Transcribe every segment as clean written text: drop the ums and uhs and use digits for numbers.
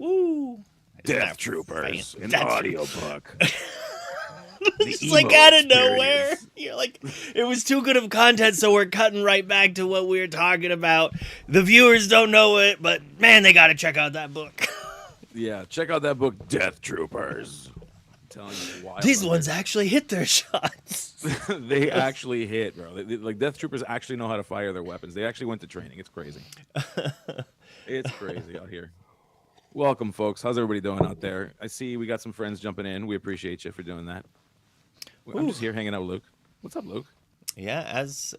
Woo! Death Troopers, an That's audiobook. It's just like out of nowhere. You're like, it was too good of content, so we're cutting right back to what we were talking about. The viewers don't know it, but man, they got to check out that book. Yeah, check out that book, Death Troopers. I'm telling you, wild. These ones actually hit their shots. They actually hit, bro. Like Death Troopers actually know how to fire their weapons. They actually went to training. It's crazy. It's crazy out here. Welcome, folks. How's everybody doing out there? I see we got some friends jumping in. We appreciate you for doing that. I'm just here hanging out with Luke. What's up, Luke? Yeah, as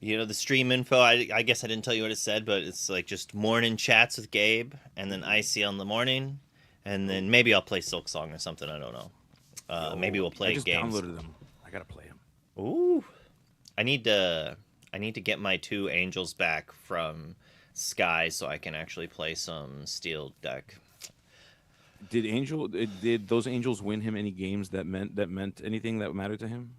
you know, the stream info, I guess I didn't tell you what it said, but it's like just morning chats with Gabe, and then ICL in the morning, and then maybe I'll play Silksong or something. I don't know. Maybe we'll play games. I just downloaded them. I gotta play them. Ooh, I need to get my 2 angels back from Sky so I can actually play some Steel deck. Did those angels win him any games that meant anything that mattered to him?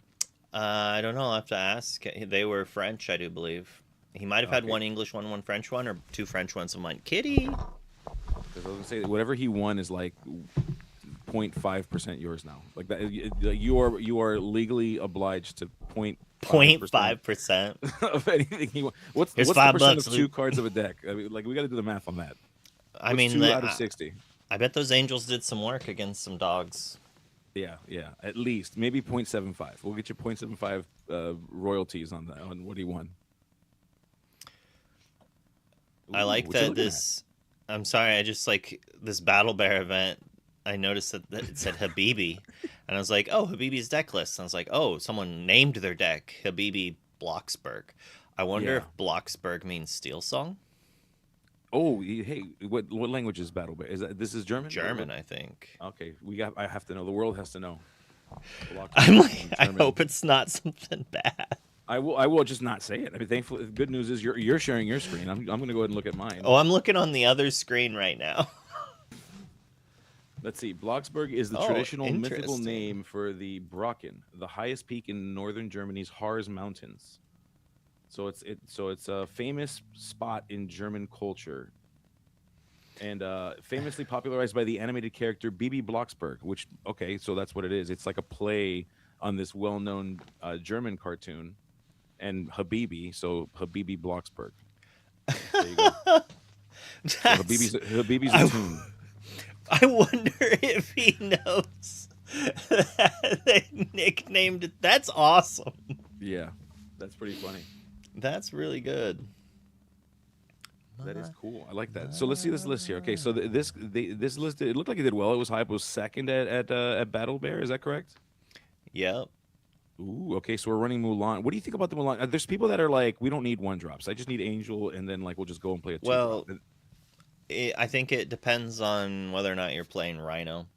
I don't know. I'll have to ask. They were French, I do believe. He might have had one English one French one, or 2 French ones and one Kitty. Because I was gonna say whatever he won is like 0.5% yours now. Like that, you are legally obliged to 0.5% of anything he won. What's the percent of 2 cards of a deck? I mean, like we got to do the math on that. I mean, 2 out of 60. I bet those angels did some work against some dogs. Yeah, at least maybe 0.75. We'll get you 0.75 royalties on that on what he won. Ooh, I like that this. I'm sorry, I just like this Battle Bear event. I noticed that it said Habibi, and I was like, "Oh, Habibi's deck list." And I was like, "Oh, someone named their deck Habibi Bloxburg." I wonder if Bloxburg means Steel Song. Oh, hey, what language is Battle Bear? This is German? German, I think. Okay, I have to know. The world has to know. I'm like, I hope it's not something bad. I will just not say it. I mean, thankfully, the good news is you're sharing your screen. I'm going to go ahead and look at mine. Oh, I'm looking on the other screen right now. Let's see. Bloxburg is the traditional mythical name for the Brocken, the highest peak in northern Germany's Harz Mountains. So it's a famous spot in German culture, and famously popularized by the animated character Bibi Blocksberg. Which so that's what it is. It's like a play on this well-known German cartoon, and Habibi. So Habibi Blocksberg. There you go. So Habibi's a tune. I wonder if he knows that they nicknamed it. That's awesome. Yeah, that's pretty funny. That's really good. That is cool. I like that. So let's see this list here. Okay, so this list, it looked like it did well. It was hype. It was second at Battle Bear. Is that correct? Yep. Ooh, okay. So we're running Mulan. What do you think about the Mulan? There's people that are like, we don't need 1-drops. I just need Angel, and then like we'll just go and play a 2-drop. Well, I think it depends on whether or not you're playing Rhino.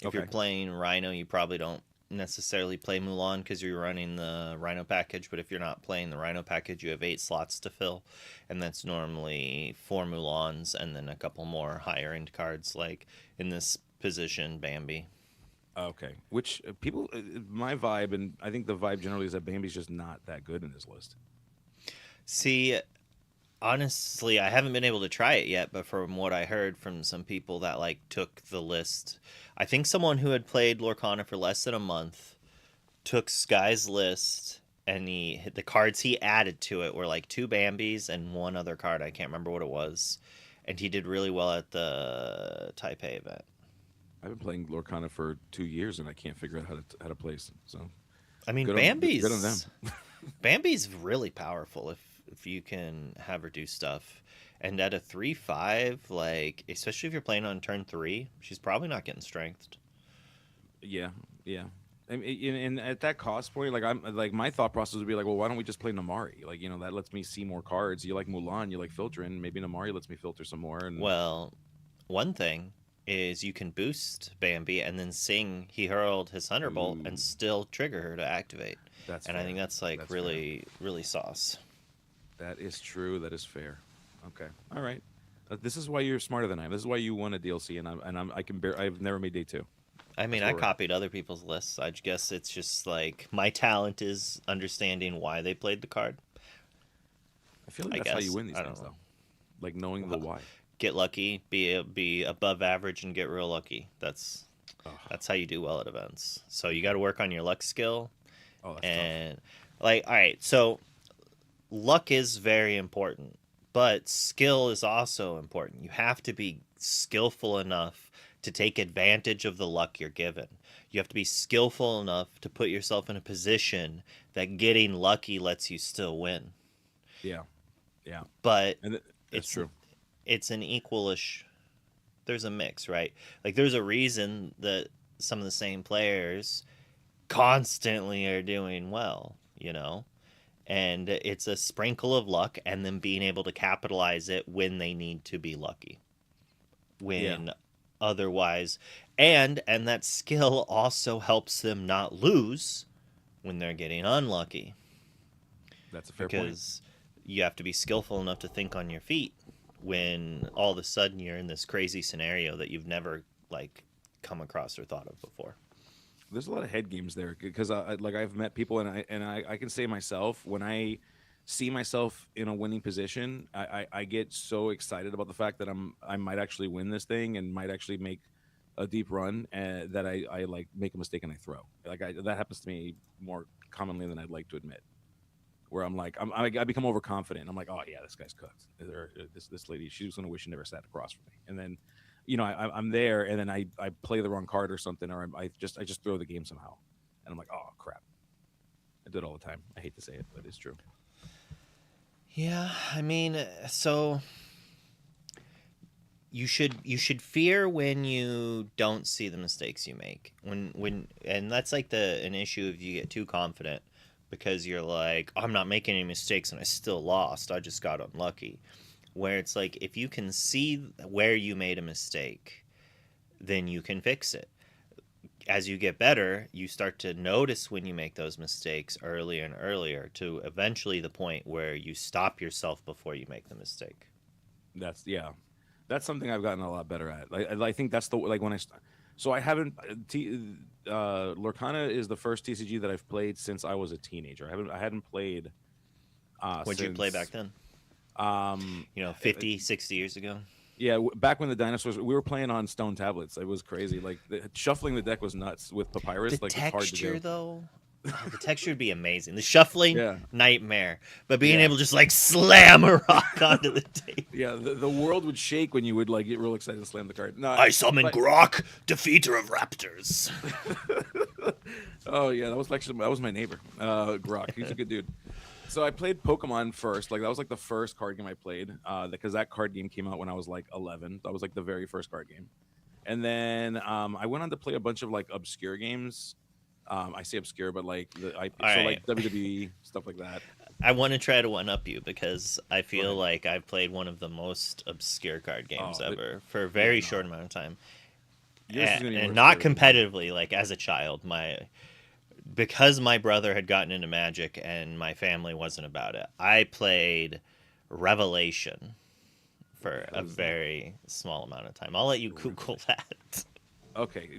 If you're playing Rhino, you probably don't necessarily play Mulan because you're running the Rhino package, but if you're not playing the Rhino package, you have 8 slots to fill, and that's normally 4 Mulans and then a couple more higher end cards, like in this position, Bambi. Okay, which people, my vibe, and I think the vibe generally is that Bambi's just not that good in this list. See, honestly, I haven't been able to try it yet, but from what I heard from some people that like took the list, I think someone who had played Lorcana for less than a month took Sky's list, and the cards he added to it were like 2 Bambis and 1 other card. I can't remember what it was, and he did really well at the Taipei event. I've been playing Lorcana for 2 years, and I can't figure out how to place. So, I mean, Bambi's good on them. Bambi's really powerful if you can have her do stuff. And at a 3/5, like, especially if you're playing on turn 3, she's probably not getting strengthed. Yeah. And at that cost point, like my thought process would be like, well, why don't we just play Namari? Like, that lets me see more cards. You like Mulan, you like filtering. Maybe Namari lets me filter some more. And well, one thing is you can boost Bambi and then sing He Hurled His Thunderbolt and still trigger her to activate. That's and fair. I think that's like really sauce. That is true. That is fair. Okay. All right. This is why you're smarter than I am. This is why you won a DLC, and I've never made day 2. I mean, I copied other people's lists. I guess it's just like my talent is understanding why they played the card. I feel like that's how you win these things, though. Like knowing the why. get lucky, be above average, and get real lucky. That's how you do well at events. So you got to work on your luck skill. Oh, that's And tough. like, all right, so luck is very important, but skill is also important. You have to be skillful enough to take advantage of the luck you're given. You have to be skillful enough to put yourself in a position that getting lucky lets you still win. Yeah, yeah, But and that's it's true. it's an equalish. There's a mix, right? Like there's a reason that some of the same players constantly are doing well, you know? And it's a sprinkle of luck and then being able to capitalize it when they need to be lucky. Yeah, When otherwise and that skill also helps them not lose when they're getting unlucky that's a fair point. because you have to be skillful enough to think on your feet when all of a sudden you're in this crazy scenario that you've never like come across or thought of before. There's a lot of head games there because like I've met people and I can say myself when I see myself in a winning position, I get so excited about the fact that I might actually win this thing and might actually make a deep run that I like make a mistake and I throw. That happens to me more commonly than I'd like to admit. Where I'm like I become overconfident. I'm like, oh yeah, this guy's cooked. This lady, she was gonna wish she never sat across from me. And then, I'm there, and then I play the wrong card or something, or I just throw the game somehow, and I'm like, oh crap. I do it all the time. I hate to say it, but it's true. Yeah, I mean, so you should fear when you don't see the mistakes you make. When and that's like an issue if you get too confident because you're like, I'm not making any mistakes and I still lost. I just got unlucky. Where it's like if you can see where you made a mistake, then you can fix it. As you get better, you start to notice when you make those mistakes earlier and earlier to eventually the point where you stop yourself before you make the mistake. That's yeah. That's something I've gotten a lot better at. I think that's the like when so I haven't Lorcana is the first TCG that I've played since I was a teenager. I hadn't played What'd you play back since then? um 50, 60 years ago? yeah, back when the dinosaurs, we were playing on stone tablets. It was crazy. Like shuffling the deck was nuts with The papyrus. Like it's hard to texture, do. though, the texture would be amazing. The shuffling, Yeah, nightmare. But being yeah, able to just like slam a rock onto the table. yeah. The world would shake when you would like get real excited to slam the card. No, I summon but Grok, defeater of raptors. oh yeah, that was my neighbor, Grok. He's a good dude. So I played Pokemon first. Like that was like the first card game I played. Because that card game came out when I was like 11. That was like the very first card game. And then I went on to play a bunch of like obscure games. I say obscure, but like All so right. like WWE stuff like that. I want to try to one up you because I Go feel ahead. like I've played one of the most obscure card games Oh, ever for a yeah, very no. short amount of time. Yours is gonna be more And not obscure than mine. competitively, like as a child. Because my brother had gotten into Magic and my family wasn't about it, I played Revelation What the for a hell is that? very small amount of time. I'll let you Google Revelation. that. Okay,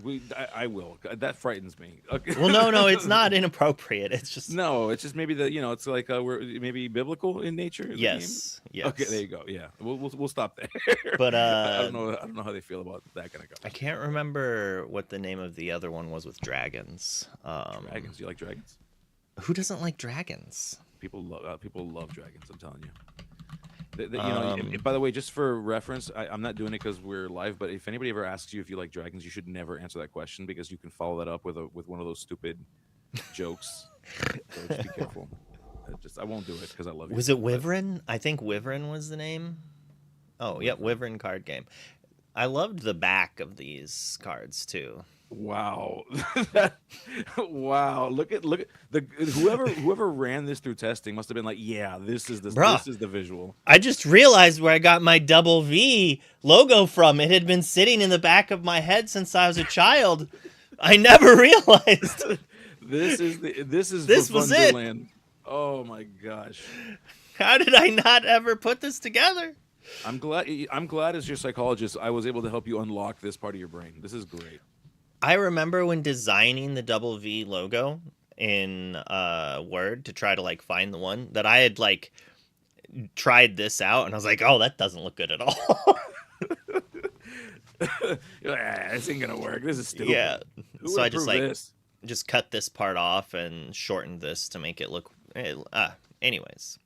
I will. That frightens me. Okay. Well, no, it's not inappropriate. It's just No, it's just maybe it's like we're maybe biblical in nature. The game. yes, Okay, there yes. you go. Yeah, we'll stop there. But I don't know. I don't know how they feel about that kind of I garbage. can't remember what the name of the other one was with dragons. Dragons. Do you like dragons? Who doesn't like dragons? People love dragons. I'm telling you. Um, By the way, just for reference, I'm not doing it because we're live. But if anybody ever asks you if you like dragons, you should never answer that question because you can follow that up with one of those stupid jokes. So just be careful. I won't do it because I love you. was it But Wyvern? I think Wyvern was the name. Oh, yep, Wyvern. Wyvern card game. I loved the back of these cards too. Wow. That- wow. Look at the whoever ran this through testing must have been like, yeah, Bruh, this is the visual. I just realized where I got my double V logo from. It had been sitting in the back of my head since I was a child. I never realized. This is for This was it. Funderland. Oh my gosh. How did I not ever put this together? I'm glad as your psychologist I was able to help you unlock this part of your brain. This is great. I remember when designing the double V logo in Word to try to like find the one that I had like tried this out and I was like, oh, that doesn't look good at all. You're like, this ain't gonna work. This is stupid. Yeah. Who So would I just approve like this? just cut this part off and shortened this to make it look. Anyways.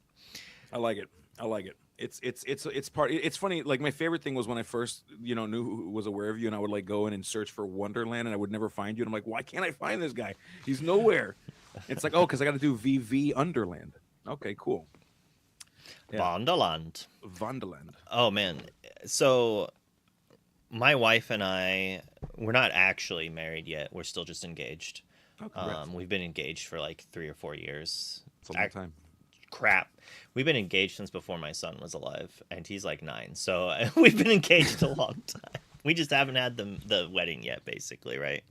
I like it. I like it. It's part. It's funny. Like my favorite thing was when I first knew who was aware of you, and I would like go in and search for Wonderland, and I would never find you. And I'm like, why can't I find this guy? He's nowhere. It's like, oh, because I got to do VV Underland. Okay, cool. Yeah. Vonderland. Vonderland. Oh man. So my wife and I, we're not actually married yet. We're still just engaged. Oh, we've been engaged for like 3 or 4 years. It's a long time. Crap. We've been engaged since before my son was alive, and he's like 9. So we've been engaged a long time. We just haven't had the wedding yet, basically, right?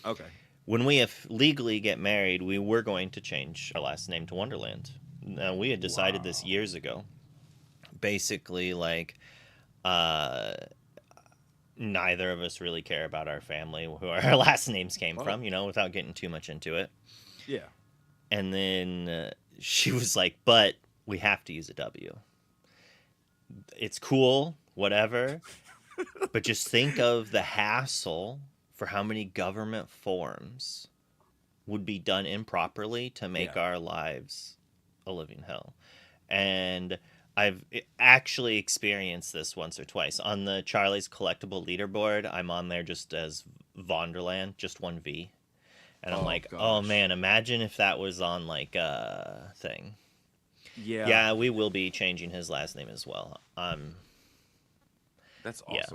Okay. When we legally get married, we were going to change our last name to Wonderland. Now, we had decided this years ago. Basically, like, neither of us really care about our family, who our last names came from, without getting too much into it. Yeah. And then she was like, but we have to use a W. It's cool, whatever. But just think of the hassle for how many government forms would be done improperly to make our lives a living hell. And I've actually experienced this once or twice. On the Charlie's Collectible leaderboard, I'm on there just as Vonderland, just one V. And I'm like, gosh. Oh man, imagine if that was on like a thing. Yeah. Yeah, we will be changing his last name as well. That's awesome. Yeah.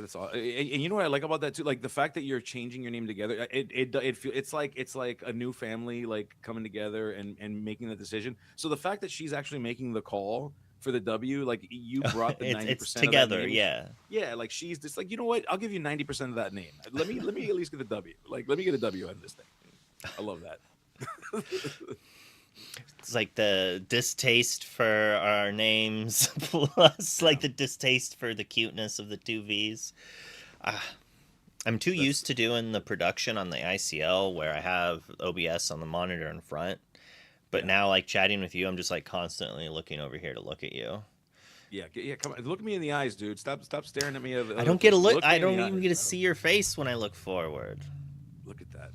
That's all. And you know what I like about that too? Like the fact that you're changing your name together. It's like a new family like coming together and making the decision. So the fact that she's actually making the call for the W, like you brought the 90% together, of that name. Yeah. Like she's just like, you know what? I'll give you 90% of that name. Let me at least get the W. Like let me get a W on this thing. I love that. It's like the distaste for our names plus like the distaste for the cuteness of the 2 V's. I'm too used to doing the production on the ICL where I have OBS on the monitor in front. But now, like, chatting with you, I'm just, like, constantly looking over here to look at you. Yeah, come on. Look me in the eyes, dude. Stop staring at me. I don't get a look. I don't even get to see your face when I look forward. Look at that.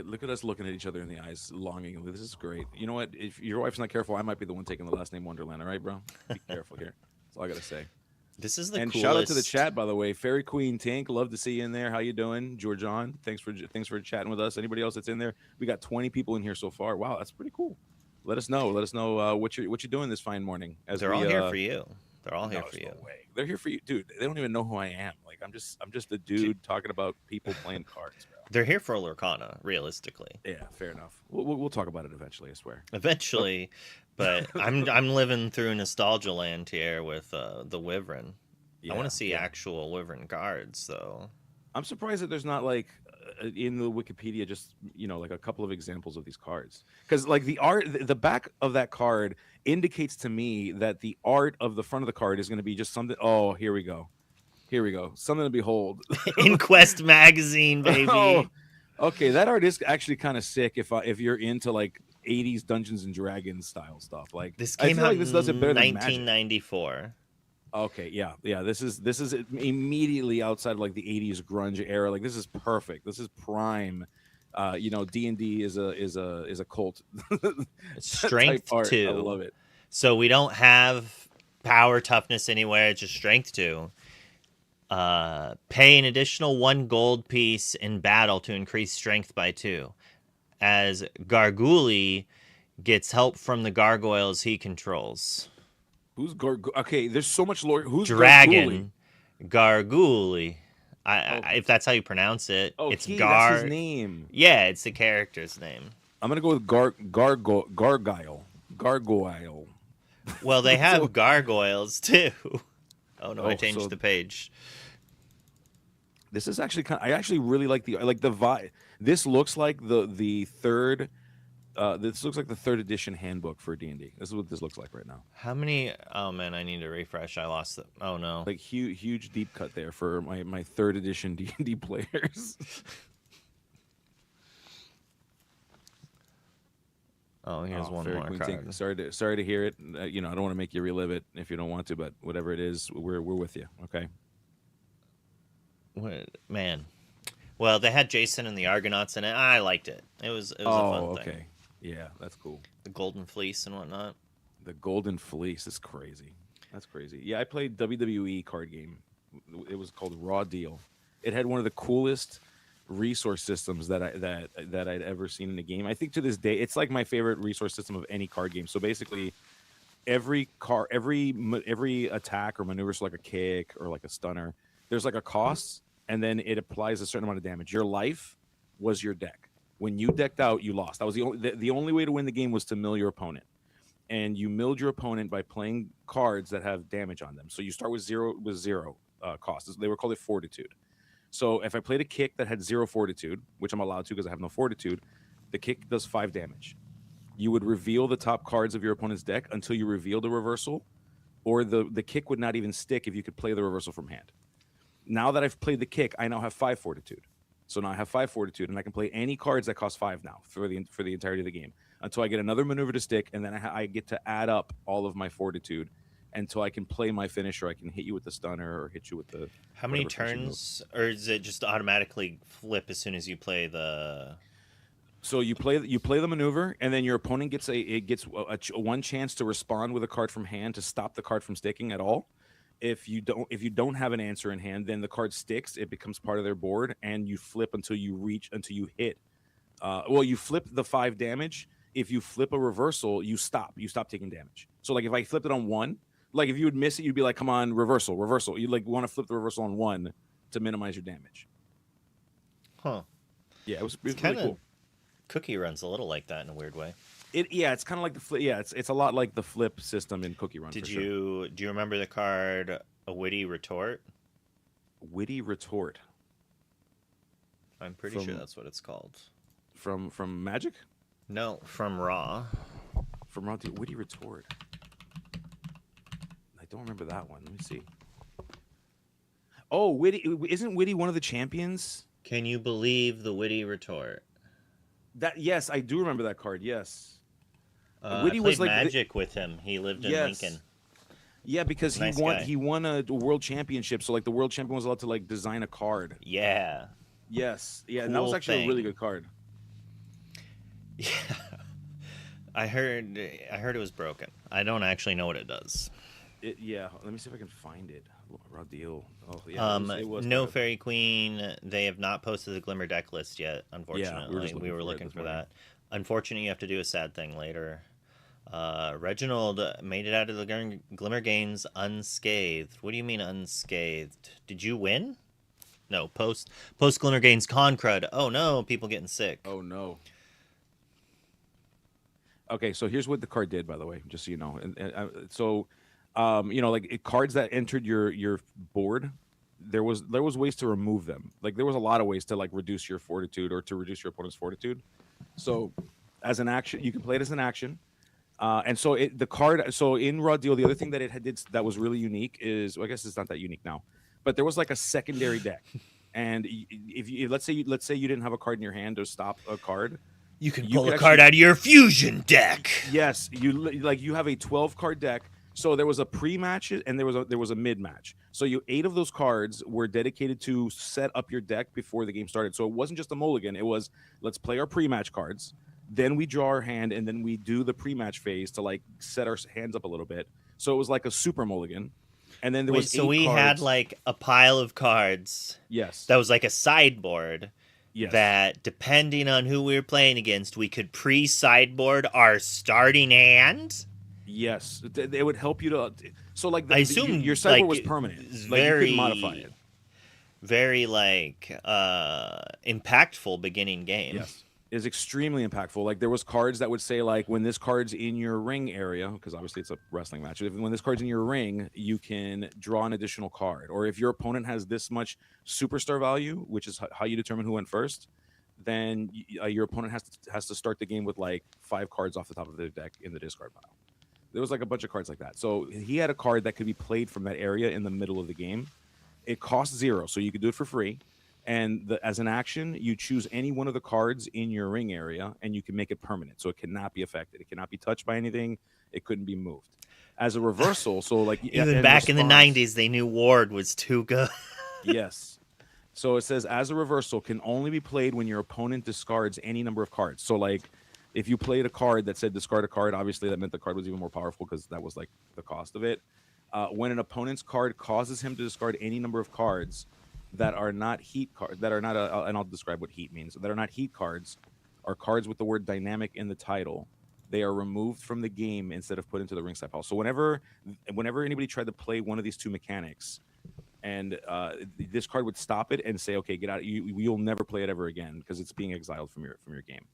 Look at us looking at each other in the eyes, longingly. This is great. You know what? If your wife's not careful, I might be the one taking the last name Wonderland. All right, bro? Be careful here. That's all I got to say. This is the and coolest. Shout out to the chat, by the way. Fairy Queen Tank, love to see you in there. How you doing? Georgian, thanks for chatting with us. Anybody else that's in there? We got 20 people in here so far. Wow, that's pretty cool. Let us know what you're doing this fine morning. They're all here for you. They're all here for you. No way. They're here for you, dude. They don't even know who I am. Like I'm just a dude talking about people playing cards, bro. They're here for Lorcana, realistically. Yeah, fair enough. We'll talk about it eventually, I swear. Eventually, but I'm living through nostalgia land here with the Wyvern. I want to see actual Wyvern cards, though. I'm surprised that there's not like in the Wikipedia just like a couple of examples of these cards, because like the art, the back of that card indicates to me that the art of the front of the card is going to be just something. Oh, here we go, something to behold. Inquest magazine, baby. Oh, okay, that art is actually kind of sick if you're into like 80s Dungeons and Dragons style stuff. Like this came out this does it better than 1994. Okay, yeah. This is immediately outside of like the 80s grunge era. Like this is perfect. This is prime. D&D is a cult. It's strength 2. I love it. So we don't have power toughness anywhere. It's just strength 2. Pay an additional 1 gold piece in battle to increase strength by 2. As Garguli gets help from the gargoyles he controls. Who's Okay, there's so much lore. Who's Dragon Garguli? If that's how you pronounce it. Oh, it's that's his name. Yeah, it's the character's name. I'm gonna go with Gargoyle. Well, they have gargoyles too. Oh no, I changed the page. This is actually I actually really like the vibe. This looks like the third. This looks like the 3rd edition handbook for D&D. This is what this looks like right now. How many? Oh man, I need to refresh. I lost it. Oh no! Like huge deep cut there for my 3rd edition D&D players. Oh, here's one more card. Sorry to hear it. I don't want to make you relive it if you don't want to, but whatever it is, we're with you. Okay. Man. Well, they had Jason and the Argonauts in it. I liked it. It was a fun thing. Okay. Yeah, that's cool. The Golden Fleece and whatnot. The Golden Fleece is crazy. That's crazy. Yeah, I played WWE card game. It was called Raw Deal. It had one of the coolest resource systems that I'd ever seen in a game. I think to this day, it's like my favorite resource system of any card game. So basically, every attack or maneuver, so like a kick or like a stunner, there's like a cost, and then it applies a certain amount of damage. Your life was your deck. When you decked out, you lost. That was the only way to win the game was to mill your opponent. And you milled your opponent by playing cards that have damage on them. So you start with zero cost. They were called it fortitude. So if I played a kick that had 0 fortitude, which I'm allowed to because I have no fortitude, the kick does 5 damage. You would reveal the top cards of your opponent's deck until you reveal the reversal, or the kick would not even stick if you could play the reversal from hand. Now that I've played the kick, I now have 5 fortitude. So now I have 5 fortitude, and I can play any cards that cost 5 now for the entirety of the game until I get another maneuver to stick, and then I get to add up all of my fortitude until I can play my finisher. I can hit you with the stunner or hit you with the. How many turns, or is it just automatically flip as soon as you play the? So you play the maneuver, and then your opponent gets one chance to respond with a card from hand to stop the card from sticking at all. If you don't have an answer in hand, then the card sticks. It becomes part of their board, and you flip until you hit. You flip the 5 damage. If you flip a reversal, you stop taking damage. So like if I flipped it on 1, like if you would miss it, you'd be like, come on, reversal. You like want to flip the reversal on 1 to minimize your damage. Huh. Yeah, it was really cool. Cookie Run's a little like that in a weird way. It's kind of like the flip. Yeah, it's a lot like the flip system in Cookie Run. Do you remember the card A Witty Retort? Witty Retort. I'm pretty sure that's what it's called. From Magic? No, from Raw. From Raw, Witty Retort. I don't remember that one. Let me see. Oh, Witty! Isn't Witty one of the champions? Can you believe the Witty Retort? Yes, I do remember that card. Yes. Witty was like Magic with him. He lived in Lincoln. Yeah, because he won a world championship. So like the world champion was allowed to like design a card. Yeah. Yes. Yeah, cool and that was actually a really good card. Yeah. I heard it was broken. I don't actually know what it does. Let me see if I can find it. Raw deal. Oh, yeah. It was no Fairy Queen. They have not posted the Glimmer deck list yet, unfortunately. We were looking for that. Unfortunately, you have to do a sad thing later. Reginald made it out of the Glimmer Games unscathed. What do you mean unscathed? Did you win? No, post Glimmer Games con crud. Oh no, people getting sick. Oh no. Okay, so here's what the card did, by the way, just so you know. Like cards that entered your board, there was ways to remove them. Like there was a lot of ways to like reduce your fortitude or to reduce your opponent's fortitude. So as an action, you can play it as an action. So in Raw Deal, the other thing that it did that was really unique is, well, I guess it's not that unique now, but there was like a secondary deck. And if let's say you didn't have a card in your hand to stop a card, you can pull a card out of your fusion deck. Yes, you have a 12 card deck. So there was a pre-match and there was a mid-match. So 8 of those cards were dedicated to set up your deck before the game started. So it wasn't just a mulligan. It was, let's play our pre-match cards. Then we draw our hand, and then we do the pre-match phase to like set our hands up a little bit. So it was like a super mulligan. And then there was 8 we cards. Had like a pile of cards. Yes. That was like a sideboard. Yes. That depending on who we were playing against, we could pre-sideboard our starting hand. Yes, it would help you to. So like, I assume your sideboard was permanent. Like you could modify it. Very impactful beginning game. Yes, is extremely impactful. Like there was cards that would say like when this card's in your ring area, because obviously it's a wrestling match. When this card's in your ring, you can draw an additional card. Or if your opponent has this much superstar value, which is how you determine who went first, then your opponent has to start the game with like 5 cards off the top of their deck in the discard pile. There was like a bunch of cards like that. So he had a card that could be played from that area in the middle of the game. It costs 0, so you could do it for free. And as an action, you choose any one of the cards in your ring area, and you can make it permanent. So it cannot be affected. It cannot be touched by anything. It couldn't be moved. As a reversal, so like even back in the 90s, they knew Ward was too good. Yes. So it says, as a reversal, can only be played when your opponent discards any number of cards. So like, if you played a card that said discard a card, obviously that meant the card was even more powerful because that was like the cost of it. When an opponent's card causes him to discard any number of cards that are not heat cards, that are not, and I'll describe what heat means, that are not heat cards, or cards with the word dynamic in the title, they are removed from the game instead of put into the ringside pile. So whenever anybody tried to play one of these two mechanics, and this card would stop it and say, okay, get out, you'll never play it ever again because it's being exiled from your game.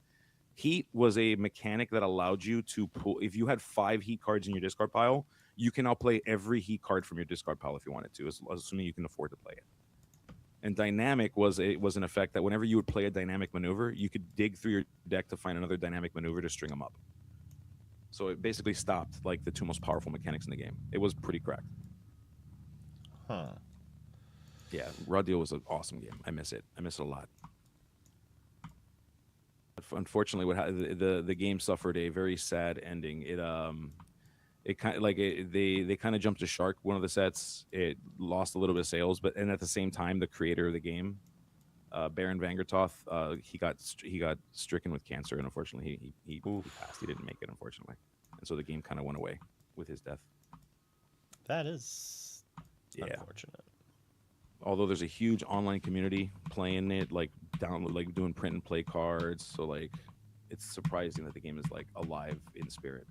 Heat was a mechanic that allowed you to pull, if you had 5 heat cards in your discard pile, you can now play every heat card from your discard pile if you wanted to, assuming you can afford to play it. And dynamic was an effect that whenever you would play a dynamic maneuver, you could dig through your deck to find another dynamic maneuver to string them up. So it basically stopped like the 2 most powerful mechanics in the game. It was pretty cracked. Huh. Yeah, Raw Deal was an awesome game. I miss it. I miss it a lot. Unfortunately, the game suffered a very sad ending. It kind of like they kind of jumped a shark. One of the sets, it lost a little bit of sales, and at the same time, the creator of the game, Baron Vangertoth, he got stricken with cancer, and unfortunately, he passed. He didn't make it, unfortunately, and so the game kind of went away with his death. That is unfortunate. Although there's a huge online community playing it, like doing print and play cards, so like it's surprising that the game is like alive in spirit.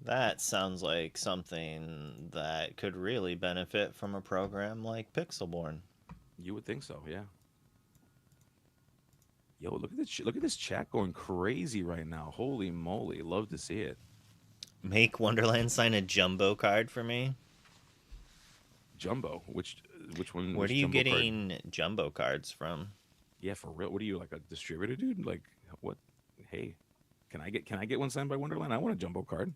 That sounds like something that could really benefit from a program like Pixelborn. You would think so, yeah. Yo, look at this chat going crazy right now. Holy moly, love to see it. Make Wonderland sign a jumbo card for me. Jumbo? Which one? Where are you getting jumbo cards from? Yeah, for real. What are you, like a distributor, dude? Like what? Hey, can I get one signed by Wonderland? I want a jumbo card.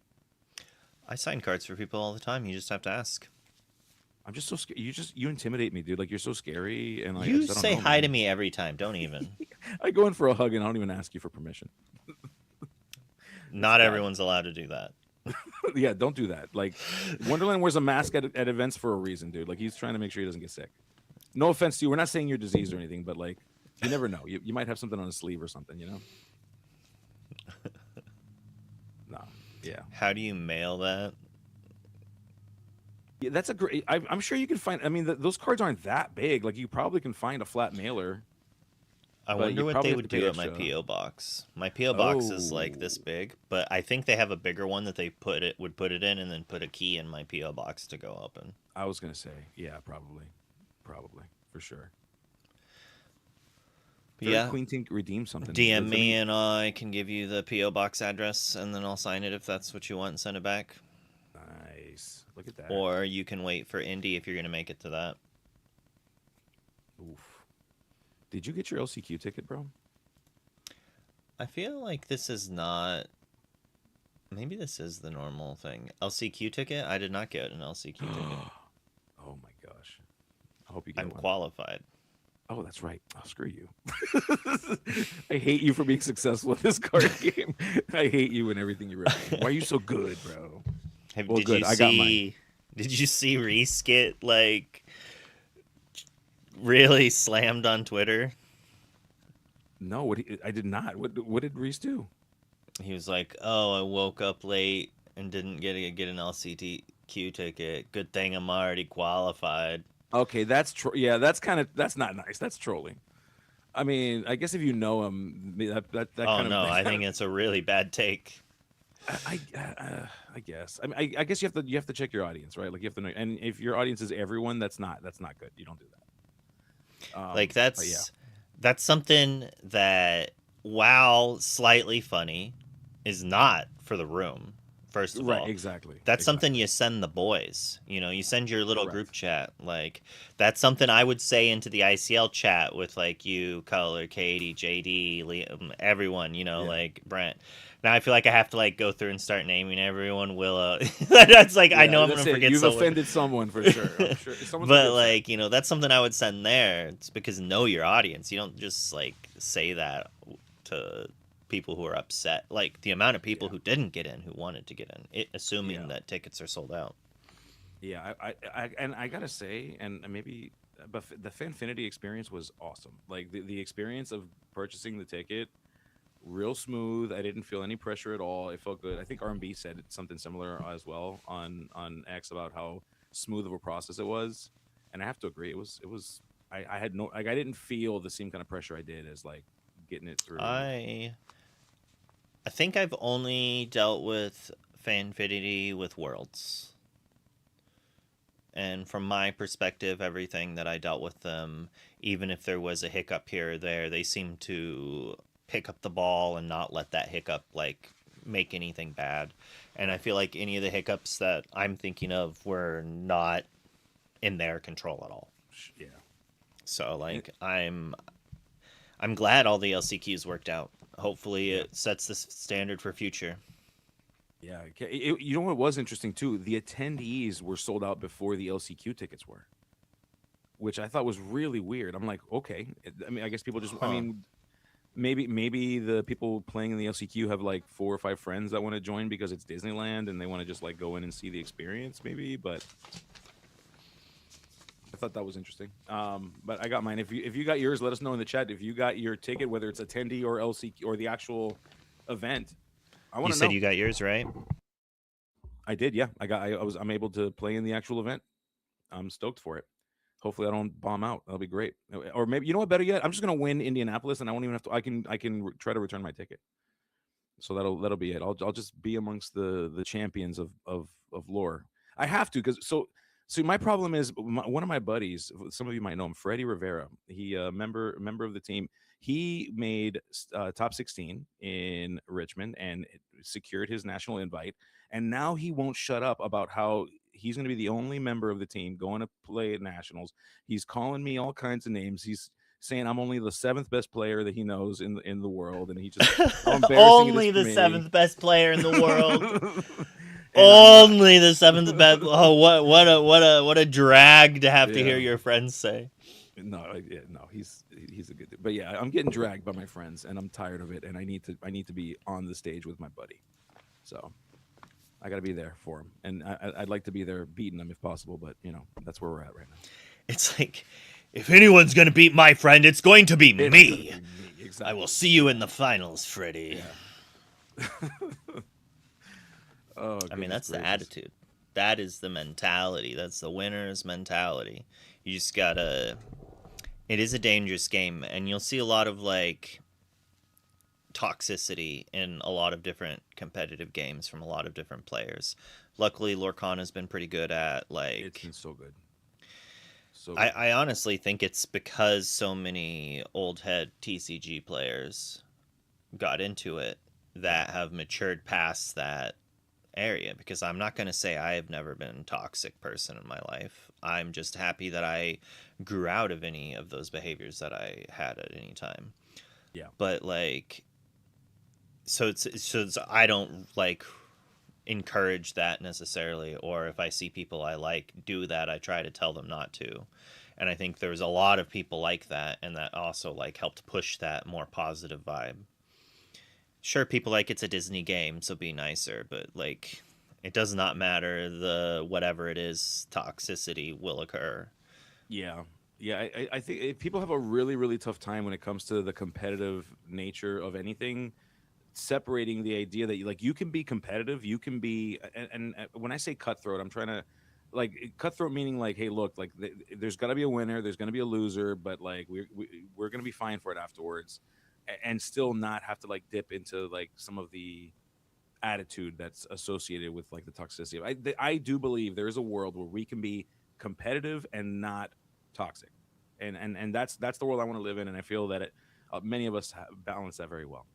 I sign cards for people all the time. You just have to ask. I'm just so scared. You intimidate me, dude. Like you're so scary, and like you say hi to me every time. Don't even. I go in for a hug and I don't even ask you for permission. Not everyone's allowed to do that. Yeah, don't do that. Like Wonderland wears a mask at events for a reason, dude. Like he's trying to make sure he doesn't get sick. No offense to you. We're not saying you're diseased or anything, but like you never know. You might have something on his sleeve or something, you know? No. Yeah. How do you mail that? Yeah, that's a great. I'm sure you can find. I mean, those cards aren't that big. Like you probably can find a flat mailer. I wonder what they would do at my PO box. My PO box is like this big, but I think they have a bigger one that they would put it in and then put a key in my PO box to go open. I was gonna say, yeah, probably for sure. Yeah, Queen Tink redeem something. DM me and I can give you the PO box address and then I'll sign it if that's what you want and send it back. Nice. Look at that. Or you can wait for Indy if you're gonna make it to that. Oof. Did you get your LCQ ticket, bro? I feel like this is not. Maybe this is the normal thing. LCQ ticket? I did not get an LCQ ticket. Oh my gosh. I hope you get I'm one. qualified. Oh, that's right. Oh, screw you. I hate you for being successful in this card game. I hate you and everything you represent. Why are you so good, bro? Did you see Reese get like really slammed on Twitter? No, I did not. What did Reese do? He was like, "Oh, I woke up late and didn't get an LCQ ticket. Good thing I'm already qualified." Okay, that's that's not nice. That's trolling. I mean, I guess if you know him, that oh kind no, of, I think it's a really bad take. I guess. I mean, I guess you have to check your audience, right? Like you have to know, and if your audience is everyone, that's not good. You don't do that. Like that's something that, while slightly funny, is not for the room. First of all, exactly. That's something you send the boys. You know, you send your little group chat. Like that's something I would say into the ICL chat with like you, Color, Katie, JD, Liam, everyone. You know, like Brent. Now I feel like I have to like go through and start naming everyone. Willow. That's like I know I'm gonna forget. You've offended someone for sure. I'm sure. But like that's something I would send there. It's because know your audience. You don't just like say that to people who are upset. Like the amount of people who didn't get in who wanted to get in, assuming that tickets are sold out. Yeah, I gotta say, and maybe but the Fanfinity experience was awesome. Like the experience of purchasing the ticket, real smooth. I didn't feel any pressure at all. It felt good. I think R&B said something similar as well on X about how smooth of a process it was, and I have to agree. It was. I had no like I didn't feel the same kind of pressure I did as like getting it through. I think I've only dealt with Fanfinity with Worlds. And from my perspective, everything that I dealt with them, even if there was a hiccup here or there, they seemed to pick up the ball and not let that hiccup like make anything bad. And I feel like any of the hiccups that I'm thinking of were not in their control at all. Yeah. So like I'm glad all the LCQs worked out. Hopefully it sets the standard for future. Yeah, you know what was interesting too? The attendees were sold out before the LCQ tickets were, which I thought was really weird. I'm like, okay. I mean, I guess people just. I mean, maybe the people playing in the LCQ have like 4 or 5 friends that want to join because it's Disneyland and they want to just like go in and see the experience, maybe. But I thought that was interesting. But I got mine. If you got yours, let us know in the chat. If you got your ticket, whether it's attendee or LCQ or the actual event. I want to know. You said you got yours, right? I did, yeah. I'm able to play in the actual event. I'm stoked for it. Hopefully I don't bomb out. That'll be great. Or maybe you know what, better yet, I'm just gonna win Indianapolis and I won't even have to I can try to return my ticket. So that'll be it. I'll just be amongst the champions of lore. I have to because so my problem is one of my buddies, some of you might know him, Freddie Rivera. He member of the team. He made top 16 in Richmond and secured his national invite. And now he won't shut up about how he's going to be the only member of the team going to play at nationals. He's calling me all kinds of names. He's saying I'm only the 7th best player that he knows in the world, and he just how embarrassing only it is the for me. 7th best player in the world. Only the 7th best. Oh, what a drag to have to hear your friends say. No, he's a good dude. But yeah, I'm getting dragged by my friends, and I'm tired of it. And I need to be on the stage with my buddy. So I got to be there for him, and I'd like to be there beating him if possible. But that's where we're at right now. It's like, if anyone's gonna beat my friend, it's going to be me. Exactly. I will see you in the finals, Freddie. Yeah. I mean, that's the attitude. That is the mentality. That's the winner's mentality. You just gotta. It is a dangerous game, and you'll see a lot of like toxicity in a lot of different competitive games from a lot of different players. Luckily, Lorcana's been pretty good at like. It's been so good. I honestly think it's because so many old head TCG players got into it that have matured past that area, because I'm not going to say I have never been a toxic person in my life. I'm just happy that I grew out of any of those behaviors that I had at any time. Yeah. But like, so I don't like encourage that necessarily, or if I see people I like do that, I try to tell them not to. And I think there's a lot of people like that, and that also like helped push that more positive vibe. Sure, people like it's a Disney game, so be nicer, but like it does not matter, the whatever it is, toxicity will occur. Yeah. I think people have a really, really tough time when it comes to the competitive nature of anything, separating the idea that you can be competitive, you can be, and when I say cutthroat, I'm trying to like cutthroat meaning like, hey, look, like there's got to be a winner, there's going to be a loser, but like we're going to be fine for it afterwards, and still not have to like dip into like some of the attitude that's associated with like the toxicity. I do believe there is a world where we can be competitive and not toxic, and that's the world I want to live in, and I feel that many of us balance that very well.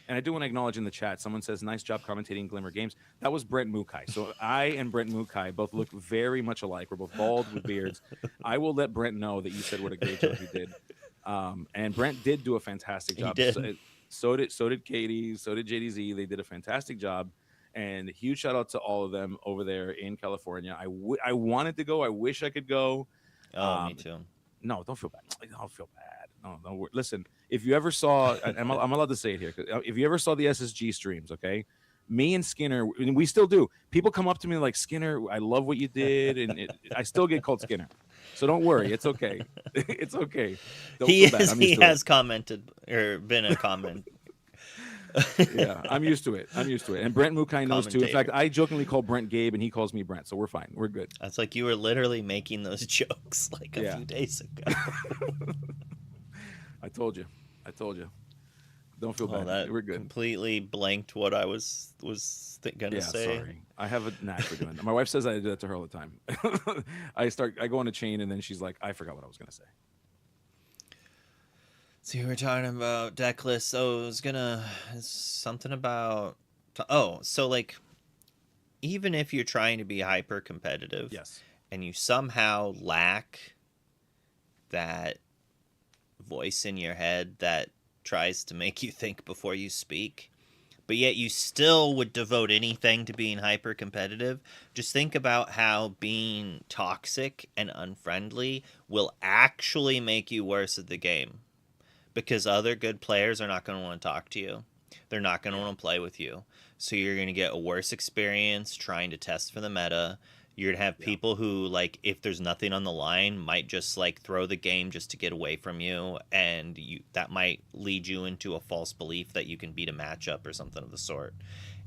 And I do want to acknowledge in the chat, someone says, nice job commentating Glimmer Games. That was Brent Mukai. So I and Brent Mukai both look very much alike. We're both bald with beards. I will let Brent know that you said what a great job you did. And Brent did do a fantastic job. He did. So did Katie, so did JDZ. They did a fantastic job. And huge shout out to all of them over there in California. I wanted to go. I wish I could go. Me too. No, don't feel bad. Don't feel bad. No. Listen, if you ever saw, I'm allowed to say it here. If you ever saw the SSG streams, okay, me and Skinner, we still do. People come up to me like, Skinner, I love what you did, and I still get called Skinner. So don't worry, it's okay. It's okay. Don't He feel bad. is. I'm He used to it. has commented or been a comment. Yeah, I'm used to it. And Brent Mukai knows too. In fact, Commentator. I jokingly call Brent Gabe, and he calls me Brent, so we're fine. We're good. That's like you were literally making those jokes like a Yeah. few days ago. I told you. Don't feel Oh, bad. that We're good. completely blanked what I was gonna Yeah, say. sorry. I have a knack for doing that. My wife says I do that to her all the time. I go on a chain, and then she's like, I forgot what I was gonna say. So you were talking about deck lists. Oh, it's something about. So like, even if you're trying to be hyper competitive, Yes. and you somehow lack that voice in your head that tries to make you think before you speak, but yet you still would devote anything to being hyper competitive, just think about how being toxic and unfriendly will actually make you worse at the game. Because other good players are not going to want to talk to you. They're not going to want to play with you. So you're going to get a worse experience trying to test for the meta. You're going to have people who, like, if there's nothing on the line, might just, like, throw the game just to get away from you. And that might lead you into a false belief that you can beat a matchup or something of the sort.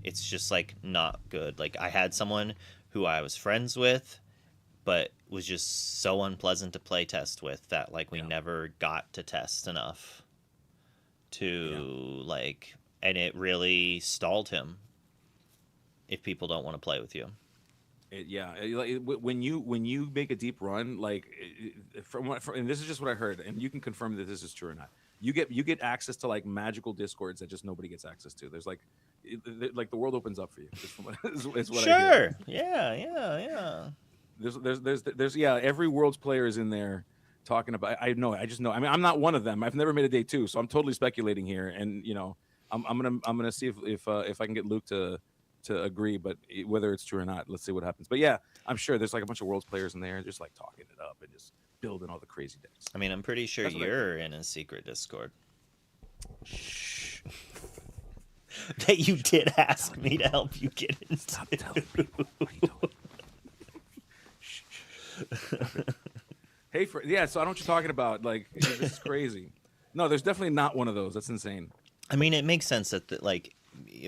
It's just, like, not good. Like, I had someone who I was friends with, but was just so unpleasant to play test with that like we never got to test enough to like, and it really stalled him if people don't want to play with you. When you make a deep run, like and this is just what I heard, and you can confirm that this is true or not. You get access to like magical discords that just nobody gets access to. There's like the world opens up for you. Is what I hear. Yeah. There's every world's player is in there talking about. I just know. I mean, I'm not one of them. I've never made a day 2, so I'm totally speculating here. And I'm gonna see if I can get Luke to agree, but whether it's true or not, let's see what happens. But yeah, I'm sure there's like a bunch of world's players in there just like talking it up and just building all the crazy decks. I mean, I'm pretty sure you're in a secret Discord. Shh. That you did ask me to help you get into. Stop telling me. What are you doing? Hey, so I don't know what you're talking about. Like, this is crazy. No, there's definitely not one of those. That's insane. I mean, it makes sense that like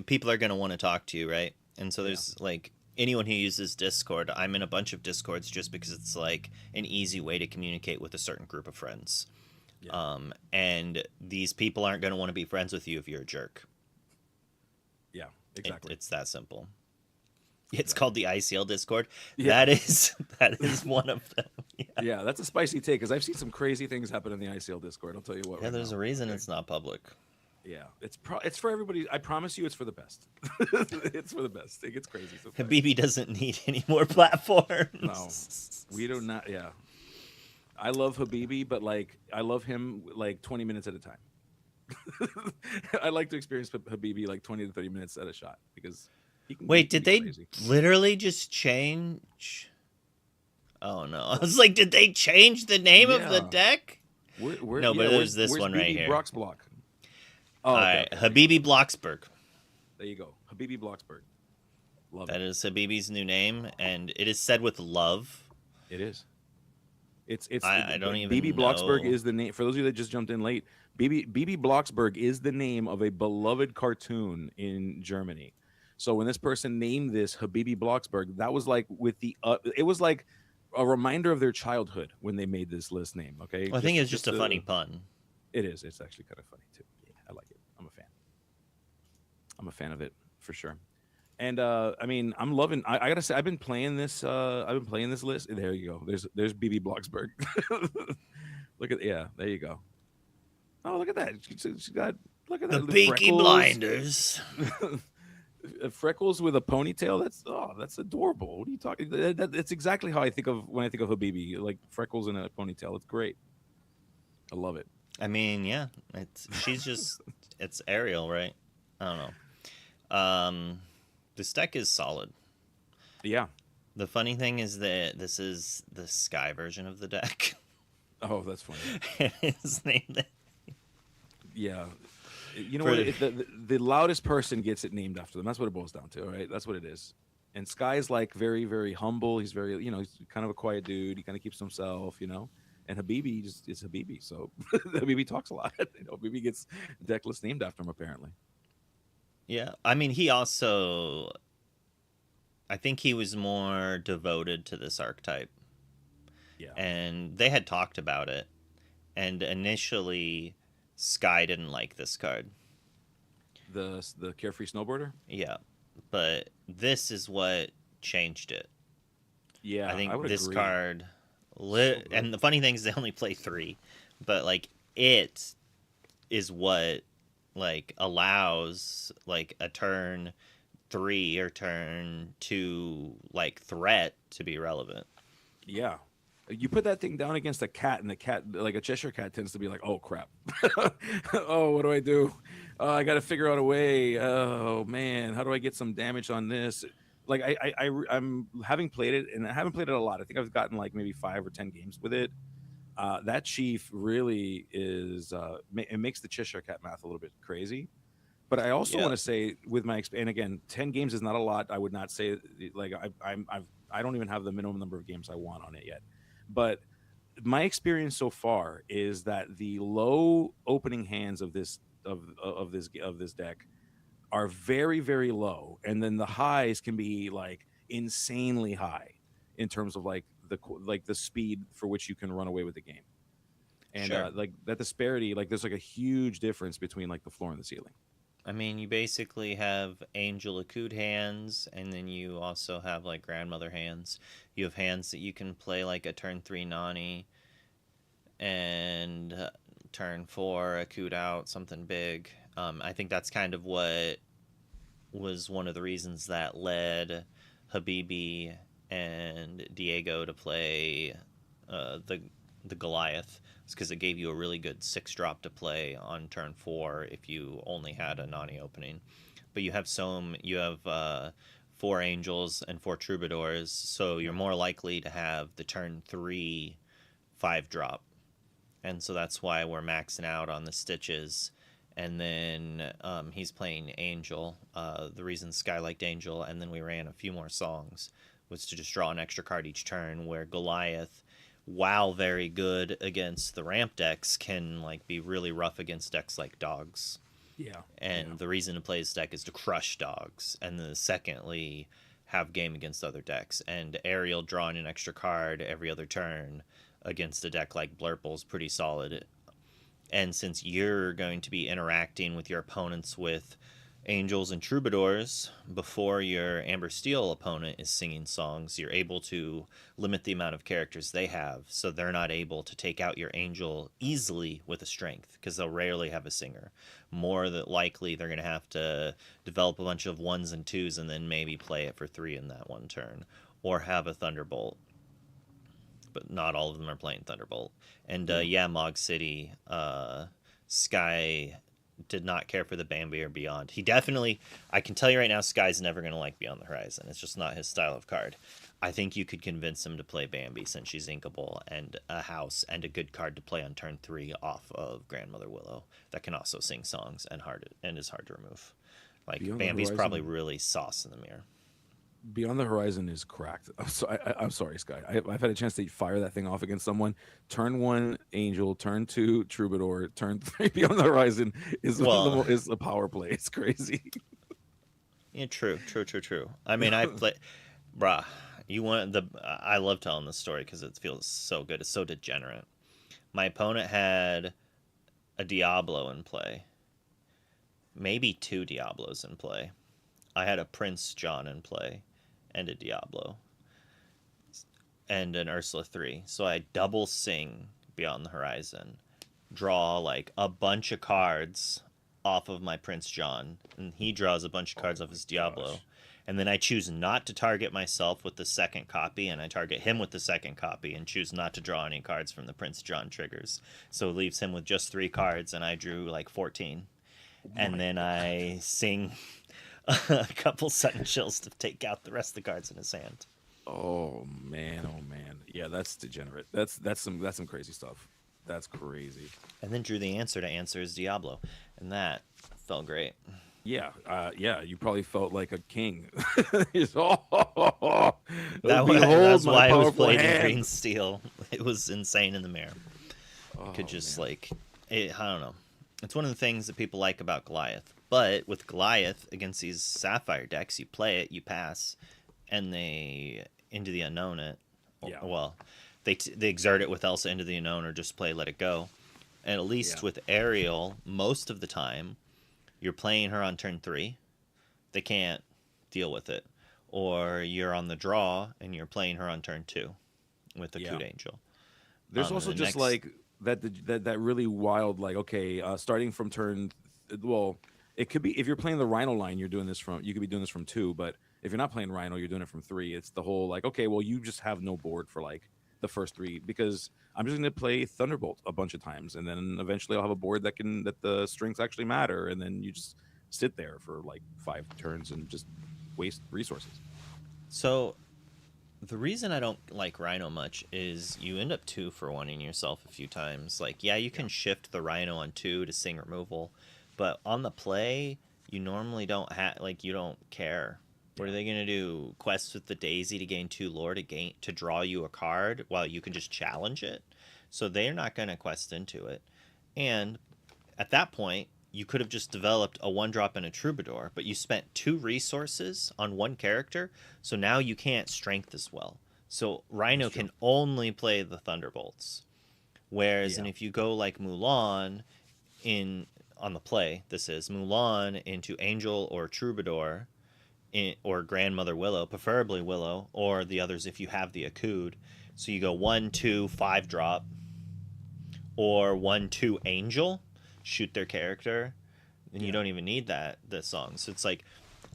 people are going to want to talk to you, right? And so there's like anyone who uses Discord. I'm in a bunch of Discords just because it's like an easy way to communicate with a certain group of friends. And these people aren't going to want to be friends with you if you're a jerk. Yeah, exactly. It's that simple. It's called the ICL Discord. Yeah. That is one of them. Yeah, that's a spicy take because I've seen some crazy things happen in the ICL Discord. I'll tell you what. Yeah, there's a reason it's not public. Yeah, it's for everybody. I promise you, it's for the best. It's for the best. It gets crazy. So Habibi doesn't need any more platforms. No, we do not. Yeah, I love Habibi, but like I love him like 20 minutes at a time. I like to experience Habibi like 20 to 30 minutes at a shot because. Wait, did they literally just change? Oh no! I was like, did they change the name of the deck? But there's this one right here. Brock's block. Oh, all right, okay. Habibi Bloxburg. There you go, Habibi Bloxburg. Love that. Is Habibi's new name, and it is said with love. It is. It's. I don't even. BB Bloxburg is the name. For those of you that just jumped in late, BB Bloxburg is the name of a beloved cartoon in Germany. So when this person named this Habibi Bloxburg, that was like it was like a reminder of their childhood when they made this list name. Okay, well, I think it's just a funny pun. It is. It's actually kind of funny too. Yeah, I like it. I'm a fan of it for sure. And I mean, I'm loving. I gotta say, I've been playing this list. There you go. There's BB Bloxburg. Look at there you go. Oh, look at that. She's got the Peaky Blinders. Freckles with a ponytail. That's adorable. What are you talking? That's exactly how I think of when I think of Habibi. Like freckles in a ponytail. It's great. I love it. I mean, yeah, it's Ariel, right? I don't know. This deck is solid. Yeah. The funny thing is that this is the Sky version of the deck. Oh, that's funny. His name. Yeah. You know what? The loudest person gets it named after them. That's what it boils down to. All right. That's what it is. And Sky's like very, very humble. He's very, he's kind of a quiet dude. He kind of keeps to himself. And Habibi just is Habibi. So Habibi talks a lot. Habibi gets deck list named after him, apparently. Yeah, I mean, he also, I think he was more devoted to this archetype, Yeah. and they had talked about it. And initially, Sky didn't like this card. The carefree snowboarder. Yeah, but this is what changed it. I Yeah, I think would this agree. card So lit, good. and the funny thing is they only play 3, but like it is what like allows like a turn 3 or turn 2 like threat to be relevant. Yeah. You put that thing down against a cat, and the cat, like a Cheshire cat, tends to be like, "Oh crap! Oh, what do I do? I got to figure out a way. Oh man, how do I get some damage on this?" Like I'm having played it, and I haven't played it a lot. I think I've gotten like maybe 5 or 10 games with it. That chief really is. It makes the Cheshire cat math a little bit crazy. But I also Yeah, want to say, with my and again, 10 games is not a lot. I would not say like I don't even have the minimum number of games I want on it yet. But my experience so far is that the low opening hands of this deck are very, very low, and then the highs can be like insanely high in terms of like the speed for which you can run away with the game. And sure. like that disparity, like there's like a huge difference between like the floor and the ceiling. I mean, you basically have Angel Akud hands, and then you also have like Grandmother hands. You have hands that you can play like a turn 3 Nani, and turn 4 Akud out, something big. I think that's kind of what was one of the reasons that led Habibi and Diego to play the Goliath. It's because it gave you a really good 6-drop to play on turn 4 if you only had a Nani opening. But you have 4 angels and 4 troubadours, so you're Yep. more likely to have the turn 3 5-drop, and so that's why we're maxing out on the stitches. And then he's playing Angel. The reason Sky liked Angel, and then we ran a few more songs, was to just draw an extra card each turn. Where Goliath, while very good against the ramp decks, can like be really rough against decks like dogs. Yeah. Yeah. And the reason to play this deck is to crush dogs, and then secondly, have game against other decks. And Ariel drawing an extra card every other turn against a deck like Blurple is pretty solid. And since you're going to be interacting with your opponents with angels and troubadours before your Amber Steel opponent is singing songs, you're able to limit the amount of characters they have, so they're not able to take out your angel easily with a strength, because they'll rarely have a singer. More than likely, they're going to have to develop a bunch of 1s and 2s and then maybe play it for 3 in that one turn, or have a Thunderbolt, but not all of them are playing Thunderbolt. And Yeah. yeah, Mog City, Sky did not care for the Bambi or Beyond. He definitely, I can tell you right now, Sky's never going to like Beyond the Horizon. It's just not his style of card. I think you could convince him to play Bambi since she's inkable and a house and a good card to play on turn 3 off of Grandmother Willow that can also sing songs and is hard to remove. Like Beyond the Bambi's probably Horizon. really sauce in the mirror. Beyond the Horizon is cracked. I'm sorry, Sky. I've had a chance to fire that thing off against someone. Turn 1 Angel, turn 2 Troubadour, turn 3 Beyond the Horizon is Well, is a power play. It's crazy. yeah, true. I mean, I play, bruh. You want the? I love telling this story because it feels so good. It's so degenerate. My opponent had a Diablo in play, maybe 2 Diablos in play. I had a Prince John in play, and a Diablo, and an Ursula 3. So I double sing Beyond the Horizon, draw like a bunch of cards off of my Prince John, and he draws a bunch of Oh cards off my his Diablo. gosh. And then I choose not to target myself with the second copy, and I target him with the second copy, and choose not to draw any cards from the Prince John triggers. So it leaves him with just 3 cards, and I drew like 14. Oh And my then god. I sing a couple sudden chills to take out the rest of the cards in his hand. Oh man. Oh man. Yeah, that's degenerate. That's some crazy stuff. That's crazy. And then drew the answer to answer his Diablo. And that felt great. Yeah. You probably felt like a king. Behold That's my why it was powerful played in green hand. steel. It was insane in the mirror. You could Oh just man. like, I don't know. It's one of the things that people like about Goliath. But with Goliath against these Sapphire decks, you play it, you pass, and they Into the Unknown it. Yeah. Well, they exert it with Elsa Into the Unknown or just play Let It Go. And at least Yeah. with Ariel, most of the time, you're playing her on turn 3. They can't deal with it. Or you're on the draw and you're playing her on turn 2 with the Yeah. Coot Angel. There's And also the just next like that really wild, like, okay, starting from well, it could be if you're playing the Rhino line, you could be doing this from 2, but if you're not playing Rhino, you're doing it from 3. It's the whole like, okay, well, you just have no board for like the first 3 because I'm just going to play Thunderbolt a bunch of times, and then eventually I'll have a board that the strengths actually matter, and then you just sit there for like 5 turns and just waste resources. So the reason I don't like Rhino much is you end up 2-for-1ing yourself a few times. Like, yeah, you Yeah. can shift the Rhino on 2 to sing removal, but on the play, you normally don't have, like, you don't care. What Yeah. are they gonna do? Quests with the Daisy to gain 2 lore to draw you a card while you can just challenge it? So they're not gonna quest into it. And at that point, you could have just developed a 1-drop and a Troubadour, but you spent 2 resources on one character, so now you can't strength as well. So That's Rhino true. can only play the Thunderbolts. Whereas, and Yeah. if you go like Mulan in on the play, this is Mulan into Angel or Troubadour or Grandmother Willow, preferably Willow, or the others if you have the Akud. So you go 1, 2, 5-drop, or 1, 2 Angel, shoot their character, and you Yeah. don't even need the song. So it's like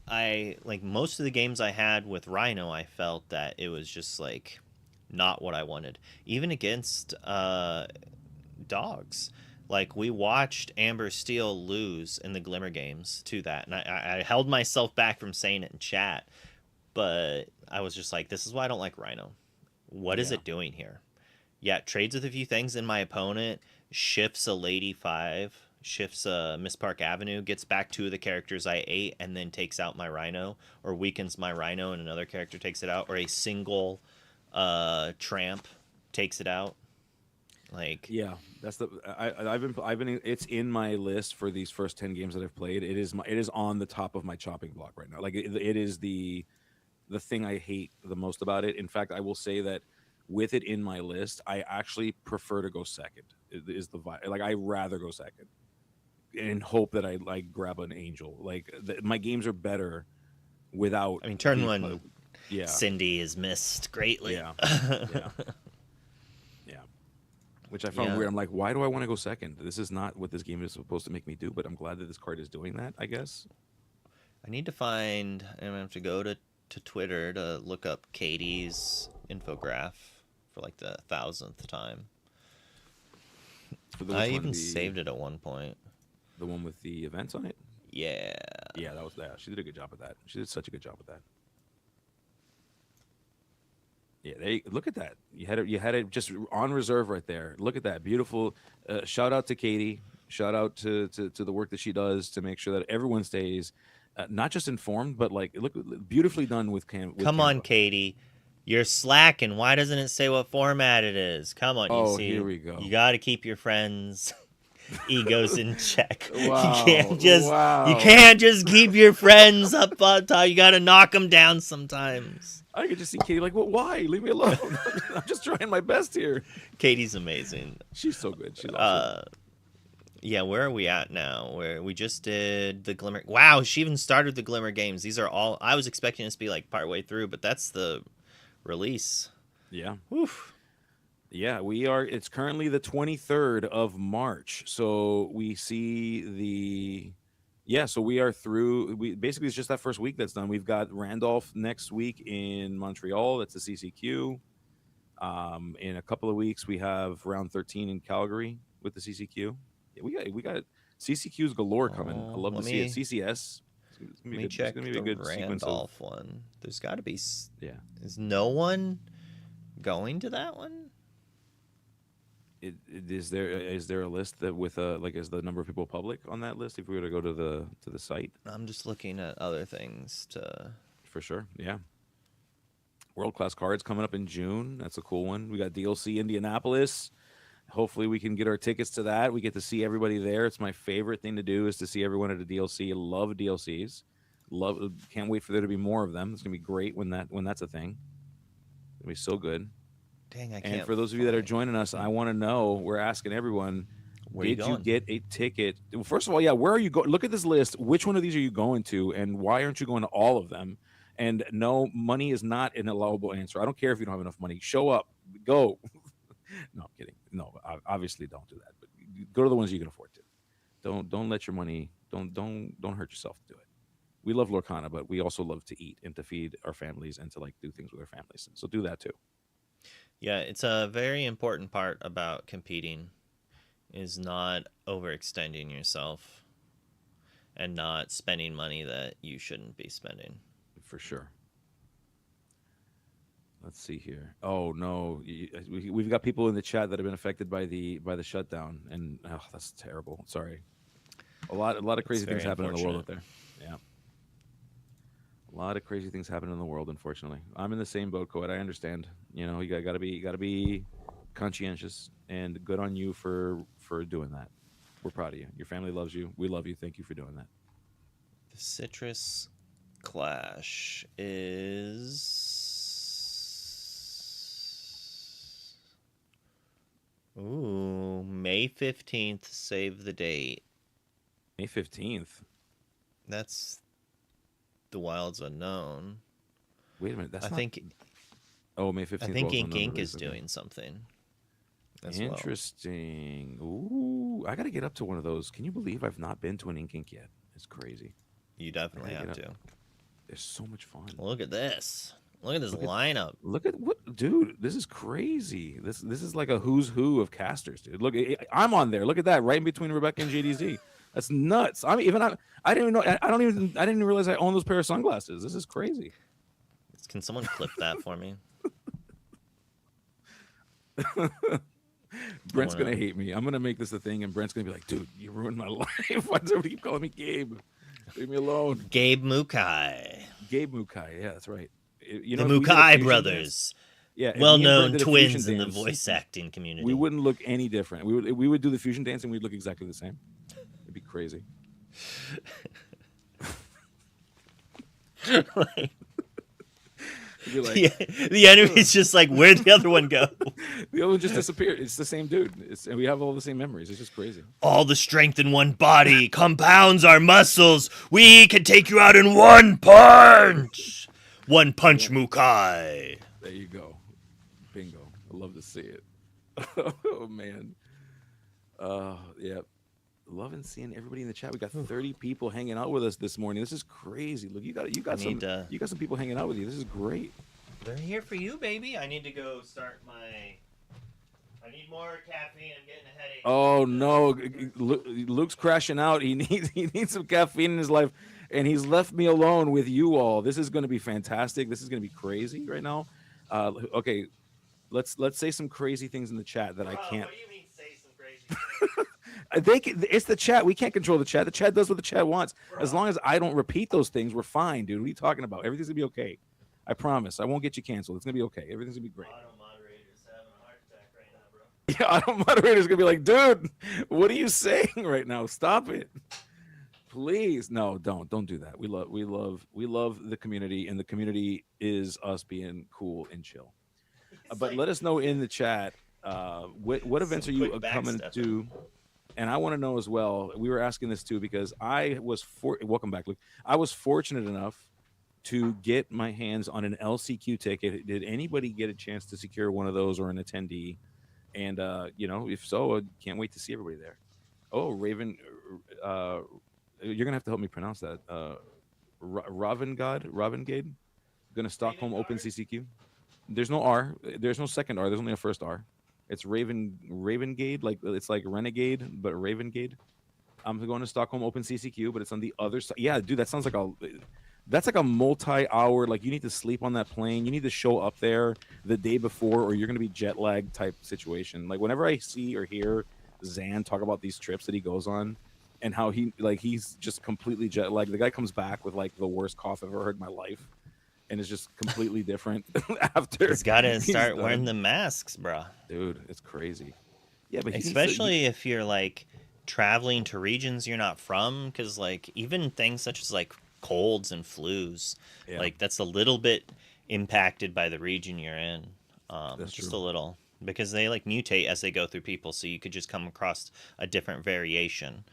I like most of the games I had with Rhino, I felt that it was just like not what I wanted. Even against dogs. Like we watched Amber Steel lose in the Glimmer games to that, and I held myself back from saying it in chat, but I was just like, this is why I don't like Rhino. What is Yeah. it doing here? Yeah, it trades with a few things in my opponent, shifts a Lady 5, shifts a Miss Park Avenue, gets back 2 of the characters I ate, and then takes out my Rhino, or weakens my Rhino and another character takes it out, or a single Tramp takes it out. Like, Yeah, that's the I've been it's in my list for these first 10 games that I've played. It is on the top of my chopping block right now. Like it is the thing I hate the most about it. In fact, I will say that with it in my list, I actually prefer to go second. Is the vibe. Like I rather go second and hope that I like grab an angel. Like my games are better without I mean, turn the 1, yeah. Cindy is missed greatly. Yeah. Yeah. Yeah. Which I found Yeah. weird. I'm like, why do I want to go second? This is not what this game is supposed to make me do, but I'm glad that this card is doing that, I guess. I need to find, I'm going to have to go to Twitter to look up Katie's infograph for like the 1000th time. For the I which one? even saved it at one point. The one with the events on it? Yeah. Yeah, that was that. She did a good job with that. She did such a good job with that. Yeah, look at that. You had it just on reserve right there. Look at that. Beautiful. Shout out to Katie. Shout out to the work that she does to make sure that everyone stays not just informed, but like look beautifully done with Come on, Canva. Katie. You're slacking. Why doesn't it say what format it is? Come on, you Oh, here see. we go. You got to keep your friends' egos in check. Wow. You Wow. can't just keep your friends up top. You got to knock them down sometimes. I could just see Katie like, well, why? Leave me alone. I'm just trying my best here. Katie's amazing. She's so good. She's awesome. Yeah, where are we at now? Where we just did the Glimmer. Wow, she even started the Glimmer games. These are all. I was expecting this to be like partway through, but that's the release. Yeah. Oof. Yeah, we are. It's currently the 23rd of March. So we see the. Yeah, so we are through. We basically it's just that first week that's done. We've got Randolph next week in Montreal. That's the CCQ. In a couple of weeks, we have round 13 in Calgary with the CCQ. Yeah, we got CCQs galore coming. I Oh, love to see it. CCS. It's gonna let be me good. It's check gonna be a the good sequence of. Randolph one. There's got to be. Yeah. Is no one going to that one? Is there a list that with like is the number of people public on that list if we were to go to the site? I'm just looking at other things to. For sure, yeah. World Class Cards coming up in June. That's a cool one. We got DLC Indianapolis. Hopefully we can get our tickets to that. We get to see everybody there. It's my favorite thing to do is to see everyone at a DLC. Love DLCs. Can't wait for there to be more of them. It's gonna be great when that's a thing. It'll be so good. Dang, I can't. And for those of you that are joining us, I want to know. We're asking everyone. Did you get a ticket? Well, first of all, yeah. Where are you going? Look at this list. Which one of these are you going to, and why aren't you going to all of them? And no, money is not an allowable answer. I don't care if you don't have enough money. Show up. Go. No, I'm kidding. No, obviously don't do that. But go to the ones you can afford to. Don't let your money. Don't hurt yourself to do it. We love Lorcana, but we also love to eat and to feed our families and to like do things with our families. So do that too. Yeah, it's a very important part about competing is not overextending yourself and not spending money that you shouldn't be spending. For sure. Let's see here. Oh no, we've got people in the chat that have been affected by the shutdown, and that's terrible. Sorry. A lot of crazy things happen in the world out there. Yeah. A lot of crazy things happen in the world, unfortunately. I'm in the same boat, Coed. I understand. You know, you gotta be conscientious, and good on you for doing that. We're proud of you. Your family loves you. We love you. Thank you for doing that. The Citrus Clash is May 15th. Save the date. May 15th. That's the Wilds Unknown. Wait a minute. I think. Oh, May 15th. I think Ink Inc. is doing something. Interesting. Well. Ooh, I got to get up to one of those. Can you believe I've not been to an Ink Inc. yet? It's crazy. You definitely have to. They're so much fun. Look at this. Look at this lineup. Look at what, dude. This is crazy. This is like a who's who of casters, dude. Look, I'm on there. Look at that, right in between Rebecca and JDZ. That's nuts. I didn't even realize I own those pair of sunglasses. This is crazy. Can someone clip that for me? Brent's gonna hate me. I'm gonna make this a thing, and Brent's gonna be like, "Dude, you ruined my life. Why does everybody keep calling me Gabe? Leave me alone." Gabe Mukai. Gabe Mukai. Yeah, that's right. You know, the Mukai brothers. Yeah, well-known twins in the voice acting community. We wouldn't look any different. We would do the fusion dance, and we'd look exactly the same. It'd be crazy. Like, the enemy's just like, where'd the other one go? The other one just disappeared. It's the same dude. And we have all the same memories. It's just crazy. All the strength in one body compounds our muscles. We can take you out in one punch. One punch, Mukai. There you go. Bingo. I love to see it. Oh, man. Yeah. Loving seeing everybody in the chat. We got 30 people hanging out with us this morning. This is crazy. Look, you got some people hanging out with you. This is great. They're here for you, baby. I need to go start my. I need more caffeine. I'm getting a headache. Oh no, Luke's crashing out. He needs some caffeine in his life, and he's left me alone with you all. This is going to be fantastic. This is going to be crazy right now. Okay, let's say some crazy things in the chat that I can't. What do you mean say some crazy things? It's the chat. We can't control the chat. The chat does what the chat wants. As long as I don't repeat those things, we're fine, dude. What are you talking about? Everything's gonna be okay. I promise. I won't get you canceled. It's gonna be okay. Everything's gonna be great. Auto moderator's having a heart attack right now, bro. Yeah, auto moderator's gonna be like, dude, what are you saying right now? Stop it, please. No, don't do that. We love the community, and the community is us being cool and chill. But let us know in the chat what events are you coming to. And I want to know as well. We were asking this too because welcome back, Luke. I was fortunate enough to get my hands on an LCQ ticket. Did anybody get a chance to secure one of those or an attendee? And if so, I can't wait to see everybody there. Oh, Raven, you're gonna have to help me pronounce that. Ravengade, gonna Stockholm Open CCQ. There's no R. There's no second R. There's only a first R. It's Ravengade, like it's like Renegade, but Ravengade. I'm going to Stockholm Open CCQ, but it's on the other side. Yeah, dude, that sounds like That's like a multi-hour. Like you need to sleep on that plane. You need to show up there the day before, or you're going to be jet lagged type situation. Like whenever I see or hear Zan talk about these trips that he goes on, and how he's just completely jet lagged. The guy comes back with like the worst cough I've ever heard in my life, and it's just completely different after He's got to he's start wearing done. the masks, bro. Dude, it's crazy. Yeah, but he needs to. Especially if you're like traveling to regions you're not from, because like even things such as like colds and flus, Yeah, like that's a little bit impacted by the region you're in, that's just true. a little, because they like mutate as they go through people, so you could just come across a different variation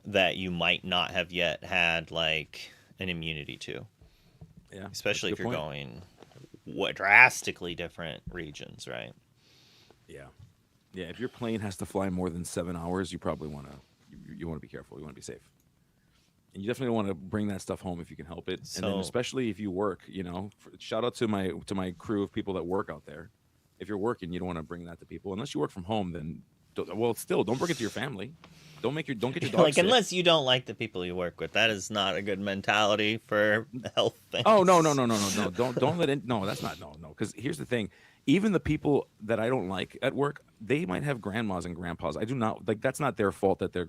that you might not have yet had like an immunity to, Yeah, that's a especially good if you're point. going drastically different regions, right? Yeah, yeah. If your plane has to fly more than 7 hours, you probably want to you want to be careful. You want to be safe, and you definitely want to bring that stuff home if you can help it. And then So especially if you work, shout out to my crew of people that work out there. If you're working, you don't want to bring that to people unless you work from home. Then, well, still don't bring it to your family. Don't get your dog like, sick. unless you don't like the people you work with, that is not a good mentality for health Oh no no things. no no no no! Don't let it. No, that's not no. Because here's the thing: even the people that I don't like at work, they might have grandmas and grandpas. I do not like. That's not their fault that their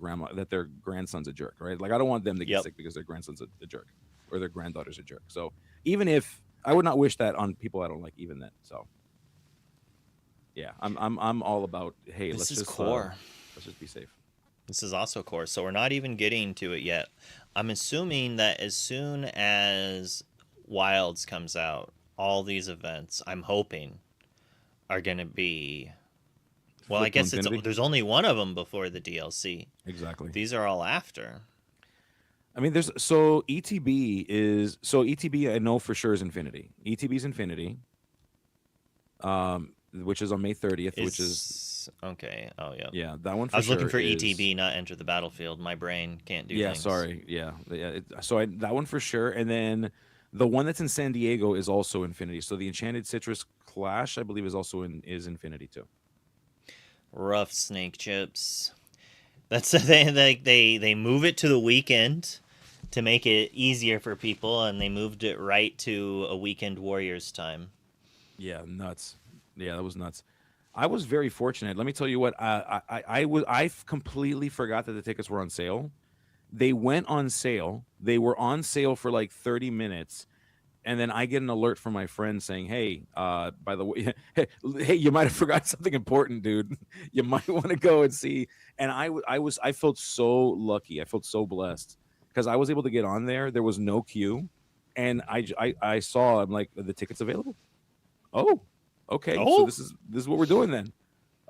grandson's a jerk, right? Like I don't want them to get Yep. sick because their grandson's a jerk or their granddaughter's a jerk. So even if I would not wish that on people I don't like, even then. So yeah, I'm all about. Hey, This is core. let's just be safe. This is also core. So we're not even getting to it yet. I'm assuming that as soon as Wilds comes out, all these events, I'm hoping, are going to be. Well, I Flip to guess infinity. there's only one of them before the DLC. Exactly. These are all after. I mean, there's so ETB. I know for sure is Infinity. ETB is Infinity, which is on May 30th. Which is Is okay. Oh, yeah. yeah, that one I for was looking sure for is ETB, not Enter the Battlefield. My brain can't do yeah. things. Sorry, yeah, that one for sure. And then the one that's in San Diego is also Infinity. So the Enchanted Citrus Clash, I believe, is Infinity too. Rough snake chips. That's the thing. They move it to the weekend to make it easier for people, and they moved it right to a weekend Warriors time. Yeah, nuts. Yeah, that was nuts. I was very fortunate. Let me tell you what. I completely forgot that the tickets were on sale. They went on sale. They were on sale for like 30 minutes. And then I get an alert from my friend saying, "Hey, by the way, hey, you might have forgot something important, dude. You might want to go and see." And I felt so lucky. I felt so blessed because I was able to get on there. There was no queue, and I saw. I'm like, the tickets available. Oh, okay. So Oh, this is what we're doing then.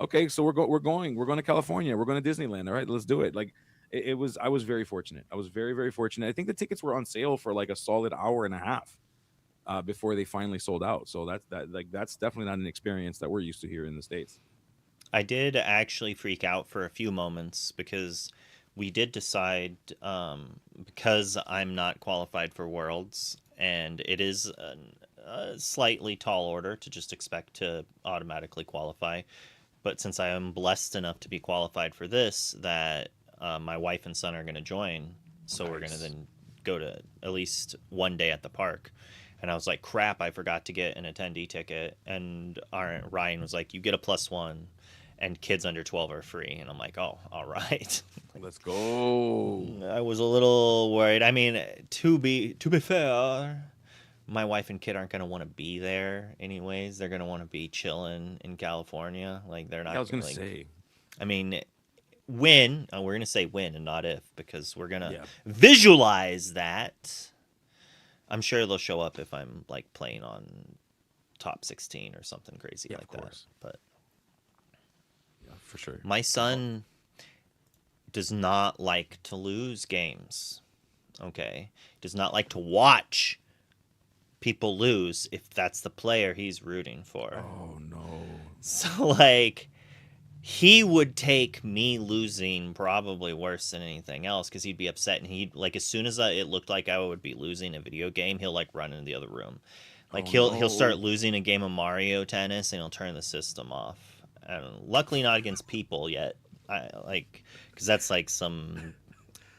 Okay, so we're going to California. We're going to Disneyland. All right, let's do it. Like it was. I was very fortunate. I was very fortunate. I think the tickets were on sale for like a solid hour and a half before they finally sold out. So that's definitely not an experience that we're used to here in the States. I did actually freak out for a few moments because we did decide, because I'm not qualified for Worlds, and it is a slightly tall order to just expect to automatically qualify. But since I am blessed enough to be qualified for this, that my wife and son are going to join, so we're going to Nice. then go to at least one day at the park. And I was like, crap, I forgot to get an attendee ticket. And Ryan was like, you get a +1, and kids under 12 are free. And I'm like, oh, all right. Let's go. I was a little worried. I mean, to be fair, my wife and kid aren't going to want to be there anyways. They're going to want to be chilling in California. Like, they're Yeah, I not was gonna like, say. I mean, when, we're going to say when and not if, because we're going to Yeah, visualize that. I'm sure they'll show up if I'm like playing on top 16 or something crazy yeah, of like that. course. But Yeah, for sure. my son does not like to lose games. Okay. Does not like to watch people lose if that's the player he's rooting for. Oh no. So like he would take me losing probably worse than anything else, because he'd be upset, and he'd like, as soon as it looked like I would be losing a video game, he'll like run into the other room. Like Oh he'll start no. losing a game of Mario Tennis, and he'll turn the system off. And luckily not against people yet. I like, because that's like some.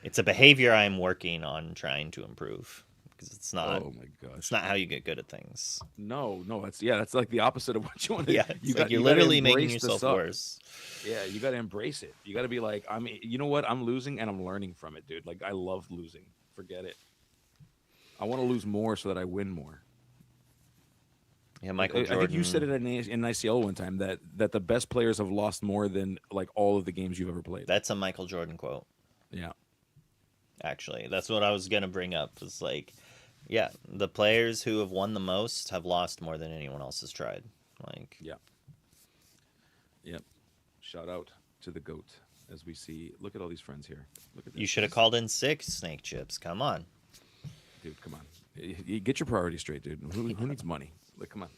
It's a behavior I'm working on trying to improve. because it's not. Oh my It's gosh. not how you get good at things. No, that's like the opposite of what you want to. Yeah, it's like you're literally making yourself worse. Yeah, you got to embrace it. You got to be like, you know what? I'm losing and I'm learning from it, dude. Like, I love losing. Forget it. I want to lose more so that I win more. Yeah, Michael Jordan. I think you said it in ICL one time that the best players have lost more than like all of the games you've ever played. That's a Michael Jordan quote. Yeah. Actually, that's what I was gonna bring up. It's like, yeah, the players who have won the most have lost more than anyone else has tried. Like, yeah. Yep. Shout out to the GOAT as we see. Look at all these friends here. Look at this. You should have called in sick, Snake Chips. Come on. Dude, come on. You get your priorities straight, dude. Who needs money? Like, come on.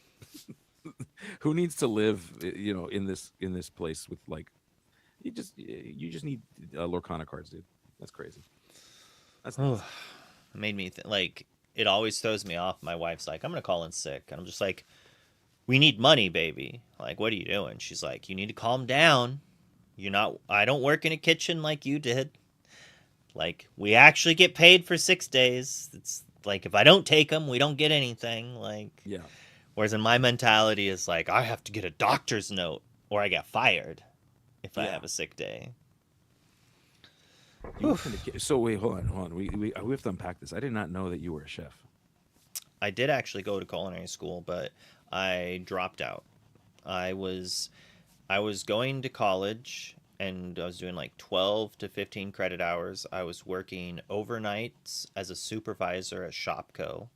Who needs to live, in this place with like, you just need Lorcana cards, dude. That's crazy. That's It made me like, it always throws me off. My wife's like, I'm gonna call in sick, and I'm just like, we need money, baby. Like, what are you doing? She's like, you need to calm down. I don't work in a kitchen like you did. Like, we actually get paid for 6 days. It's like, if I don't take them, we don't get anything. Like, yeah. Whereas in my mentality is like, I have to get a doctor's note or I get fired if I have a sick day. So wait, hold on. We have to unpack this. I did not know that you were a chef. I did actually go to culinary school, but I dropped out. I was going to college and I was doing like 12 to 15 credit hours. I was working overnights as a supervisor at Shopco,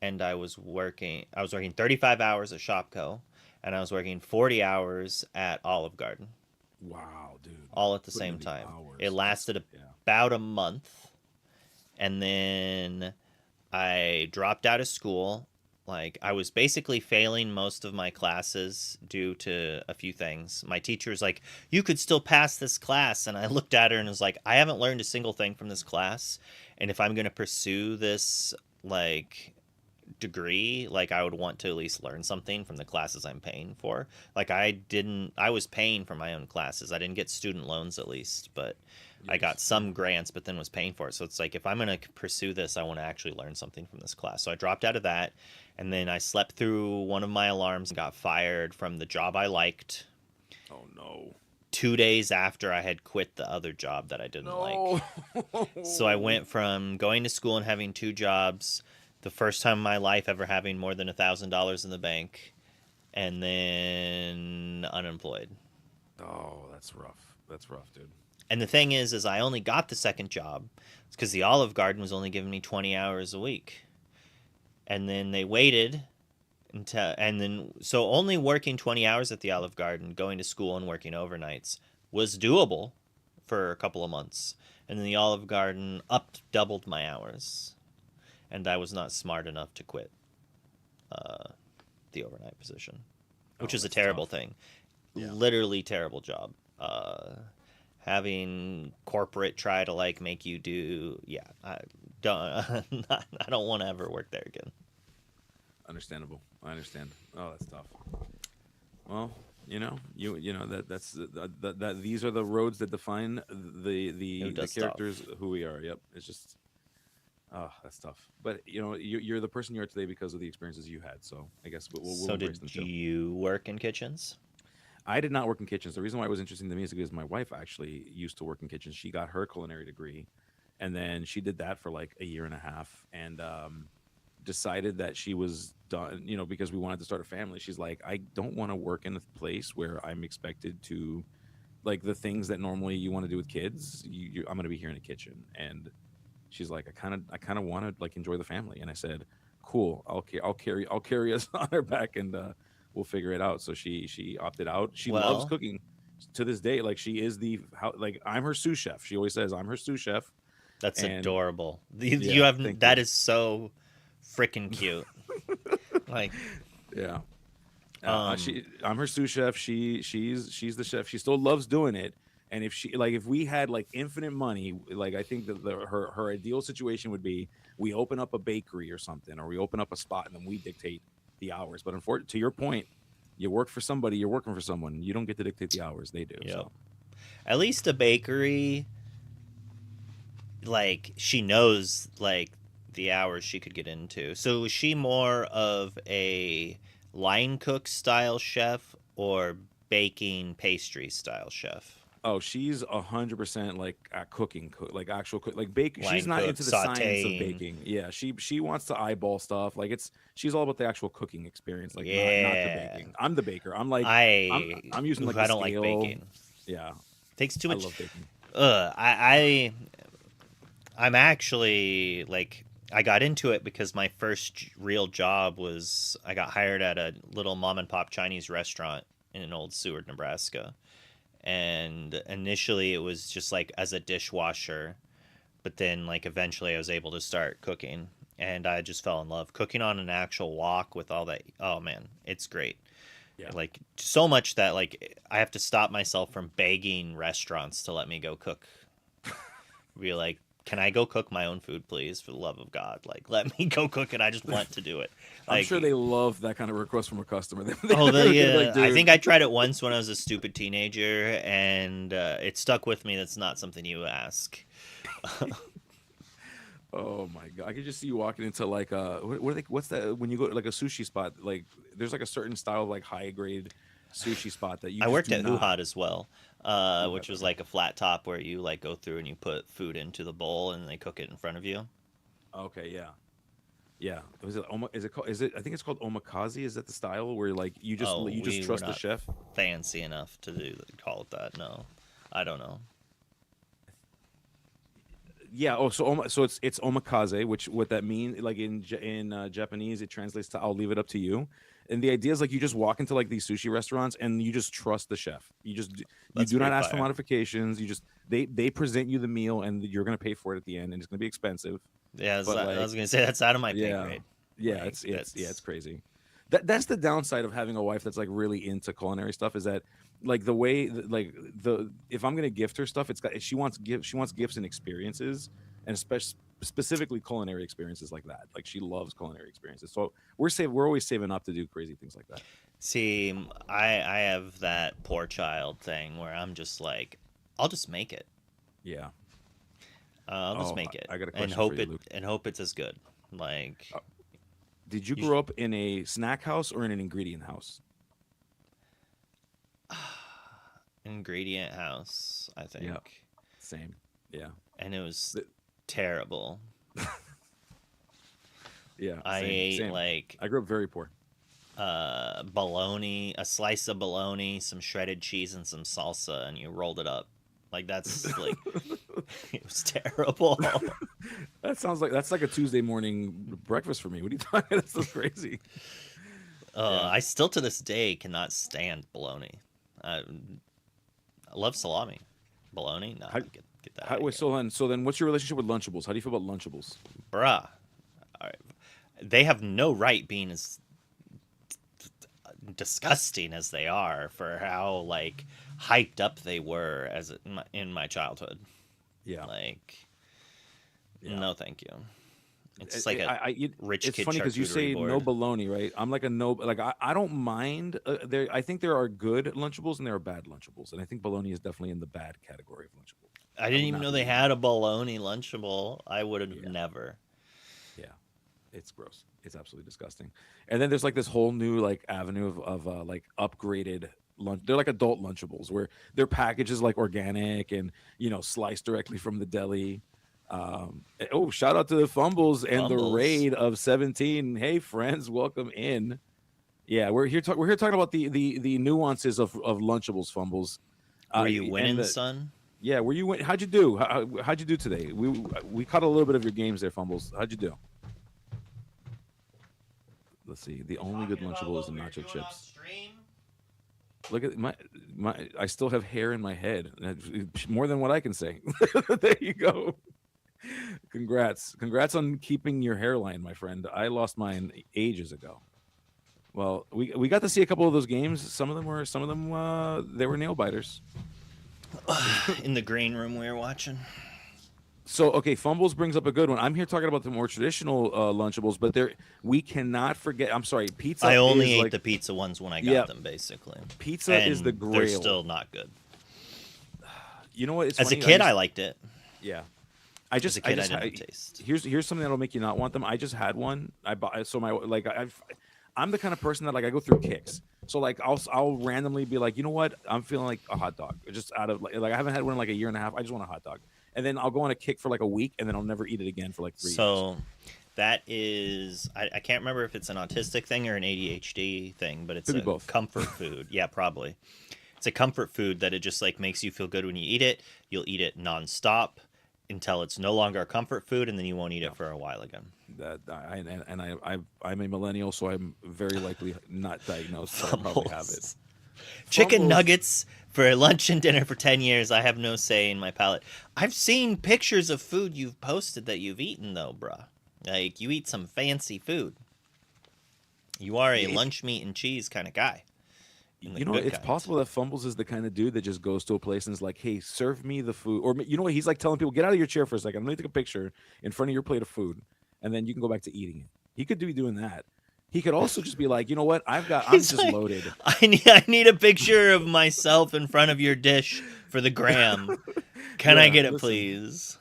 and I was working 35 hours at Shopco, and I was working 40 hours at Olive Garden. Wow, dude. All at the same time. It lasted about a month, and then I dropped out of school. Like, I was basically failing most of my classes due to a few things. My teacher was like, you could still pass this class. And I looked at her and was like, I haven't learned a single thing from this class. And if I'm going to pursue this, like, degree, like, I would want to at least learn something from the classes I'm paying for. Like, I was paying for my own classes. I didn't get student loans at least, but I got some grants, but then was paying for it. So it's like, if I'm going to pursue this, I want to actually learn something from this class. So I dropped out of that. And then I slept through one of my alarms and got fired from the job I liked. Oh, no. 2 days after I had quit the other job that I didn't like. So I went from going to school and having 2 jobs, the first time in my life ever having more than $1,000 in the bank, and then unemployed. Oh, that's rough. That's rough, dude. And the thing is I only got the second job because the Olive Garden was only giving me 20 hours a week. And then they waited so only working 20 hours at the Olive Garden, going to school and working overnights was doable for a couple of months. And then the Olive Garden doubled my hours. And I was not smart enough to quit the overnight position, which is a terrible thing. Yeah. Literally terrible job. Having corporate try to like make you do, I don't want to ever work there again. Understandable. I understand. Oh, that's tough. Well, that's these are the roads that define the characters who we are. Yep. It's just, that's tough. But you're the person you are today because of the experiences you had. So I guess we'll so did you work in kitchens? I did not work in kitchens. The reason why it was interesting to me is because my wife actually used to work in kitchens. She got her culinary degree, and then she did that for like a year and a half, and decided that she was done. Because we wanted to start a family. She's like, I don't want to work in a place where I'm expected to, like, the things that normally you want to do with kids. I'm going to be here in a kitchen, and she's like, I kind of want to like enjoy the family. And I said, cool, I'll carry us on her back, and we'll figure it out. So she opted out. She loves cooking to this day. Like, she is I'm her sous chef. She always says I'm her sous chef. That's adorable. That is so freaking cute. Like, yeah. I'm her sous chef. She's the chef. She still loves doing it. And if we had like infinite money, like, I think that her ideal situation would be we open up a bakery or something, or we open up a spot and then we dictate the hours. But unfortunately, to your point, you work for somebody, you're working for someone. You don't get to dictate the hours. They do. Yep. So. At least a bakery, like, she knows, like, the hours she could get into. So is she more of a line cook style chef or baking pastry style chef? Oh, she's 100% like cooking, like actual cook, like bake. She's Line not cook, into the science of sauteing. baking. Yeah, she wants to eyeball stuff. Like she's all about the actual cooking experience, like not the Yeah. baking. I'm the baker. I'm like I I'm using like I the don't like scale. baking. Yeah, Takes too I much. love baking. I'm actually like I got into it because my first real job was I got hired at a little mom and pop Chinese restaurant in Old Seward, Nebraska. And initially it was just like as a dishwasher, but then like eventually I was able to start cooking and I just fell in love cooking on an actual wok with all that. Oh man, it's great. Yeah. Like so much that like I have to stop myself from begging restaurants to let me go cook. Be like, can I go cook my own food, please? For the love of God, like let me go cook it. I just want to do it. I'm Like, sure they love that kind of request from a customer. oh, They're gonna be like, I dude. think I tried it once when I was a stupid teenager, and it stuck with me. That's not something you ask. Oh my god! I could just see you walking into like what are they? What's that? When you go to like a sushi spot, like there's like a certain style of like high grade sushi spot that you. I Just worked do at not... Hoo-Hot as well, Hoo-Hot, which was okay. like a flat top where you like go through and you put food into the bowl and they cook it in front of you. Okay, yeah, yeah. Was it is it called? Is it? I think it's called omakase. Is that the style where like Oh, you just we were trust the not chef? fancy enough to call it that. No, I don't know. Yeah. Oh, so so it's omakase, which what that means like in Japanese it translates to I'll leave it up to you. And the idea is like you just walk into like these sushi restaurants and you just trust the chef. You That's do not pretty ask for fire. modifications. You just they present you the meal and you're gonna pay for it at the end and it's gonna be expensive. Yeah, But I like was gonna say that's out of my pay yeah, grade. yeah, Like it's that's crazy. That's the downside of having a wife that's like really into culinary stuff is that like the way like the if I'm gonna gift her stuff, it's got she wants gifts and experiences and especially specifically culinary experiences like that. Like she loves culinary experiences. So we're always saving up to do crazy things like that. see, I have that poor child thing where I'm just like, I'll just make it. Yeah. I'll just Oh, make it I got a and question for you, Luke. hope it's as good. Like Uh, Did you you, grow up in a snack house or in an ingredient house? ingredient house, I Yeah, think, same. Yeah. and it was Th- terrible. Yeah, I same, ate same. like I grew up very poor. bologna, a slice of bologna, some shredded cheese, and some salsa, and you rolled it up. Like that's like it was terrible. That's like a Tuesday morning breakfast for me. What are you talking? That's so crazy. Yeah. I still to this day cannot stand bologna. I love salami. Bologna? Nah, How, get that out of wait, here. so then, what's your relationship with Lunchables? How do you feel about Lunchables? Bruh. All right. They have no right being as disgusting as they are for how like hyped up they were as in my childhood. Yeah, Like, yeah. no, thank you. It's like a rich It's kid funny because you charcuterie say no board. bologna, right? I'm like a no, like I don't mind. There, I think there are good Lunchables and there are bad Lunchables, and I think bologna is definitely in the bad category of Lunchable. I I didn't would even not know be they eating had it. a bologna lunchable. I would have Yeah, never. yeah. It's gross. It's absolutely disgusting. And then there's like this whole new like avenue of like upgraded lunch. They're like adult Lunchables where their package is like organic and sliced directly from the deli. Oh, shout out to the Fumbles and the Fumbles. raid of 17. Hey friends, welcome in. Yeah, we're here talking about the nuances of Lunchables Fumbles. Were you And winning, the son? Yeah, where you went? How'd you do? How'd you do today? We caught a little bit of your games there, Fumbles. How'd you do? Let's see. The only good Lunchable is the nacho chips. Look at my. I still have hair in my head. More than what I can say. There you go. Congrats on keeping your hairline, my friend. I lost mine ages ago. Well, we got to see a couple of those games. Some of them they were nail biters. In the green room we were watching. So okay, Fumbles brings up a good one. I'm here talking about the more traditional Lunchables, but we cannot forget. I'm sorry, I pizza only is ate like the pizza ones when I yeah, got them, basically, pizza is the and they're grail. still not good. You know what? It's As a funny. kid, I liked it. Yeah, As a kid, I didn't have taste. Here's something that'll make you not want them. I just had one. I bought so my like I'm the kind of person that like I go through kicks. So like I'll randomly be like, you know what, I'm feeling like a hot dog, just out of like I haven't had one in like a year and a half. I just want a hot dog, and then I'll go on a kick for like a week, and then I'll never eat it again for like 3 years. So that is, I can't remember if it's an autistic thing or an ADHD thing, but it's a both. comfort food. Yeah, probably. It's a comfort food that it just like makes you feel good when you eat it. You'll eat it nonstop until it's no longer a comfort food, and then you won't eat it for a while again. That I'm a millennial, so I'm very likely not diagnosed. So I probably have it. Chicken nuggets for lunch and dinner for 10 years. I have no say in my palate. I've seen pictures of food you've posted that you've eaten, though, bruh. Like, you eat some fancy food. You are a lunch meat and cheese kind of guy. You know, it's possible that Fumbles is the kind of dude that just goes to a place and is like, hey, serve me the food. Or, you know what? He's like telling people, get out of your chair for a second. I'm going to take a picture in front of your plate of food, and then you can go back to eating it. He could be doing that. He could also just be like, you know what? I'm just like, loaded. I need a picture of myself in front of your dish for the gram. Can I get it, please?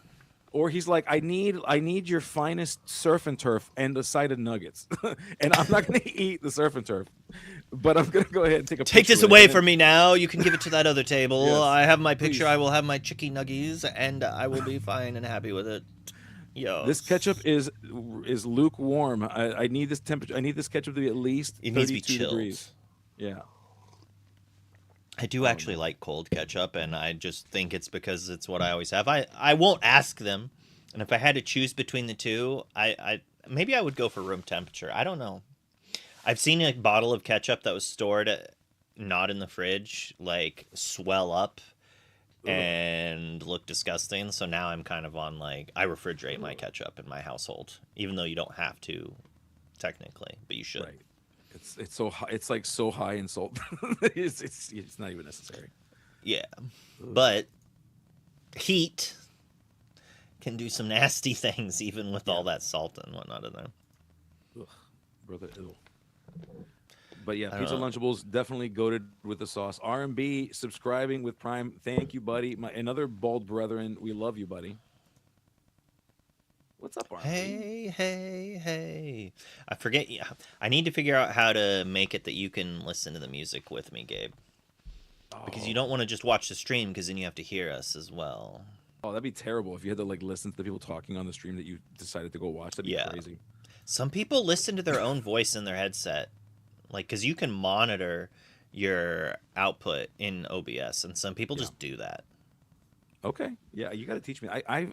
Or he's like, I need your finest surf and turf and a side of nuggets. And I'm not going to eat the surf and turf, but I'm going to go ahead and take a picture. Take this away from me now. You can give it to that other table. Yes, I have my picture. please. I will have my chicken nuggies, and I will be fine and happy with it. Yo, this ketchup is lukewarm. I need this temperature. I need this ketchup to be at least 32 degrees. Yeah. I do actually like cold ketchup, and I just think it's because it's what I always have. I won't ask them, and if I had to choose between the two, I maybe I would go for room temperature. I don't know. I've seen a bottle of ketchup that was stored not in the fridge, like swell up and look disgusting. So now I'm kind of on like, I refrigerate my ketchup in my household, even though you don't have to technically, but you should. Right. It's so high, it's like so high in salt. it's not even necessary. Yeah. But heat can do some nasty things even with all that salt and whatnot in there. Ugh, brother, ew. But yeah, Pizza Lunchables definitely goated with the sauce. R&B subscribing with Prime. Thank you, buddy. Another bald brethren. We love you, buddy. What's up, R&B? Hey. I forget. I need to figure out how to make it that you can listen to the music with me, Gabe. Because you don't want to just watch the stream, because then you have to hear us as well. Oh, that'd be terrible if you had to like listen to the people talking on the stream that you decided to go watch. That'd be crazy. Some people listen to their own voice in their headset. Like, because you can monitor your output in OBS, and some people just do that. Okay. Yeah, you got to teach me. I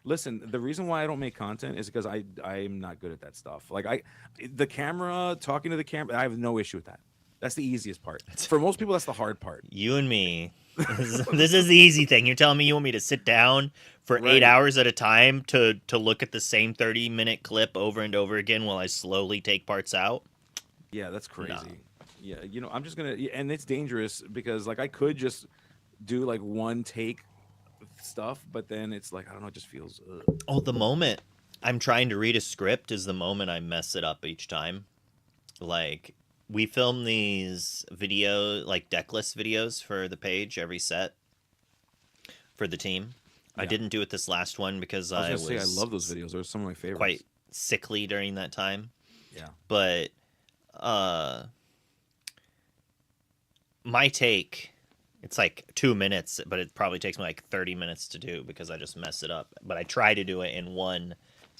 listen, the reason why I don't make content is because I'm not good at that stuff. Like the camera, talking to the camera, I have no issue with that. That's the easiest part. For most people, that's the hard part. You and me. This is the easy thing. You're telling me you want me to sit down for 8 hours at a time to look at the same 30-minute clip over and over again while I slowly take parts out? Yeah, that's crazy. No. Yeah, you know, I'm just going to, and it's dangerous because like I could just do like one take stuff, but then it's like, I don't know, it just feels Oh, the moment I'm trying to read a script is the moment I mess it up each time. Like, we film these deck list videos for the page every set for the team. Yeah. I didn't do it this last one because I was I love those videos. They're some of my favorites. Quite sickly during that time. Yeah. But my take, it's like 2 minutes, but it probably takes me like 30 minutes to do because I just mess it up. But I try to do it in one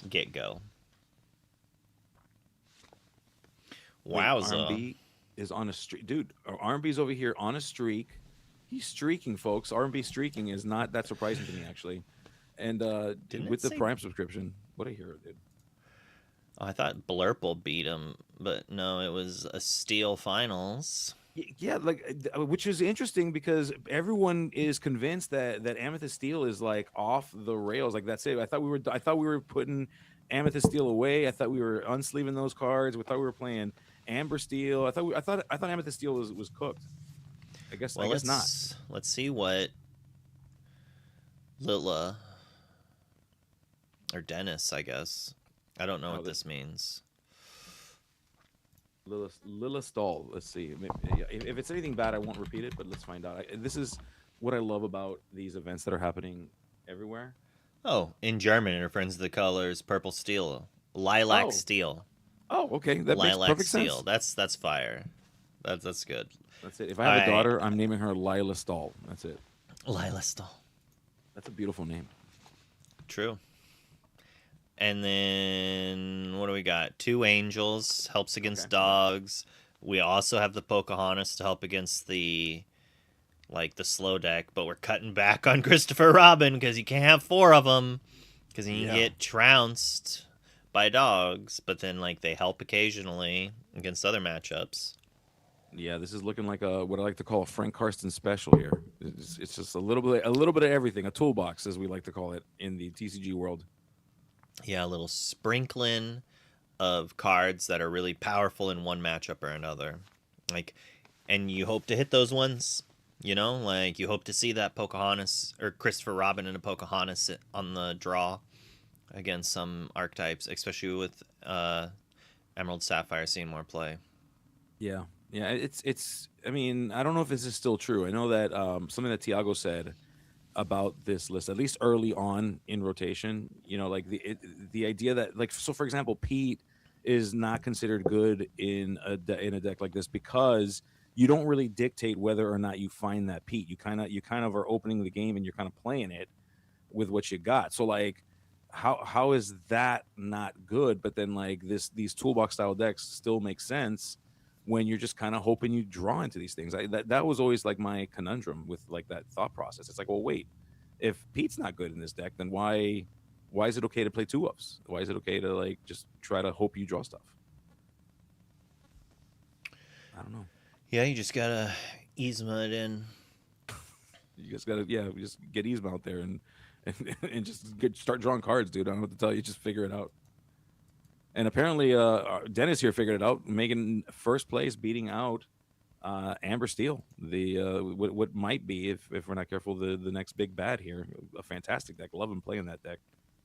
get-go. Wowza. R&B is on a streak. Dude, R&B's over here on a streak. He's streaking, folks. R&B streaking is not that surprising to me, actually. And with the Prime subscription, what a hero, dude. Oh, I thought Blurple beat him, but no, it was a Steel Finals. Yeah, like, which is interesting because everyone is convinced that Amethyst Steel is like off the rails. Like, that's it. I thought we were putting Amethyst Steel away. I thought we were unsleeving those cards. We thought we were playing Amber Steel. I thought Amethyst Steel was cooked. I guess not. Let's see what Lila or Dennis, I guess. I don't know what this means. Lila Stahl. Let's see. If it's anything bad, I won't repeat it, but let's find out. This is what I love about these events that are happening everywhere. Oh, in German it refers to the colors purple steel, lilac Oh, steel, oh, okay, that makes lilac perfect steel. sense. That's fire. That's good. That's it. If I All have a right, daughter, I'm naming her Lila Stahl. That's it. Lila steel. That's a beautiful name. True. And then what do we got? Two angels helps Okay. against Yeah. dogs. We also have the Pocahontas to help against the slow deck, but we're cutting back on Christopher Robin because you can't have four of them because you can Yeah. get trounced by dogs. But then they help occasionally against other matchups. Yeah, this is looking like a what I like to call a Frank Karsten special here. It's just a little bit of everything, a toolbox as we like to call it in the TCG world. Yeah, a little sprinkling of cards that are really powerful in one matchup or another. Like, and you hope to hit those ones. You hope to see that Pocahontas or Christopher Robin and a Pocahontas on the draw against some archetypes, especially with Emerald Sapphire seeing more play. Yeah, yeah. It's. I mean, I don't know if this is still true. I know that something that Tiago said about this list, at least early on in rotation. Like the idea that so for example, Pete is not considered good in in a deck like this because you don't really dictate whether or not you find that Pete. You kind of are opening the game and you're kind of playing it with what you got. So like how is that not good? But then like these toolbox style decks still make sense when you're just kind of hoping you draw into these things. That was always like my conundrum with like that thought process. It's like, well, wait, if Pete's not good in this deck, then why is it okay to play two ups? Why is it okay to like just try to hope you draw stuff? I don't know. Yeah, you just gotta Yzma it in. You just gotta just get Yzma out there and just start drawing cards, dude. I don't know what to tell you. Just figure it out. And apparently, Dennis here figured it out, making first place, beating out Amber Steel, the what might be, if we're not careful, the next big bad here. A fantastic deck. Love him playing that deck.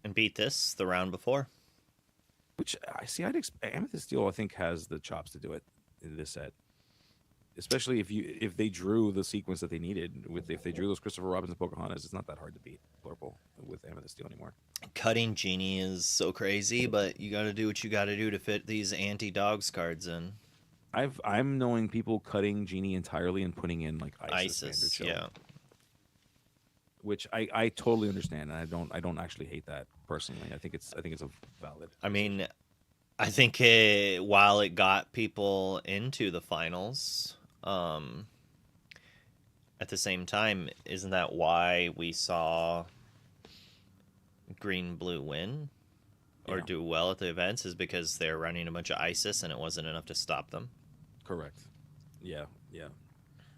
And beat this the round before. Which I see. Amethyst Steel, I think, has the chops to do it in this set, especially if they drew the sequence that they needed. If they drew those Christopher Robins and Pocahontas, it's not that hard to beat Blurple with Amethyst Steel anymore. Cutting Genie is so crazy, but you gotta do what you gotta do to fit these anti-dogs cards in. I'm knowing people cutting Genie entirely and putting in like Isis, yeah. Which I totally understand, and I don't actually hate that personally. I think it's a valid. I mean, I think while it got people into the finals, at the same time, isn't that why we saw Green Blue win or do well at the events? Is because they're running a bunch of Isis and it wasn't enough to stop them. Correct. Yeah, yeah.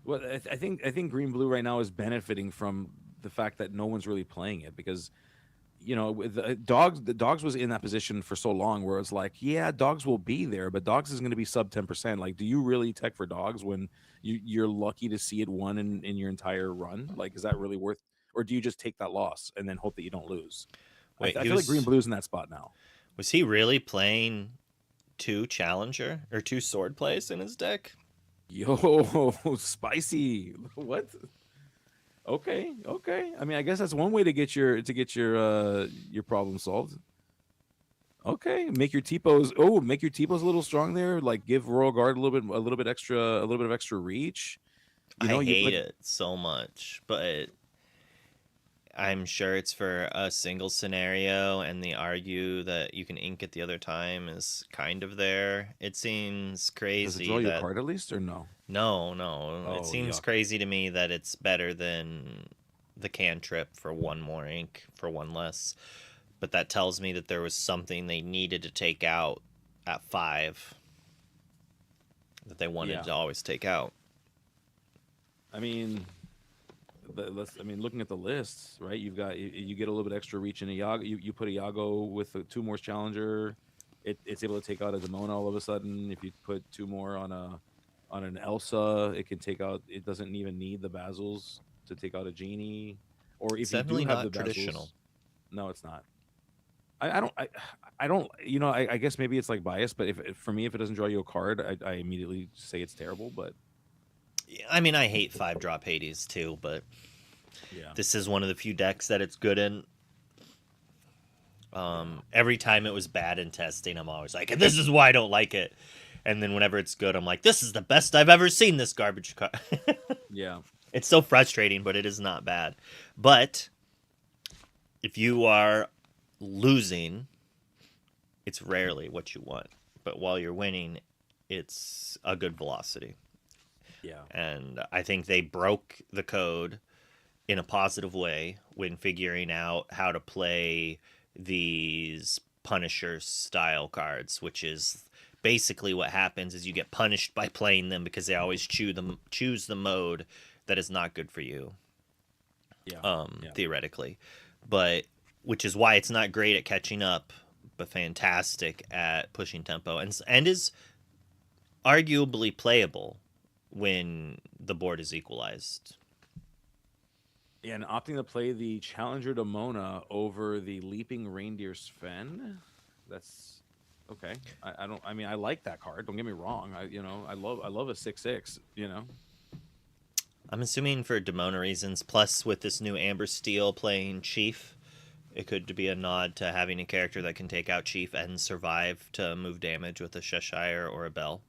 Well, I think Green Blue right now is benefiting from the fact that no one's really playing it because with the dogs was in that position for so long where it's like, yeah, dogs will be there, but dogs is going to be sub 10%. Like, do you really tech for dogs when you're lucky to see it won in your entire run? Like, is that really worth, or do you just take that loss and then hope that you don't lose? Wait, I feel like Green Blue's in that spot now. Was he really playing two challenger or two sword plays in his deck? Yo, spicy. What? Okay. I mean, I guess that's one way to get your problem solved. Okay, make your T-pose. Oh, make your T-pose a little strong there. Like give Royal Guard a little bit of extra reach. I hate it so much, but I'm sure it's for a single scenario, and the argue that you can ink it the other time is kind of there. It seems crazy. Does it draw your card at least, or no? No. Oh, it seems crazy to me that it's better than the cantrip for one more ink for one less. But that tells me that there was something they needed to take out at 5 that they wanted to always take out. I mean, looking at the lists, right? You get a little bit extra reach in a Yago. You put a Yago with a 2 more challenger, it's able to take out a Demona all of a sudden. If you put 2 more on an Elsa, it can take out. It doesn't even need the Basils to take out a Genie. Or if you do have the traditional. Basils, no, it's not. I don't. I guess maybe it's like bias, but if for me, if it doesn't draw you a card, I immediately say it's terrible. But I mean, I hate 5-drop Hades too, but this is one of the few decks that it's good in. Every time it was bad in testing, I'm always like, this is why I don't like it. And then whenever it's good, I'm like, this is the best I've ever seen this garbage car. Yeah. It's so frustrating, but it is not bad. But if you are losing, it's rarely what you want. But while you're winning, it's a good velocity. Yeah. And I think they broke the code in a positive way when figuring out how to play these Punisher style cards, which is basically what happens is you get punished by playing them because they always choose the mode that is not good for you. Yeah. Theoretically. But which is why it's not great at catching up, but fantastic at pushing tempo and is arguably playable when the board is equalized. Yeah, and opting to play the Challenger Demona over the Leaping Reindeer Sven, that's okay. I mean, I like that card. Don't get me wrong. I love a 6/6. I'm assuming for Demona reasons. Plus, with this new Amber Steel playing Chief, it could be a nod to having a character that can take out Chief and survive to move damage with a Cheshire or a Bell.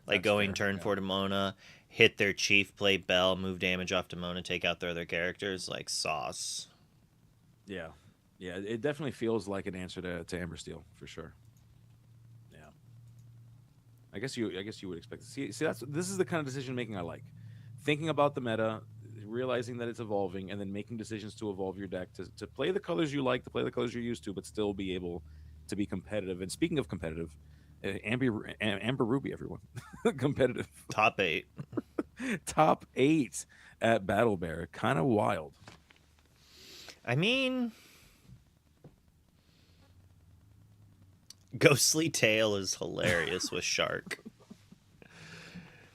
Like That's going fair, turn yeah. 4 Demona, hit their Chief, play Bell, move damage off Demona, take out their other characters, like sauce. Yeah, yeah. It definitely feels like an answer to Amber Steel for sure. Yeah. I guess you would expect. See, this is the kind of decision making I like. Thinking about the meta, realizing that it's evolving, and then making decisions to evolve your deck to play the colors you like, to play the colors you're used to, but still be able to be competitive. And speaking of competitive, Amber Ruby, everyone, competitive. Top 8. Top 8 at Battle Bear, kind of wild. I mean, Ghostly Tail is hilarious with Shark.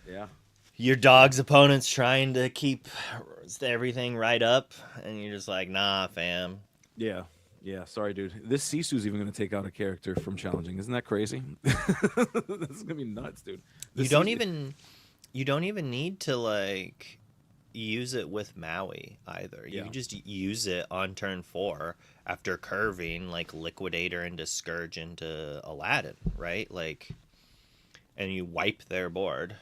Yeah. Your dog's opponent's trying to keep everything right up, and you're just like, nah, fam. Yeah. Yeah, sorry, dude. This Sisu's even going to take out a character from challenging. Isn't that crazy? This is going to be nuts, dude. You don't even need to like use it with Maui either. You just use it on turn 4 after curving like Liquidator into Scourge into Aladdin, right? Like, and you wipe their board.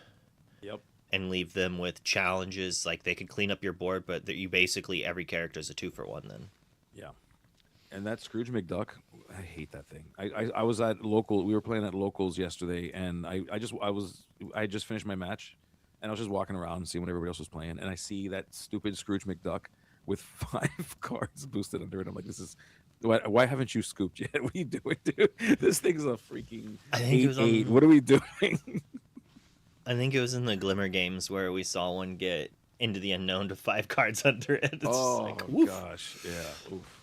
Yep. And leave them with challenges. Like they could clean up your board, but you basically every character is a 2-for-1 then. Yeah. And that Scrooge McDuck, I hate that thing. I was at local. We were playing at locals yesterday, and I just finished my match, and I was just walking around and seeing what everybody else was playing, and I see that stupid Scrooge McDuck with 5 cards boosted under it. I'm like, this is why haven't you scooped yet? What are you doing, dude? This thing's a freaking 8/8. What are we doing? I think it was in the Glimmer games where we saw one get into the unknown to 5 cards under it. It's like, gosh, yeah, oof,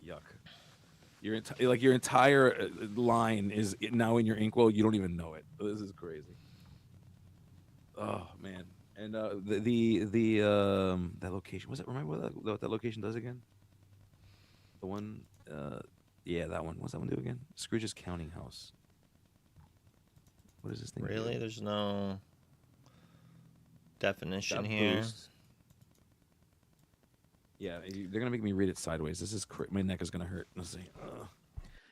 yuck. Your entire line is now in your inkwell. You don't even know it. This is crazy. Oh man, and that location, was it? Remember what that location does again? The one, yeah, that one. What's that one do again? Scrooge's Counting House. What is this thing? Really? Do? There's no definition here. Boost. Yeah, they're gonna make me read it sideways. This is my neck is gonna hurt. Let's see.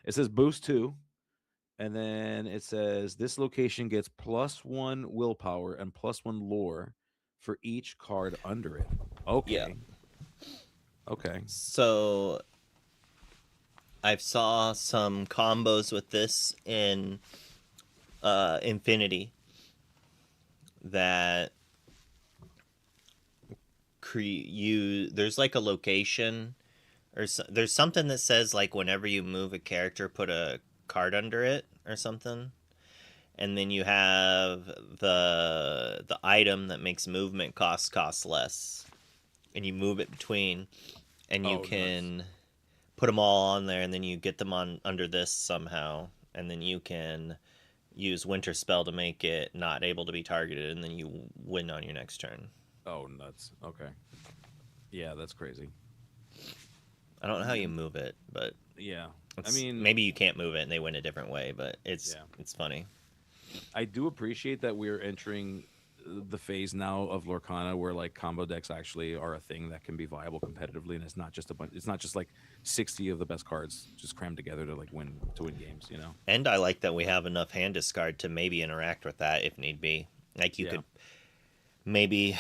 It says boost 2, and then it says this location gets +1 willpower and +1 lore for each card under it. Okay. Yeah. Okay. So I've saw some combos with this in Infinity that there's like a location or there's something that says like whenever you move a character put a card under it or something, and then you have the item that makes movement cost less, and you move it between, and you can put them all on there, and then you get them on under this somehow, and then you can use Winter Spell to make it not able to be targeted, and then you win on your next turn. Oh, nuts. Okay. Yeah, that's crazy. I don't know how you move it, but yeah, I mean, maybe you can't move it and they win a different way, but it's funny. I do appreciate that we're entering the phase now of Lorcana where like combo decks actually are a thing that can be viable competitively, and it's not just a bunch. It's not just like 60 of the best cards just crammed together to win games. You know. And I like that we have enough hand discard to maybe interact with that if need be. Like you could maybe,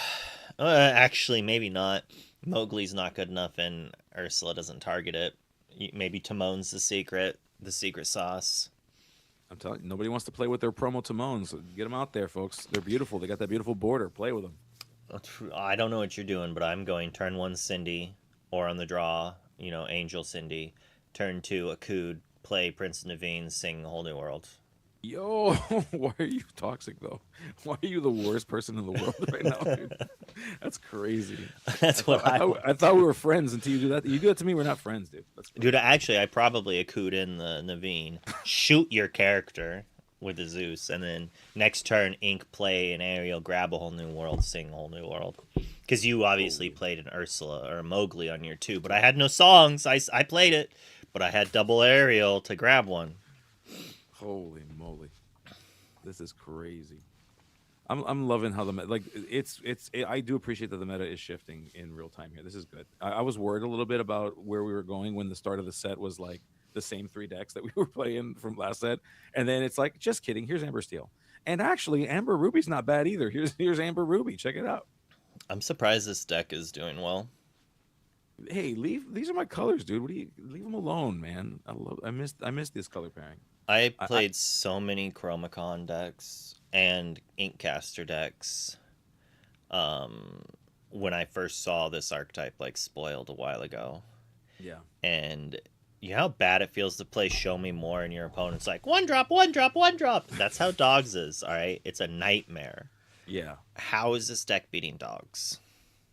actually maybe not. Mowgli's not good enough, and Ursula doesn't target it. Maybe Timon's the secret sauce. I'm telling you, nobody wants to play with their promo Timons. Get them out there, folks. They're beautiful. They got that beautiful border. Play with them. I don't know what you're doing, but I'm going turn 1 Cindy, or on the draw, Angel Cindy. Turn 2 Akud, play Prince Naveen, sing Whole New World. Yo, why are you toxic though? Why are you the worst person in the world right now, dude? That's crazy. That's what I thought we were friends until you do that. You do that to me, we're not friends, dude. Dude, actually, I probably Akud in the Naveen. Shoot your character with the Zeus, and then next turn, Ink play an Ariel, grab a Whole New World, sing Whole New World. Because you obviously played an Ursula or a Mowgli on your 2, but I had no songs. I played it, but I had double Ariel to grab one. Holy moly, this is crazy. I'm loving how I do appreciate that the meta is shifting in real time here. This is good. I was worried a little bit about where we were going when the start of the set was like the same 3 decks that we were playing from last set, and then it's like, just kidding. Here's Amber Steel, and actually Amber Ruby's not bad either. Here's Amber Ruby. Check it out. I'm surprised this deck is doing well. Hey, these are my colors, dude. Leave them alone, man. I missed this color pairing. I played so many Chromacon decks and Inkcaster decks when I first saw this archetype like spoiled a while ago. Yeah. And you know how bad it feels to play Show Me More and your opponent's like, 1 drop, 1 drop, 1 drop. That's how Dogs is, all right? It's a nightmare. Yeah. How is this deck beating Dogs?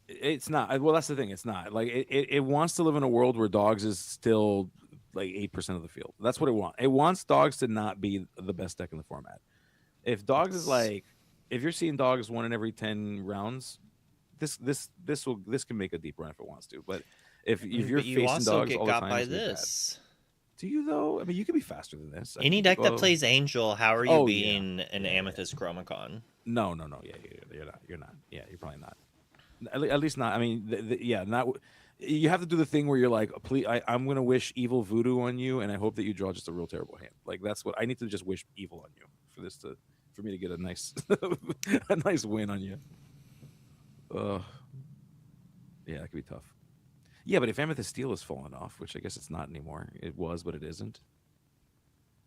It's not. Well, that's the thing. It's not. Like, it wants to live in a world where Dogs is still like 8% of the field. That's what it wants. It wants Dogs to not be the best deck in the format. If Dogs is like, if you're seeing Dogs 1 in every 10 rounds, this can make a deep run if it wants to. But if you're facing Dogs all the time, by this. Do you though? I mean, you can be faster than this. Any deck that plays Angel, how are you beating an Amethyst Chromacon? No. Yeah, you're not. Yeah, you're probably not. At least not. I mean, not. You have to do the thing where you're like, please, I'm gonna wish evil voodoo on you, and I hope that you draw just a real terrible hand. Like that's what I need to just wish evil on you for me to get a nice a nice win on you. Yeah, that could be tough. Yeah, but if Amethyst Steel has fallen off, which I guess it's not anymore, it was, but it isn't.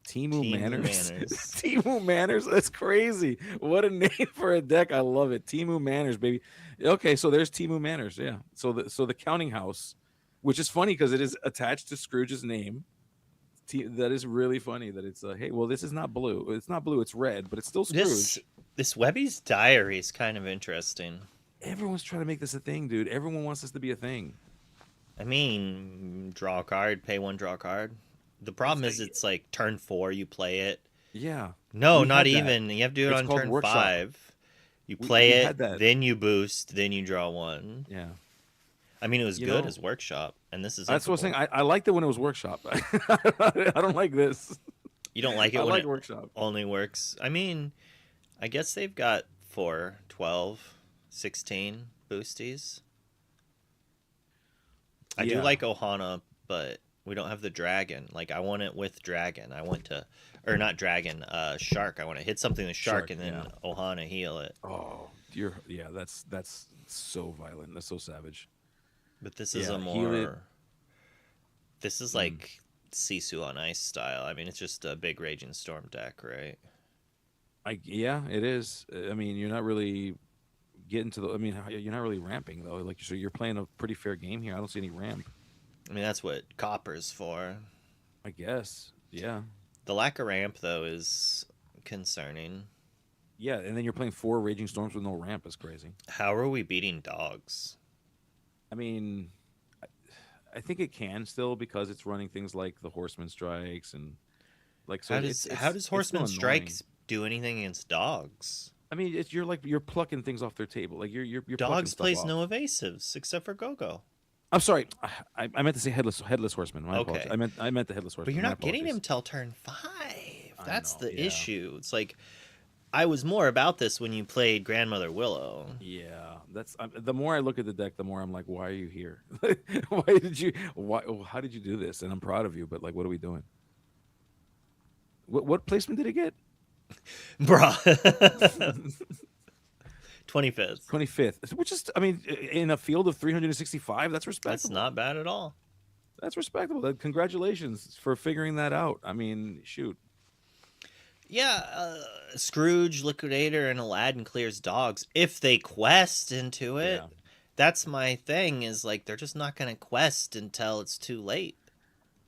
Timu Manners. Timu Manners. That's crazy. What a name for a deck. I love it. Timu Manners, baby. Okay, so there's Timu Manners. Yeah. So the counting house, which is funny because it is attached to Scrooge's name. That is really funny that it's hey, well, this is not blue. It's not blue. It's red, but it's still Scrooge. This Webby's Diary is kind of interesting. Everyone's trying to make this a thing, dude. Everyone wants this to be a thing. I mean, draw a card, pay 1, draw a card. The problem is it's like turn 4 you play it. Yeah. No, not even. You have to do it on turn Workshop. 5. You play it, then you boost, then you draw 1. Yeah. I mean, it was good as Workshop, and this is. That's what I'm saying. I liked it when it was Workshop. I don't like this. You don't like it when it Workshop. Only works. I mean, I guess they've got 4, 12, 16 boosties. I do like Ohana, but we don't have the dragon. Like, I want it with dragon. I want to, or not dragon, shark. I want to hit something with shark and then Ohana heal it. Oh, that's so violent. That's so savage. But this is a more. This is like Sisu on Ice style. I mean, it's just a big Raging Storm deck, right? Yeah, it is. I mean, you're not really getting to the. I mean, you're not really ramping though. Like, so you're playing a pretty fair game here. I don't see any ramp. I mean, that's what Copper's for. I guess. Yeah. The lack of ramp though is concerning. Yeah, and then you're playing 4 Raging Storms with no ramp. Is crazy. How are we beating Dogs? I mean, I think it can still because it's running things like the Horseman Strikes and like. So how does Horseman Strikes do anything against Dogs? I mean, you're plucking things off their table. Like you're Dogs plays no evasives except for Go-Go. I'm sorry, I meant to say headless Horseman. My apologies. I meant the headless Horseman. But you're not getting him till turn 5. That's the issue. It's like I was more about this when you played Grandmother Willow. Yeah, that's the more I look at the deck, the more I'm like, why are you here? How did you do this? And I'm proud of you, but like, what are we doing? What placement did it get? Bruh. 25th. 25th, which is, I mean, in a field of 365, that's respectable. That's not bad at all. That's respectable. Congratulations for figuring that out. I mean, shoot. Yeah, Scrooge, Liquidator, and Aladdin clears dogs if they quest into it. Yeah. That's my thing, is like they're just not going to quest until it's too late.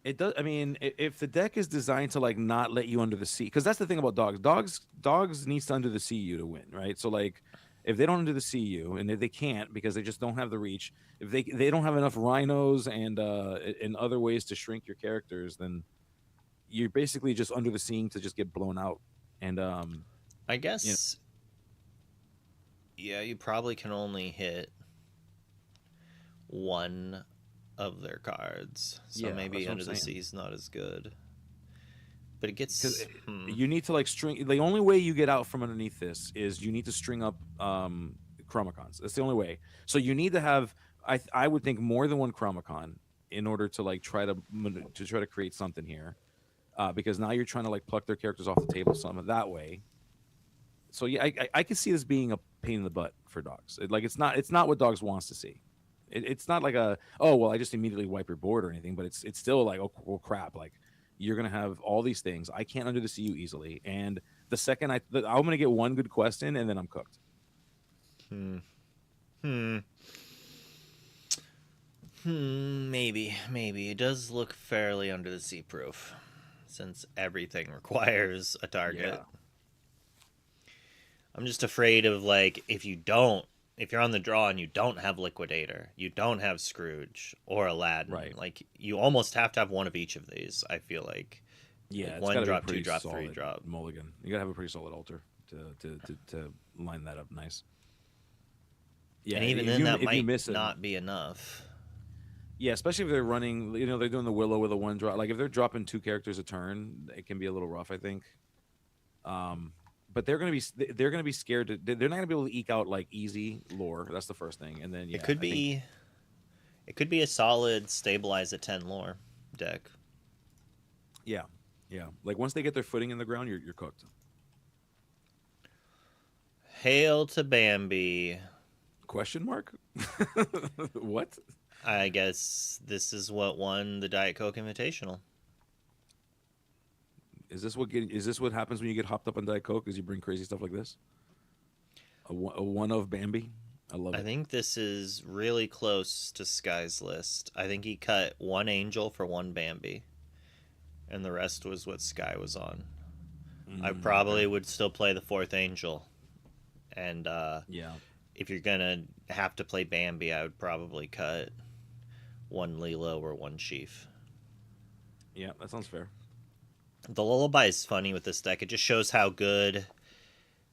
It does. I mean, if the deck is designed to like not let you under the sea, because that's the thing about dogs. Dogs needs to under the sea you to win, right? So like, if they don't under the sea you, and they can't because they just don't have the reach. If they don't have enough rhinos and other ways to shrink your characters, then you're basically just under the seeing to just get blown out. And I guess, yeah, you probably can only hit one of their cards, so maybe Under the Sea is not as good. But it gets you need to like string. The only way you get out from underneath this is you need to string up Chromicons. That's the only way. So you need to have, I would think, more than one Chromicon in order to like try to create something here. Because now you're trying to like pluck their characters off the table some that way. So yeah, I can see this being a pain in the butt for dogs. It's not what dogs wants to see. It's not like I just immediately wipe your board or anything, but it's still like, oh well, crap, like you're gonna have all these things. I can't under the sea you easily, and the second I'm gonna get one good quest in, and then I'm cooked. Maybe it does look fairly under the sea proof, since everything requires a target. Yeah. I'm just afraid of like if you're on the draw and you don't have Liquidator, you don't have Scrooge or Aladdin, right? Like you almost have to have one of each of these. I feel like, yeah, like 1 drop, 2 drop, 3 drop, mulligan. You gotta have a pretty solid altar to line that up nice. Yeah, and even then that might not be enough. Yeah, especially if they're running, they're doing the Willow with a 1 drop. Like if they're dropping 2 characters a turn, it can be a little rough, I think. But they're gonna be scared they're not gonna be able to eke out like easy lore. That's the first thing, and then it could be a solid stabilize at 10 lore deck. Yeah. Like once they get their footing in the ground, you're cooked. Hail to Bambi. Question mark? What? I guess this is what won the Diet Coke Invitational. Is this what happens when you get hopped up on Diet Coke? Is you bring crazy stuff like this? A one of Bambi? I love it. I think this is really close to Sky's list. I think he cut 1 Angel for 1 Bambi, and the rest was what Sky was on. I probably would still play the 4th Angel, and if you're gonna have to play Bambi, I would probably cut 1 Lilo or 1 Sheaf. Yeah, that sounds fair. The Lullaby is funny with this deck. It just shows how good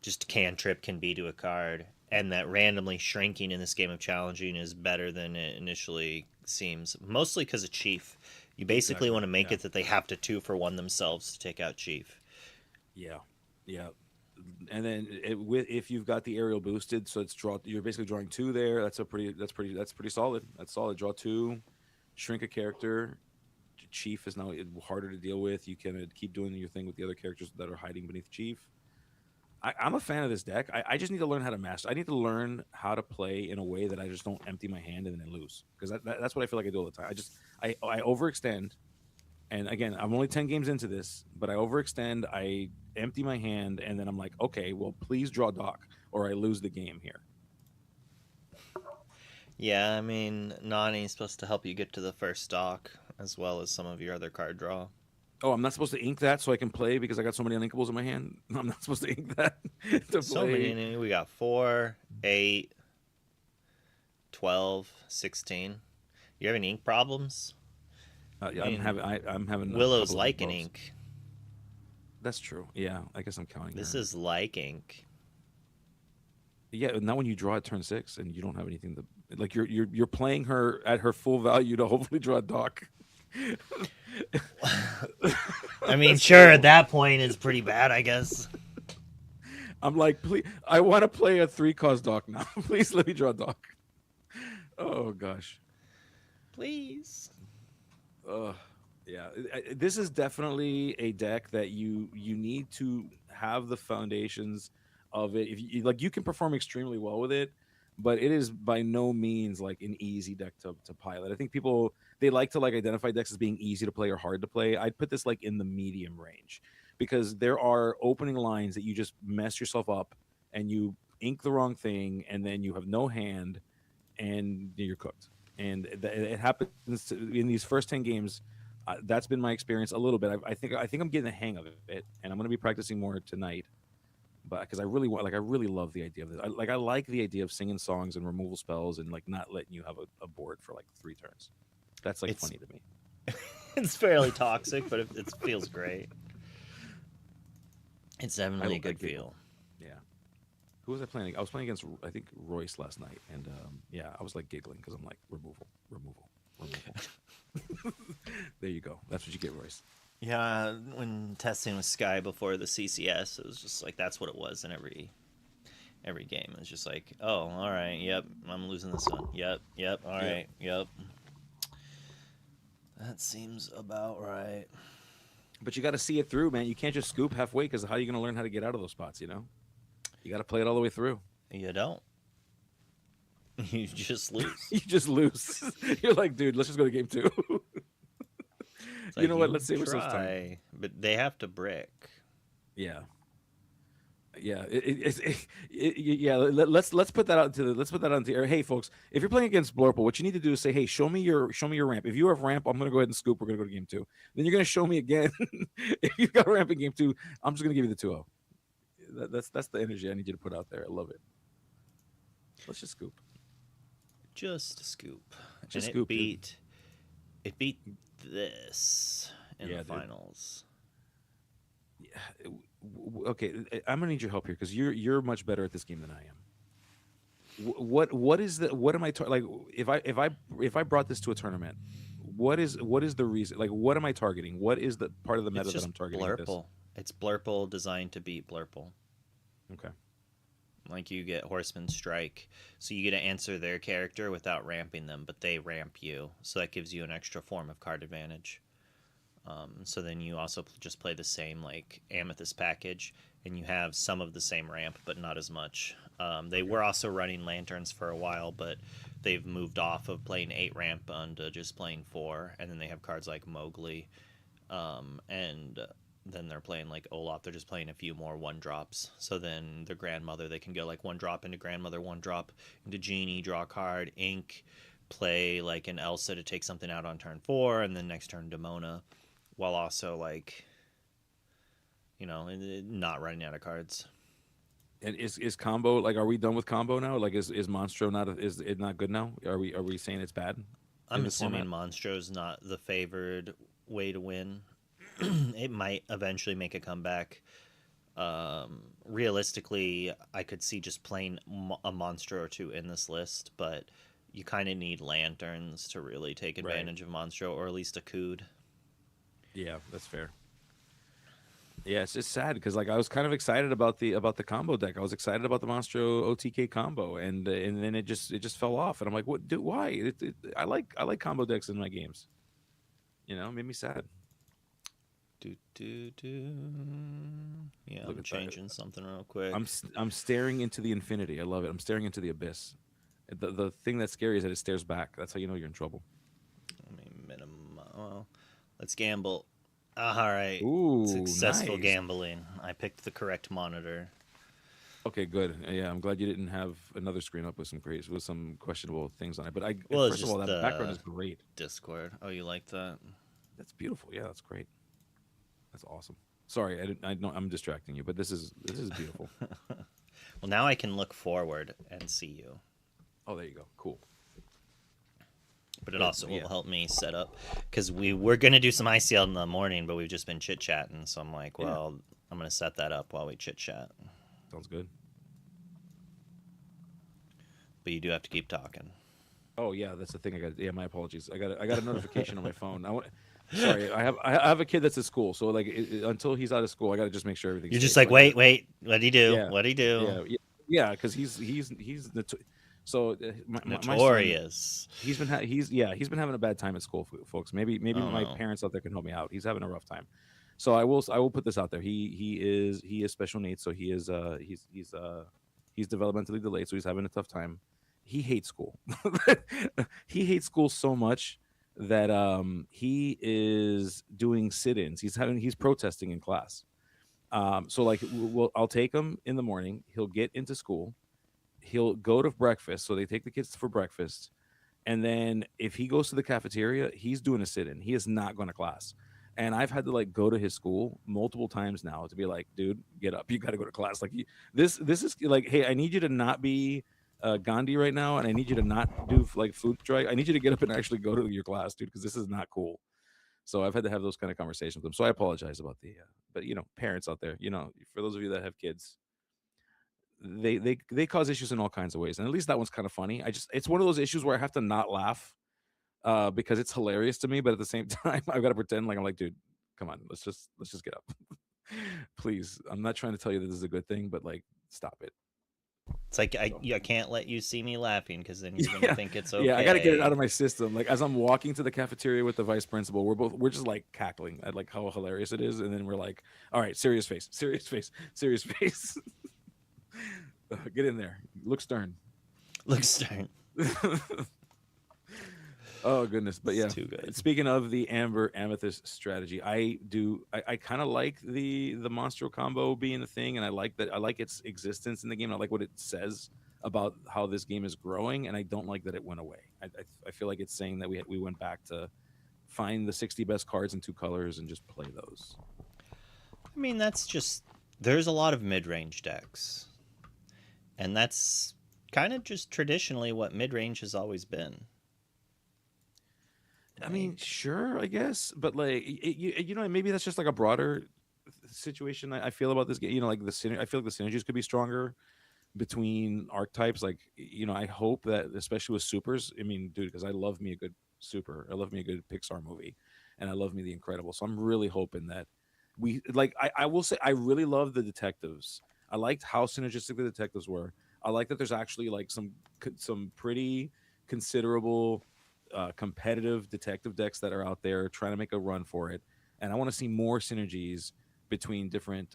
just cantrip can be to a card, and that randomly shrinking in this game of challenging is better than it initially seems, mostly because of Chief. You basically want to make it that they have to 2-for-1 themselves to take out Chief. Yeah. And then if you've got the aerial boosted, so you're basically drawing 2 there. That's pretty solid. That's solid. Draw 2, shrink a character. Chief is now harder to deal with. You can keep doing your thing with the other characters that are hiding beneath Chief. I'm a fan of this deck. I just need to learn how to master. I need to learn how to play in a way that I just don't empty my hand and then lose, because that's what I feel like I do all the time. I overextend, and again, I'm only 10 games into this, but I overextend. I empty my hand, and then I'm like, okay, well, please draw Doc, or I lose the game here. Yeah, I mean, Nani's supposed to help you get to the first Doc, as well as some of your other card draw. Oh, I'm not supposed to ink that so I can play because I got so many uninkables in my hand? I'm not supposed to ink that to so play. Many. We got 4, 8, 12, 16. You have any ink problems? Yeah, I'm having Willow's like an ink. That's true. Yeah, I guess I'm counting. This is like ink. Yeah, not when you draw at turn 6 and you don't have anything to like. You're playing her at her full value to hopefully draw a Doc. I mean, sure, at that point it's pretty bad, I guess. I'm like, please, I want to play a 3-cost dock now. Please let me draw a dock. Oh gosh. Please. Yeah. This is definitely a deck that you need to have the foundations of it. If you like, you can perform extremely well with it, but it is by no means like an easy deck to pilot. I think people they like to like identify decks as being easy to play or hard to play. I'd put this like in the medium range because there are opening lines that you just mess yourself up and you ink the wrong thing and then you have no hand and you're cooked. And it happens in these first 10 games. That's been my experience a little bit. I think I'm getting the hang of it, and I'm going to be practicing more tonight. But because I really want, like, I really love the idea of this. I like the idea of singing songs and removal spells and like not letting you have a board for like 3 turns. That's like funny to me. It's fairly toxic, but it feels great. It's definitely a good feel. Yeah. Who was I playing? I was playing against, I think, Royce last night, and yeah, I was like giggling because I'm like removal. There you go. That's what you get, Royce. Yeah, when testing with Sky before the CCS, it was just like that's what it was in every game. It was just like, oh, all right, yep, I'm losing this one. Yep, all right, yep. That seems about right. But you got to see it through, man. You can't just scoop halfway because how are you going to learn how to get out of those spots, you know? You got to play it all the way through. You don't. You just lose. You just lose. You're like, dude, let's just go to game 2. You know what? Let's save ourselves time. But they have to brick. Yeah. Yeah. Yeah. Let's put that out into the air. Hey, folks, if you're playing against Blurple, what you need to do is say, hey, show me your ramp. If you have ramp, I'm going to go ahead and scoop. We're going to go to game 2. Then you're going to show me again. If you've got ramp in game 2, I'm just going to give you the 2-0. That's the energy I need you to put out there. I love it. Let's just scoop. Just scoop. Just and scoop. It beat this in the finals. Yeah. Okay, I'm gonna need your help here because you're much better at this game than I am. What am I like? If I brought this to a tournament, what is the reason? Like, what am I targeting? What is the part of the meta that I'm targeting? Blurple. It's Blurple designed to beat Blurple. Okay. Like you get Horseman Strike, so you get to answer their character without ramping them, but they ramp you, so that gives you an extra form of card advantage. So then you also just play the same like Amethyst package, and you have some of the same ramp, but not as much. They were also running Lanterns for a while, but they've moved off of playing 8 ramp onto just playing 4, and then they have cards like Mowgli, and then they're playing like Olaf. They're just playing a few more 1-drops. So then the Grandmother, they can go like 1-drop into Grandmother, 1-drop into Genie, draw a card, ink, play like an Elsa to take something out on turn 4, and then next turn Demona, while also like, you know, not running out of cards. And is combo, like, are we done with combo now? Like, is Monstro is it not good now? Are we saying it's bad? I'm assuming Monstro's not the favored way to win. It might eventually make a comeback. Realistically, I could see just playing a monster or 2 in this list, but you kind of need Lanterns to really take advantage of Monstro, or at least a Cood. Yeah, that's fair. Yeah, it's just sad because like I was kind of excited about the combo deck. I was excited about the Monstro OTK combo, and then it just fell off. And I'm like, what? Why? I like combo decks in my games. You know, it made me sad. Yeah, I'm changing something real quick. I'm staring into the infinity. I love it. I'm staring into the abyss. The thing that's scary is that it stares back. That's how you know you're in trouble. I mean, minimum. Well, let's gamble. All right. Ooh, successful nice. Gambling. I picked the correct monitor. Okay, good. Yeah, I'm glad you didn't have another screen up with some questionable things on it. But first of all, that background is great. Discord. Oh, you like that? That's beautiful. Yeah, that's great. That's awesome. Sorry, I'm distracting you, but this is beautiful. Well, now I can look forward and see you. Oh, there you go. Cool. But it also will help me set up, because we're going to do some ICL in the morning, but we've just been chit-chatting, so I'm like, well, I'm going to set that up while we chit-chat. Sounds good. But you do have to keep talking. Oh, yeah, that's the thing. My apologies. I got a notification on my phone. Sorry, I have a kid that's at school, so like until he's out of school, I got to just make sure everything's You're just safe. So like, I got to. wait, what'd he do? Yeah, What'd he do? yeah, because he's so my son. Notorious. He's been having a bad time at school, folks. Maybe Oh my no. parents out there can help me out. He's having a rough time, so I will put this out there. He is special needs, so he's developmentally delayed, so he's having a tough time. He hates school. He hates school so much that he is doing sit-ins. He's protesting in class. So like I'll take him in the morning. He'll get into school. He'll go to breakfast. So they take the kids for breakfast. And then if he goes to the cafeteria, he's doing a sit-in. He is not going to class. And I've had to like go to his school multiple times now to be like, dude, get up. You got to go to class. Like this is like, hey, I need you to not be Gandhi right now, and I need you to not do like food strike. I need you to get up and actually go to your class, dude, because this is not cool. So I've had to have those kind of conversations with them. So I apologize about but parents out there, for those of you that have kids, they cause issues in all kinds of ways, and at least that one's kind of funny. It's one of those issues where I have to not laugh because it's hilarious to me, but at the same time, I've got to pretend like I'm like, dude, come on, let's just get up, please. I'm not trying to tell you that this is a good thing, but like, stop it. It's like So. I can't let you see me laughing because then you're gonna Yeah, think it's okay. yeah. I got to get it out of my system. Like as I'm walking to the cafeteria with the vice principal, we're just like cackling at like how hilarious it is, and then we're like, all right, serious face, serious face, serious face. Get in there. Look stern. Look stern. Oh goodness, but yeah. It's too good. Speaking of the Amber Amethyst strategy, I kind of like the Monstro combo being a thing, and I like that. I like its existence in the game. I like what it says about how this game is growing, and I don't like that it went away. I feel like it's saying that we went back to find the 60 best cards in 2 colors and just play those. I mean, that's just there's a lot of mid-range decks, and that's kind of just traditionally what mid-range has always been. I mean, sure, I guess, but like, maybe that's just like a broader situation. I feel about this game. Like I feel like the synergies could be stronger between archetypes. Like, I hope that, especially with supers. I mean, dude, because I love me a good super. I love me a good Pixar movie, and I love me The Incredibles. So I'm really hoping that we like. I will say I really love the detectives. I liked how synergistic the detectives were. I like that there's actually like some pretty considerable competitive detective decks that are out there trying to make a run for it, and I want to see more synergies between different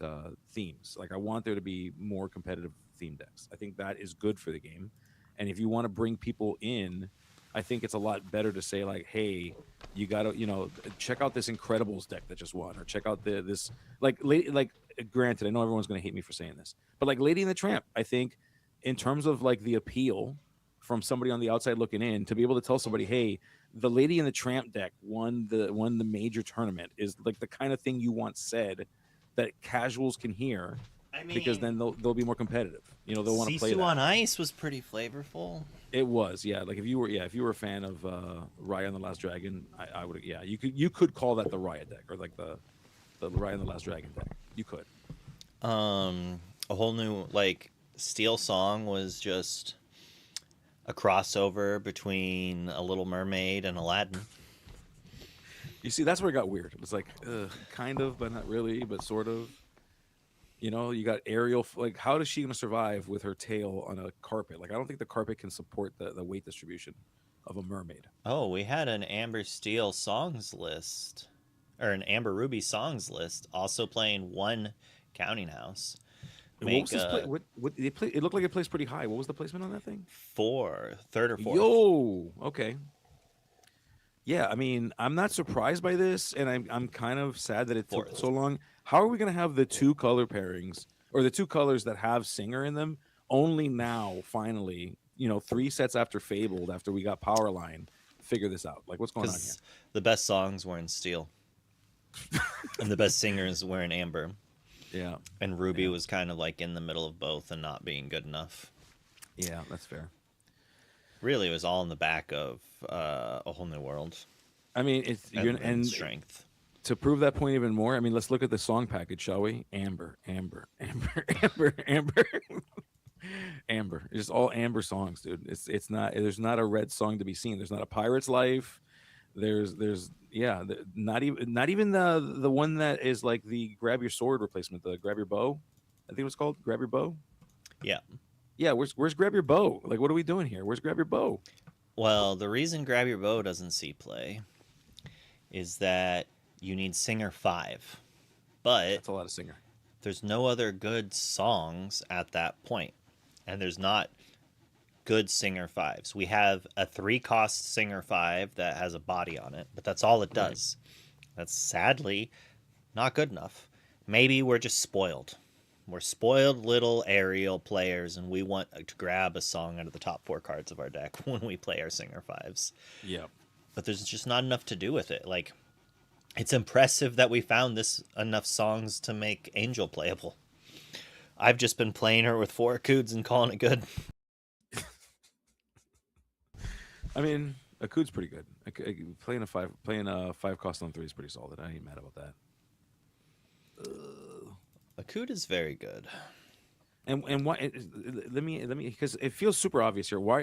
themes. Like I want there to be more competitive theme decks. I think that is good for the game, and if you want to bring people in, I think it's a lot better to say like, hey, you got to check out this Incredibles deck that just won, or check out this like granted, I know everyone's going to hate me for saying this, but like Lady and the Tramp, I think in terms of like the appeal from somebody on the outside looking in, to be able to tell somebody, hey, the Lady and the Tramp deck won the major tournament, is like the kind of thing you want said that casuals can hear, I because mean, then they'll be more competitive. They'll want to play Sisu that. on Ice was pretty flavorful. It was, yeah. Like if you were a fan of Raya and the Last Dragon, I would, yeah. You could call that the Raya deck, or like the Raya and the Last Dragon deck. You could. A whole new like Steel Song was just a crossover between A Little Mermaid and Aladdin. You see, that's where it got weird. It was like, kind of, but not really, but sort of. You got Ariel. Like, how is she going to survive with her tail on a carpet? Like, I don't think the carpet can support the weight distribution of a mermaid. Oh, we had an Amber Steel songs list, or an Amber Ruby songs list, also playing one Counting House. What was this play? What they play? It looked like it placed pretty high. What was the placement on that thing? Third or fourth. Yo, okay. Yeah, I mean, I'm not surprised by this, and I'm kind of sad that it took so long. How are we going to have the 2 color pairings, or the 2 colors that have Singer in them, only now, finally, 3 sets after Fabled, after we got Powerline, figure this out? Like, what's going on here? The best songs were in Steel, and the best singers were in Amber. Yeah. And Ruby was kind of like in the middle of both and not being good enough. Yeah, that's fair. Really, it was all in the back of A Whole New World. I mean, and strength. To prove that point even more, I mean, let's look at the song package, shall we? Amber, Amber, Amber, Amber, Amber, Amber. It's just all Amber songs, dude. It's not. There's not a red song to be seen. There's not a Pirate's Life. There's yeah, not even the one that is like the grab your sword replacement, the grab your bow. I think it was called grab your bow. Yeah. Yeah, where's grab your bow? Like, what are we doing here? Where's grab your bow? Well, the reason Grab Your Bow doesn't see play is that you need Singer 5. But That's a lot of singer. there's no other good songs at that point. And there's not good Singer 5s. We have a 3-cost Singer 5 that has a body on it, but that's all it Right. does. That's sadly not good enough. Maybe we're just spoiled. We're spoiled little aerial players, and we want to grab a song out of the top 4 cards of our deck when we play our Singer 5s. Yeah. But there's just not enough to do with it. Like, it's impressive that we found this enough songs to make Angel playable. I've just been playing her with 4 Coods and calling it good. I mean, a Cood's pretty good. Playing a 5 cost on 3 is pretty solid. I ain't mad about that. A Cood is very good. And why? Let me because it feels super obvious here. Why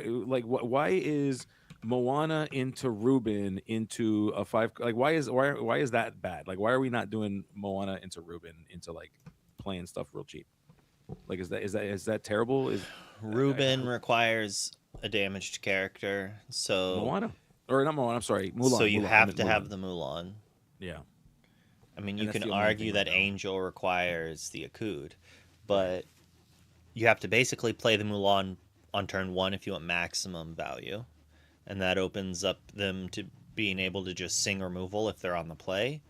is Moana into Ruben into a 5? Like, why is that bad? Like, why are we not doing Moana into Ruben into like playing stuff real cheap? Like, is that terrible? Ruben requires a damaged character, so Moana or not Moana? I'm sorry, Mulan. so you Mulan, have to Mulan. have the Mulan. Yeah. I mean, And you that's can the only thing argue right that now. Angel requires the Akud, but you have to basically play the Mulan on turn 1 if you want maximum value, and that opens up them to being able to just sing removal if they're on the play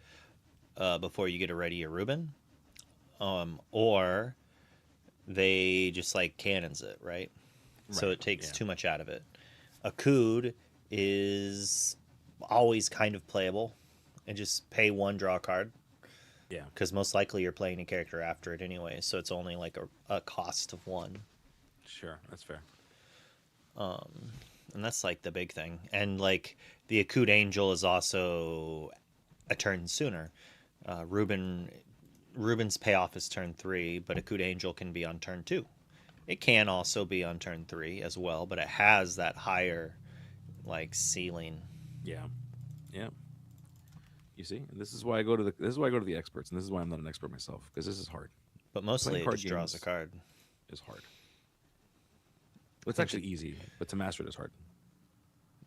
before you get a ready a Ruben, or they just like cannons it, right? So Right. it takes Yeah. too much out of it. Akud is always kind of playable, and just pay 1, draw a card, Yeah. because most likely you're playing a character after it anyway, so it's only like a cost of 1. Sure. That's fair. And that's like the big thing. And like the Akud Angel is also a turn sooner. Ruben's payoff is turn 3, but Akud Angel can be on turn 2. It can also be on turn 3 as well, but it has that higher like ceiling. Yeah. Yeah. You see, and this is why I go to the experts, and this is why I'm not an expert myself, because this is hard. But mostly Playing it card just draws a games card. is hard. It's actually easy, but to master it is hard.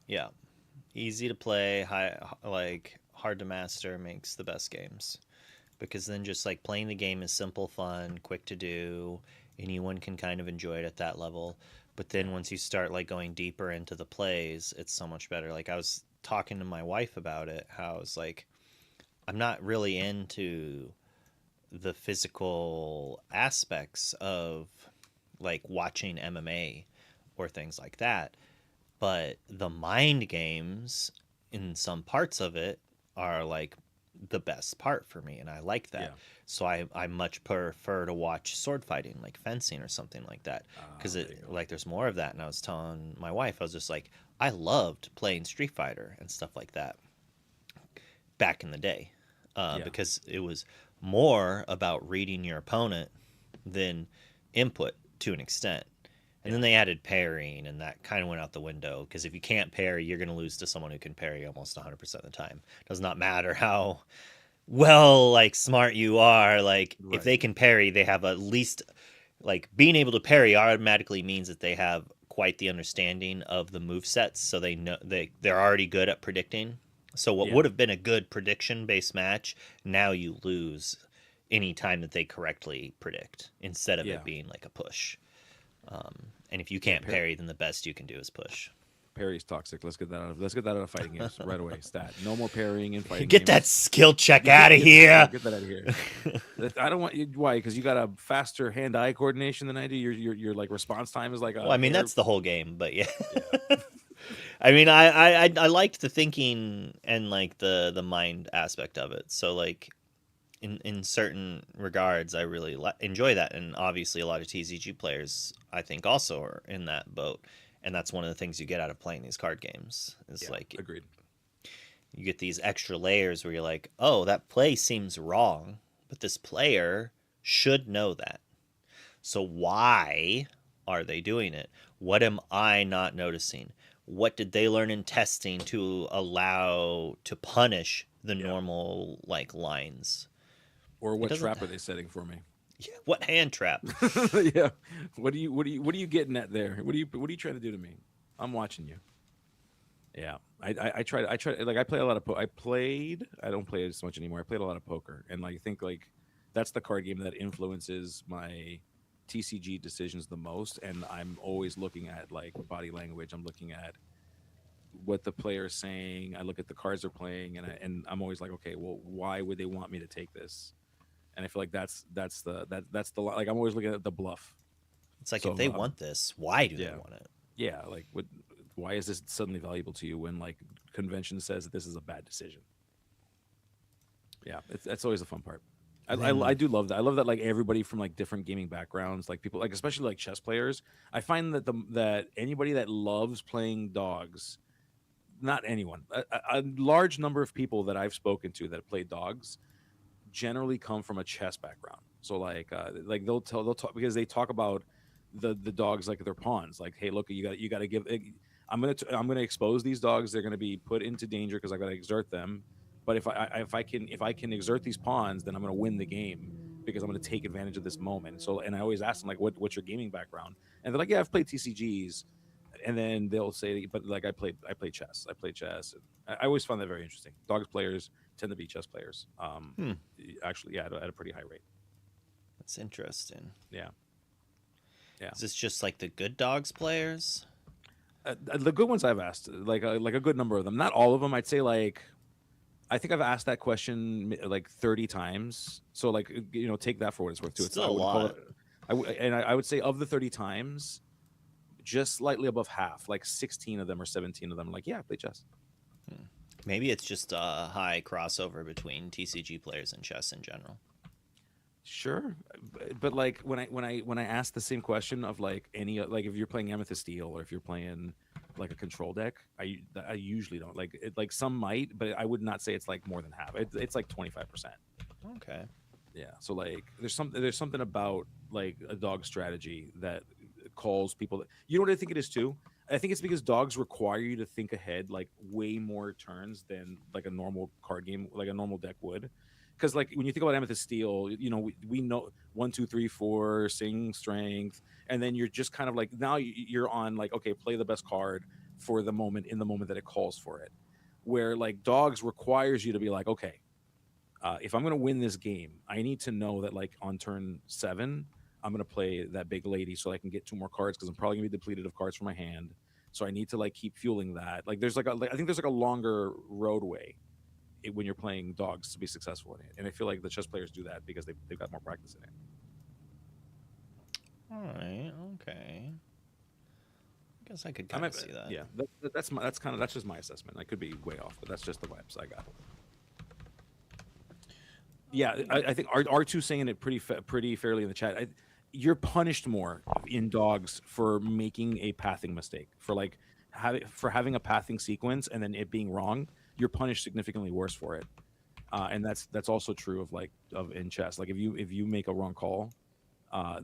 Yeah. Easy to play, hard to master makes the best games. Because then just like playing the game is simple, fun, quick to do. Anyone can kind of enjoy it at that level. But then once you start like going deeper into the plays, it's so much better. Like I was talking to my wife about it, how it's like I'm not really into the physical aspects of like watching MMA or things like that. But the mind games in some parts of it are like the best part for me, and I like that. Yeah. So I much prefer to watch sword fighting, like fencing or something like that, because There it you go. like there's more of that. And I was telling my wife, I was just like, I loved playing Street Fighter and stuff like that back in the day, Yeah. because it was more about reading your opponent than input to an extent. And then they added parrying, and that kind of went out the window, because if you can't parry, you're going to lose to someone who can parry almost 100% of the time. Does not matter how well like smart you are. Like if Right. they can parry, they have at least like being able to parry automatically means that they have quite the understanding of the move sets, so they know they're already good at predicting. So what Yeah. would have been a good prediction based match, now you lose any time that they correctly predict, instead of Yeah. it being like a push. And if you Yeah. can't parry, then the best you can do is push. Parry's toxic. Let's get that out of fighting games right away. Stat. No more parrying in fighting Get that games. skill check Get, out of get, here. get that out of here. I don't want you. Why? Because you got a faster hand-eye coordination than I do. Your like response time is like a Well, I mean hair. that's the whole game, but yeah. Yeah. I mean, I liked the thinking and like the mind aspect of it. So like in certain regards, I really enjoy that, and obviously a lot of TCG players I think also are in that boat, and that's one of the things you get out of playing these card games is Yeah. like Agreed. you get these extra layers where you're like, oh, that play seems wrong, but this player should know that. So why are they doing it? What am I not noticing? what did they learn in testing to allow to punish the Yeah. normal like lines? Or It what doesn't. trap are they setting for me? Yeah, what hand trap? Yeah. What are you getting at there? What are you trying to do to me? I'm watching you. Yeah. I try like I play a lot of I don't play as much anymore. I played a lot of poker, and like I think like that's the card game that influences my TCG decisions the most, and I'm always looking at like body language. I'm looking at what the player is saying. I look at the cards they're playing, and I'm always like, okay, well, why would they want me to take this? And I feel like that's the like I'm always looking at the bluff. It's like if So they want this, why do they yeah, want it? yeah, like what? Why is this suddenly valuable to you when like convention says that this is a bad decision? Yeah, that's always a fun part. I Then do love that. I love that like everybody from like different gaming backgrounds, like people like especially like chess players. I find that that anybody that loves playing dogs, not anyone, a large number of people that I've spoken to that play dogs generally come from a chess background. So like they'll talk because they talk about the dogs like they're pawns. Like, hey, look, you got to give. I'm gonna expose these dogs. They're gonna be put into danger because I got to exert them. But if I can exert these pawns, then I'm gonna win the game because I'm gonna take advantage of this moment. So and I always ask them like, what's your gaming background? And they're like, yeah, I've played TCGs. And then they'll say, but like I played chess. I played chess. I always found that very interesting. Dogs players tend to be chess players. Actually, yeah, at a pretty high rate. that's interesting. Yeah, yeah. Is this just like the good dogs players? The good ones I've asked, like a good number of them, not all of them. I'd say like I think I've asked that question like 30 times. So like take that for what it's worth too. It's It's still I a would call lot. it, I would say of the 30 times, just slightly above half, like 16 of them or 17 of them, like yeah, I play chess. Maybe it's just a high crossover between TCG players and chess in general. Sure, but like when I ask the same question of like any like if you're playing Amethyst Steel or if you're playing like a control deck, I usually don't like it. Like some might, but I would not say it's like more than half. It's like 25%. Okay. Yeah. So like there's something about like a dog strategy that calls people. You know what I think it is too. I think it's because dogs require you to think ahead like way more turns than like a normal card game, like a normal deck would. Because like when you think about Amethyst Steel, we know 1, 2, 3, 4, sing strength, and then you're just kind of like now you're on like okay, play the best card for the moment in the moment that it calls for it. Where like dogs requires you to be like okay, if I'm going to win this game, I need to know that like on turn 7, I'm going to play that big lady so I can get 2 more cards because I'm probably going to be depleted of cards from my hand. So I need to like keep fueling that. Like there's I think there's like a longer roadway when you're playing dogs to be successful in it. And I feel like the chess players do that because they've got more practice in it. All right. Okay. I guess I could kind of see that. Yeah, that's just my assessment. I could be way off, but that's just the vibes I got. Yeah, I think R2 saying it pretty fairly in the chat. You're punished more in dogs for making a pathing mistake, for like having a pathing sequence and then it being wrong. You're punished significantly worse for it, and that's also true of in chess. Like if you make a wrong call,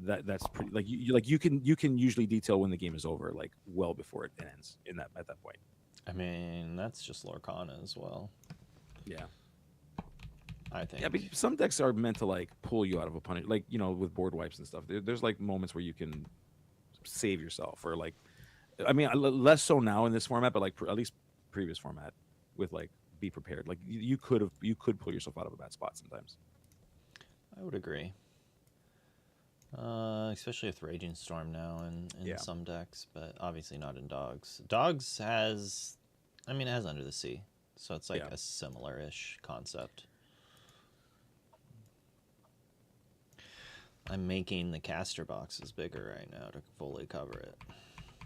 that's pretty like you can usually detail when the game is over like well before it ends at that point. I mean, that's just Lorcana as well. Yeah. I think. Yeah, but some decks are meant to like pull you out of a punish, like with board wipes and stuff. There's like moments where you can save yourself, or like, I mean, less so now in this format, but like at least previous format with like be prepared. Like you could pull yourself out of a bad spot sometimes. I would agree. Especially with Raging Storm now in some decks, but obviously not in Dogs. Dogs has, I mean, it has Under the Sea, so it's like a similar-ish concept. I'm making the caster boxes bigger right now to fully cover it.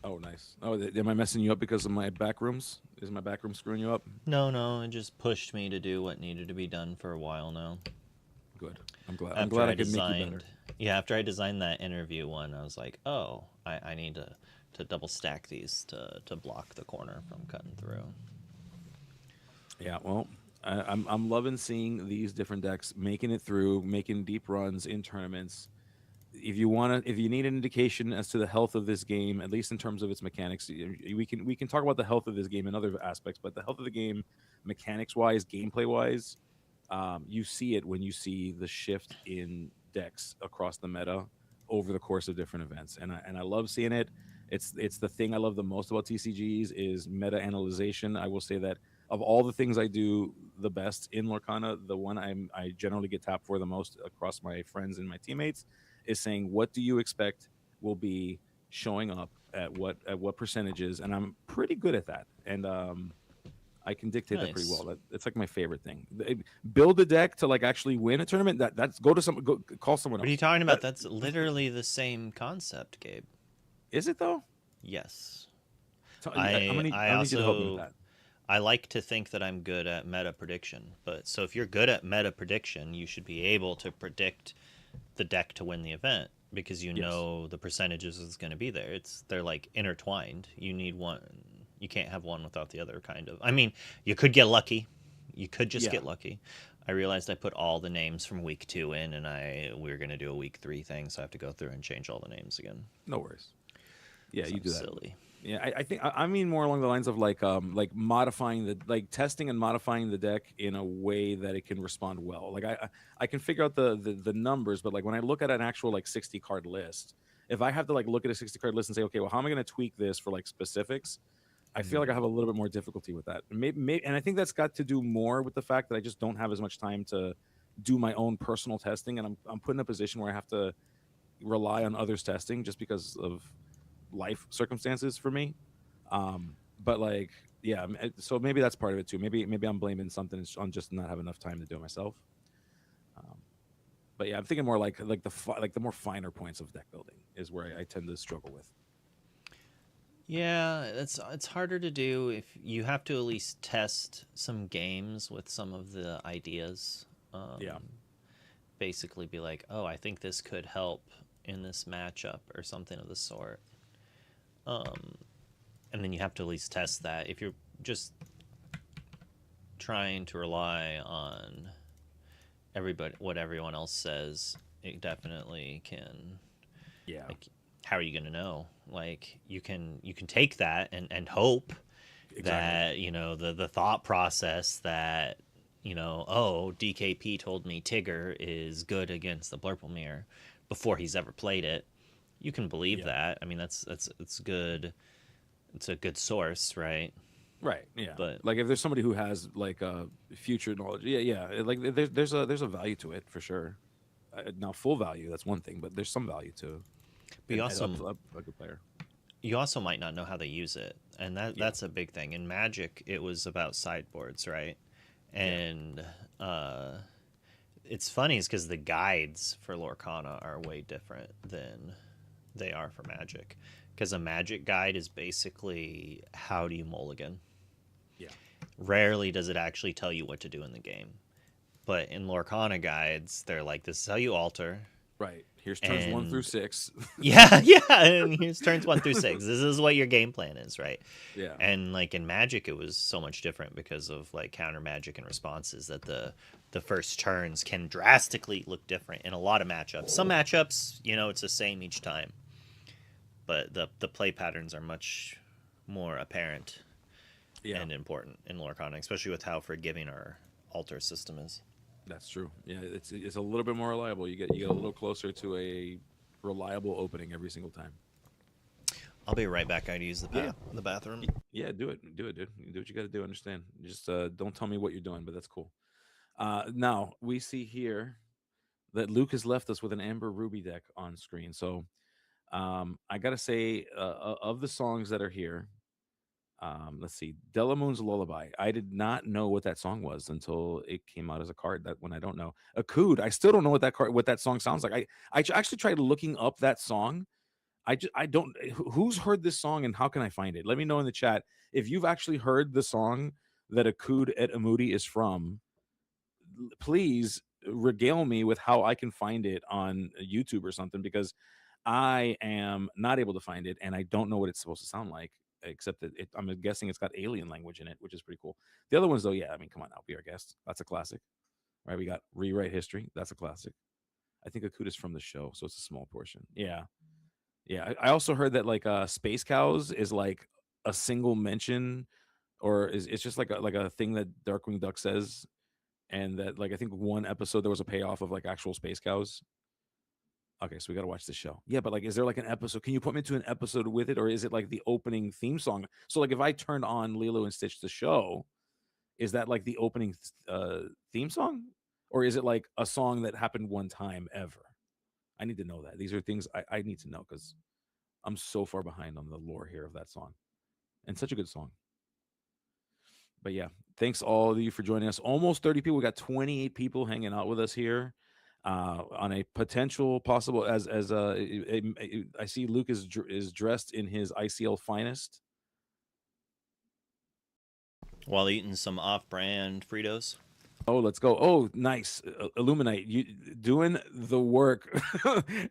Oh, nice. Oh, am I messing you up because of my back rooms? Is my back room screwing you up? No, it just pushed me to do what needed to be done for a while now. Good. I'm glad I could make you better. Yeah, after I designed that interview one, I was like, oh, I need to double stack these to block the corner from cutting through. Yeah, well, I'm loving seeing these different decks making it through, making deep runs in tournaments. if you need an indication as to the health of this game, at least in terms of its mechanics, we can talk about the health of this game in other aspects, but the health of the game, mechanics wise, gameplay wise, you see it when you see the shift in decks across the meta over the course of different events, and I love seeing it. It's the thing I love the most about TCGs is meta analyzation. I will say that of all the things I do the best in Lorcana, the one I generally get tapped for the most across my friends and my teammates is saying, what do you expect will be showing up at what percentages, and I'm pretty good at that. And I can dictate that pretty Nice. well. It's like my favorite thing. Build a deck to like actually win a tournament. That's go to some go call someone What are you else. talking about? That That's literally the same concept, Gabe. is it though. Yes. I'm I gonna I I need you to help me with also that. I like to think that I'm good at meta prediction. But so if you're good at meta prediction, you should be able to predict the deck to win the event because you Yes. know the percentages is going to be there. They're like intertwined. You need one. You can't have one without the other kind of. I mean, you could get lucky. You could just Yeah. get lucky. I realized I put all the names from week 2 in and we are going to do a week 3 thing, so I have to go through and change all the names again No worries. Yeah, cuz you I'm do that. silly. Yeah, I think I mean more along the lines of like modifying the like testing and modifying the deck in a way that it can respond well. Like I can figure out the numbers, but like when I look at an actual like 60 card list, if I have to like look at a 60 card list and say, okay, well, how am I going to tweak this for like specifics? I feel like I Mm. have a little bit more difficulty with that. Maybe, and I think that's got to do more with the fact that I just don't have as much time to do my own personal testing, and I'm put in a position where I have to rely on others testing just because of life circumstances for me. But like, yeah, so maybe that's part of it too. Maybe I'm blaming something on just not have enough time to do it myself. Um, but yeah, I'm thinking more like like the more finer points of deck building is where I tend to struggle with. Yeah, it's harder to do if you have to at least test some games with some of the ideas. Yeah, Um, Basically, be like, oh, I think this could help in this matchup or something of the sort. Um, and then you have to at least test that. If you're just trying to rely on everybody, what everyone else says, it definitely can. yeah, Like, how are you going to know? Like, you can take that and hope exactly. that the thought process that oh, DKP told me Tigger is good against the Blurple before he's ever played it. You can believe Yeah, that. I mean, that's it's good. It's a good source, right? right. Yeah, But like if there's somebody who has like future knowledge, yeah, yeah, like there's a value to it for sure. Now, full value, that's one thing, but there's some value to but you up, also up a good player. you also might not know how they use it, and Yeah, that's a big thing. In Magic, it was about sideboards, right? yeah, And it's funny is because the guides for Lorcana are way different than they are for Magic. Because a Magic guide is basically how do you mulligan. yeah. Rarely does it actually tell you what to do in the game. But in Lorcana guides, they're like, this is how you alter. Right. Here's turns one through And six. yeah, yeah. And here's turns 1 through 6. This is what your game plan is, right? Yeah. And like in Magic, it was so much different because of like counter magic and responses that the first turns can drastically look different in a lot of matchups. Some matchups, it's the same each time, but the play patterns are much more apparent Yeah. and important in Lorcana, especially with how forgiving our altar system is. That's true. Yeah, it's a little bit more reliable. You get a little closer to a reliable opening every single time. I'll be right back. I gotta use Yeah. the bathroom. Yeah, do it. Do it, dude. You do what you got to do. Understand. Just don't tell me what you're doing, but that's cool. Now we see here that Luke has left us with an Amber Ruby deck on screen. So I gotta say, of the songs that are here, let's see, Delamoon's Lullaby. I did not know what that song was until it came out as a card. That one I don't know. Akud. I still don't know what that song sounds like. I actually tried looking up that song. I don't. Who's heard this song and how can I find it? Let me know in the chat if you've actually heard the song that Akud et Amudi is from. Please regale me with how I can find it on YouTube or something because I am not able to find it and I don't know what it's supposed to sound like. Except that I'm guessing it's got alien language in it, which is pretty cool. The other ones, though, yeah, I mean, come on now, be our guest. That's a classic, right? We got Rewrite History. That's a classic. I think Akuda's from the show, so it's a small portion. Yeah. Yeah. I also heard that like Space Cows is like a single mention, or is it's just like a thing that Darkwing Duck says, and that like I think one episode there was a payoff of like actual Space Cows. Okay, so we got to watch the show. Yeah, but like, is there like an episode? Can you put me to an episode with it, or is it like the opening theme song? So like, if I turned on Lilo and Stitch the show, is that like the opening theme song, or is it like a song that happened one time ever? I need to know that. These are things I need to know because I'm so far behind on the lore here of that song, and such a good song. But yeah, thanks all of you for joining us. Almost 30 people. We got 28 people hanging out with us here on a potential possible I see Luke is dressed in his ICL finest while eating some off-brand Fritos. Oh, let's go. Oh, nice. Illuminate. You doing the work.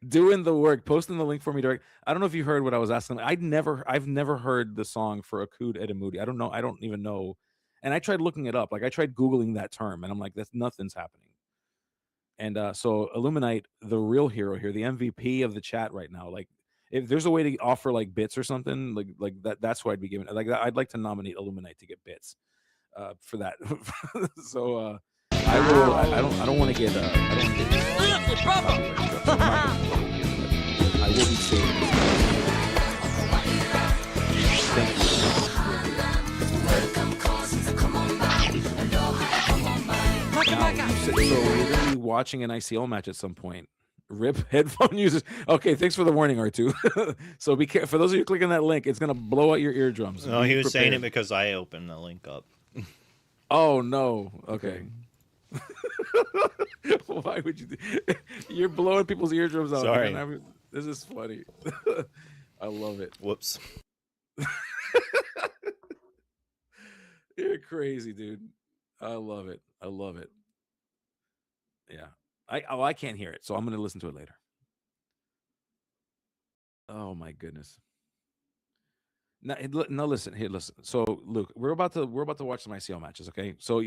Doing the work. Posting the link for me direct. I don't know if you heard what I was asking. I've never heard the song for Akud Edamudi. I don't know. I don't even know. And I tried looking it up. Like I tried Googling that term and I'm like, that's nothing's happening. And so Illuminate, the real hero here, the MVP of the chat right now. Like if there's a way to offer like bits or something like that's who I'd be giving. Like I'd like to nominate Illuminate to get bits for that. So I will. I don't want to get. I don't want to get. I will be saving. Thank you. So we're gonna be watching an ICL match at some point. Rip headphone users. Okay, thanks for the warning, R2. So be careful. For those of you clicking that link, it's gonna blow out your eardrums. No, he was saying it because I opened the link up. Oh no. Okay. Why would you You're blowing people's eardrums out. Sorry. This is funny. I love it. Whoops. You're crazy, dude. I love it. I love it. Yeah. I can't hear it, so I'm gonna listen to it later. Oh my goodness. Now listen. Here, listen. So Luke, we're about to watch some ICL matches, okay? So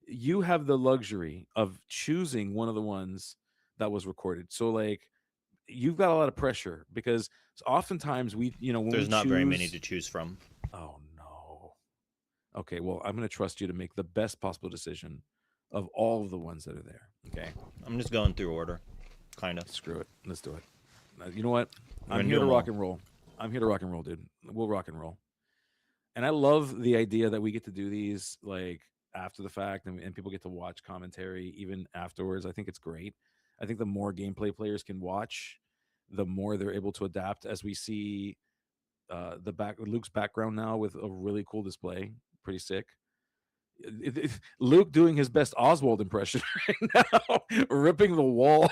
you have the luxury of choosing one of the ones that was recorded. So like you've got a lot of pressure because oftentimes when there's not very many to choose from. Oh no. Okay, well, I'm going to trust you to make the best possible decision of all of the ones that are there. Okay. I'm just going through order. Kind of. Screw it. Let's do it. You know what? I'm here to rock and roll. I'm here to rock and roll, dude. We'll rock and roll. And I love the idea that we get to do these like after the fact and people get to watch commentary even afterwards. I think it's great. I think the more gameplay players can watch, the more they're able to adapt. As we see Luke's background now with a really cool display. Pretty sick. Luke doing his best Oswald impression right now, ripping the wall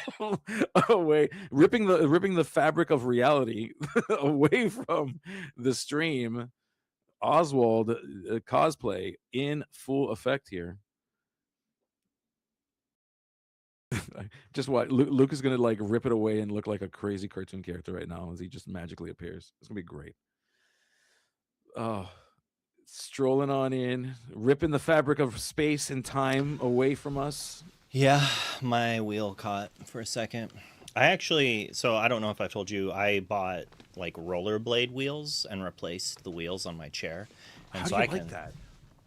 away, ripping the fabric of reality away from the stream. Oswald cosplay in full effect here. Just what Luke is gonna like rip it away and look like a crazy cartoon character right now as he just magically appears. It's gonna be great. Oh. Strolling on in, ripping the fabric of space and time away from us. Yeah, my wheel caught for a second. I don't know if I told you, I bought like rollerblade wheels and replaced the wheels on my chair. And how do you like that?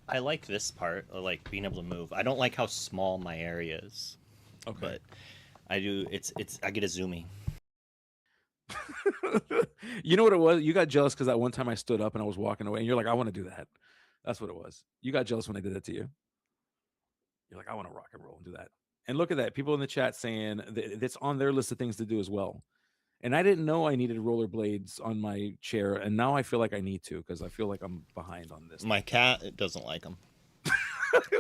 I like this part, like being able to move. I don't like how small my area is. Okay. But I do, I get a zoomy. You know what it was? You got jealous because that one time I stood up and I was walking away and you're like, I want to do that. That's what it was. You got jealous when I did that to you. You're like, I want to rock and roll and do that. And look at that. People in the chat saying that's on their list of things to do as well. And I didn't know I needed rollerblades on my chair. And now I feel like I need to because I feel like I'm behind on this. My cat doesn't like them.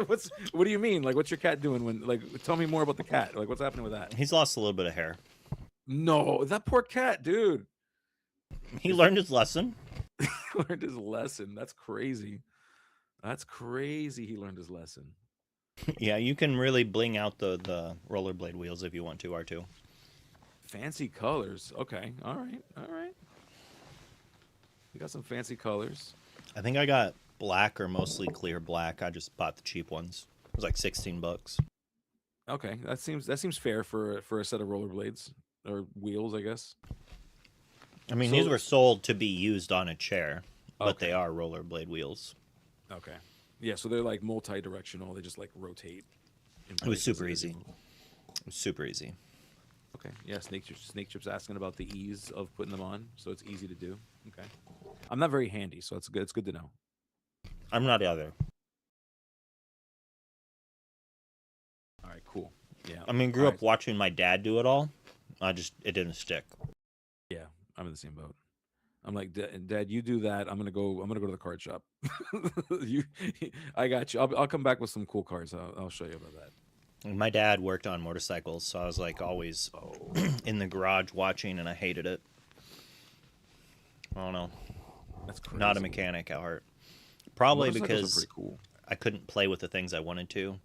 What do you mean? Like, what's your cat doing tell me more about the cat. Like, what's happening with that? He's lost a little bit of hair. No, that poor cat, dude. He learned his lesson. He learned his lesson. That's crazy. That's crazy. He learned his lesson. Yeah, you can really bling out the rollerblade wheels if you want to, R2. Fancy colors. Okay. All right. You got some fancy colors. I think I got black or mostly clear black. I just bought the cheap ones. It was like $16. Okay, that seems fair for a set of rollerblades or wheels, I guess. I mean, these So were sold to be used on a chair, but they okay, are rollerblade wheels. okay, yeah. So they're like multi-directional. They just like rotate in It was places super as you easy. move. It was super easy. Okay, yeah. Snake Chip's asking about the ease of putting them on, so it's easy to do. Okay, I'm not very handy, so it's good. It's good to know. I'm not either. All right, cool. Yeah. I mean, All grew right. up watching my dad do it all. It didn't stick. Yeah, I'm in the same boat. I'm like, Dad, you do that. I'm gonna go to the card shop. you, I got you. I'll come back with some cool cards. I'll show you about that. My dad worked on motorcycles, so I was like always Oh, in the garage watching, and I hated it. I don't know. that's Not a crazy. mechanic at heart. Probably Motorcycles are because pretty cool. I couldn't play with the things I wanted to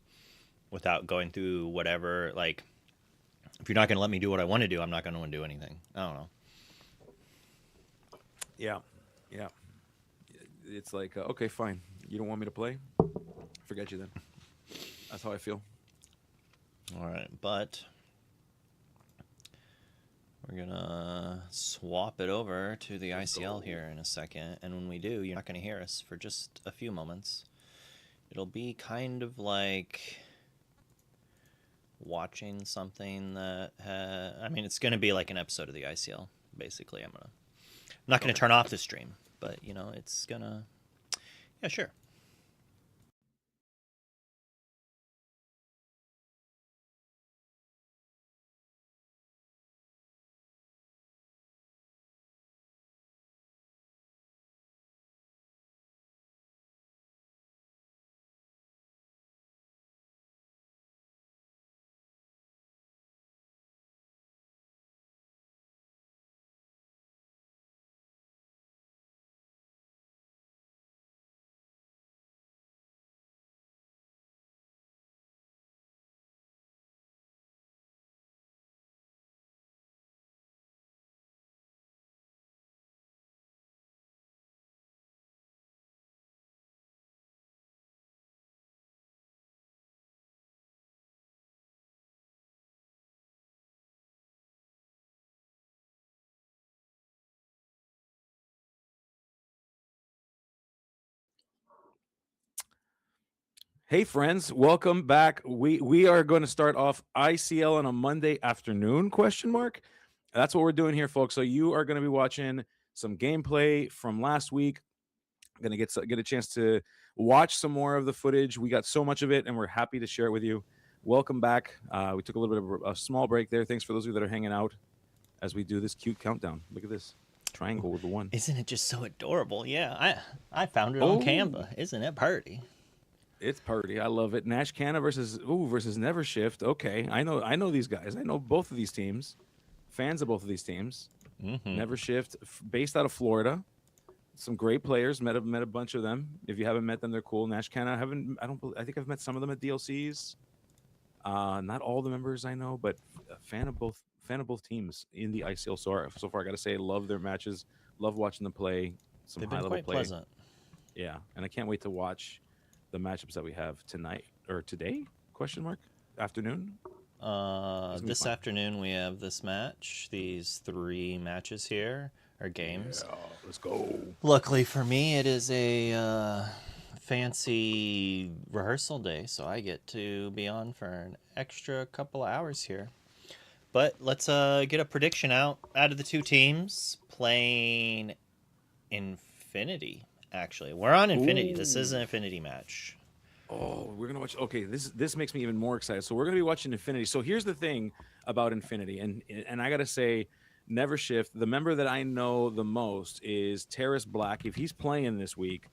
without going through whatever. Like, if you're not going to let me do what I want to do, I'm not going to do anything. I don't know. Yeah, yeah. It's like, okay, fine. You don't want me to play? Forget you then. That's how I feel. All right, but we're going to swap it over to the Let's ICL go. here in a second. And when we do, you're not going to hear us for just a few moments. It'll be kind of like watching something that I mean, it's going to be like an episode of the ICL. Basically, I'm not going to Okay. turn off the stream, but it's gonna. Yeah, sure. Hey friends, welcome back. We are going to start off ICL on a Monday afternoon question mark. That's what we're doing here, folks. So you are going to be watching some gameplay from last week. Going to get a chance to watch some more of the footage. We got so much of it, and we're happy to share it with you. Welcome back. We took a little bit of a small break there. Thanks for those of you that are hanging out as we do this cute countdown. Look at this triangle with the one. Isn't it just so adorable? Yeah, I found it on Oh, Canva. Isn't it pretty? it's party. I love it. Nash Canna versus Never Shift. Okay, I know these guys. I know both of these teams. Fans of both of these teams. Mm-hmm. Never Shift, based out of Florida. Some great players. Met a bunch of them. If you haven't met them, they're cool. Nash Canna, I haven't. I don't. I think I've met some of them at DLCs. Not all the members I know, but a fan of both. Fan of both teams in the ICL. So far, I got to say, love their matches. Love watching them play. Some They've high been level quite play. pleasant. Yeah, and I can't wait to watch the matchups that we have tonight or today? Question mark. Afternoon. It's gonna be This fun. afternoon we have this match. These three matches here are games. Yeah, let's go. Luckily for me, it is a fancy rehearsal day, so I get to be on for an extra couple of hours here. But let's get a prediction out of the two teams playing Infinity. Actually, we're on Infinity. This is an Ooh. Infinity match. Oh, we're gonna watch. Okay, this makes me even more excited. So we're gonna be watching Infinity. So here's the thing about Infinity, and I gotta say, Never Shift. The member that I know the most is Terrace Black. If he's playing this week,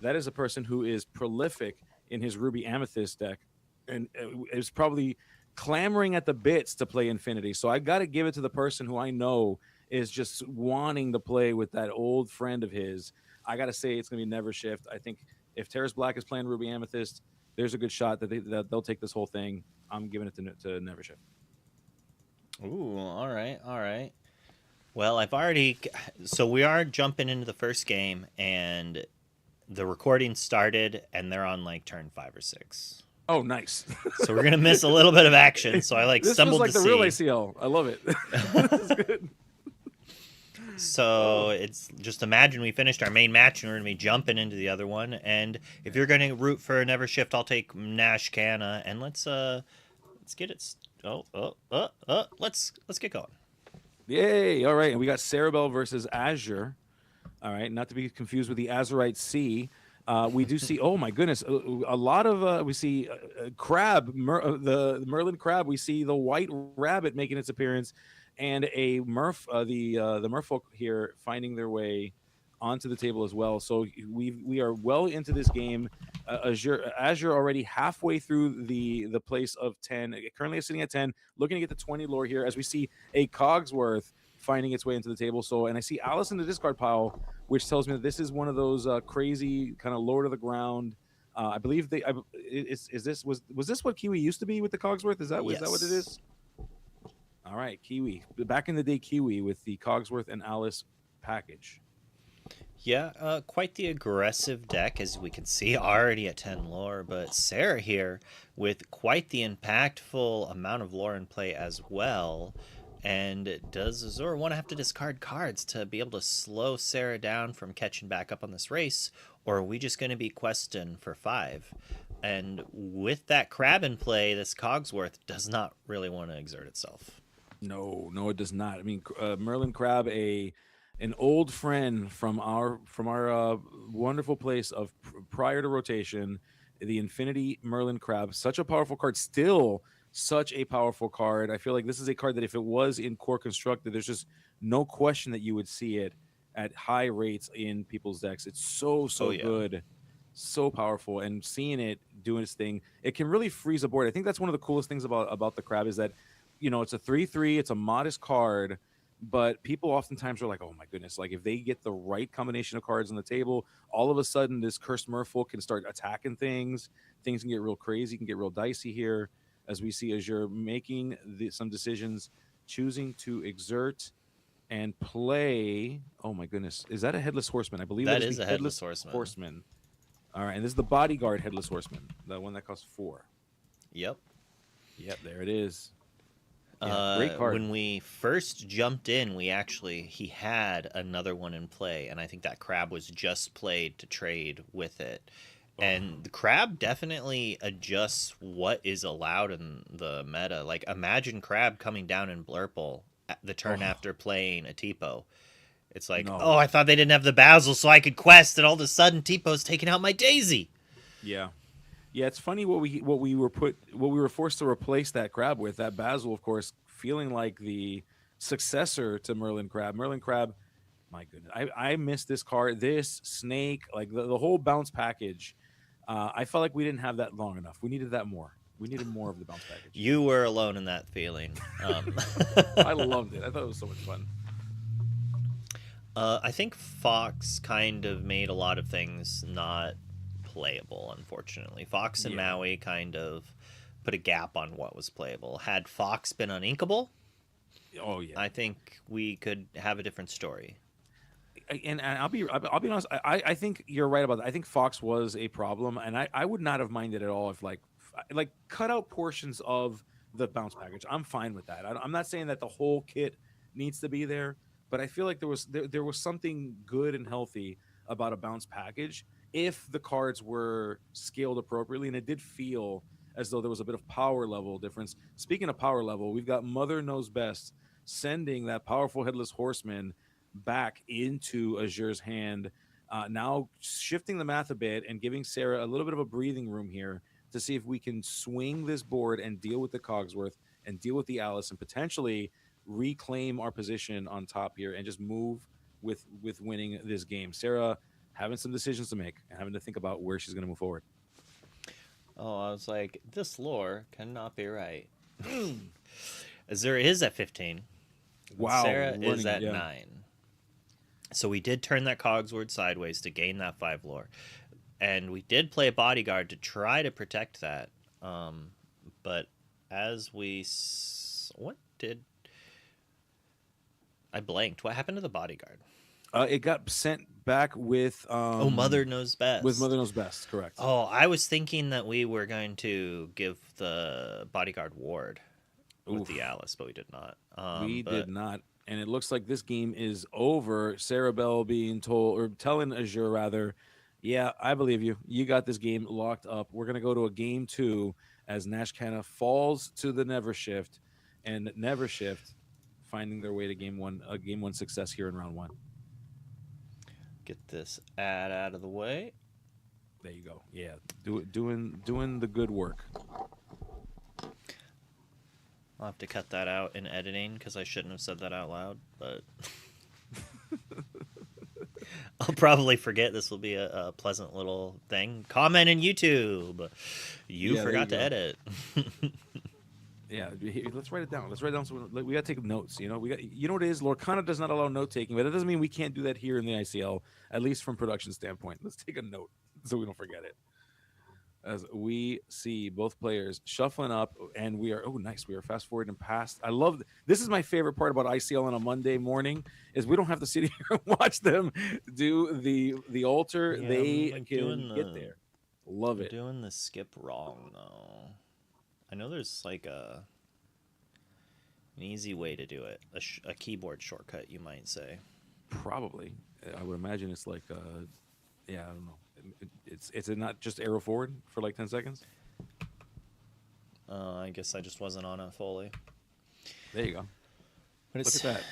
that is a person who is prolific in his Ruby Amethyst deck, and is probably clamoring at the bits to play Infinity. So I gotta give it to the person who I know is just wanting to play with that old friend of his. I gotta say it's gonna be Never Shift. I think if Terrace Black is playing Ruby Amethyst, there's a good shot that they'll take this whole thing. I'm giving it to Never Shift. Ooh, all right, all right. Well, so we are jumping into the first game, and the recording started, and they're on like turn 5 or 6. Oh, nice. So we're gonna miss a little bit of action. So I like This feels stumbled like to the real see. ICL. I love it. This is good. So Oh. it's just imagine we finished our main match and we're gonna be jumping into the other one. And if you're gonna root for Never Shift, I'll take Nash Canna. And let's get it. Let's get going. Yay! All right, and we got Cerebel versus Azure. All right, not to be confused with the Azurite Sea. We do see, oh my goodness, a lot of we see crab, the Merlin crab. We see the white rabbit making its appearance, and a the merfolk here finding their way onto the table as well. So we are well into this game. Azure already halfway through the place of 10. Currently sitting at 10, looking to get to 20 lore here as we see a Cogsworth finding its way into the table. So, and I see Alice in the discard pile, which tells me that this is one of those crazy kind of lower to the ground. I believe is this was this what Kiwi used to be with the Cogsworth? Is that what it is? All right, Kiwi, back in the day, Kiwi with the Cogsworth and Alice package. Yeah, quite the aggressive deck, as we can see already at 10 lore. But Sarah here with quite the impactful amount of lore in play as well. And does Azura want to have to discard cards to be able to slow Sarah down from catching back up on this race? Or are we just going to be questing for 5? And with that crab in play, this Cogsworth does not really want to exert itself. No, it does not. I mean, Merlin Crab, an old friend from our wonderful place of prior to rotation, the Infinity Merlin Crab, such a powerful card, still such a powerful card. I feel like this is a card that if it was in core constructed, there's just no question that you would see it at high rates in people's decks. It's so good, so powerful, and seeing it doing its thing, it can really freeze a board. I think that's one of the coolest things about the Crab is that, you know, it's a 3/3, it's a modest card, but people oftentimes are like, oh my goodness, like if they get the right combination of cards on the table, all of a sudden this cursed merfolk can start attacking things. Things can get real crazy, can get real dicey here, as we see Azure making some decisions, choosing to exert and play. Oh my goodness, is that a Headless Horseman? I believe that is a Headless Horseman. All right, and this is the Bodyguard Headless Horseman, the one that costs 4. Yep, there it is. Yeah, great card. When we first jumped in, he had another one in play, and I think that crab was just played to trade with it. And the crab definitely adjusts what is allowed in the meta. Like, imagine crab coming down in Blurple at the turn after playing a Tipo. It's like, oh, I thought they didn't have the Basil so I could quest, and all of a sudden Tipo's taking out my Daisy. Yeah. Yeah, it's funny what we were forced to replace that crab with. That Basil, of course, feeling like the successor to Merlin Crab. Merlin Crab, my goodness, I missed this card. This snake, like the whole bounce package. I felt like we didn't have that long enough. We needed that more. We needed more of the bounce package. You were alone in that feeling. I loved it. I thought it was so much fun. I think Fox kind of made a lot of things not playable, unfortunately. Fox and Maui kind of put a gap on what was playable. Had Fox been uninkable, I think we could have a different story. And I'll be honest, I think you're right about that. I think Fox was a problem, and I would not have minded at all if like cut out portions of the bounce package. I'm fine with that. I'm not saying that the whole kit needs to be there, but I feel like there was something good and healthy about a bounce package if the cards were scaled appropriately, and it did feel as though there was a bit of power level difference. Speaking of power level, we've got Mother Knows Best sending that powerful Headless Horseman back into Azure's hand, now shifting the math a bit and giving Sarah a little bit of a breathing room here to see if we can swing this board and deal with the Cogsworth and deal with the Alice and potentially reclaim our position on top here and just move with winning this game. Sarah having some decisions to make and having to think about where she's going to move forward. Oh, I was like, this lore cannot be right. Azure is at 15. Wow. Sarah is at 9. So we did turn that Cogsworth sideways to gain that 5 lore. And we did play a Bodyguard to try to protect that. But as we... What did... I blanked. What happened to the Bodyguard? It got sent back with Mother Knows Best. Mother Knows Best, correct. Oh, I was thinking that we were going to give the Bodyguard Ward with the Alice, but we did not. We did not. And it looks like this game is over. Sarah Bell being told, or telling Azure rather, yeah, I believe you. You got this game locked up. We're going to go to a game 2 as Nashcana falls to the Never Shift, and Never Shift finding their way to game 1, a game 1 success here in round 1. Get this ad out of the way. There you go. Yeah, doing the good work. I'll have to cut that out in editing because I shouldn't have said that out loud, but I'll probably forget. This will be a pleasant little thing. Comment in YouTube. You forgot to edit. Yeah, let's write it down. Let's write it down. So we got to take notes. You know, what it is. Lorcana does not allow note taking, but it doesn't mean we can't do that here in the ICL, at least from production standpoint. Let's take a note so we don't forget it. As we see both players shuffling up, and we are nice. We are fast forwarding past. I love this. Is my favorite part about ICL on a Monday morning is we don't have to sit here and watch them do the altar. Yeah, they can get there. Love it. Doing the skip wrong though. I know there's like an easy way to do it, a keyboard shortcut, you might say. Probably, I would imagine it's like I don't know. It's not just arrow forward for like 10 seconds. I guess I just wasn't on it fully. There you go. But look at that.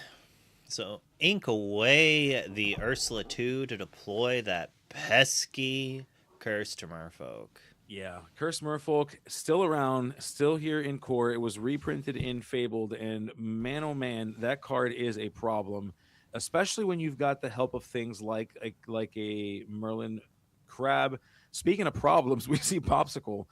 So ink away the Ursula 2 to deploy that pesky Cursed Merfolk. Yeah, Cursed Merfolk still around, still here in core. It was reprinted in Fabled, and man, oh man, that card is a problem, especially when you've got the help of things like a Merlin Crab. Speaking of problems, we see Popsicle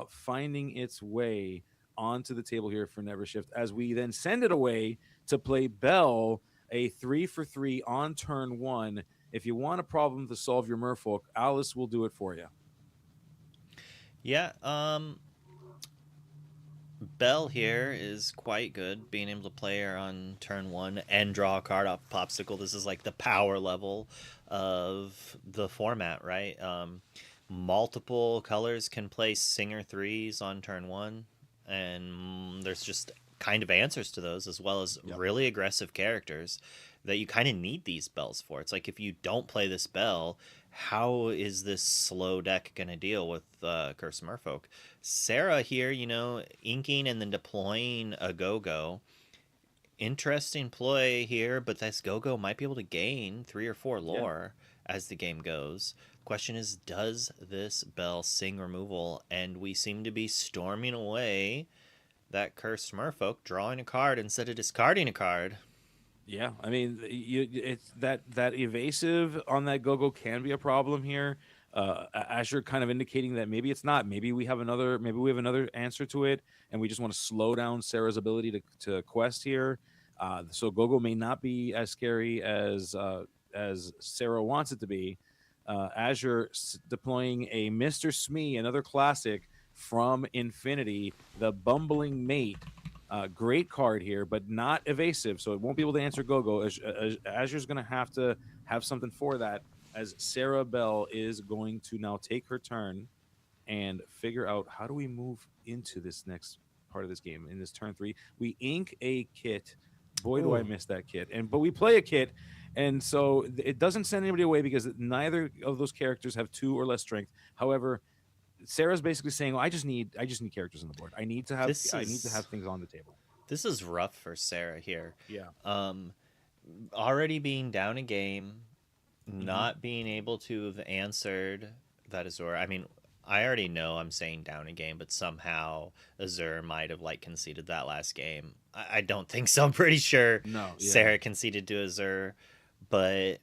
finding its way onto the table here for Never Shift, as we then send it away to play Bell, a 3-for-3 on turn 1. If you want a problem to solve your Merfolk, Alice will do it for you. Yeah, Bell here is quite good, being able to play her on turn 1 and draw a card off Popsicle. This is like the power level of the format, right? Multiple colors can play Singer 3s on turn 1, and there's just kind of answers to those, as well as really aggressive characters that you kind of need these Bells for. It's like, if you don't play this Bell, how is this slow deck going to deal with Cursed Merfolk? Sarah here, inking and then deploying a Go-Go. Interesting ploy here, but this Go-Go might be able to gain 3 or 4 lore as the game goes. Question is, does this Bell sing removal? And we seem to be storming away that Cursed Merfolk, drawing a card instead of discarding a card. Yeah, I mean, it's that evasive on that Go-Go can be a problem here. Azure kind of indicating that maybe it's not. Maybe we have another answer to it, and we just want to slow down Sarah's ability to quest here. So Go-Go may not be as scary as Sarah wants it to be. Azure deploying a Mr. Smee, another classic from Infinity, the Bumbling Mate. Great card here, but not evasive, so it won't be able to answer Go-Go. Azure's going to have something for that, as Sarah Bell is going to now take her turn and figure out, how do we move into this next part of this game in this turn 3. We ink a kit. Boy, do I miss that kit. But we play a kit, and so it doesn't send anybody away because neither of those characters have 2 or less strength. However, Sarah's basically saying, I just need characters on the board. I need to have things on the table. This is rough for Sarah here. Yeah. Already being down a game, not being able to have answered that Azure. I mean, I already know I'm saying down a game, but somehow Azure might have conceded that last game. I don't think so. I'm pretty sure Sarah conceded to Azure, but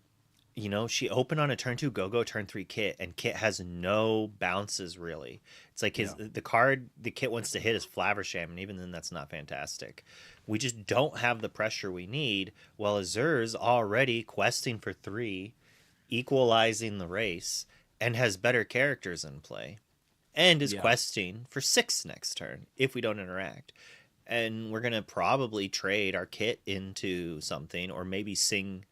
she opened on a turn 2 Go-Go, turn 3 Kit, and Kit has no bounces, really. It's like the card the Kit wants to hit is Flaversham, and even then that's not fantastic. We just don't have the pressure we need, while Azure's already questing for 3, equalizing the race, and has better characters in play, and is questing for 6 next turn if we don't interact. And we're going to probably trade our Kit into something, or maybe sing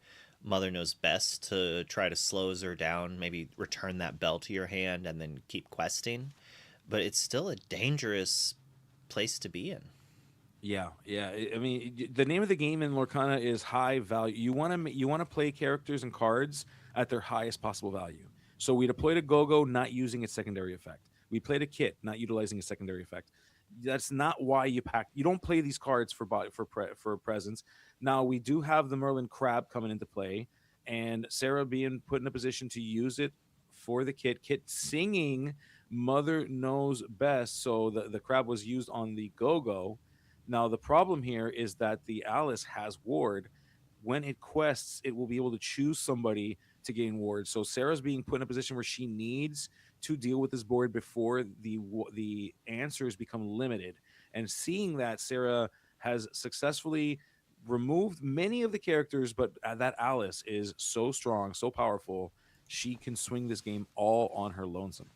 Mother knows best to try to slow her down, maybe return that bell to your hand and then keep questing. But it's still a dangerous place to be in. Yeah, yeah. I mean, the name of the game in Lorcana is high value. You want to play characters and cards at their highest possible value. So we deployed a go-go, not using its secondary effect. We played a kit, not utilizing a secondary effect. That's not why you pack. You don't play these cards for presence. Now we do have the Merlin Crab coming into play, and Sarah being put in a position to use it for the kit. Kit singing "Mother Knows Best," so the crab was used on the go-go. Now, the problem here is that the Alice has ward. When it quests, it will be able to choose somebody to gain ward. So Sarah's being put in a position where she needs to deal with this board before the answers become limited. And seeing that, Sarah has successfully removed many of the characters, but that Alice is so strong, so powerful, she can swing this game all on her lonesome.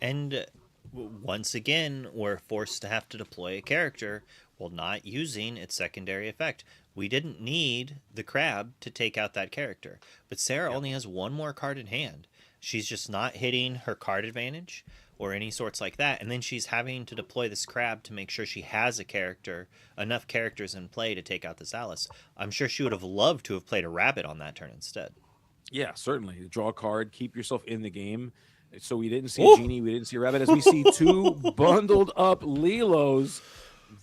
And once again, we're forced to have to deploy a character while not using its secondary effect. We didn't need the crab to take out that character, but Sarah Yeah. only has one more card in hand. She's just not hitting her card advantage or any sorts like that, and then she's having to deploy this crab to make sure she has a character, enough characters in play to take out this Alice. I'm sure she would have loved to have played a rabbit on that turn instead. Yeah, certainly. Draw a card, keep yourself in the game. So we didn't see a Ooh! genie, we didn't see a rabbit. As we see two bundled up Lilos,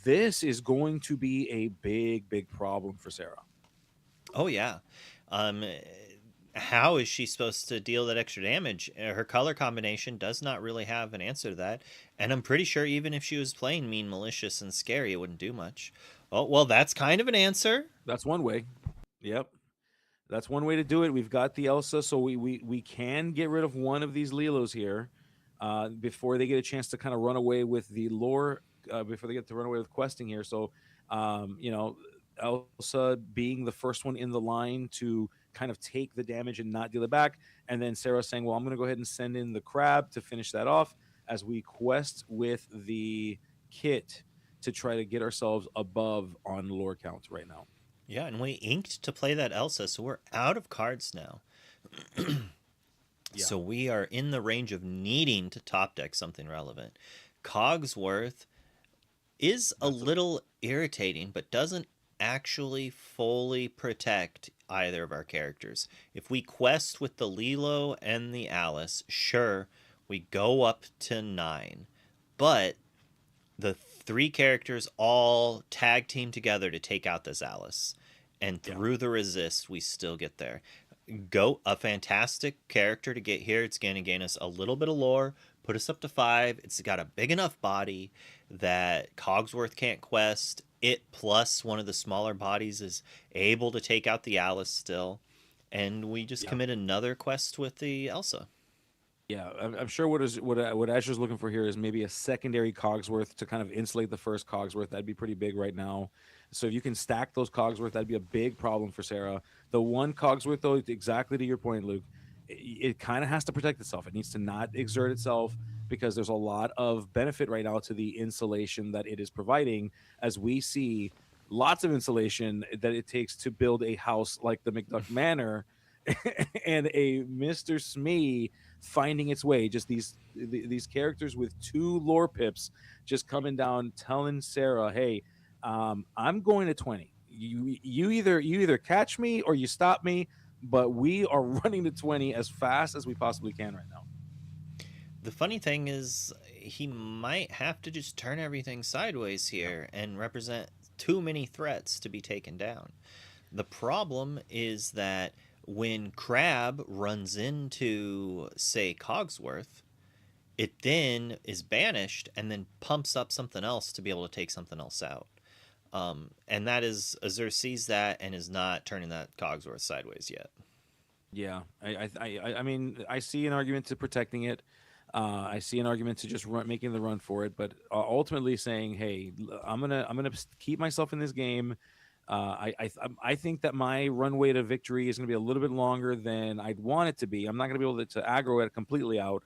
this is going to be a big, big problem for Sarah. Oh yeah. Um, how is she supposed to deal that extra damage? Her color combination does not really have an answer to that, and I'm pretty sure even if she was playing mean, malicious, and scary, it wouldn't do much. Oh well, that's kind of an answer. That's one way. Yep. That's one way to do it. We've got the Elsa, so we can get rid of one of these Lilos here before they get a chance to kind of run away with the lore, before they get to run away with questing here. So, you know, Elsa being the first one in the line to kind of take the damage and not deal it back. And then Sarah saying, well, I'm going to go ahead and send in the crab to finish that off as we quest with the kit to try to get ourselves above on lore count right now. Yeah, and we inked to play that Elsa, so we're out of cards now. Yeah. So we are in the range of needing to top deck something relevant. Cogsworth is a That's a little irritating, but doesn't actually fully protect either of our characters. If we quest with the Lilo and the Alice, sure, we go up to 9. But the three characters all tag team together to take out this Alice. And yeah. through the resist, we still get there. Go a fantastic character to get here. It's going to gain us a little bit of lore, put us up to 5. It's got a big enough body that Cogsworth can't quest. It plus one of the smaller bodies is able to take out the Alice still. And we just Yeah. commit another quest with the Elsa. Yeah, I'm sure what Asher's looking for here is maybe a secondary Cogsworth to kind of insulate the first Cogsworth. That'd be pretty big right now. So if you can stack those Cogsworth, that'd be a big problem for Sarah. The one Cogsworth, though, exactly to your point, Luke, it kind of has to protect itself. It needs to not exert itself because there's a lot of benefit right now to the insulation that it is providing, as we see lots of insulation that it takes to build a house like the McDuck Manor and a Mr. Smee finding its way. Just these characters with 2 lore pips just coming down, telling Sarah, "Hey, I'm going to 20. You either catch me or you stop me, but we are running to 20 as fast as we possibly can right now." The funny thing is, he might have to just turn everything sideways here and represent too many threats to be taken down. The problem is that when Crab runs into, say, Cogsworth, it then is banished and then pumps up something else to be able to take something else out. And that is, Azur sees that and is not turning that Cogsworth sideways yet. Yeah, I mean, I see an argument to protecting it. I see an argument to just making the run for it, but ultimately saying, "Hey, I'm gonna keep myself in this game." I think that my runway to victory is going to be a little bit longer than I'd want it to be. I'm not going to be able to aggro it completely out,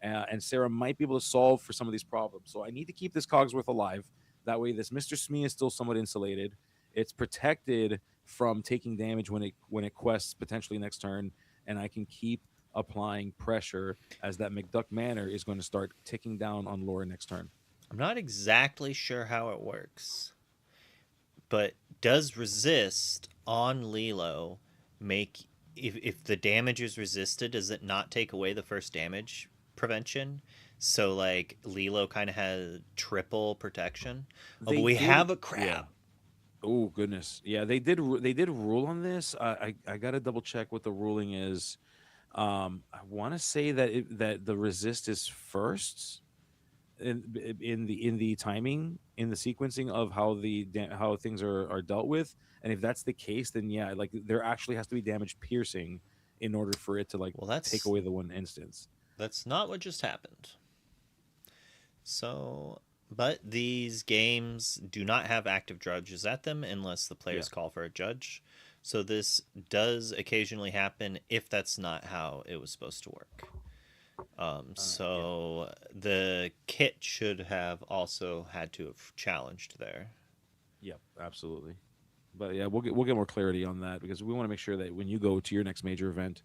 and Sarah might be able to solve for some of these problems. So I need to keep this Cogsworth alive. That way, this Mr. Smee is still somewhat insulated. It's protected from taking damage when it quests potentially next turn, and I can keep applying pressure as that McDuck Manor is going to start ticking down on lore next turn. I'm not exactly sure how it works, but does resist on Lilo make if the damage is resisted, does it not take away the first damage prevention? So like Lilo kind of has triple protection. Oh, but we have a crab. Yeah. Oh goodness, yeah, they did rule on this. I got to double check what the ruling is. I want to say that the resist is first in the timing, in the sequencing of how things are dealt with. And if that's the case, then yeah, like there actually has to be damage piercing in order for it to like take away the one instance. That's not what just happened. So, but these games do not have active judges at them unless the players call for a judge. So this does occasionally happen if that's not how it was supposed to work. The kit should have also had to have challenged there. Yep, absolutely. But yeah, we'll get more clarity on that because we want to make sure that when you go to your next major event,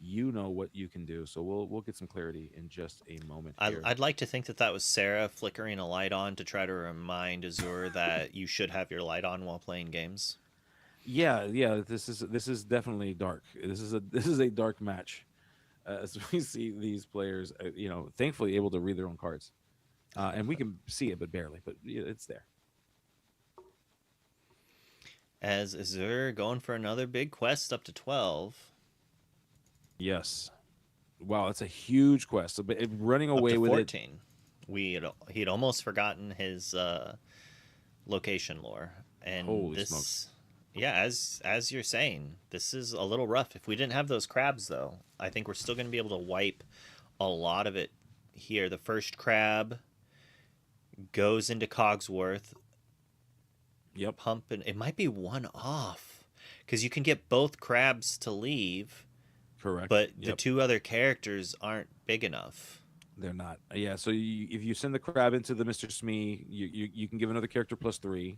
you know what you can do. So we'll get some clarity in just a moment. I'd like to think that was Sarah flickering a light on to try to remind Azure that you should have your light on while playing games. Yeah. This is definitely dark. This is a dark match, as we see these players, thankfully able to read their own cards, and we can see it, but barely. But it's there. As Azure going for another big quest up to 12. Yes. Wow, that's a huge quest. But running away with 14. He'd almost forgotten his location lore, and holy smokes. Yeah, as you're saying, this is a little rough. If we didn't have those crabs, though, I think we're still going to be able to wipe a lot of it here. The first crab goes into Cogsworth. Yep. Pumping. It might be one off because you can get both crabs to leave. Correct. But the two other characters aren't big enough. They're not. Yeah, so if you send the crab into the Mr. Smee, you can give another character +3.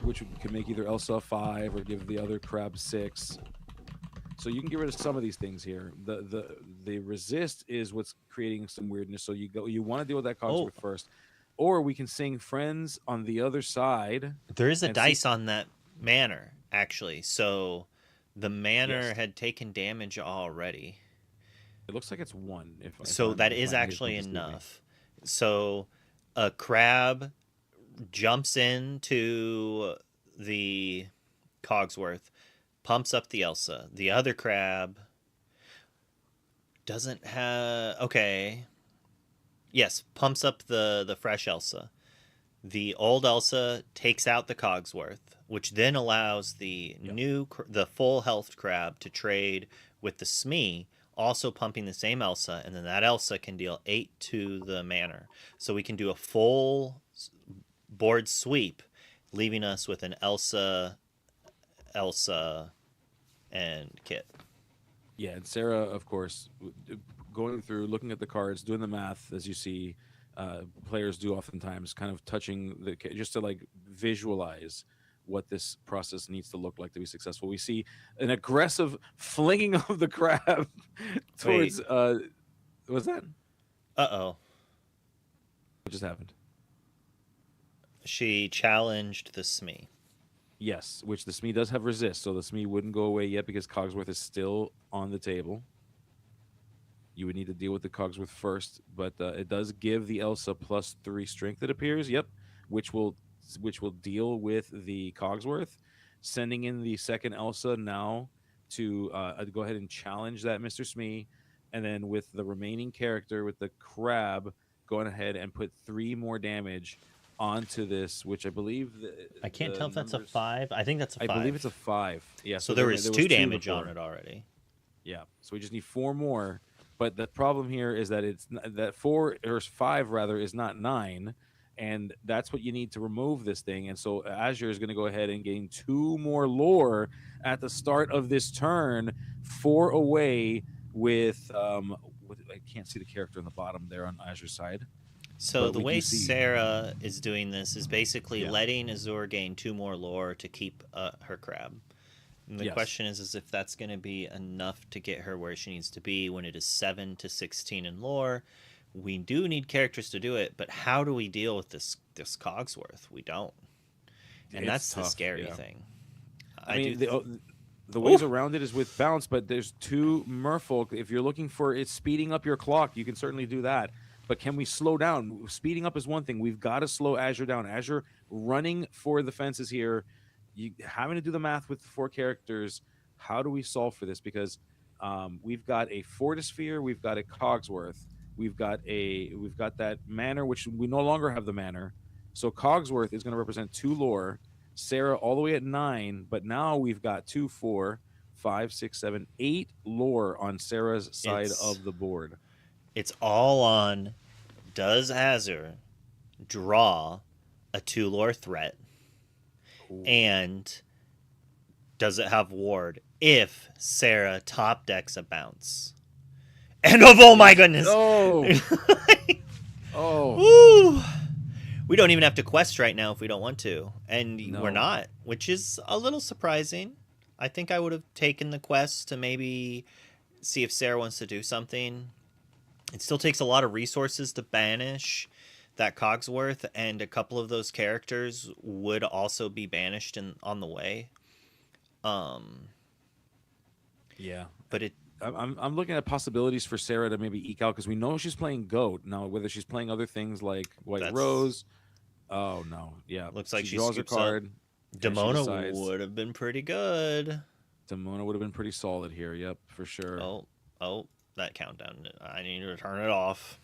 Which could make either Elsa 5 or give the other crab 6. So you can get rid of some of these things here. The resist is what's creating some weirdness. So you want to deal with that Cogsworth first, or we can sing Friends on the other side. There is a dice on that manor actually, so the manor had taken damage already. It looks like it's 1. That is actually enough. So a crab jumps into the Cogsworth, pumps up the Elsa. The other crab doesn't have... Okay. Yes, pumps up the fresh Elsa. The old Elsa takes out the Cogsworth, which then allows the the full health crab to trade with the Smee, also pumping the same Elsa, and then that Elsa can deal 8 to the manor. So we can do a full board sweep, leaving us with an Elsa, and Kit. Yeah, and Sarah, of course, going through, looking at the cards, doing the math, as you see, players do oftentimes, kind of touching just to like visualize what this process needs to look like to be successful. We see an aggressive flinging of the crab towards. What's that? Uh-oh. What just happened? She challenged the Smee. Yes, which the Smee does have resist, so the Smee wouldn't go away yet because Cogsworth is still on the table. You would need to deal with the Cogsworth first, but it does give the Elsa +3 strength, it appears. Yep, which will deal with the Cogsworth, sending in the second Elsa now to go ahead and challenge that Mr. Smee, and then with the remaining character with the crab going ahead and put 3 more damage onto this, which I believe I can't tell if that's a 5. I think that's a 5. I believe it's a 5. Yeah. So there was 2 damage on it already. Yeah. So we just need 4 more. But the problem here is that it's that 4 or 5 rather is not 9, and that's what you need to remove this thing. And so Azure is going to go ahead and gain 2 more lore at the start of this turn, 4 away with I can't see the character on the bottom there on Azure's side. So but the we way do see. Sarah is doing this is basically Yeah. letting Azur gain 2 more lore to keep her crab. And the Yes. question is if that's going to be enough to get her where she needs to be when it is 7 to 16 in lore. We do need characters to do it, but how do we deal with this Cogsworth? We don't. And It's that's the tough. scary Yeah. thing. I I do. mean, the Oh, ways around it is with bounce, but there's 2 merfolk. If you're looking for it speeding up your clock, you can certainly do that. But can we slow down? Speeding up is one thing. We've got to slow Azure down. Azure running for the fences here. You having to do the math with the 4 characters. How do we solve for this? Because we've got a Fortisphere, we've got a Cogsworth, we've got that manor, which we no longer have the manor. So Cogsworth is going to represent 2 lore. Sarah all the way at 9, but now we've got 2, 4, 5, 6, 7, 8 lore on Sarah's side it's of the board. it's all on, does Azur draw a 2 lore threat? Ooh. And does it have ward if Sarah top decks a bounce? And oh my goodness. Oh. Oh. Woo! We don't even have to quest right now if we don't want to. And No. we're not, which is a little surprising. I think I would have taken the quest to maybe see if Sarah wants to do something. It still takes a lot of resources to banish that Cogsworth, and a couple of those characters would also be banished on the way. Yeah. But it I'm looking at possibilities for Sarah to maybe eke out because we know she's playing Goat now. Whether she's playing other things like White Rose, oh no, yeah, looks like she draws her card. Demona would have been pretty good. Demona would have been pretty solid here. Yep, for sure. Oh, that countdown! I need to turn it off.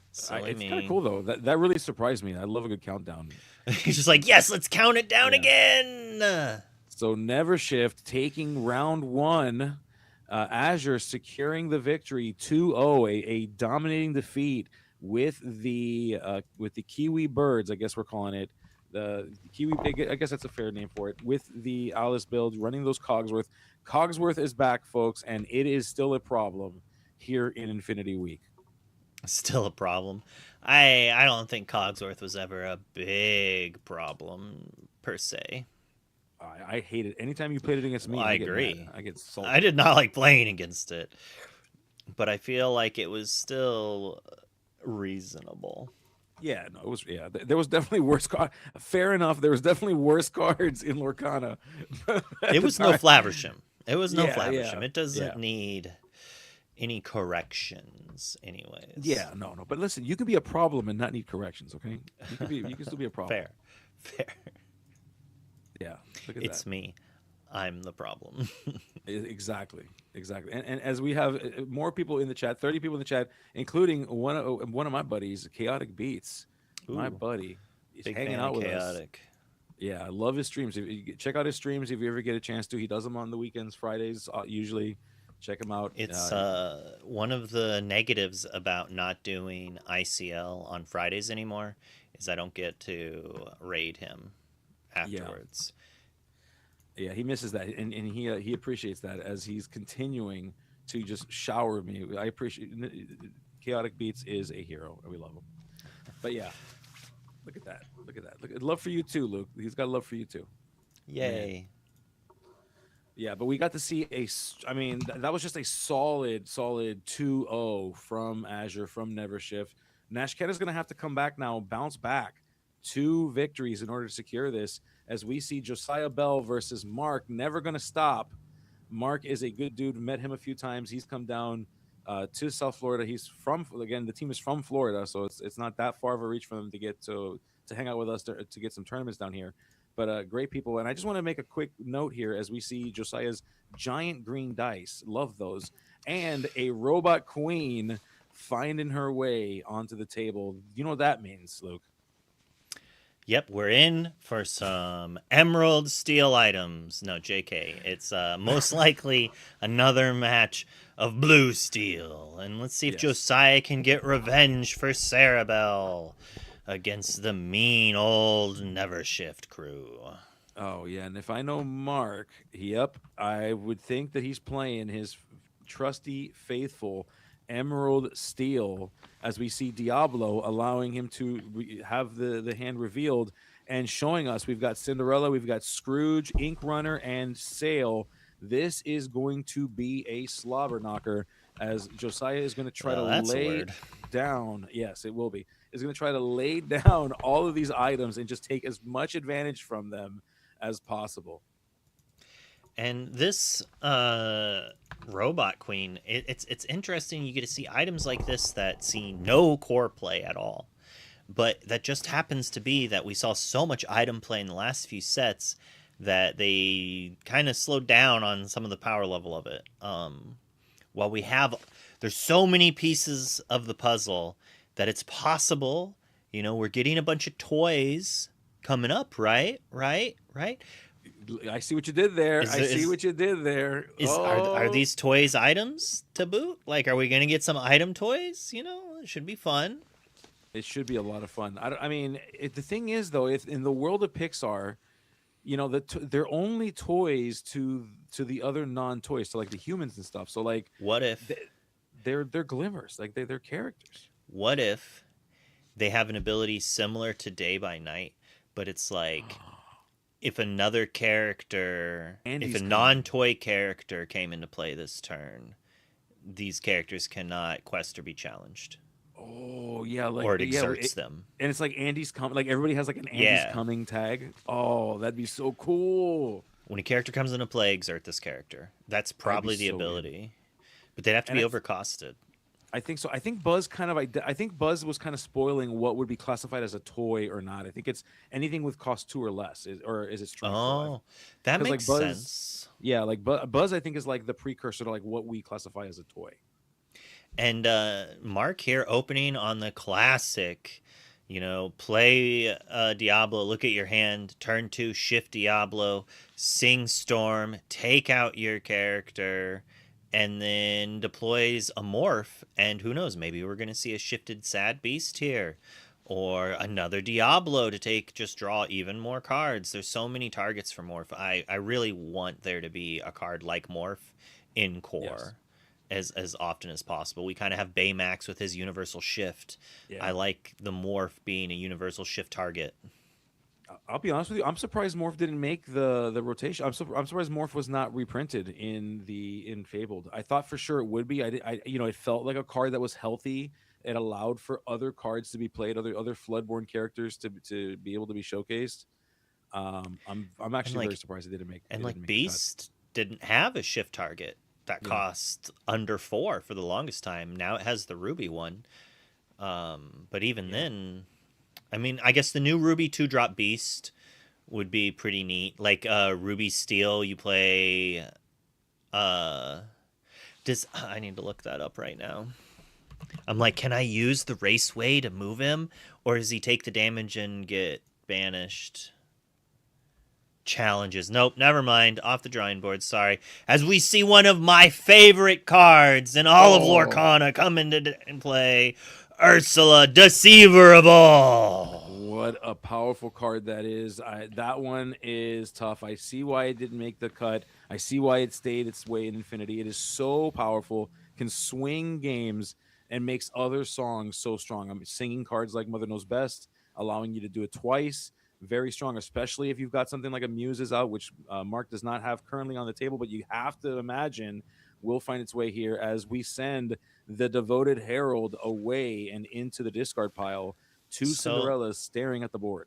It's kind of cool though. That really surprised me. I love a good countdown. He's just like, yes, let's count it down again. So Never Shift taking round 1. Azure securing the victory 2-0, a dominating defeat with the Kiwi Birds, I guess we're calling it. The Kiwi, I guess that's a fair name for it, with the Alice build, running those Cogsworth. Cogsworth is back, folks, and it is still a problem here in Infinity Week. Still a problem. I don't think Cogsworth was ever a big problem, per se. I hate it. Anytime you played it against me, I agree. Mad. I get salty. I did not like playing against it, but I feel like it was still reasonable. Yeah, no, it was. Yeah, there was definitely worse cards. Fair enough. There was definitely worse cards in Lorcana. It was no Flaversham. It was no Flaversham. Yeah, it doesn't need any corrections, anyways. Yeah, no. But listen, you can be a problem and not need corrections. Okay, you can still be a problem. Fair. Yeah, look at it's me. I'm the problem. Exactly. And as we have more people in the chat, 30 people in the chat, including one of my buddies, Chaotic Beats. Ooh, my buddy, he's big hanging fan out of with Chaotic. us. Yeah, I love his streams. Check out his streams if you ever get a chance to. He does them on the weekends, Fridays usually. Check him out. It's one of the negatives about not doing ICL on Fridays anymore is I don't get to raid him afterwards. Yeah, he misses that, and he appreciates that as he's continuing to just shower me. I appreciate Chaotic Beats is a hero, and we love him. But yeah, look at that. Love for you too, Luke. He's got love for you too. Yay. Man. Yeah, but we got to see that was just a solid 2-0 from Azure, from Never Shift. Nashketta's going to have to come back now, bounce back 2 victories in order to secure this. As we see Josiah Bell versus Mark, never going to stop. Mark is a good dude. Met him a few times. He's come down to South Florida. He's from, again, the team is from Florida, so it's not that far of a reach for them to get to hang out with us to get some tournaments down here. But great people. And I just want to make a quick note here as we see Josiah's giant green dice. Love those. And a robot queen finding her way onto the table. You know what that means, Luke? Yep, we're in for some emerald steel items. No, JK. It's most likely another match of blue steel. And let's see if Josiah can get revenge for Sarabelle against the mean old Never Shift crew. Oh, yeah. And if I know Mark, I would think that he's playing his trusty, faithful emerald steel as we see Diablo allowing him to have the hand revealed and showing us we've got Cinderella, we've got Scrooge, Ink Runner, and Sail. This is going to be a slobber knocker as Josiah is going to try to That's a lay word. down. Yes, it will be. Is going to try to lay down all of these items and just take as much advantage from them as possible. And this robot queen, it's interesting. You get to see items like this that see no core play at all, but that just happens to be that we saw so much item play in the last few sets that they kind of slowed down on some of the power level of it. While there's so many pieces of the puzzle that it's possible, we're getting a bunch of toys coming up, right? I see what you did there. Are these toys items to boot? Like, are we gonna get some item toys? It should be fun. It should be a lot of fun. I mean, the thing is though, if in the world of Pixar, they're only toys to the other non-toys, to like the humans and stuff. So like, what if they're glimmers, like they're characters? What if they have an ability similar to Day by Night, but it's like if another character, if a non-toy character came into play this turn, these characters cannot quest or be challenged. Oh yeah, like or it exerts them. And it's like Andy's coming. Like everybody has like an Andy's coming tag. Oh, that'd be so cool. When a character comes into play, exert this character. That's probably the ability, but they'd have to be overcosted. I think so. I think Buzz was kind of spoiling what would be classified as a toy or not. I think it's anything with cost 2 or less, or is it strength 5? Oh, that makes like sense. Yeah, like Buzz, I think is like the precursor to like what we classify as a toy. And Mark here opening on the classic, play Diablo, look at your hand, turn 2, shift Diablo, sing Storm, take out your character, and then deploys a morph, and who knows, maybe we're going to see a shifted Sad Beast here, or another Diablo to just draw even more cards. There's so many targets for morph. I really want there to be a card like morph in core. Yes. As often as possible. We kind of have Baymax with his universal shift. Yeah. I like the morph being a universal shift target. I'll be honest with you. I'm surprised Morph didn't make the rotation. I'm surprised Morph was not reprinted in Fabled. I thought for sure it would be. It felt like a card that was healthy. It allowed for other cards to be played, other Floodborne characters to be able to be showcased. I'm actually very surprised it didn't make. And like Beast didn't have a shift target that cost under 4 for the longest time. Now it has the Ruby one. But even then, I mean, I guess the new Ruby 2-drop Beast would be pretty neat. Like Ruby Steel, you play... I need to look that up right now. I'm like, can I use the Raceway to move him? Or does he take the damage and get banished? Challenges. Nope, never mind. Off the drawing board, sorry. As we see one of my favorite cards in all of Lorcana come into play, Ursula, Deceiver of All. What a powerful card that is. That one is tough. I see why it didn't make the cut. I see why it stayed its way in Infinity. It is so powerful, can swing games, and makes other songs so strong. I'm singing cards like Mother Knows Best, allowing you to do it twice. Very strong, especially if you've got something like a Muses out, which Mark does not have currently on the table, but you have to imagine will find its way here as we send the Devoted Herald away and into the discard pile. Two Cinderellas staring at the board.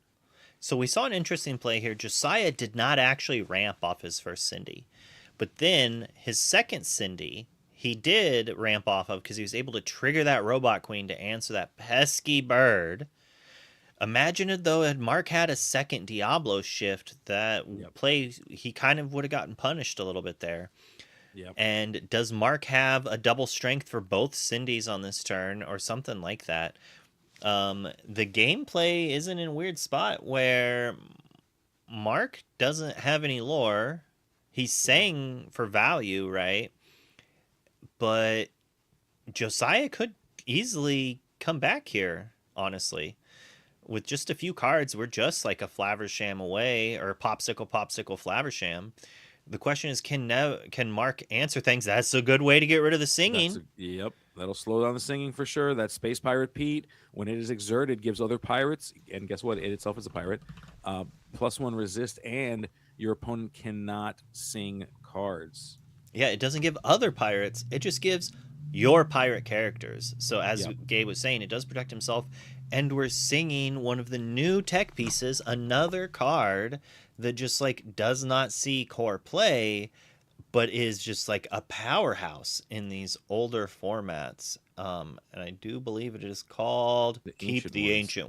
So we saw an interesting play here. Josiah did not actually ramp off his first Cindy, but then his second Cindy he did ramp off of because he was able to trigger that Robot Queen to answer that pesky bird. Imagine it though, had Mark had a second Diablo shift, that play, he kind of would have gotten punished a little bit there. Yep. And does Mark have a double strength for both Cindys on this turn or something like that? The gameplay is in a weird spot where Mark doesn't have any lore. He's saying for value, right? But Josiah could easily come back here, honestly. With just a few cards, we're just like a Flaversham away, or Popsicle Flaversham. The question is, can Mark answer things? That's a good way to get rid of the singing. Yep. That'll slow down the singing for sure. That Space Pirate Pete, when it is exerted, gives other pirates, and guess what? It itself is a pirate, +1 resist, and your opponent cannot sing cards. Yeah, it doesn't give other pirates. It just gives your pirate characters. So as Yep. Gabe was saying, it does protect himself. And we're singing one of the new tech pieces, another card that just like does not see core play, but is just like a powerhouse in these older formats. And I do believe it is called The Keep ancient the ones. Ancient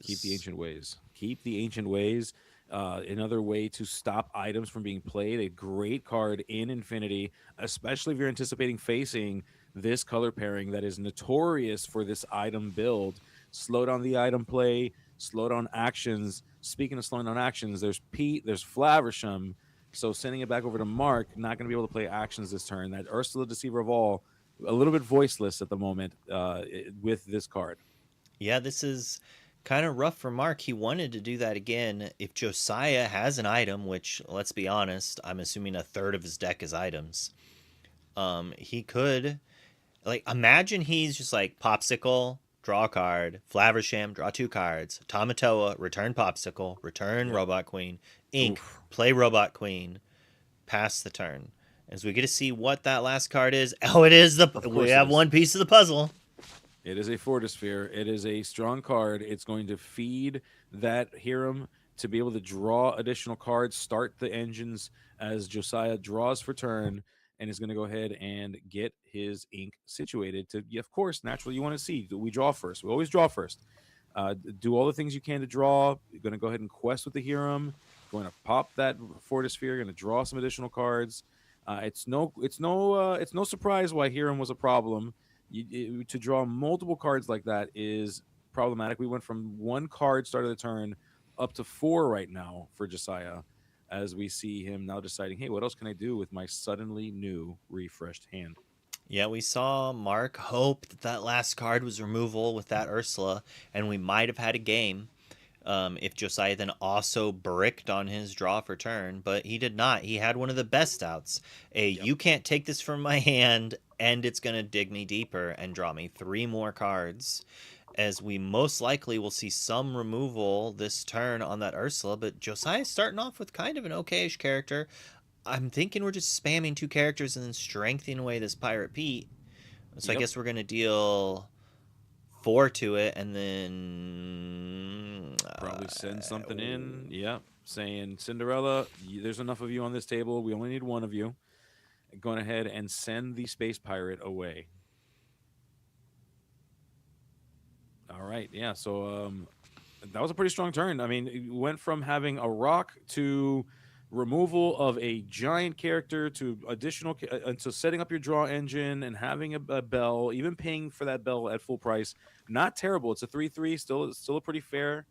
Keep the Ways. ancient ways. Keep the ancient ways. Another way to stop items from being played. A great card in Infinity, especially if you're anticipating facing this color pairing that is notorious for this item build. Slow down the item play, slow down actions. Speaking of slowing down actions, there's Pete, there's Flaversham. So sending it back over to Mark, not going to be able to play actions this turn. That Ursula, Deceiver of All, a little bit voiceless at the moment with this card. Yeah, this is kind of rough for Mark. He wanted to do that again. If Josiah has an item, which let's be honest, I'm assuming a third of his deck is items. He could like imagine he's just like Popsicle, draw a card, Flaversham, draw 2 cards, Tamatoa, return Popsicle, return Yep. Robot Queen, Ink, Oof. play Robot Queen, pass the turn. As we get to see what that last card is. Oh, it is the Of we course it have is. one piece of the puzzle. It is a Fortisphere. It is a strong card. It's going to feed that Hiram to be able to draw additional cards, start the engines as Josiah draws for turn, and is going to go ahead and get his ink situated. To, yeah, of course, naturally, you want to see, do we draw first? We always draw first. Do all the things you can to draw. You're going to go ahead and quest with the Hiram. Going to pop that Fortisphere. Going to draw some additional cards. It's no surprise why Hiram was a problem. To draw multiple cards like that is problematic. We went from 1 card start of the turn up to 4 right now for Josiah, as we see him now deciding, hey, what else can I do with my suddenly new refreshed hand? Yeah, we saw Mark hope that that last card was removal with that Ursula, and we might have had a game if Josiah then also bricked on his draw for turn, but he did not. He had one of the best outs. Yep. You can't take this from my hand, and it's going to dig me deeper and draw me 3 more cards. As we most likely will see some removal this turn on that Ursula, but Josiah's starting off with kind of an okayish character. I'm thinking we're just spamming 2 characters and then strengthening away this Pirate Pete. So I Yep. guess we're gonna deal 4 to it, and then Probably send something in. Yep. Saying, Cinderella, there's enough of you on this table. We only need one of you. Going ahead and send the space pirate away. All right. Yeah. So that was a pretty strong turn. I mean, it went from having a rock to removal of a giant character to additional to setting up your draw engine and having a bell, even paying for that bell at full price. Not terrible. It's a 3/3. Still a pretty fair,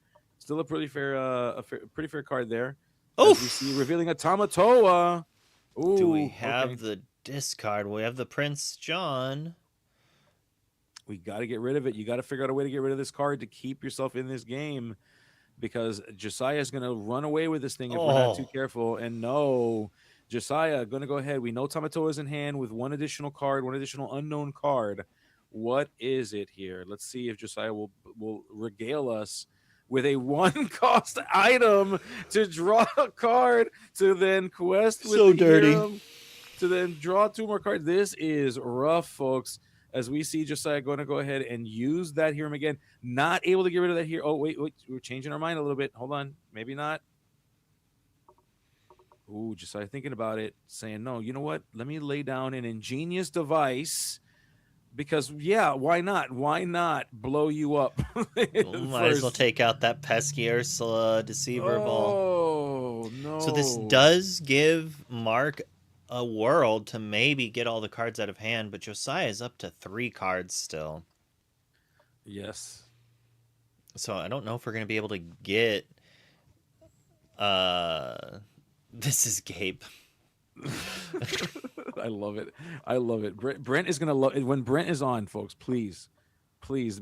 pretty fair card there. As we see oof. revealing a Tamatoa. Do we Ooh, okay. have the discard? We have the Prince John. We got to get rid of it. You got to figure out a way to get rid of this card to keep yourself in this game, because Josiah is going to run away with this thing if we're not too Oh, careful. And no, Josiah going to go ahead. We know Tamatoa is in hand with one additional card, one additional unknown card. What is it here? Let's see if Josiah will regale us with a 1 cost item to draw a card to then quest with so the dirty. hero to then draw 2 more cards. This is rough, folks. As we see Josiah going to go ahead and use that Hiram again. Not able to get rid of that here. Oh, wait. We're changing our mind a little bit. Hold on. Maybe not. Ooh, Josiah thinking about it, saying, no, you know what? Let me lay down an ingenious device because, yeah, why not? Why not blow you up Might as well first? take out that pesky Ursula Deceiver Ball. Oh, So this no. does give Mark a world to maybe get all the cards out of hand, but Josiah is up to 3 cards still. Yes. So I don't know if we're gonna be able to get. Uh, this is Gabe. I love it. I love it. Brent is gonna love it when Brent is on, folks. Please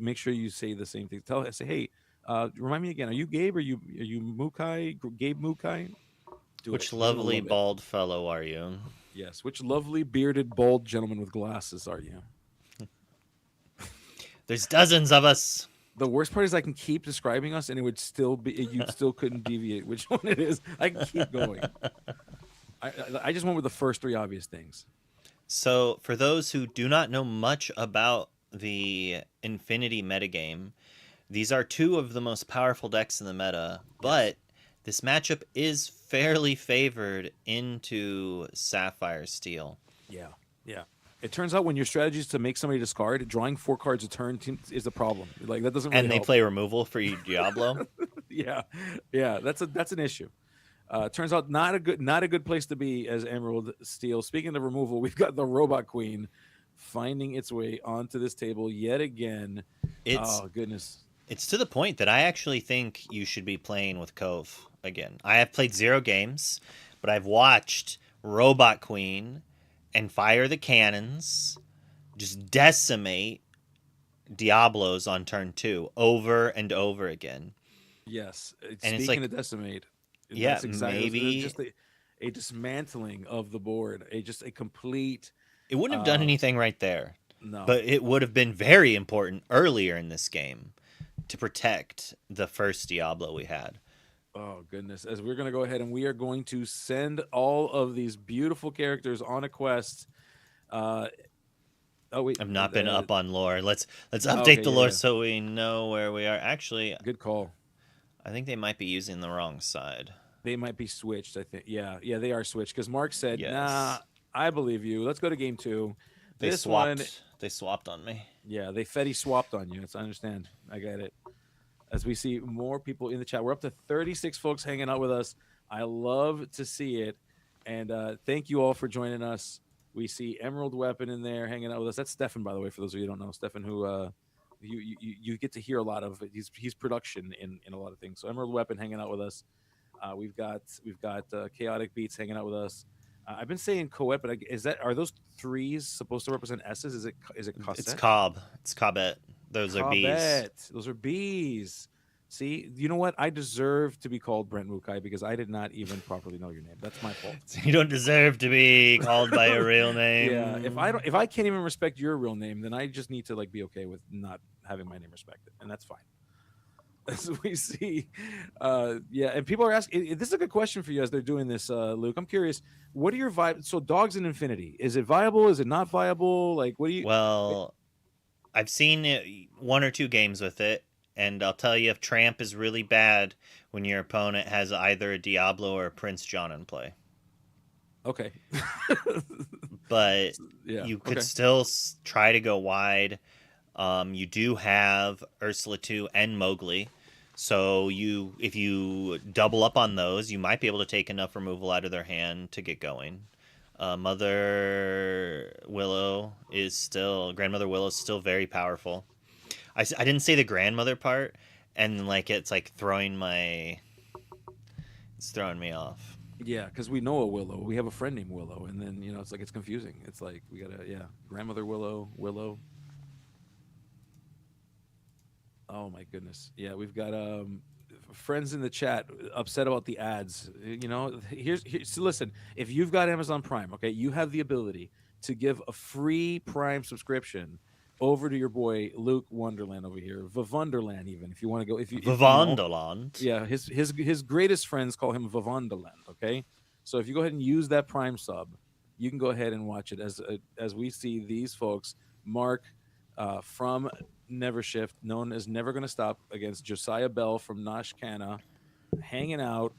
make sure you say the same thing. Say, hey, remind me again. Are you Gabe? Or are you Mukai? Gabe Mukai? Do it. Which He's gonna lovely love it. bald fellow are you? Yes. Which lovely bearded bald gentleman with glasses are you? There's dozens of us. The worst part is I can keep describing us, and it would still be you still couldn't deviate which one it is. I can keep going. I just went with the first three obvious things. So, for those who do not know much about the Infinity metagame, these are two of the most powerful decks in the meta, but this matchup is fairly favored into Sapphire Steel. Yeah, yeah. It turns out when your strategy is to make somebody discard, drawing 4 cards a turn is the problem. Like that doesn't really and they help. play removal for you, Diablo. Yeah, that's an issue. Turns out not a good place to be as Emerald Steel. Speaking of removal, we've got the Robot Queen finding its way onto this table yet again. Oh goodness. It's to the point that I actually think you should be playing with Cove again. I have played 0 games, but I've watched Robot Queen and Fire the Cannons just decimate Diablos on turn 2 over and over again. Yes. And speaking it's like, of decimate, yeah, that's exactly maybe just a dismantling of the board, a complete. It wouldn't have done anything right there. No. But it would have been very important earlier in this game to protect the first Diablo we had. Oh, goodness. As we're going to go ahead and we are going to send all of these beautiful characters on a quest. Oh, wait. I've not been up on lore. Let's update the lore so we know where we are. Actually, good call. I think they might be using the wrong side. They might be switched, I think. Yeah, they are switched because Mark said, yes. Nah, I believe you. Let's go to game 2. They swapped on me. Yeah, they Fetty swapped on you. I understand. I get it. As we see more people in the chat. We're up to 36 folks hanging out with us. I love to see it. And thank you all for joining us. We see Emerald Weapon in there hanging out with us. That's Stefan, by the way, for those of you who don't know. Stefan, who you get to hear a lot of. He's production in a lot of things. So Emerald Weapon hanging out with us. We've got Chaotic Beats hanging out with us. I've been saying Coet, but are those 3s supposed to represent S's? Is it Cosette? It's Cobb. It's Cobbette. Those are bees. Those are bees. See, you know what? I deserve to be called Brent Mukai because I did not even properly know your name. That's my fault. You don't deserve to be called by a real name. Yeah, if I can't even respect your real name, then I just need to be okay with not having my name respected, and that's fine. As we see, and people are asking. This is a good question for you as they're doing this, Luke. I'm curious. What are your vibes? So, Dogs in Infinity. Is it viable? Is it not viable? Like, what do you? Well, I've seen 1 or 2 games with it, and I'll tell you, if Tramp is really bad when your opponent has either a Diablo or a Prince John in play. Okay. But you could still try to go wide. You do have Ursula 2 and Mowgli. So if you double up on those, you might be able to take enough removal out of their hand to get going. Grandmother Willow is still very powerful. I didn't say the grandmother part, and it's throwing me off. Yeah, because we know a Willow. We have a friend named Willow, and then it's confusing. It's like we gotta grandmother Willow. Oh my goodness. Yeah, we've got friends in the chat upset about the ads. Here's so listen, if you've got Amazon Prime, okay, you have the ability to give a free Prime subscription over to your boy Luke Wonderland over here. Vavonderland, even if you want to go Vavonderland. Yeah, his greatest friends call him Vavonderland, okay? So if you go ahead and use that Prime sub, you can go ahead and watch it as we see these folks, Mark from Never Shift, known as Never Gonna Stop, against Josiah Bell from Nosh Kana, hanging out,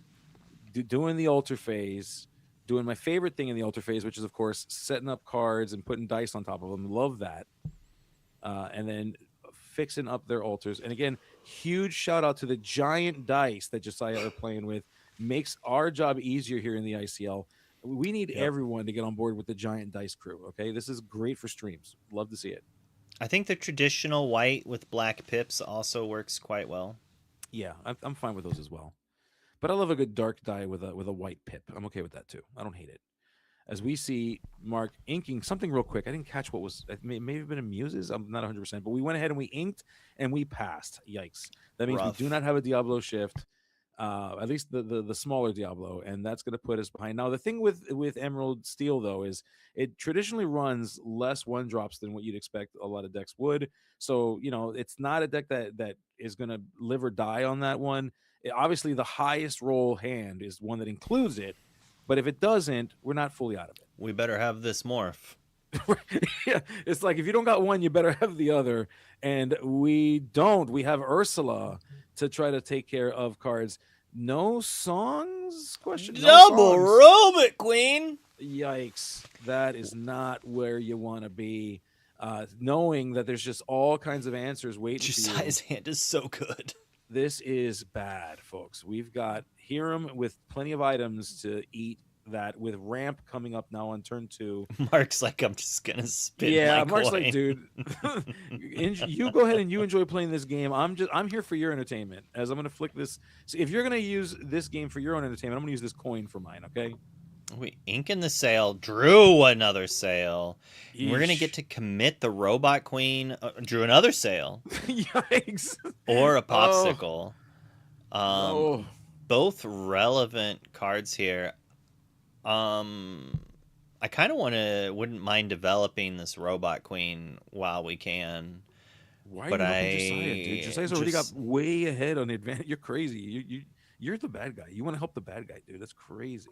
doing the altar phase, doing my favorite thing in the altar phase, which is, of course, setting up cards and putting dice on top of them. Love that. And then fixing up their altars. And again, huge shout out to the giant dice that Josiah are playing with. Makes our job easier here in the ICL. We need everyone to get on board with the giant dice crew, okay? This is great for streams. Love to see it. I think the traditional white with black pips also works quite well. Yeah, I'm fine with those as well. But I love a good dark die with a white pip. I'm okay with that too. I don't hate it. As we see Mark inking something real quick. I didn't catch what was. It may have been a Muses. I'm not 100%. But we went ahead and we inked and we passed. Yikes. That means we do not have a Diablo shift. At least the smaller Diablo, and that's going to put us behind. Now, the thing with Emerald Steel though is it traditionally runs less one drops than what you'd expect a lot of decks would. So it's not a deck that is going to live or die on that one. Obviously, the highest roll hand is one that includes it, but if it doesn't, we're not fully out of it. We better have this morph. Yeah, it's like if you don't got one, you better have the other, and we don't. We have Ursula to try to take care of cards. No songs? Question. No Double songs. Robot Queen. Yikes! That is not where you want to be. Knowing that there's just all kinds of answers waiting for you. Josiah's hand is so good. This is bad, folks. We've got Hiram with plenty of items to eat. That with ramp coming up now on turn 2. Mark's like, I'm just gonna spin. Yeah, my Mark's coin. like, dude, you go ahead and you enjoy playing this game. I'm here for your entertainment. As I'm gonna flick this. So if you're gonna use this game for your own entertainment, I'm gonna use this coin for mine. Okay. We inking the sail, drew another sail. We're gonna Yeesh. get to commit the Robot Queen, drew another sail, Yikes! or a popsicle. Oh. Both relevant cards here. I kind of wouldn't mind developing this Robot Queen while we can. Why are you helping Josiah, dude? Josiah's already got way ahead on the advantage. You're crazy. You're the bad guy. You want to help the bad guy, dude. That's crazy.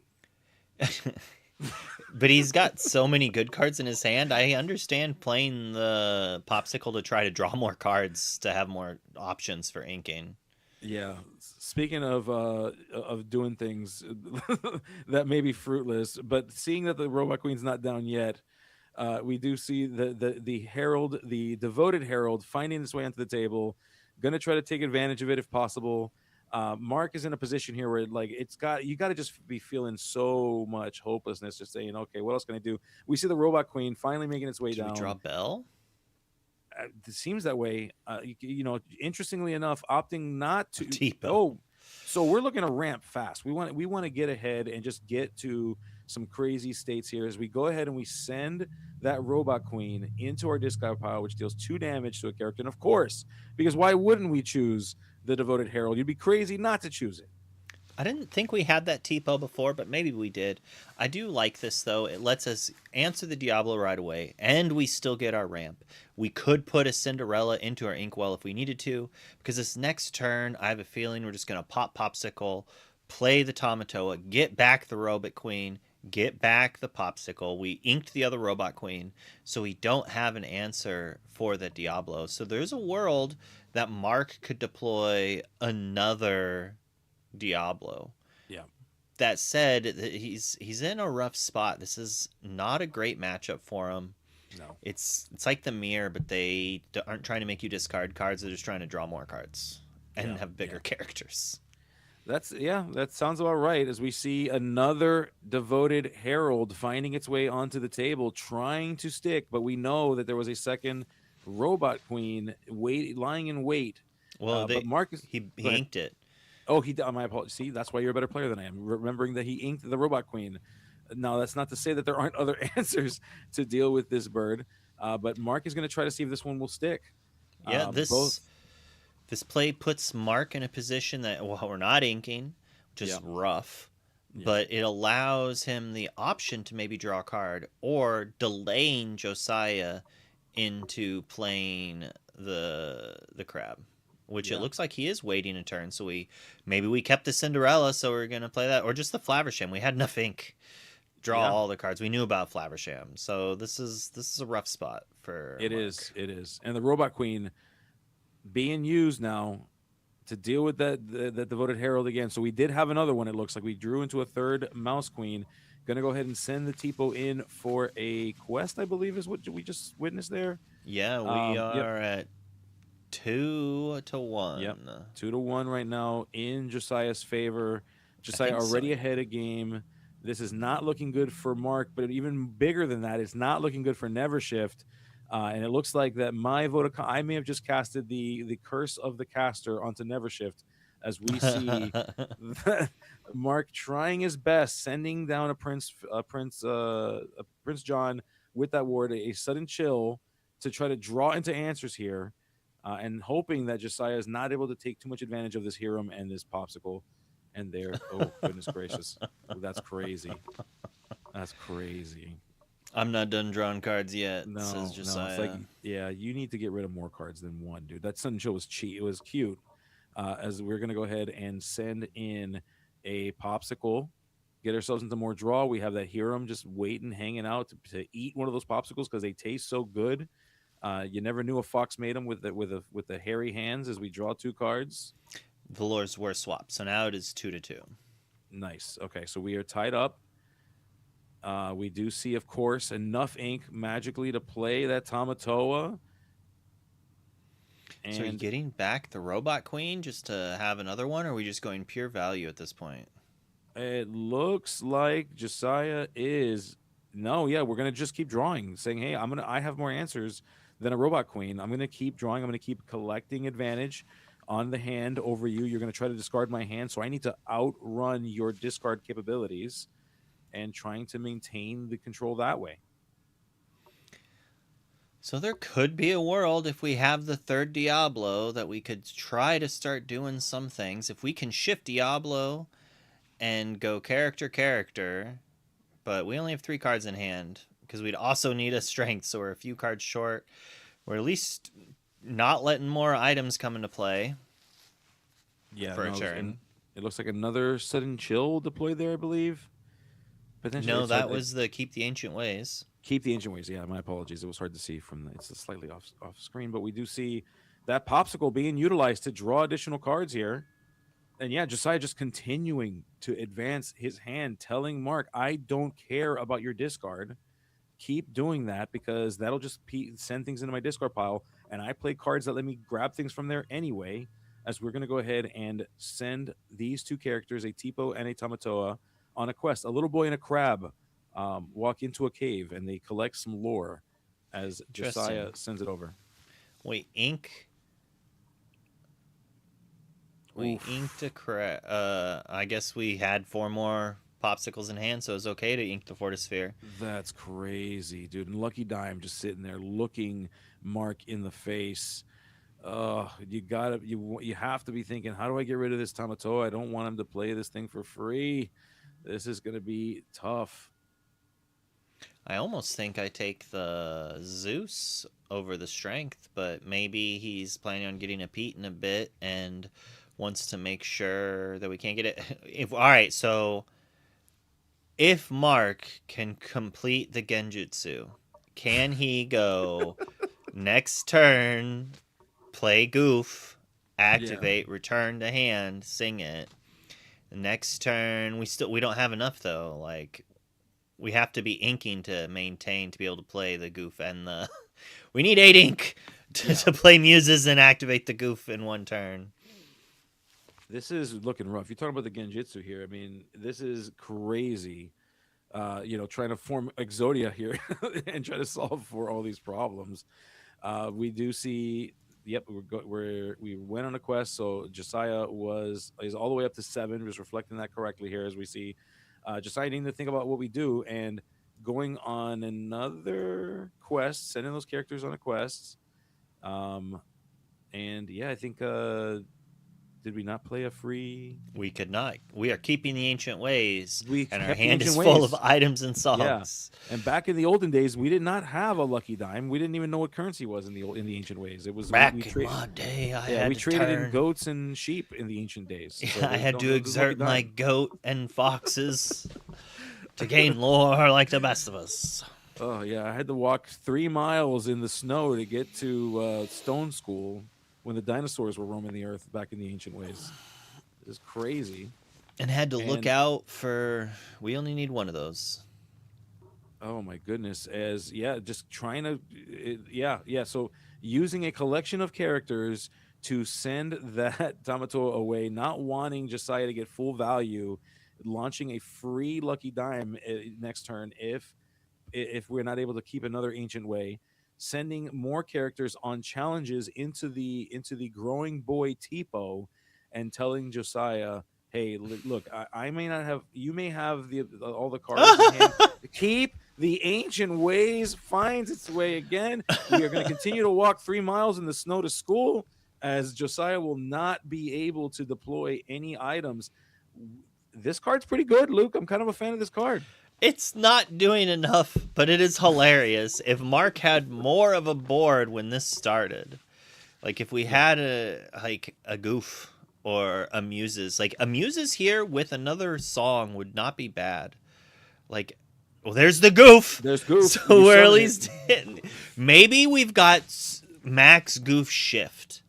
But he's got so many good cards in his hand. I understand playing the popsicle to try to draw more cards to have more options for inking. Yeah. Speaking of doing things that may be fruitless, but seeing that the Robot Queen's not down yet, we do see the Herald, the devoted Herald, finding its way onto the table, going to try to take advantage of it if possible. Mark is in a position here where you got to just be feeling so much hopelessness, just saying, okay, what else can I do? We see the Robot Queen finally making its way down. We draw Bell? It seems that way. Interestingly enough, opting not to. Tipo. Oh, so we're looking to ramp fast. We want to get ahead and just get to some crazy states here as we go ahead and we send that Robot Queen into our discard pile, which deals 2 damage to a character. And of course, because why wouldn't we choose the Devoted Herald? You'd be crazy not to choose it. I didn't think we had that Tipo before, but maybe we did. I do like this, though. It lets us answer the Diablo right away, and we still get our ramp. We could put a Cinderella into our Inkwell if we needed to, because this next turn, I have a feeling we're just going to pop Popsicle, play the Tamatoa, get back the Robot Queen, get back the Popsicle. We inked the other Robot Queen, so we don't have an answer for the Diablo. So there's a world that Mark could deploy another Diablo. Yeah. That said, he's in a rough spot. This is not a great matchup for him. No. It's like the mirror, but they aren't trying to make you discard cards. They're just trying to draw more cards and have bigger characters. That sounds about right. As we see another Devoted Herald finding its way onto the table, trying to stick, but we know that there was a second Robot Queen lying in wait. Well, but Marcus, he inked it. Oh, my apologies. See, that's why you're a better player than I am. Remembering that he inked the Robot Queen. Now, that's not to say that there aren't other answers to deal with this bird, but Mark is going to try to see if this one will stick. Yeah, this play puts Mark in a position that, well, we're not inking, which is rough, but it allows him the option to maybe draw a card or delaying Josiah into playing the crab. Which it looks like he is waiting a turn, so maybe we kept the Cinderella, so we're gonna play that, or just the Flaversham. We had enough ink, draw all the cards. We knew about Flaversham, so this is a rough spot for. It is, and the Robot Queen being used now to deal with that Devoted Herald again. So we did have another one. It looks like we drew into a third Mouse Queen. Gonna go ahead and send the Tipo in for a quest, I believe, is what we just witnessed there. Yeah, we are at 2-1. Yep, 2-1 right now in Josiah's favor. Josiah already ahead a game. This is not looking good for Mark, but even bigger than that, it's not looking good for Nevershift. And it looks like that I may have just casted the curse of the caster onto Nevershift, as we see Mark trying his best, sending down a Prince John with that ward, a sudden chill to try to draw into answers here. And hoping that Josiah is not able to take too much advantage of this Hiram and this Popsicle. And there, oh goodness gracious, that's crazy. That's crazy. I'm not done drawing cards yet, says No, no, it's like, Josiah. yeah, you need to get rid of more cards than one, dude. That Sun Chill was cheap. It was cute. As we're gonna go ahead and send in a popsicle, get ourselves into more draw. We have that Hiram just waiting, hanging out to eat one of those popsicles because they taste so good. You never knew a fox made them with the hairy hands. As we draw two cards, Valor's were swapped, so now it is 2-2. nice. Okay, so we are tied up. We do see, of course, enough ink magically to play that Tamatoa. And so are you getting back the Robot Queen just to have another one, or are we just going pure value at this point? It looks like Josiah is no, yeah, we're gonna just keep drawing, saying, hey, I have more answers than a Robot Queen. I'm gonna keep drawing, I'm gonna keep collecting advantage on the hand over you. You're gonna try to discard my hand, so I need to outrun your discard capabilities and trying to maintain the control that way. So there could be a world if we have the third Diablo that we could try to start doing some things. If we can shift Diablo and go character, but we only have 3 cards in hand because we'd also need a strength, so we're a few cards short. We're at least not letting more items come into play. Yeah, for a turn. It looks like another sudden chill deployed there, I believe. Potentially, no, that was the Keep the Ancient Ways. Keep the Ancient Ways. Yeah, my apologies. It was hard to see from it's slightly off screen, but we do see that popsicle being utilized to draw additional cards here. And yeah, Josiah just continuing to advance his hand, telling Mark, I don't care about your discard. Keep doing that because that'll just send things into my discard pile. And I play cards that let me grab things from there anyway, as we're going to go ahead and send these two characters, a Tipo and a Tamatoa, on a quest. A little boy and a crab walk into a cave and they collect some lore as Josiah sends it over. We inked a crab. I guess we had 4 more popsicles in hand, so it's okay to ink the Fortisphere. That's crazy, dude. And Lucky Dime just sitting there looking Mark in the face. You have to be thinking, how do I get rid of this Tamatoa? I don't want him to play this thing for free. This is going to be tough. I almost think I take the Zeus over the strength, but maybe he's planning on getting a Pete in a bit and wants to make sure that we can't get it. All right, so if Mark can complete the Genjutsu, can he go next turn, play Goof, activate, return to hand, sing it? The next turn, we don't have enough though. Like, we have to be inking to maintain to be able to play the Goof and the. We need 8 ink to play Muses and activate the Goof in one turn. This is looking rough. You're talking about the Genjutsu here. I mean, this is crazy. Trying to form Exodia here and try to solve for all these problems. We do see. Yep, we went on a quest. So Josiah is all the way up to 7. Just reflecting that correctly here as we see Josiah needing to think about what we do and going on another quest, sending those characters on a quest. And yeah, I think. Did we not play a free? We could not. We are keeping the ancient ways, and our hand is full of items and songs. Yeah. And back in the olden days, we did not have a lucky dime. We didn't even know what currency was in the ancient ways. It was back in my day. We traded in goats and sheep in the ancient days. So I had to exert my goat and foxes to gain lore like the best of us. Oh yeah, I had to walk 3 miles in the snow to get to Stone School. When the dinosaurs were roaming the earth back in the ancient ways. It was crazy. And had to look out for... We only need 1 of those. Oh, my goodness. Just trying to... So using a collection of characters to send that Tamatoa away, not wanting Josiah to get full value, launching a free Lucky Dime next turn if we're not able to keep another Ancient Way. Sending more characters on challenges into the growing boy Tipo, and telling Josiah, "Hey, look, I may not have. You may have all the cards in hand. Keep the Ancient Ways finds its way again. We are going to continue to walk 3 miles in the snow to school, as Josiah will not be able to deploy any items. this card's pretty good, Luke. I'm kind of a fan of this card. It's not doing enough, but it is hilarious. If Mark had more of a board when this started, like if we had a goof or a muses, like a muses here with another song would not be bad. Like, well, there's the goof. There's goof. So we're at least maybe we've got max goof shift.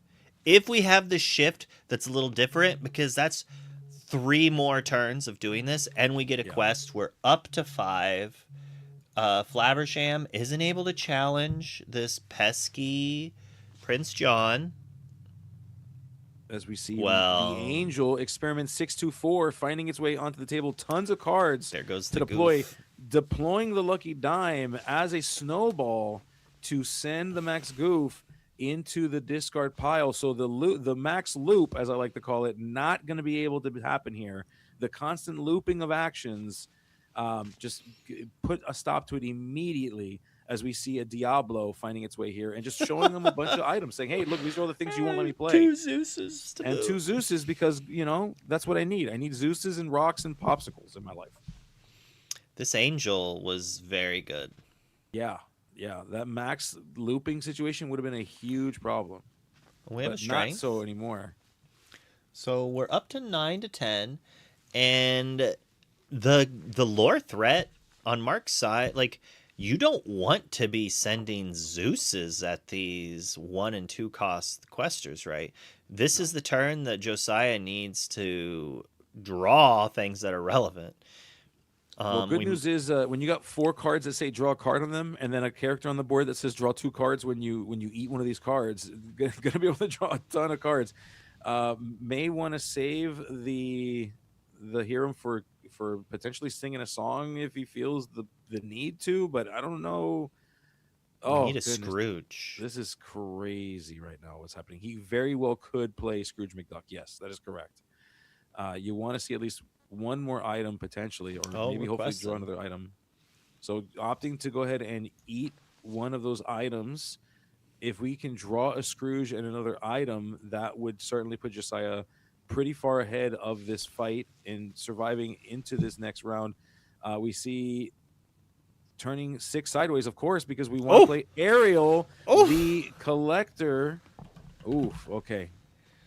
If we have the shift, that's a little different because that's 3 more turns of doing this, and we get a quest. We're up to 5. Flaversham isn't able to challenge this pesky Prince John. As we see, the Angel Experiment 624 finding its way onto the table. Tons of cards. There goes to deploy. Deploying the Lucky Dime as a snowball to send the max goof into the discard pile. So the max loop, as I like to call it, not going to be able to happen here. The constant looping of actions just put a stop to it immediately, as we see a Diablo finding its way here and just showing them a bunch of items, saying, hey, look, these are all the things you won't let me play. 2 Zeuses. And 2 Zeuses because, that's what I need. I need Zeuses and rocks and popsicles in my life. This Angel was very good. Yeah. That max looping situation would have been a huge problem. We have a strength. Not so anymore. So we're up to 9 to 10, and the lore threat on Mark's side, like, you don't want to be sending Zeuses at these 1 and 2 cost questers, right? This is the turn that Josiah needs to draw things that are relevant. Well, good news is when you got 4 cards that say draw a card on them, and then a character on the board that says draw 2 cards when you eat one of these cards, going to be able to draw a ton of cards. May want to save the hero for potentially singing a song if he feels the need to, but I don't know. Oh, need a goodness. Scrooge. This is crazy right now what's happening. He very well could play Scrooge McDuck. Yes, that is correct. You want to see at least one more item potentially, or maybe hopefully draw another item. So opting to go ahead and eat one of those items. If we can draw a Scrooge and another item, that would certainly put Josiah pretty far ahead of this fight in surviving into this next round. We see turning 6 sideways, of course, because we want to play Ariel, the Collector. Oof, okay.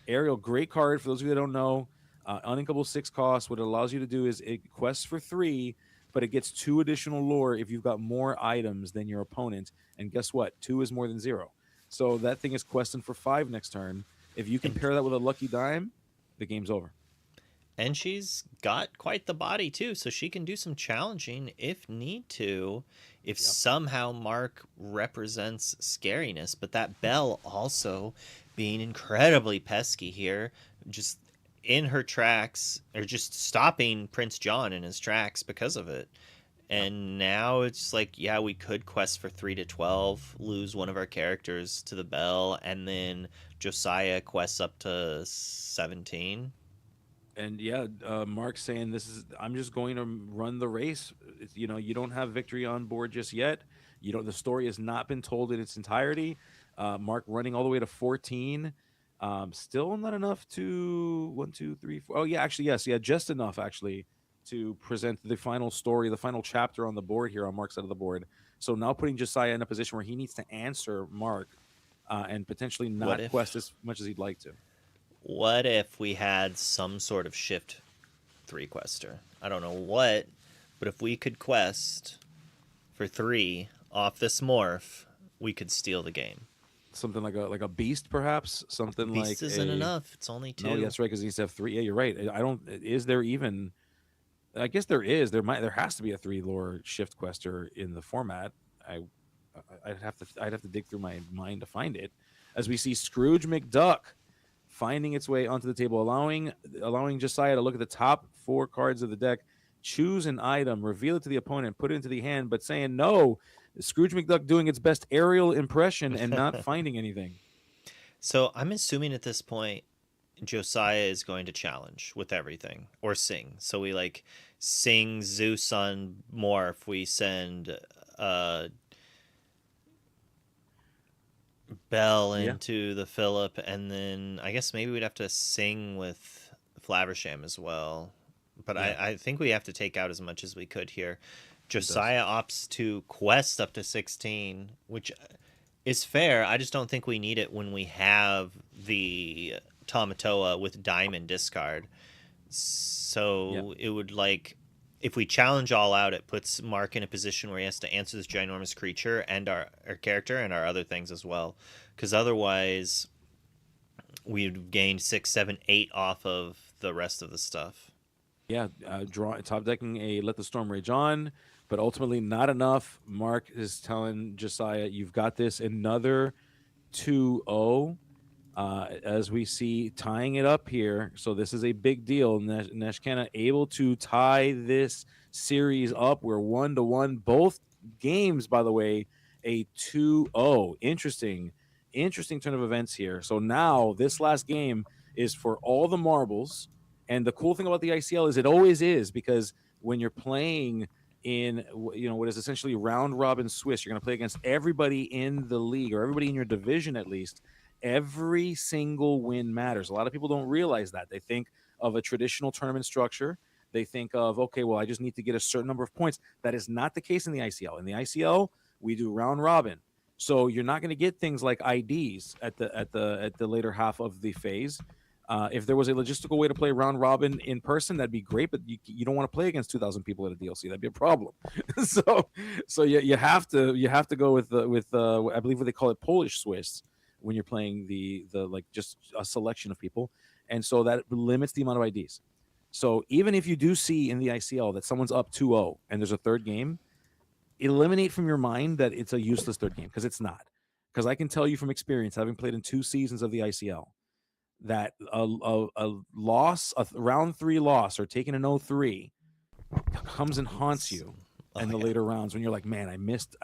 Ariel, great card. For those of you that don't know, uninkable 6 costs. What it allows you to do is it quests for 3, but it gets 2 additional lore if you've got more items than your opponent. And guess what? 2 is more than 0. So that thing is questing for 5 next turn. If you can pair that with a Lucky Dime, the game's over. And she's got quite the body, too, so she can do some challenging if need to, if somehow Mark represents scariness. But that Belle also being incredibly pesky here, just in her tracks, or just stopping Prince John in his tracks because of it. And now it's like, yeah, we could quest for 3 to 12, lose one of our characters to the Belle, and then Josiah quests up to 17. And Mark's saying I'm just going to run the race. You don't have victory on board just yet. The story has not been told in its entirety. Mark running all the way to 14. Still not enough to 1, 2, 3, 4. Oh yeah, actually yes, just enough actually to present the final story, the final chapter on the board here on Mark's side of the board. So now putting Josiah in a position where he needs to answer Mark and potentially not quest as much as he'd like to. What if we had some sort of shift 3 quester? I don't know what, but if we could quest for 3 off this morph, we could steal the game. Something like a beast, perhaps. Something like beast isn't enough. It's only 2. No, that's right, because he needs to have 3. Yeah, you're right. Is there even? I guess there is. There has to be a 3 lore shift quester in the format. I'd have to dig through my mind to find it. As we see Scrooge McDuck finding its way onto the table, allowing Josiah to look at the top 4 cards of the deck, choose an item, reveal it to the opponent, put it into the hand, but saying no. Scrooge McDuck doing its best Ariel impression and not finding anything. So I'm assuming at this point Josiah is going to challenge with everything or sing. So we sing Zeus on Morph. We send Bell into the Phillip, and then I guess maybe we'd have to sing with Flaversham as well. But Yeah, I think we have to take out as much as we could here. Josiah opts to quest up to 16, which is fair. I just don't think we need it when we have the Tamatoa with Diamond discard. yeah, So it would like, if we challenge all out, it puts Mark in a position where he has to answer this ginormous creature and our character and our other things as well. Because otherwise, we've gained 6, 7, 8 off of the rest of the stuff. yeah. Top decking a Let the Storm Rage On, but ultimately not enough. Mark is telling Josiah, "You've got this." Another 2-0. As we see, tying it up here. So this is a big deal. Neshkana able to tie this series up. We're 1-1. Both games, by the way, a 2-0. Interesting turn of events here. So now this last game is for all the marbles. And the cool thing about the ICL is it always is, because when you're playing in what is essentially round robin Swiss, you're going to play against everybody in the league, or everybody in your division at least. Every single win matters. A lot of people don't realize that. They think of a traditional tournament structure. They think of, okay, well, I just need to get a certain number of points. That is not the case in the ICL. In the ICL, we do round robin. So you're not going to get things like IDs at the later half of the phase. If there was a logistical way to play round robin in person, that'd be great. But you don't want to play against 2,000 people at a DLC. That'd be a problem. so you have to go with I believe what they call it, Polish Swiss, when you're playing the like just a selection of people, and so that limits the amount of IDs. So even if you do see in the ICL that someone's up 2-0 and there's a third game, eliminate from your mind that it's a useless third game, because it's not. Because I can tell you from experience, having played in 2 seasons of the ICL, that a loss, a round 3 loss, or taking an 0-3 comes and haunts you in the later rounds when you're like, man, I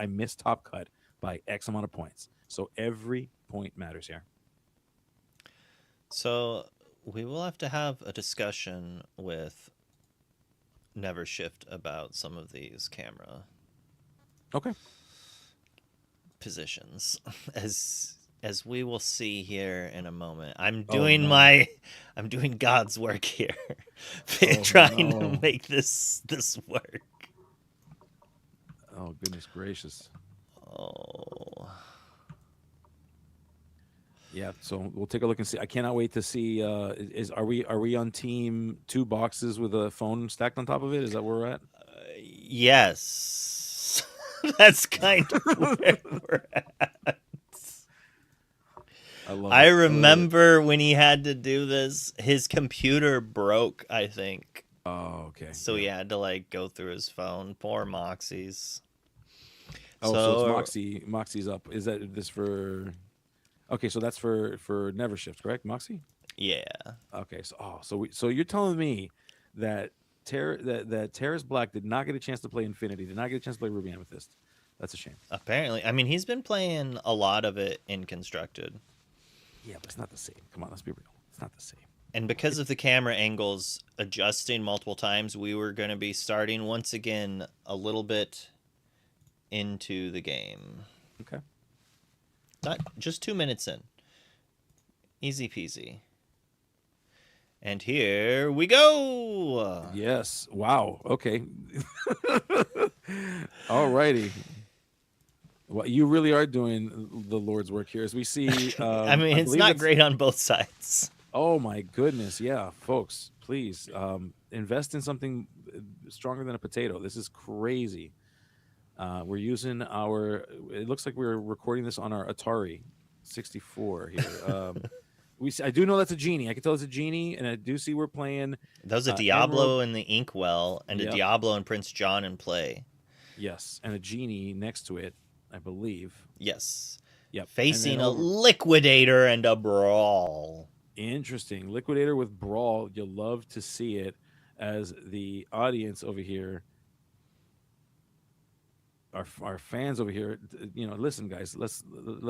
missed top cut by X amount of points. So every point matters here. So we will have to have a discussion with Never Shift about some of these camera positions, as we will see here in a moment. I'm doing God's work here, trying to make this work. Oh, goodness gracious. Oh. Yeah, so we'll take a look and see. I cannot wait to see. Are we on team 2 boxes with a phone stacked on top of it? Is that where we're at? Yes, that's kind of where we're at. I remember when he had to do this, his computer broke, I think. Oh, okay. So he had to like go through his phone. Poor Moxie's. So it's Moxie. Moxie's up. Is that this for? Okay, so that's for Never Shift, correct, Moxie? Yeah. Okay, so you're telling me that Terrace Black did not get a chance to play Infinity, did not get a chance to play Ruby Amethyst. That's a shame. Apparently, I mean, he's been playing a lot of it in Constructed. Yeah, but it's not the same. Come on, let's be real. It's not the same. And because of the camera angles adjusting multiple times, we were going to be starting once again a little bit into the game. Okay. Not just 2 minutes in. Easy peasy. And here we go. Yes. Wow. Okay. All righty. Well, you really are doing the Lord's work here, as we see. I mean, it's not great on both sides. Oh my goodness. Yeah, folks, please invest in something stronger than a potato. This is crazy. We're using it looks like we're recording this on our Atari 64 here. I do know that's a Genie. I can tell it's a Genie, and I do see we're playing. That was a Diablo in the Inkwell, and a Diablo and Prince John in play. Yes, and a Genie next to it, I believe. Yes. Yep. Facing a Liquidator and a Brawl. Interesting. Liquidator with Brawl. You'll love to see it, as the audience over here, our fans over here, listen, guys, let's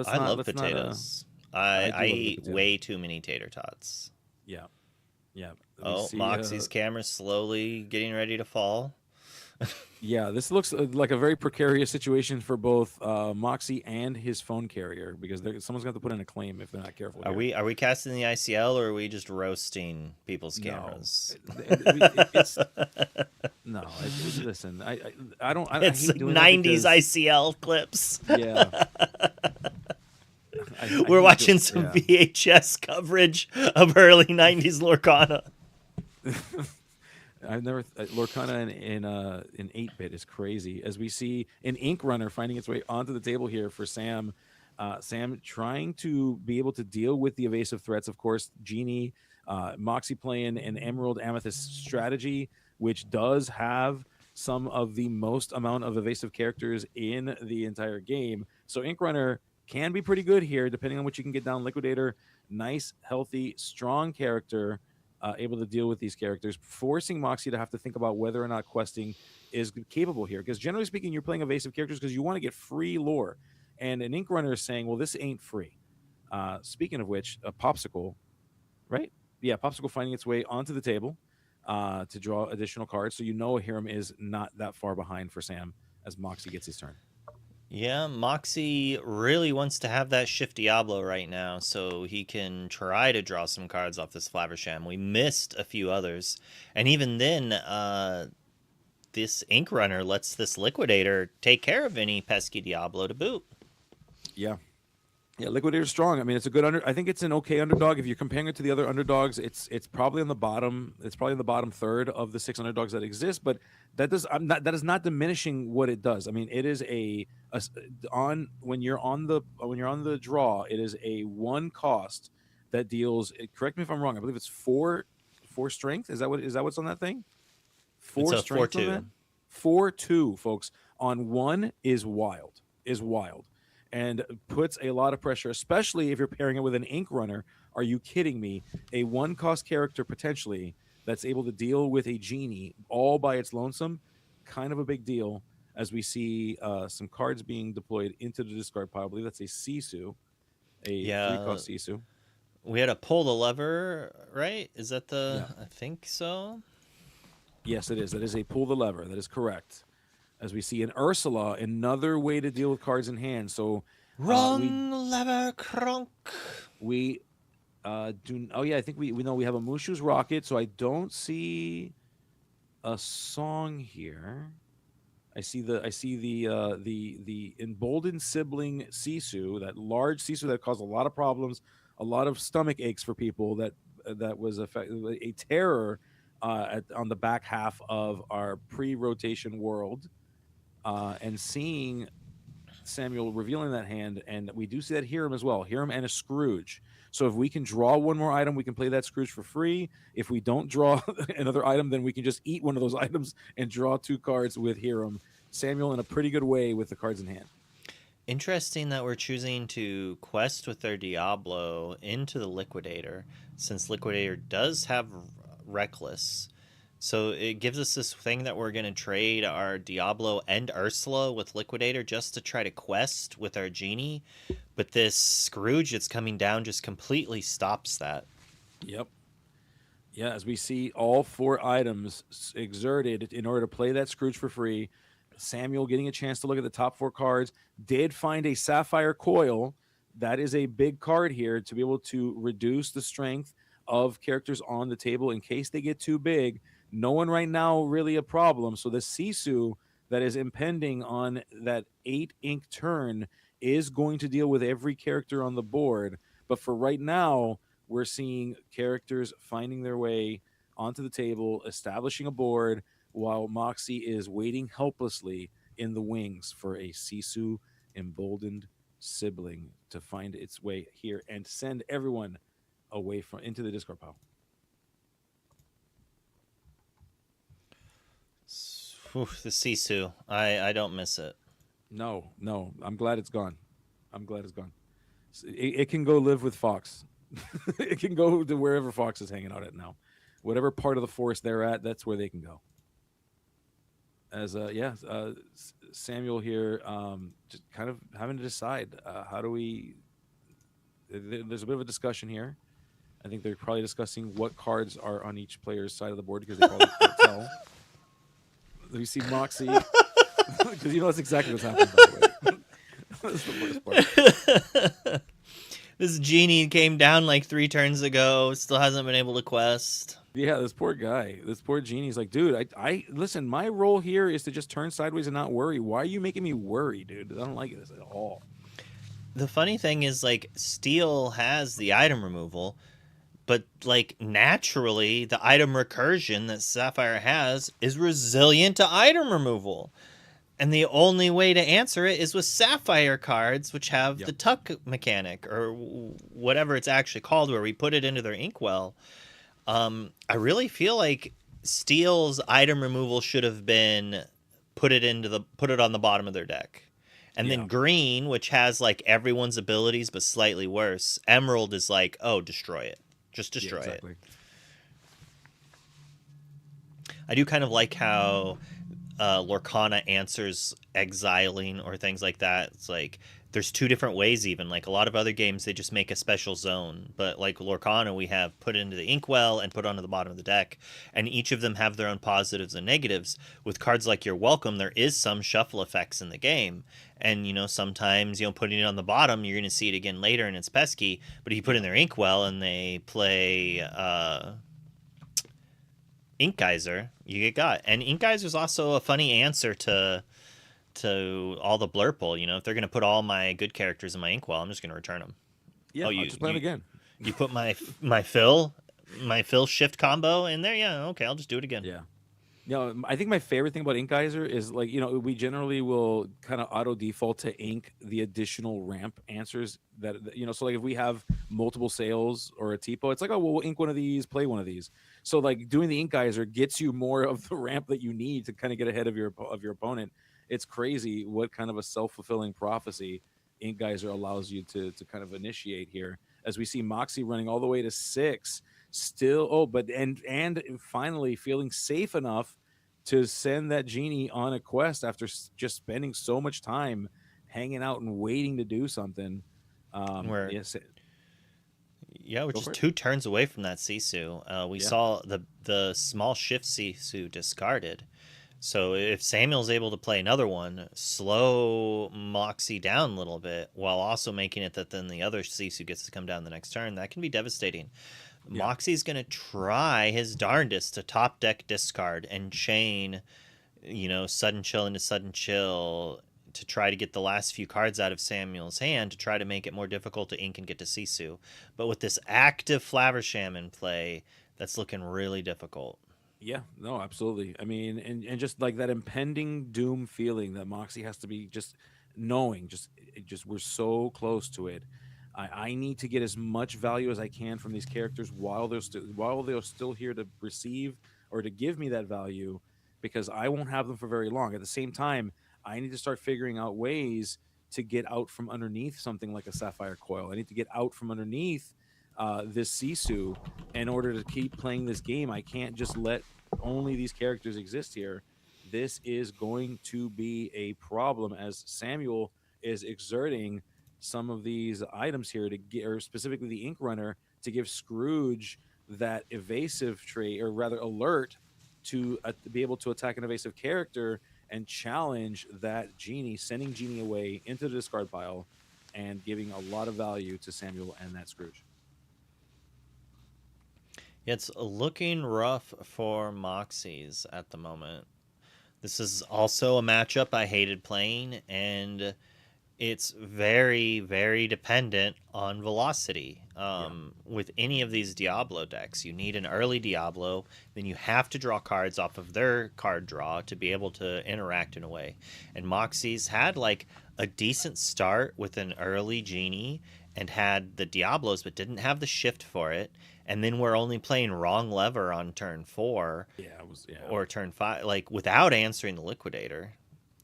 I love potatoes. I eat way too many tater tots. Yeah. Moxie's camera's slowly getting ready to fall. Yeah, this looks like a very precarious situation for both Moxie and his phone carrier because someone's going to have to put in a claim if they're not careful Are here. we casting the ICL, or are we just roasting people's No, cameras? it's no. Listen, I don't. I It's hate like doing that 90s because ICL clips. yeah, I We're hate watching some yeah. VHS coverage of early 90s Lorcana. I've never Lorcana in 8-bit is crazy. As we see an Ink Runner finding its way onto the table here for Sam. Sam trying to be able to deal with the evasive threats. Of course, Genie, Moxie playing an Emerald Amethyst strategy, which does have some of the most amount of evasive characters in the entire game. So Ink Runner can be pretty good here, depending on what you can get down. Liquidator, nice, healthy, strong character able to deal with these characters, forcing Moxie to have to think about whether or not questing is capable here. Because generally speaking, you're playing evasive characters because you want to get free lore. And an Ink Runner is saying, well, this ain't free. Speaking of which, a Popsicle, right? Yeah, Popsicle finding its way onto the table to draw additional cards. So you know Hiram is not that far behind for Sam as Moxie gets his turn. Yeah, Moxie really wants to have that Shift Diablo right now so he can try to draw some cards off this Flaversham. We missed a few others. And even then, this Ink Runner lets this Liquidator take care of any pesky Diablo to boot. Yeah. Yeah, Liquidator's strong. I mean, it's a good I think it's an okay underdog. If you're comparing it to the other underdogs, it's probably on the bottom. It's probably in the bottom third of the 6 underdogs that exist. But that is not diminishing what it does. I mean, it is on when you're on the draw, it is a 1 cost that deals. Correct me if I'm wrong. I believe it's four strength. Is that what's on that thing? It's 4 a strength on 4-2. that. 4-2, folks. On 1 is wild. And puts a lot of pressure, especially if you're pairing it with an Ink Runner. Are you kidding me? A 1-cost character potentially that's able to deal with a Genie all by its lonesome, kind of a big deal. As we see some cards being deployed into the discard pile. I believe that's a Sisu, a Yeah, 3-cost Sisu. we had to pull the lever, right? Is that Yeah. I think so. Yes, it is. That is a pull the lever. That is correct. As we see in Ursula, another way to deal with cards in hand. So Wrong lever, Kronk. we do. Oh yeah, I think we know we have a Mushu's Rocket. So I don't see a song here. I see the emboldened sibling Sisu, that large Sisu that caused a lot of problems, a lot of stomach aches for people. That was a terror on the back half of our pre-rotation world. And seeing Samuel revealing that hand, and we do see that Hiram as well. Hiram and a Scrooge. So if we can draw one more item, we can play that Scrooge for free. If we don't draw another item, then we can just eat one of those items and draw 2 cards with Hiram. Samuel in a pretty good way with the cards in hand. Interesting that we're choosing to quest with their Diablo into the Liquidator, since Liquidator does have Reckless. So it gives us this thing that we're going to trade our Diablo and Ursula with Liquidator just to try to quest with our Genie. But this Scrooge that's coming down just completely stops that. Yep. Yeah, as we see all 4 items exerted in order to play that Scrooge for free. Samuel getting a chance to look at the top 4 cards. Did find a Sapphire Coil. That is a big card here to be able to reduce the strength of characters on the table in case they get too big. No one right now really a problem. So the Sisu that is impending on that 8 ink turn is going to deal with every character on the board. But for right now, we're seeing characters finding their way onto the table, establishing a board, while Moxie is waiting helplessly in the wings for a Sisu emboldened sibling to find its way here and send everyone away from into the discard pile. The Sisu. I don't miss it. No. I'm glad it's gone. It can go live with Fox. It can go to wherever Fox is hanging out at now. Whatever part of the forest they're at, that's where they can go. As Samuel here, just kind of having to decide how do we. There's a bit of a discussion here. I think they're probably discussing what cards are on each player's side of the board because they probably can't tell. We see Moxie, because you know that's exactly what's happening. By the way, that's the worst part. This genie came down like 3 turns ago. Still hasn't been able to quest. Yeah, this poor guy, this poor genie's like, dude, I listen. My role here is to just turn sideways and not worry. Why are you making me worry, dude? I don't like this at all. The funny thing is, like, Steel has the item removal, but, like, naturally, the item recursion that Sapphire has is resilient to item removal. And the only way to answer it is with Sapphire cards, which have the tuck mechanic, or whatever it's actually called, where we put it into their inkwell. I really feel like Steel's item removal should have been put it on the bottom of their deck. And then Green, which has like everyone's abilities but slightly worse. Emerald is like, oh, destroy it. Just destroy it. I do kind of like how Lorcana answers exiling or things like that. It's like there's 2 different ways even. Like a lot of other games, they just make a special zone. But like Lorcana, we have put into the inkwell and put onto the bottom of the deck. And each of them have their own positives and negatives. With cards like You're Welcome, there is some shuffle effects in the game. And, you know, sometimes, you know, putting it on the bottom, you're going to see it again later and it's pesky. But if you put in their inkwell and they play Ink Geyser, you get got. And Ink Geyser is also a funny answer to all the blurple. You know, if they're going to put all my good characters in my inkwell, I'm just going to return them. Yeah, I'll just play them again. You put my fill shift combo in there? Yeah, okay, I'll just do it again. Yeah. You know, I think my favorite thing about Ink Geyser is, like, you know, we generally will kind of auto default to ink the additional ramp answers that, you know, so like if we have multiple sales or a TPO, it's like, oh, well, we'll ink one of these, play one of these. So like doing the Ink Geyser gets you more of the ramp that you need to kind of get ahead of your opponent. It's crazy what kind of a self-fulfilling prophecy Ink Geyser allows you to kind of initiate here, as we see Moxie running all the way to 6. Still, and finally feeling safe enough to send that genie on a quest after just spending so much time hanging out and waiting to do something. We're just 2 turns away from that Sisu. We saw the small shift Sisu discarded. So if Samuel's able to play another one, slow Moxie down a little bit, while also making it that then the other Sisu gets to come down the next turn, that can be devastating. Moxie's going to try his darndest to top deck discard and chain, you know, sudden chill into sudden chill to try to get the last few cards out of Samuel's hand to try to make it more difficult to ink and get to Sisu. But with this active Flaversham in play, that's looking really difficult. Yeah, no, absolutely. I mean, and just like that impending doom feeling that Moxie has to be just knowing, just we're so close to it. I need to get as much value as I can from these characters while they're still here to receive or to give me that value, because I won't have them for very long. At the same time, I need to start figuring out ways to get out from underneath something like a Sapphire Coil. I need to get out from underneath this Sisu in order to keep playing this game. I can't just let only these characters exist here. This is going to be a problem as Samuel is exerting some of these items here to get, or specifically the Ink Runner, to give Scrooge that evasive trait, or rather alert, to be able to attack an evasive character and challenge that genie, sending genie away into the discard pile and giving a lot of value to Samuel and that Scrooge. It's looking rough for Moxies at the moment. This is also a matchup I hated playing, and it's very, very dependent on velocity. With any of these Diablo decks, you need an early Diablo, then you have to draw cards off of their card draw to be able to interact in a way. And Moxie's had like a decent start with an early Genie and had the Diablos, but didn't have the shift for it. And then we're only playing wrong lever on turn 4 or turn 5, like without answering the Liquidator.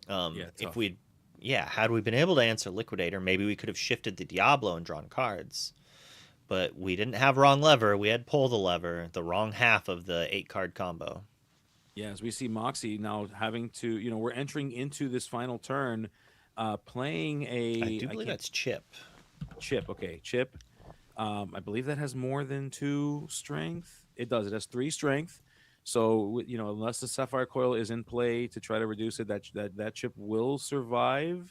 If we'd had we been able to answer Liquidator, maybe we could have shifted the Diablo and drawn cards. But we didn't have wrong lever. We had pull the lever, the wrong half of the 8-card combo. Yeah, as we see Moxie now having to, we're entering into this final turn, playing a... I do believe that's Chip. Chip, okay. Chip. I believe that has more than 2 strength. It does. It has 3 strength. So unless the Sapphire Coil is in play to try to reduce it, that chip will survive.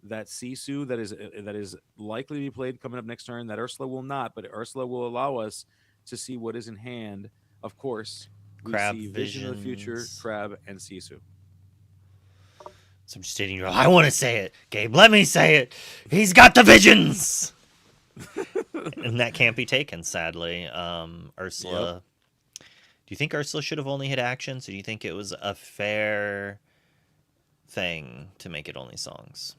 That Sisu that is likely to be played coming up next turn. That Ursula will not, but Ursula will allow us to see what is in hand. Of course, we Crab see Vision of the Future, visions. Crab, and Sisu. So I'm just stating, I want to say it. Gabe, let me say it. He's got the visions. And that can't be taken, sadly. Ursula. Yep. Do you think Ursula should have only hit actions, or do you think it was a fair thing to make it only songs?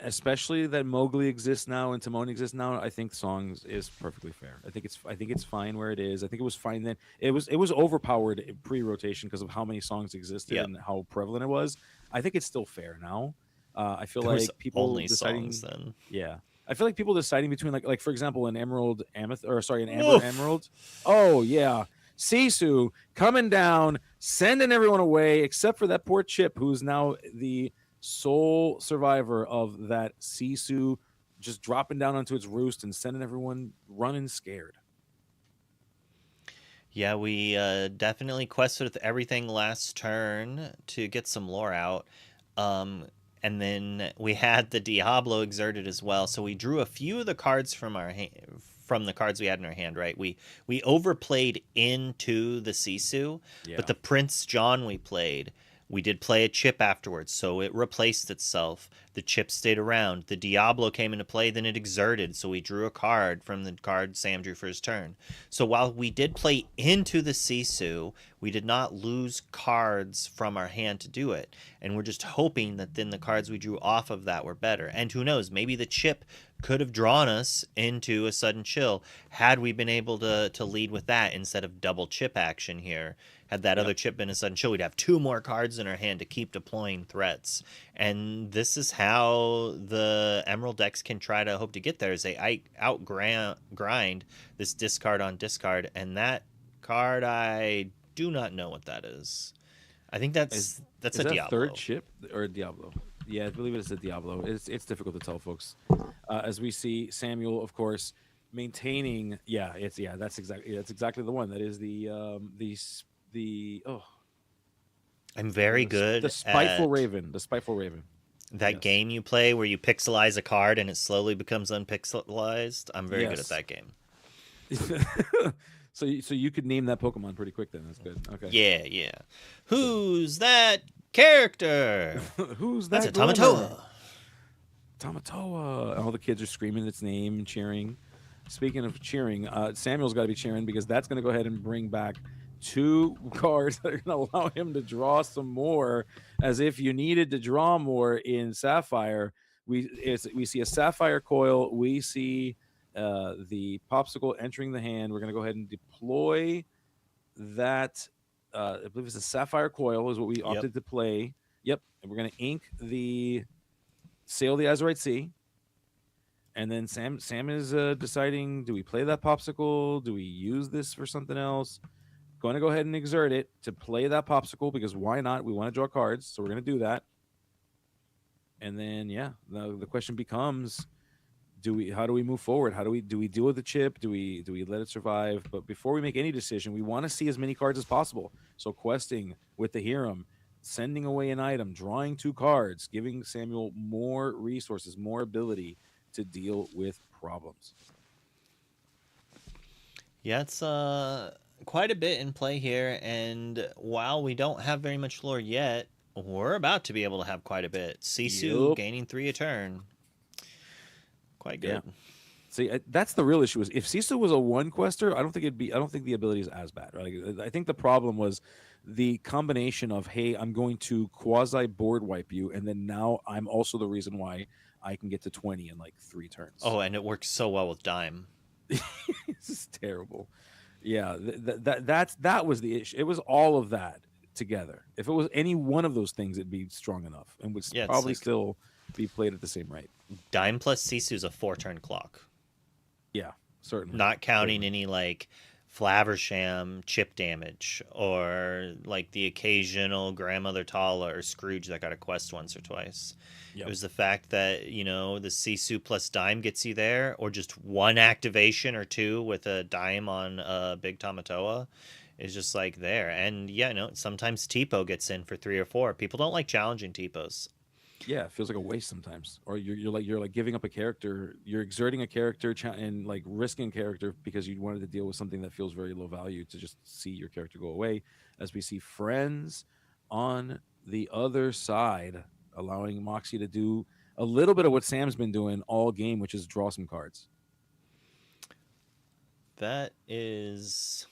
Especially that Mowgli exists now and Timon exists now, I think songs is perfectly fair. I think it's fine where it is. I think it was fine then. It was overpowered pre-rotation because of how many songs existed Yep. and how prevalent it was. I think it's still fair now. I feel There was like people only deciding, songs then. yeah. I feel like people deciding between like for example, an Emerald Amethyst, or sorry, an Amber Oof. Emerald. Oh yeah, Sisu coming down, sending everyone away except for that poor Chip, who's now the sole survivor of that Sisu just dropping down onto its roost and sending everyone running scared. Yeah, we definitely quested with everything last turn to get some lore out. And then we had the Diablo exerted as well. So we drew a few of the cards from from the cards we had in our hand, right? We overplayed into the Sisu, Yeah. but the Prince John we did play a chip afterwards, so it replaced itself. The chip stayed around. The Diablo came into play, then it exerted, so we drew a card from the card Sam drew for his turn. So while we did play into the Sisu, we did not lose cards from our hand to do it. And we're just hoping that then the cards we drew off of that were better. And who knows, maybe the chip could have drawn us into a sudden chill had we been able to lead with that instead of double chip action here. Had that other chip been a sudden chill, we'd have two more cards in our hand to keep deploying threats. And this is how the Emerald decks can try to hope to get there, is they outgrind this discard on discard. And that card, I do not know what that is. I think that's a that Diablo. Third chip or a Diablo? Yeah, I believe it is a Diablo. It's difficult to tell, folks. As we see Samuel, of course, maintaining. That's exactly the one. That is I'm very good the Spiteful at Raven. The Spiteful Raven. that game you play where you pixelize a card and it slowly becomes unpixelized. I'm very good at that game. So you could name that Pokemon pretty quick then. That's good. Okay. Yeah. Who's that character? Who's that? That's a Tamatoa. Tamatoa. All the kids are screaming its name and cheering. Speaking of cheering, Samuel's got to be cheering because that's going to go ahead and bring back two cards that are going to allow him to draw some more. As if you needed to draw more in Sapphire, we see a Sapphire Coil. We see the Popsicle entering the hand. We're going to go ahead and deploy that. I believe it's a Sapphire Coil is what we opted to play. Yep, and we're going to ink the Sail the Azurite Sea. And then Sam is deciding, do we play that Popsicle? Do we use this for something else? Going to go ahead and exert it to play that Popsicle because why not? We want to draw cards, so we're going to do that. And then, the question becomes, how do we move forward? Do we deal with the chip? Do we let it survive? But before we make any decision, we want to see as many cards as possible. So questing with the Hiram, sending away an item, drawing two cards, giving Samuel more resources, more ability to deal with problems. Yeah, it's quite a bit in play here, and while we don't have very much lore yet, we're about to be able to have quite a bit. Sisu gaining 3 a turn. Quite good. Yeah. See, that's the real issue. Is if Sisu was a one quester, I don't think the ability is as bad. Right? I think the problem was the combination of, hey, I'm going to quasi board wipe you, and then now I'm also the reason why I can get to 20 in like 3 turns. Oh, and it works so well with Dime. This is terrible. Yeah, that was the issue. It was all of that together. If it was any one of those things, it'd be strong enough and would probably still be played at the same rate. Dime plus Sisu is a 4-turn clock. Yeah, certainly. Not counting any like Flaversham chip damage or like the occasional Grandmother Tala or Scrooge that got a quest once or twice. Yep. It was the fact that, the Sisu plus Dime gets you there, or just one activation or two with a Dime on Big Tamatoa. is just like there. And yeah, no, sometimes Tipo gets in for 3 or 4. People don't like challenging Tipos. Yeah, it feels like a waste sometimes. Or you're like giving up a character, you're exerting a character and like risking a character because you wanted to deal with something that feels very low value to just see your character go away. As we see friends on the other side, allowing Moxie to do a little bit of what Sam's been doing all game, which is draw some cards. That is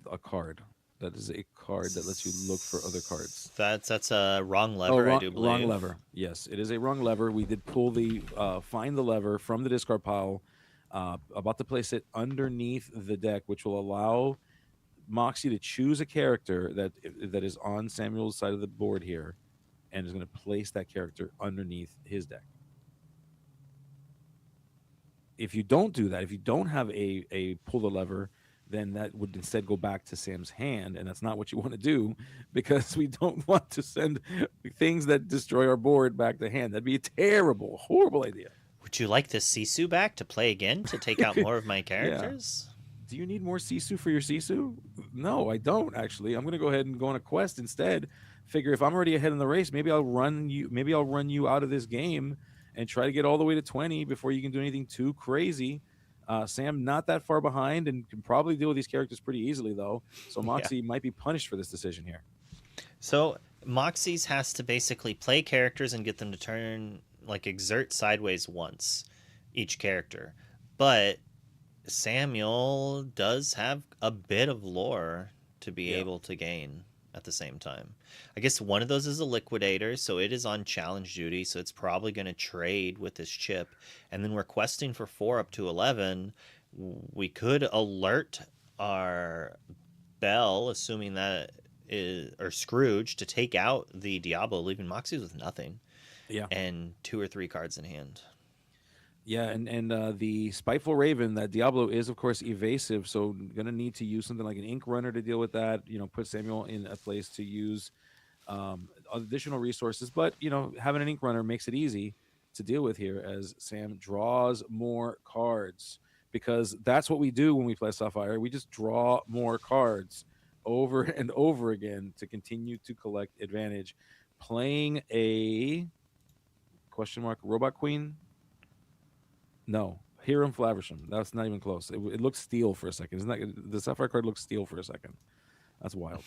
A card. That is a card that lets you look for other cards. That's a wrong Oh, lever, I do wrong believe. lever. Yes, it is a wrong lever. We did pull the find the lever from the discard pile. About to place it underneath the deck, which will allow Moxie to choose a character that is on Samuel's side of the board here, and is going to place that character underneath his deck. If you don't do that, if you don't have a pull the lever, then that would instead go back to Sam's hand, and that's not what you want to do because we don't want to send things that destroy our board back to hand. That'd be a terrible, horrible idea. Would you like this Sisu back to play again to take out more of my characters? Yeah. Do you need more Sisu for your Sisu? No, I don't actually. I'm going to go ahead and go on a quest instead. Figure if I'm already ahead in the race, maybe I'll run you out of this game and try to get all the way to 20 before you can do anything too crazy. Sam not that far behind and can probably deal with these characters pretty easily though. So Moxie might be punished for this decision here. So Moxie's has to basically play characters and get them to turn, like, exert sideways once each character. But Samuel does have a bit of lore to be able to gain at the same time. I guess one of those is a liquidator, so it is on challenge duty, so it's probably going to trade with this chip. And then we're questing for 4 up to 11. We could alert our Bell, assuming that is, or Scrooge, to take out the Diablo, leaving Moxie's with nothing. Yeah. And 2 or 3 cards in hand. Yeah, and the Spiteful Raven, that Diablo is, of course, evasive, so going to need to use something like an Ink Runner to deal with that, put Samuel in a place to use additional resources. But, having an Ink Runner makes it easy to deal with here as Sam draws more cards, because that's what we do when we play Sapphire. We just draw more cards over and over again to continue to collect advantage. Playing a question mark Robot Queen. No, Hiram Flaversham. That's not even close. It looks steel for a second. Isn't that the Sapphire card looks steel for a second? That's wild.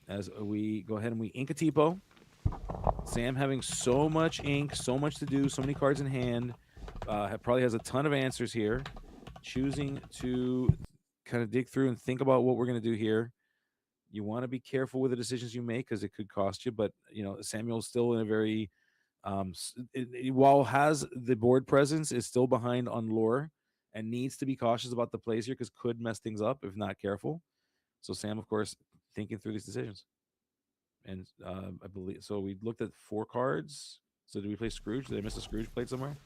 As we go ahead and we ink a Tipo. Sam having so much ink, so much to do, so many cards in hand. Probably has a ton of answers here. Choosing to kind of dig through and think about what we're going to do here. You want to be careful with the decisions you make because it could cost you. But Samuel's still in a very while has the board presence, is still behind on lore and needs to be cautious about the plays here because could mess things up if not careful. So Sam, of course, thinking through these decisions. And I believe so. We looked at 4 cards. So did we play Scrooge? Did I miss a Scrooge played somewhere?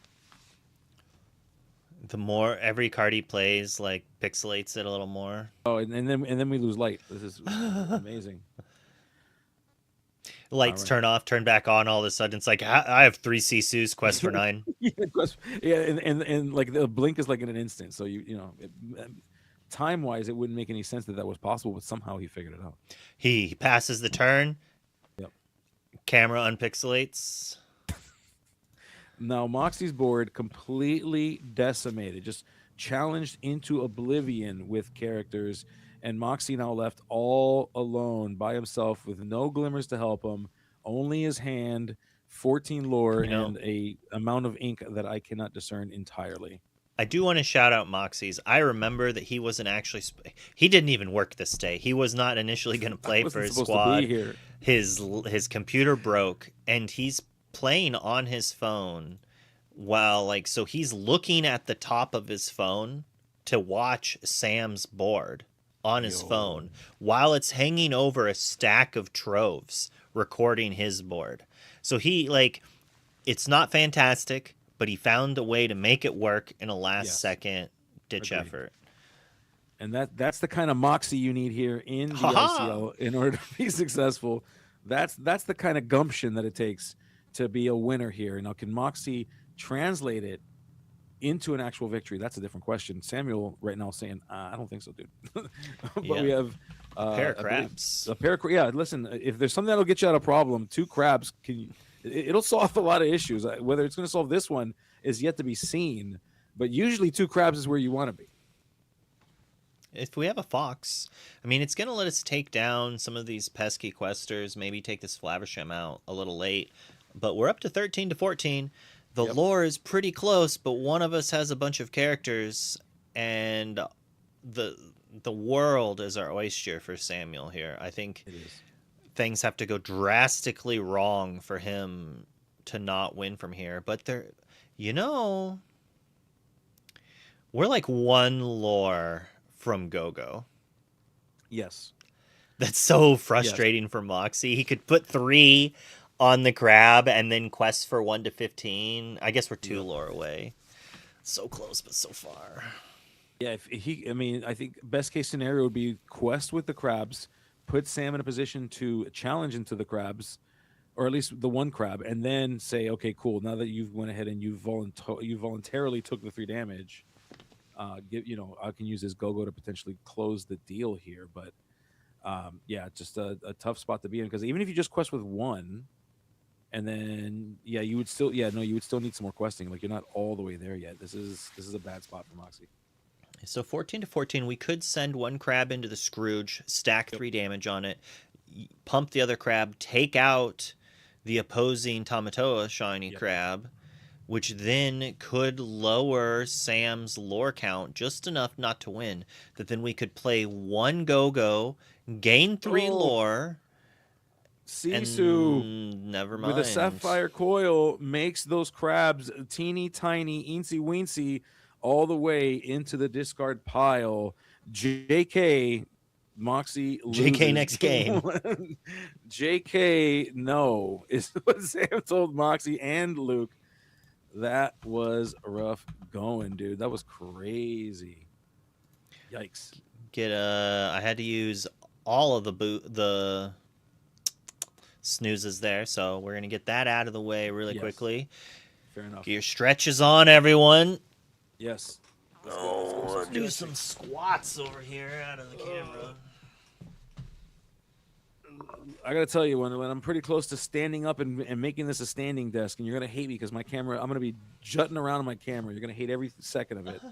The more every card he plays, like, pixelates it a little more. Oh, and then we lose light. This is amazing. Lights turn off, turn back on. All of a sudden, it's like I have 3 Sisus. Quest for 9. and like the blink is like in an instant. So time wise, it wouldn't make any sense that was possible, but somehow he figured it out. He passes the turn. Yep. Camera unpixelates. Now Moxie's board completely decimated, just challenged into oblivion with characters. And Moxie now left all alone by himself with no glimmers to help him, only his hand, 14 lore, and a amount of ink that I cannot discern entirely. I do want to shout out Moxie's. I remember that he wasn't actually... he didn't even work this day. He was not initially going to play for his squad. His computer broke, and he's playing on his phone while, so he's looking at the top of his phone to watch Sam's board on his phone while it's hanging over a stack of troves recording his board. So he it's not fantastic, but he found a way to make it work in a last second ditch effort. And that's the kind of Moxie you need here in the ICL in order to be successful. That's the kind of gumption that it takes to be a winner here. Now, can Moxie translate it into an actual victory, that's a different question. Samuel right now is saying, I don't think so, dude. But Yeah. we have A pair of crabs. a pair of yeah. Listen, if there's something that'll get you out of problem, 2 crabs it'll solve a lot of issues. Whether it's going to solve this one is yet to be seen. But usually 2 crabs is where you want to be. If we have a fox, I mean, it's going to let us take down some of these pesky questers, maybe take this Flaversham out a little late. But we're up to 13 to 14. The lore is pretty close, but one of us has a bunch of characters, and the world is our oyster for Samuel here. I think It is. things have to go drastically wrong for him to not win from here. But we're like 1 lore from Go-Go. Yes. That's so frustrating for Moxie. He could put 3 on the crab and then quest for 1 to 15. I guess we're 2 lore away. So close, but so far. Yeah, I think best case scenario would be quest with the crabs, put Sam in a position to challenge into the crabs, or at least the 1 crab, and then say, okay, cool. Now that you've went ahead and you voluntarily took the 3 damage, I can use this Go-Go to potentially close the deal here. But just a tough spot to be in, because even if you just quest with 1, and then you would still need some more questing. Like, you're not all the way there yet. This is a bad spot for Moxie. So 14 to 14, we could send 1 crab into the Scrooge, stack 3 damage on it, pump the other crab, take out the opposing Tamatoa shiny crab, which then could lower Sam's lore count just enough not to win. That then we could play 1 Go-Go, gain 3 lore. Sisu, never mind. With a sapphire coil, makes those crabs teeny tiny, eensy weensy, all the way into the discard pile. JK, Moxie loses. JK next game. JK, no, is what Sam told Moxie and Luke. That was rough going, dude. That was crazy. Yikes. I had to use all of the snoozes there, so we're gonna get that out of the way really quickly. Fair enough. Get your stretches on, everyone. Yes. Let's do some squats over here out of the camera. I gotta tell you, when I'm pretty close to standing up and making this a standing desk, and you're gonna hate me because my camera, I'm gonna be jutting around on my camera. You're gonna hate every second of it.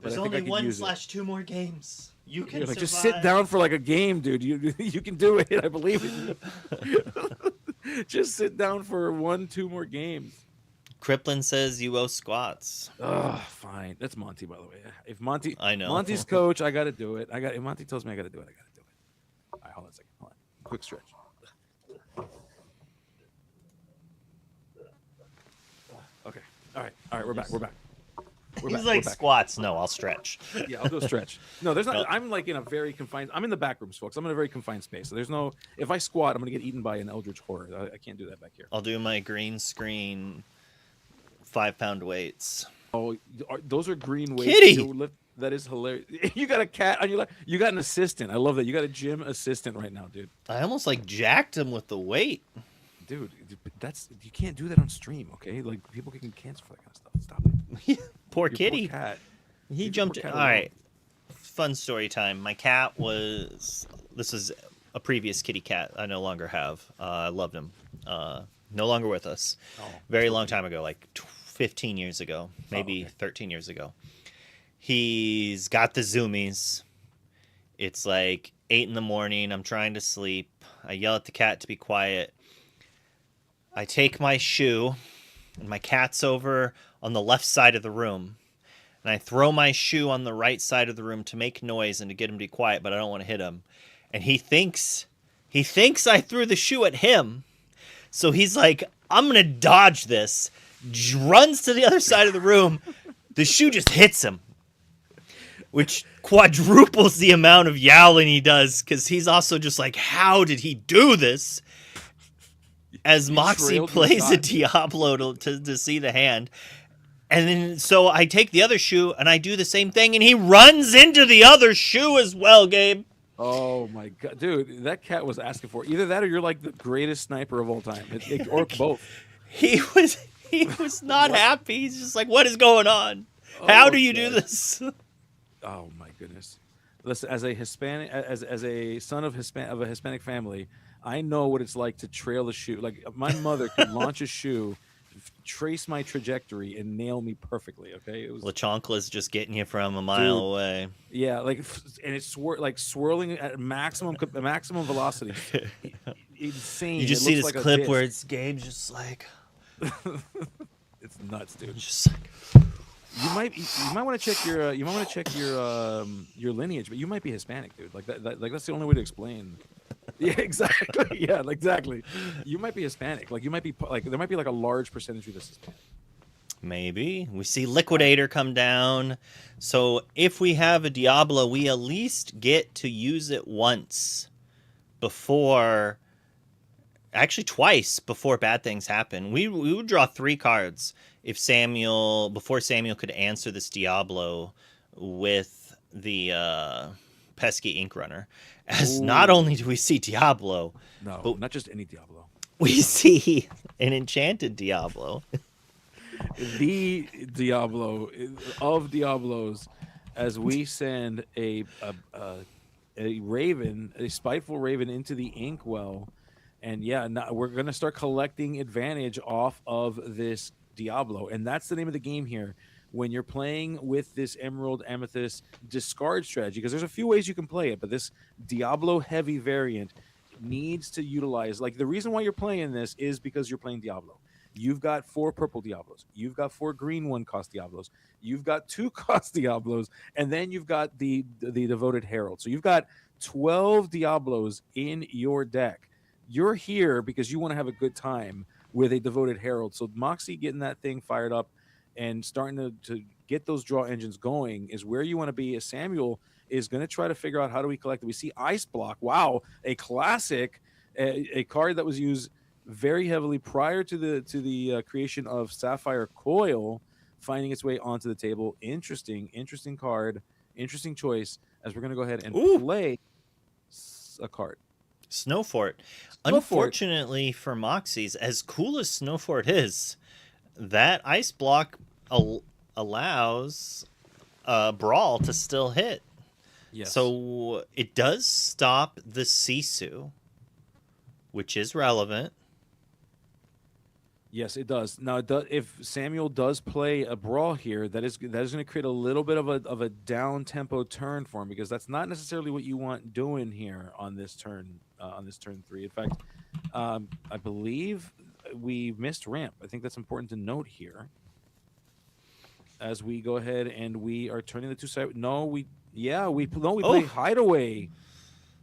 There's only 1/2 more games. You can survive. Just sit down for like a game, dude. You can do it. I believe it. Just sit down for 1-2 more games. Kriplin says you owe squats. Fine. That's Monty, by the way. If Monty, I know Monty's coach, I gotta do it. If Monty tells me I gotta do it, I gotta do it. All right, hold on a second. Hold on. Quick stretch. Okay. All right. We're back. He's like, squats. No, I'll stretch. Yeah, I'll go stretch. No, there's not. No. I'm like in a very confined. I'm in the back rooms, folks. I'm in a very confined space. So there's no. If I squat, I'm gonna get eaten by an eldritch horror. I can't do that back here. I'll do my green screen 5-pound weights. Oh, those are green weights. Kitty. That is hilarious. You got a cat on your lap. You got an assistant. I love that. You got a gym assistant right now, dude. I almost like jacked him with the weight. Dude, you can't do that on stream, okay? Like, people can cancel for that kind of stuff. Stop it. Poor kitty. Poor cat. He jumped. All right. Fun story time. My cat was. This is a previous kitty cat I no longer have. I loved him. No longer with us. Very long time ago, like 15 years ago, maybe 13 years ago. He's got the zoomies. It's like 8 a.m. I'm trying to sleep. I yell at the cat to be quiet. I take my shoe, and my cat's over on the left side of the room. And I throw my shoe on the right side of the room to make noise and to get him to be quiet, but I don't want to hit him. And he thinks I threw the shoe at him. So he's like, I'm going to dodge this. Runs to the other side of the room. The shoe just hits him, which quadruples the amount of yowling he does, because he's also just like, how did he do this? As Moxie plays a Diablo to see the hand. And then so I take the other shoe and I do the same thing, and he runs into the other shoe as well, Gabe. Oh my god, dude, that cat was asking for it. Either that or you're like the greatest sniper of all time, or both. He was He was not happy. He's just like, what is going on? Oh, How do you do this? Oh my goodness! Listen, as a Hispanic, as a son of a Hispanic family, I know what it's like to trail a shoe. Like my mother could launch a shoe, trace my trajectory, and nail me perfectly. Okay, it was LaChoncla's just getting you from a mile dude. away. Yeah, like, and it's swirling at maximum velocity. Insane. You just it see looks this like clip a disc. where it's Gabe just like, It's nuts, dude. just like, You might want to check your lineage, but you might be Hispanic, dude. Like like that's the only way to explain. Yeah, exactly. Yeah, exactly. You might be Hispanic. Like you might be like there might be like a large percentage of this Hispanic. maybe. We see Liquidator come down. So if we have a Diablo, we at least get to use it once before, actually twice before bad things happen. We would draw 3 cards if before Samuel could answer this Diablo with the pesky Ink Runner. As not only do we see Diablo, No, but not just any Diablo. we see an enchanted Diablo. The Diablo of Diablos, as we send a raven, a spiteful raven, into the inkwell, and we're gonna start collecting advantage off of this Diablo, and that's the name of the game here. When you're playing with this Emerald Amethyst discard strategy, because there's a few ways you can play it, but this Diablo heavy variant needs to utilize, like, the reason why you're playing this is because you're playing Diablo. You've got 4 purple Diablos. You've got 4 green 1-cost Diablos. You've got 2-cost Diablos, and then you've got the Devoted Herald. So you've got 12 Diablos in your deck. You're here because you want to have a good time with a Devoted Herald. So Moxie getting that thing fired up and starting to get those draw engines going is where you want to be. As Samuel is going to try to figure out how do we collect it. We see Ice Block. Wow, a classic, a card that was used very heavily prior to the creation of Sapphire Coil, finding its way onto the table. Interesting card, interesting choice. As we're going to go ahead and play a card. Snowfort. Unfortunately for Moxies, as cool as Snowfort is, that Ice Block allows Brawl to still hit. Yes. So it does stop the Sisu, which is relevant. Yes, it does. Now, if Samuel does play a Brawl here, that is going to create a little bit of a down tempo turn for him, because that's not necessarily what you want doing here on this turn. On this turn 3. In fact, I believe we missed ramp. I think that's important to note here. As we go ahead and we are turning the 2 side. We play Hideaway.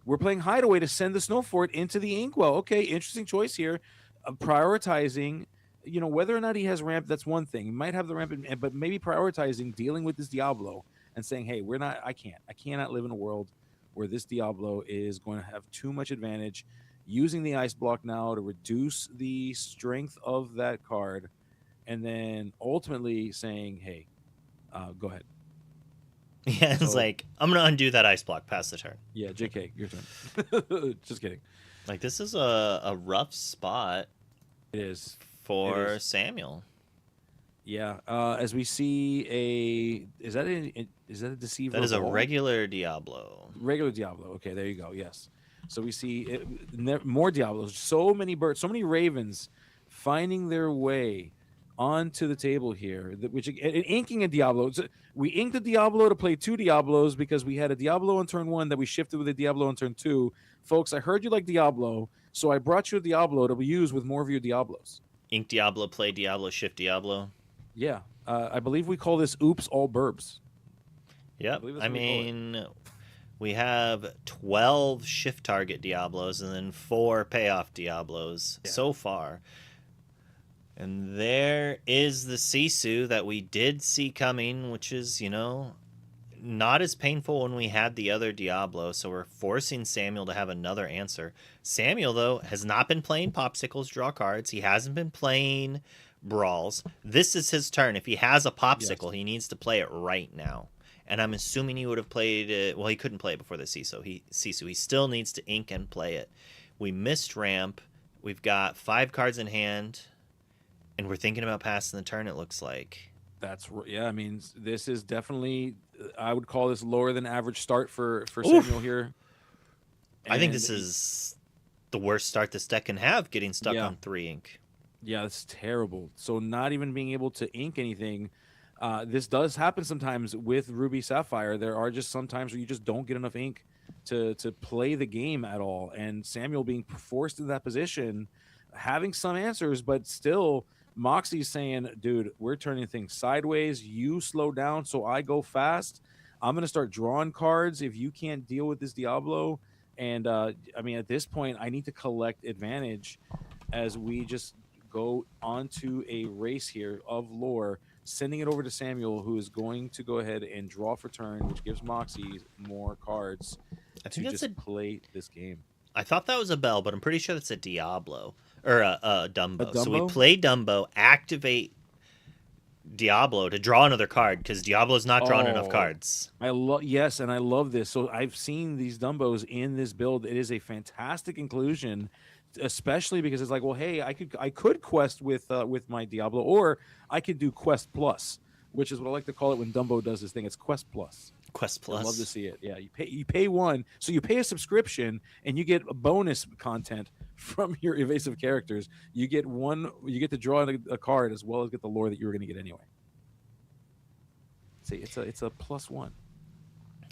We're playing Hideaway to send the Snowfort into the Inkwell. Okay, interesting choice here. Prioritizing, whether or not he has ramp, that's one thing. He might have the ramp, but maybe prioritizing dealing with this Diablo and saying, hey, I cannot live in a world where this Diablo is going to have too much advantage. Using the Ice Block now to reduce the strength of that card, and then ultimately saying, hey, go ahead. Yeah, it's like, I'm going to undo that Ice Block, pass the turn. Yeah, JK, your turn. Just kidding. Like, this is a rough spot. It is. For Samuel. Yeah, as we see is that a Deceiver? That is a regular Diablo. Regular Diablo. Okay, there you go. Yes. So we see more Diablos. So many birds, so many ravens finding their way onto the table here. Inking a Diablo. So we inked a Diablo to play 2 Diablos because we had a Diablo on turn 1 that we shifted with a Diablo on turn 2. Folks, I heard you like Diablo, so I brought you a Diablo to use with more of your Diablos. Ink Diablo, play Diablo, shift Diablo. Yeah, I believe we call this "Oops, all burbs." Yep. I mean, we have 12 shift target Diablos and then 4 payoff Diablos so far. And there is the Sisu that we did see coming, which is, not as painful when we had the other Diablo, so we're forcing Samuel to have another answer. Samuel, though, has not been playing Popsicles, draw cards. He hasn't been playing Brawls. This is his turn. If he has a Popsicle, he needs to play it right now. And I'm assuming he would have played it. Well, he couldn't play it before the Sisu. He still needs to ink and play it. We missed ramp. We've got 5 cards in hand. And we're thinking about passing the turn, it looks like. Yeah. I mean, this is definitely, I would call this lower than average start for Oof. Samuel here. I think And this is the worst start this deck can have, getting stuck yeah, on 3 ink. yeah, it's terrible. So not even being able to ink anything. This does happen sometimes with Ruby Sapphire. There are just some times where you just don't get enough ink to play the game at all. And Samuel being forced in that position, having some answers, but still Moxie's saying, dude, we're turning things sideways. You slow down so I go fast. I'm going to start drawing cards if you can't deal with this Diablo. And I mean, at this point, I need to collect advantage as we just go onto a race here of lore, sending it over to Samuel, who is going to go ahead and draw for turn, which gives Moxie more cards to just play this game. I thought that was a bell, but I'm pretty sure that's a Diablo or a Dumbo. A Dumbo? So we play Dumbo, activate Diablo to draw another card because Diablo's not drawing enough cards. Yes, and I love this. So I've seen these Dumbos in this build. It is a fantastic inclusion, especially because it's like, well, hey, I could quest with my Diablo, or I could do Quest Plus, which is what I like to call it when Dumbo does this thing. It's Quest Plus. Quest Plus. I love to see it. Yeah, you pay one, so you pay a subscription and you get a bonus content from your evasive characters. You get to draw a card as well as get the lore that you were going to get anyway. See, it's a +1.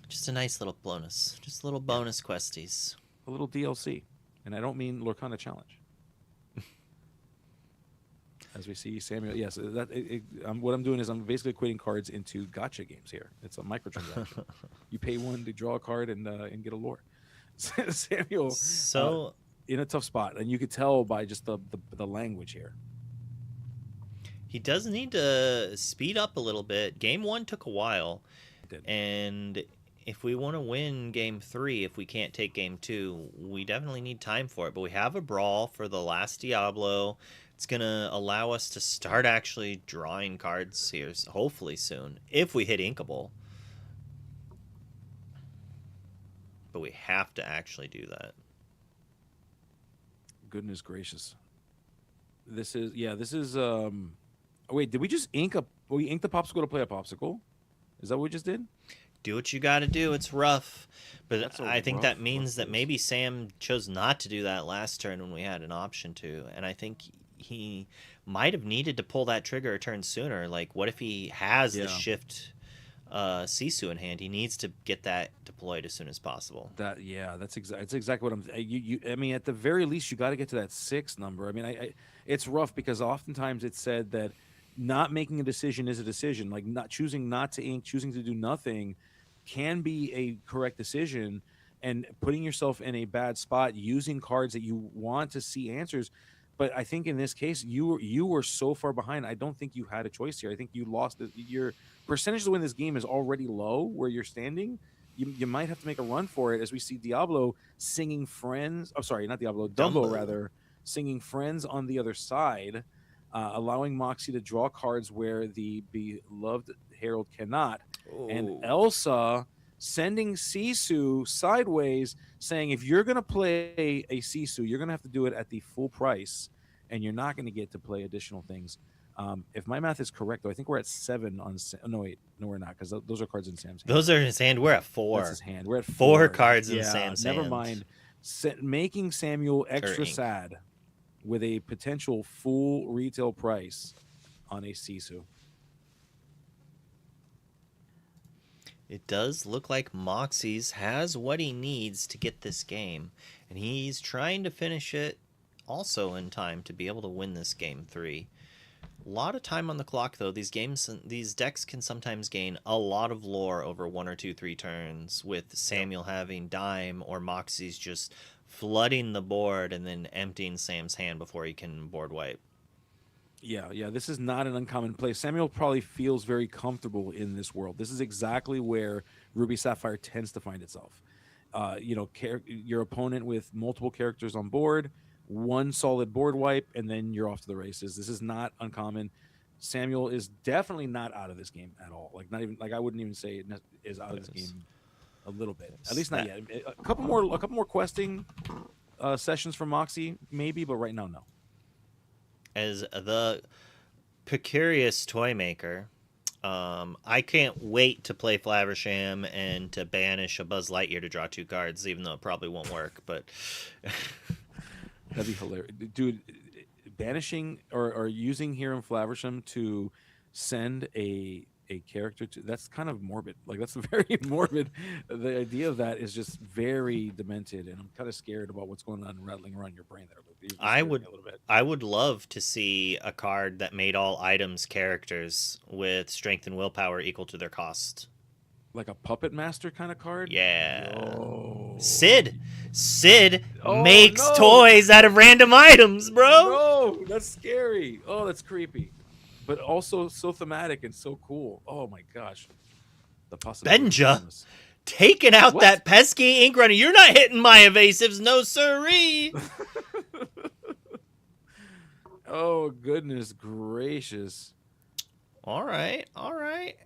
Just a nice little bonus. Just little bonus questies. A little DLC. And I don't mean Lorcana Challenge. As we see, Samuel, yes, what I'm doing is I'm basically equating cards into gacha games here. It's a microtransaction. You pay one to draw a card and get a lore. Samuel, so in a tough spot, and you could tell by just the language here. He does need to speed up a little bit. Game 1 took a while, and if we want to win Game 3, if we can't take Game 2, we definitely need time for it. But we have a brawl for the last Diablo. It's going to allow us to start actually drawing cards here, hopefully soon, if we hit Inkable. But we have to actually do that. Goodness gracious. This is wait, did we just we inked the popsicle to play a popsicle? Is that what we just did? Do what you got to do. It's rough. But I think that means that maybe Sam chose not to do that last turn when we had an option to. And I think he might have needed to pull that trigger a turn sooner. Like, what if he has the shift Sisu in hand? He needs to get that deployed as soon as possible. That's exactly what I'm. I mean, at the very least, you got to get to that 6 number. I mean, it's rough because oftentimes it's said that not making a decision is a decision. Like choosing not to ink, choosing to do nothing, can be a correct decision, and putting yourself in a bad spot using cards that you want to see answers. But I think in this case, you were so far behind. I don't think you had a choice here. I think you lost your percentage to win this game is already low where you're standing. You might have to make a run for it, as we see Diablo singing Friends. Oh, sorry, not Diablo. Dumbo, rather, singing Friends on the other side, allowing Moxie to draw cards where the beloved Herald cannot. Ooh. And Elsa sending Sisu sideways, saying, if you're going to play a Sisu, you're going to have to do it at the full price, and you're not going to get to play additional things. If my math is correct, though, I think we're at 7 on. No, wait, no, we're not, because those are cards in Sam's hand. Those are in his hand. We're at 4. That's his hand. We're at 4 cards in Sam's hand. Never mind. Making Samuel extra sad with a potential full retail price on a Sisu. It does look like Moxie's has what he needs to get this game, and he's trying to finish it also in time to be able to win this Game 3. A lot of time on the clock, though. These decks can sometimes gain a lot of lore over 1 or 2, 3 turns, with Samuel having Dime or Moxie's just flooding the board and then emptying Sam's hand before he can board wipe. Yeah, this is not an uncommon play. Samuel probably feels very comfortable in this world. This is exactly where Ruby Sapphire tends to find itself. Your opponent with multiple characters on board, one solid board wipe, and then you're off to the races. This is not uncommon. Samuel is definitely not out of this game at all. I wouldn't even say it is out of this game a little bit. At least not yet. A couple more questing sessions for Moxie, maybe, but right now, no. As the Precarious Toy Maker. I can't wait to play Flaversham and to banish a Buzz Lightyear to draw 2 cards, even though it probably won't work. But that'd be hilarious, dude. Banishing or using here in Flaversham to send a character to, that's kind of morbid. Like, that's very morbid. The idea of that is just very demented, and I'm kind of scared about what's going on rattling around your brain there. I would love to see a card that made all items characters with strength and willpower equal to their cost. Like a puppet master kind of card. Yeah. Oh. Sid makes toys out of random items, bro. No, that's scary. Oh, that's creepy, but also so thematic and so cool. Oh my gosh, the possibility. Benja taking out that pesky ink runner. You're not hitting my evasives, no siree. Oh goodness gracious. All right.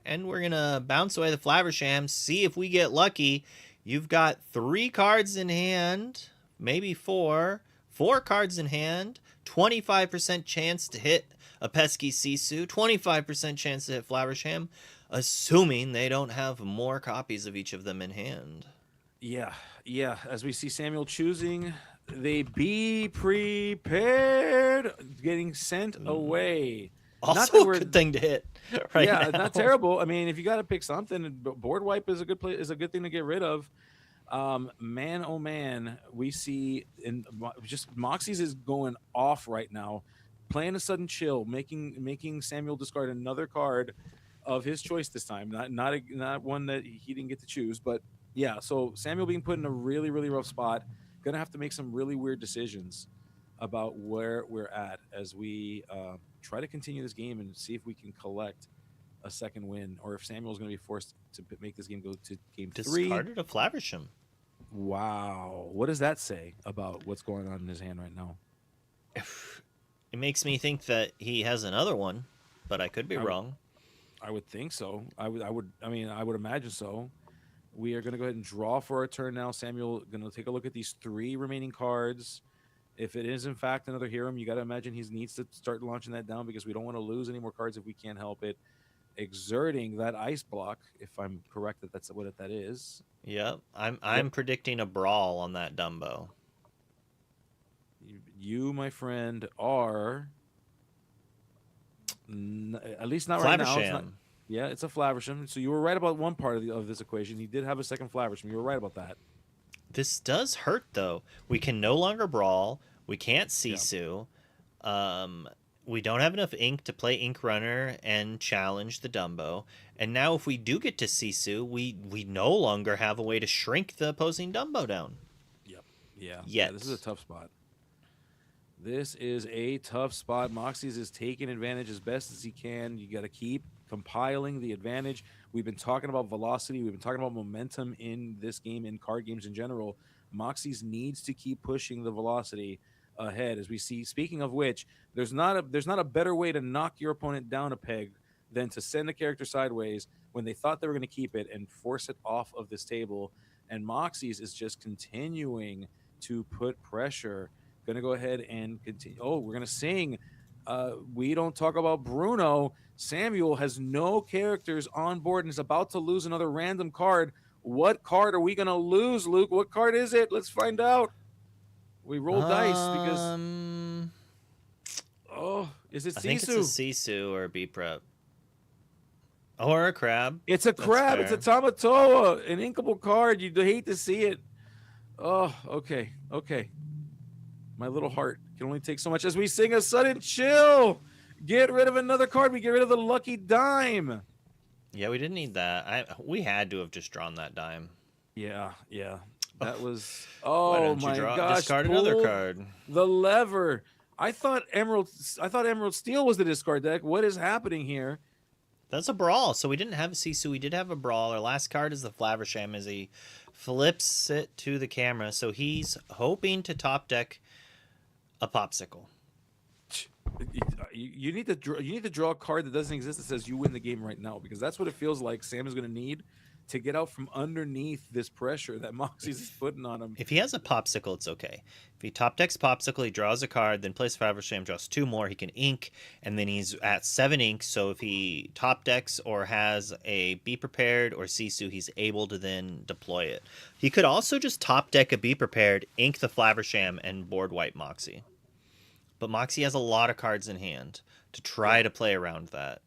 And we're going to bounce away the Flaversham, see if we get lucky. You've got 3 cards in hand, maybe 4. 4 cards in hand, 25% chance to hit a pesky Sisu, 25% chance to hit Flaversham, assuming they don't have more copies of each of them in hand. Yeah. As we see Samuel choosing, they be prepared, getting sent away. Also a good thing to hit right now. Not terrible. I mean, if you got to pick something, board wipe is a good thing to get rid of. Man, oh man, we see just Moxie's is going off right now, playing a sudden chill, making Samuel discard another card of his choice this time, not one that he didn't get to choose, but yeah. So Samuel being put in a really, really rough spot, gonna have to make some really weird decisions about where we're at as we try to continue this game and see if we can collect a second win, or if Samuel's going to be forced to make this game go to game 3. Discarded a Flaversham. Wow. What does that say about what's going on in his hand right now? It makes me think that he has another one, but I could be wrong. I would think so. I would imagine so. We are going to go ahead and draw for our turn now. Samuel going to take a look at these 3 remaining cards. If it is in fact another Hiram, you got to imagine he needs to start launching that down, because we don't want to lose any more cards if we can't help it. Exerting that ice block, if I'm correct that's what that is. Yep, I'm predicting a brawl on that Dumbo. You, my friend, are at least not right now. It's a Flaversham. So you were right about one part of this equation. He did have a second Flaversham. You were right about that. This does hurt, though. We can no longer brawl. We can't Sisu. Yeah. We don't have enough ink to play Ink Runner and challenge the Dumbo. And now if we do get to Sisu, we no longer have a way to shrink the opposing Dumbo down. Yep. Yeah. Yet. This is a tough spot. Moxie's is taking advantage as best as he can. You got to keep compiling the advantage. We've been talking about velocity. We've been talking about momentum in this game, in card games in general. Moxie's needs to keep pushing the velocity ahead, as we see. Speaking of which, there's not a better way to knock your opponent down a peg than to send a character sideways when they thought they were going to keep it and force it off of this table. And Moxie's is just continuing to put pressure. Going to go ahead and continue. Oh, we're going to sing. We don't talk about Bruno. Samuel has no characters on board and is about to lose another random card. What card are we going to lose, Luke? What card is it? Let's find out. We roll dice because... is it Sisu? I think it's a Sisu or a B-Prep. Or a crab. It's a crab. It's a Tamatoa. An inkable card. You'd hate to see it. Oh, okay. My little heart can only take so much as we sing a sudden chill. Get rid of another card. We get rid of the lucky dime. Yeah, we didn't need that. We had to have just drawn that dime. Yeah. That was... Oh, my gosh. Discard another card. The lever. I thought Emerald Steel was the discard deck. What is happening here? That's a brawl. So we didn't have a Sisu. We did have a brawl. Our last card is the Flaversham as he flips it to the camera. So he's hoping to top deck a Popsicle. You need to draw a card that doesn't exist that says you win the game right now, because that's what it feels like Sam is going to need to get out from underneath this pressure that Moxie's putting on him. If he has a popsicle, it's okay. If he top decks popsicle, he draws a card, then plays Faversham, draws 2 more, he can ink, and then he's at 7 ink. So if he top decks or has a Be Prepared or Sisu, he's able to then deploy it. He could also just top deck a Be Prepared, ink the Faversham, and board wipe Moxie. But Moxie has a lot of cards in hand to try to play around that.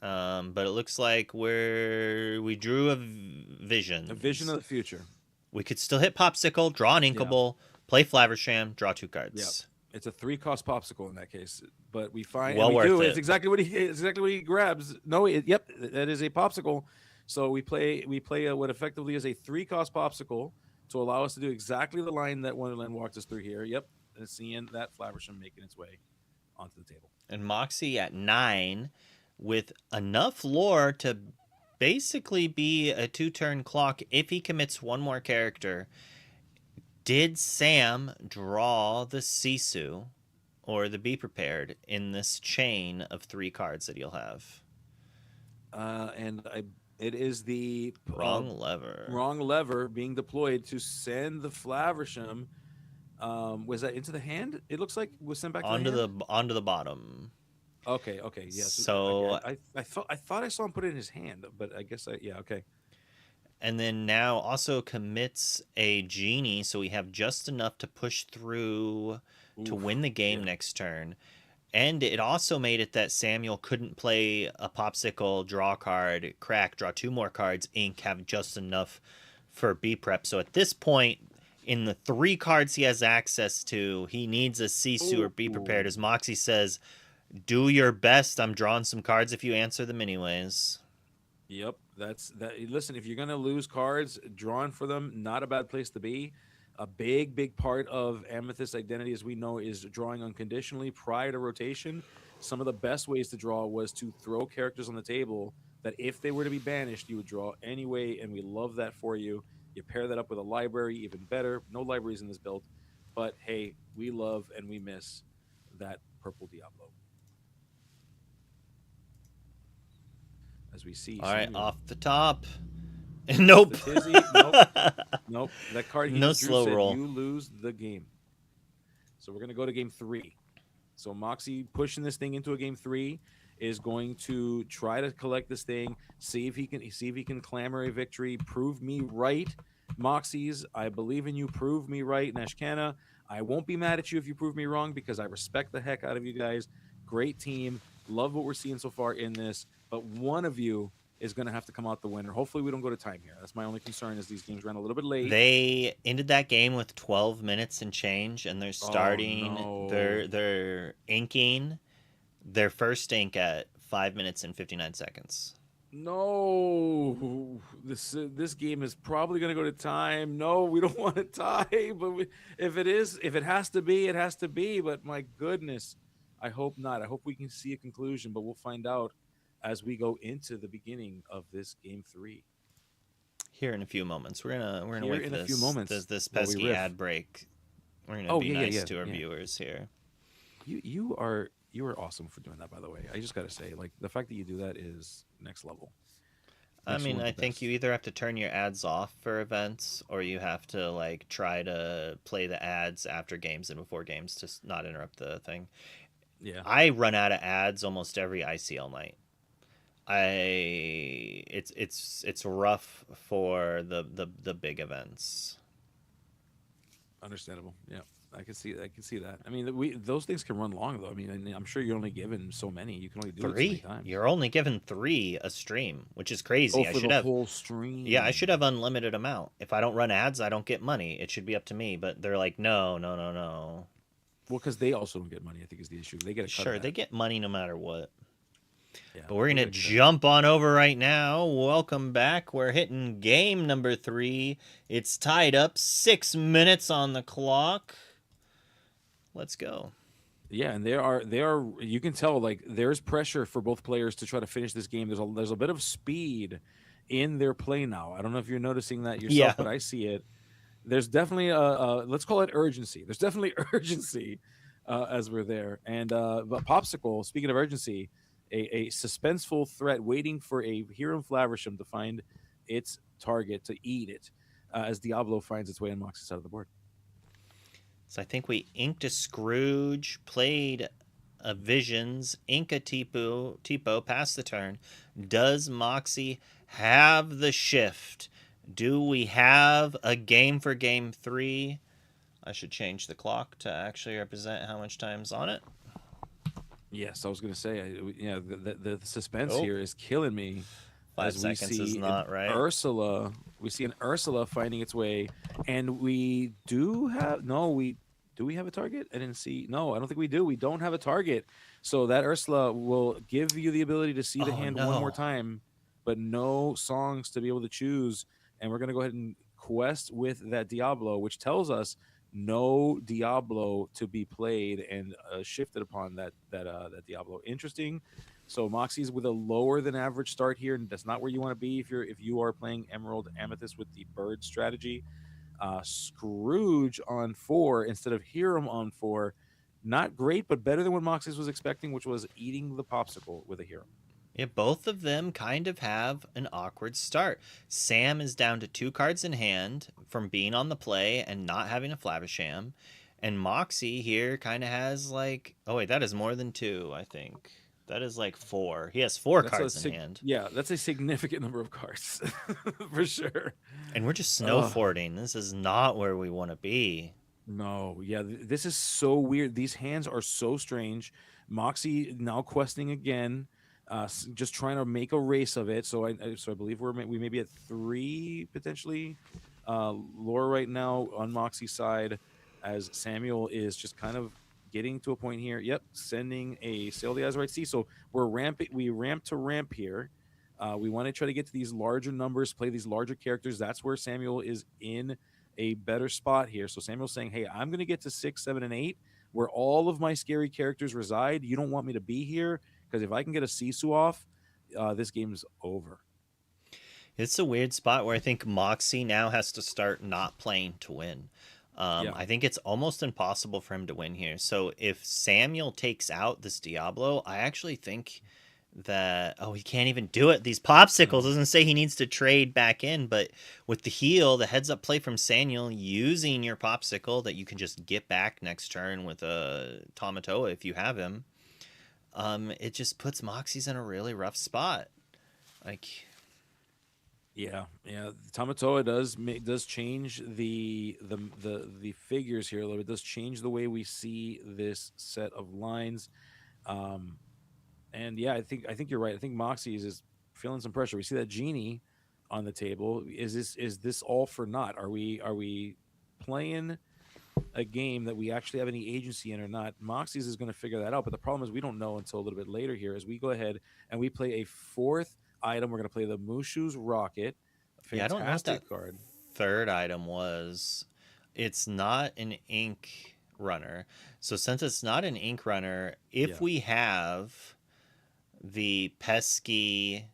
But it looks like we drew a vision. A vision of the future. We could still hit Popsicle, draw an Inkable, play Flaversham, draw 2 cards. Yeah. It's a 3-cost Popsicle in that case. But we find It's exactly what he grabs. No, that is a Popsicle. So we play what effectively is a 3-cost Popsicle to allow us to do exactly the line that Wonderland walked us through here. Yep. And seeing that Flaversham making its way onto the table. And Moxie at 9 with enough lore to basically be a 2-turn clock if he commits 1 more character. Did Sam draw the Sisu or the Be Prepared in this chain of 3 cards that he'll have? It is the wrong lever being deployed to send the Flaversham. Was that into the hand? It looks like was sent back onto the bottom. Okay, yes. So I thought I saw him put it in his hand, but I guess okay. And then now also commits a Genie, so we have just enough to push through to win the game next turn. And it also made it that Samuel couldn't play a Popsicle, draw a card, crack, draw 2 more cards, ink, have just enough for B-Prep. So at this point, in the 3 cards he has access to, he needs a Sisu or Be Prepared. As Moxie says, do your best. I'm drawing some cards if you answer them anyways. Yep, that's that. Listen, if you're gonna lose cards, drawing for them, not a bad place to be. A big part of Amethyst identity, as we know, is drawing unconditionally prior to rotation. Some of the best ways to draw was to throw characters on the table that if they were to be banished, you would draw anyway, and we love that for you. You pair that up with a library, even better. No libraries in this build, but hey, we love and we miss that purple Diablo. As we see. All right, off the top. Nope. Nope. That card no slow roll. You lose the game. So we're going to go to game 3. So Moxie pushing this thing into a game 3 is going to try to collect this thing, see if he can clamor a victory, prove me right. Moxies, I believe in you. Prove me right, Neshkana. I won't be mad at you if you prove me wrong because I respect the heck out of you guys. Great team. Love what we're seeing so far in this. But one of you is going to have to come out the winner. Hopefully we don't go to time here. That's my only concern is these games ran a little bit late. They ended that game with 12 minutes and change, and they're starting, they're inking their first ink at 5 minutes and 59 seconds. No, this game is probably going to go to time. No, we don't want to tie, but if it has to be, it has to be. But my goodness, I hope not. I hope we can see a conclusion, but we'll find out as we go into the beginning of this game 3. Here in a few moments, we're gonna wait for a few moments. This pesky ad break. We're gonna be nice to our viewers here. You are awesome for doing that, by the way. I just gotta say, like the fact that you do that is next level. I mean, I think you either have to turn your ads off for events, or you have to like try to play the ads after games and before games to not interrupt the thing. Yeah, I run out of ads almost every ICL night. It's rough for the big events. Understandable. Yeah, I can see that. I mean, those things can run long though. I mean, I'm sure you're only given so many. You can only do 3. It so many times. You're only given 3 a stream, which is crazy. I should have whole stream. Yeah, I should have unlimited amount. If I don't run ads, I don't get money. It should be up to me. But they're like, no. Well, because they also don't get money, I think is the issue. They get a cut sure. They get money no matter what. Yeah, but we're going to jump on over right now. Welcome back. We're hitting game number 3. It's tied up. 6 minutes on the clock. Let's go. Yeah, and there are you can tell like there's pressure for both players to try to finish this game. There's a bit of speed in their play now. I don't know if you're noticing that yourself, but I see it. There's definitely let's call it urgency. There's definitely urgency as we're there. And but Popsicle, speaking of urgency, a suspenseful threat waiting for a Hero Flaversham to find its target to eat it as Diablo finds its way on Moxie's side of the board. So I think we inked a Scrooge, played a Visions, ink a Tipo, pass the turn. Does Moxie have the shift? Do we have a game for game 3? I should change the clock to actually represent how much time's on it. Yes, I was going to say, the suspense Oh. here is killing me. 5 As we seconds see is not right. Ursula, we see an Ursula finding its way, and we do have do we have a target? I didn't see. No, I don't think we do. We don't have a target, so that Ursula will give you the ability to see the hand one more time, but no songs to be able to choose. And we're gonna go ahead and quest with that Diablo, which tells us no Diablo to be played and shifted upon that Diablo. Interesting. So Moxie's with a lower than average start here, and that's not where you want to be if you are playing Emerald Amethyst with the bird strategy. Scrooge on 4 instead of Hiram on 4. Not great, but better than what Moxie's was expecting, which was eating the popsicle with a Hiram. Yeah, both of them kind of have an awkward start. Sam is down to 2 cards in hand from being on the play and not having a Flavisham. And Moxie here kind of has like, oh wait, that is more than 2, I think. That is like 4. He has 4 cards in hand. Yeah, that's a significant number of cards for sure. And we're just snow fording. This is not where we want to be. No, yeah, this is so weird. These hands are so strange. Moxie now questing again, just trying to make a race of it. So I believe we may be at 3 potentially. Laura right now on Moxie's side, as Samuel is just kind of getting to a point here. Yep, sending a Sail the Azurite Sea. So we ramp to ramp here. We want to try to get to these larger numbers, play these larger characters. That's where Samuel is in a better spot here. So Samuel's saying, hey, I'm going to get to 6, 7, and 8, where all of my scary characters reside. You don't want me to be here, because if I can get a Sisu off, this game's over. It's a weird spot where I think Moxie now has to start not playing to win. I think it's almost impossible for him to win here. So if Samuel takes out this Diablo, I actually think that, he can't even do it. These popsicles doesn't say he needs to trade back in, but with the heal, the heads up play from Samuel, using your popsicle that you can just get back next turn with a Tamatoa if you have him, it just puts Moxie's in a really rough spot. Yeah. Tamatoa does change the figures here a little bit. It does change the way we see this set of lines. And yeah, I think you're right. I think Moxie is feeling some pressure. We see that genie on the table. Is this all for naught? Are we playing a game that we actually have any agency in or not? Moxie's is going to figure that out. But the problem is we don't know until a little bit later here as we go ahead and we play a 4th item. We're going to play the Mushu's Rocket. I don't know what that card. 3rd item was. It's not an ink runner. So since it's not an ink runner, if we have the pesky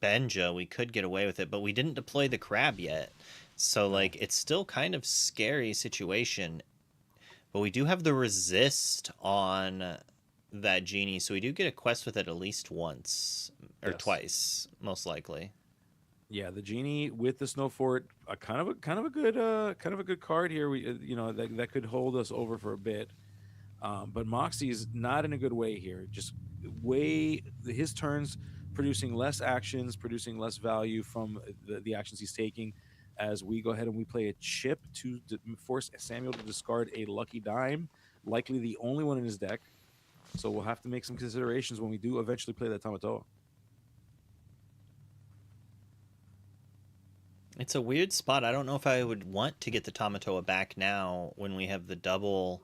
Benja, we could get away with it, but we didn't deploy the crab yet. So it's still kind of scary situation. But we do have the resist on that genie, so we do get a quest with it at least once or twice, most likely. Yeah, the genie with the snow fort, kind of a good card here. We that could hold us over for a bit. But Moxie's not in a good way here. Just his turns producing less actions, producing less value from the actions he's taking. As we go ahead and we play a chip to force Samuel to discard a lucky dime, likely the only one in his deck. So we'll have to make some considerations when we do eventually play that Tamatoa. It's a weird spot. I don't know if I would want to get the Tamatoa back now when we have the double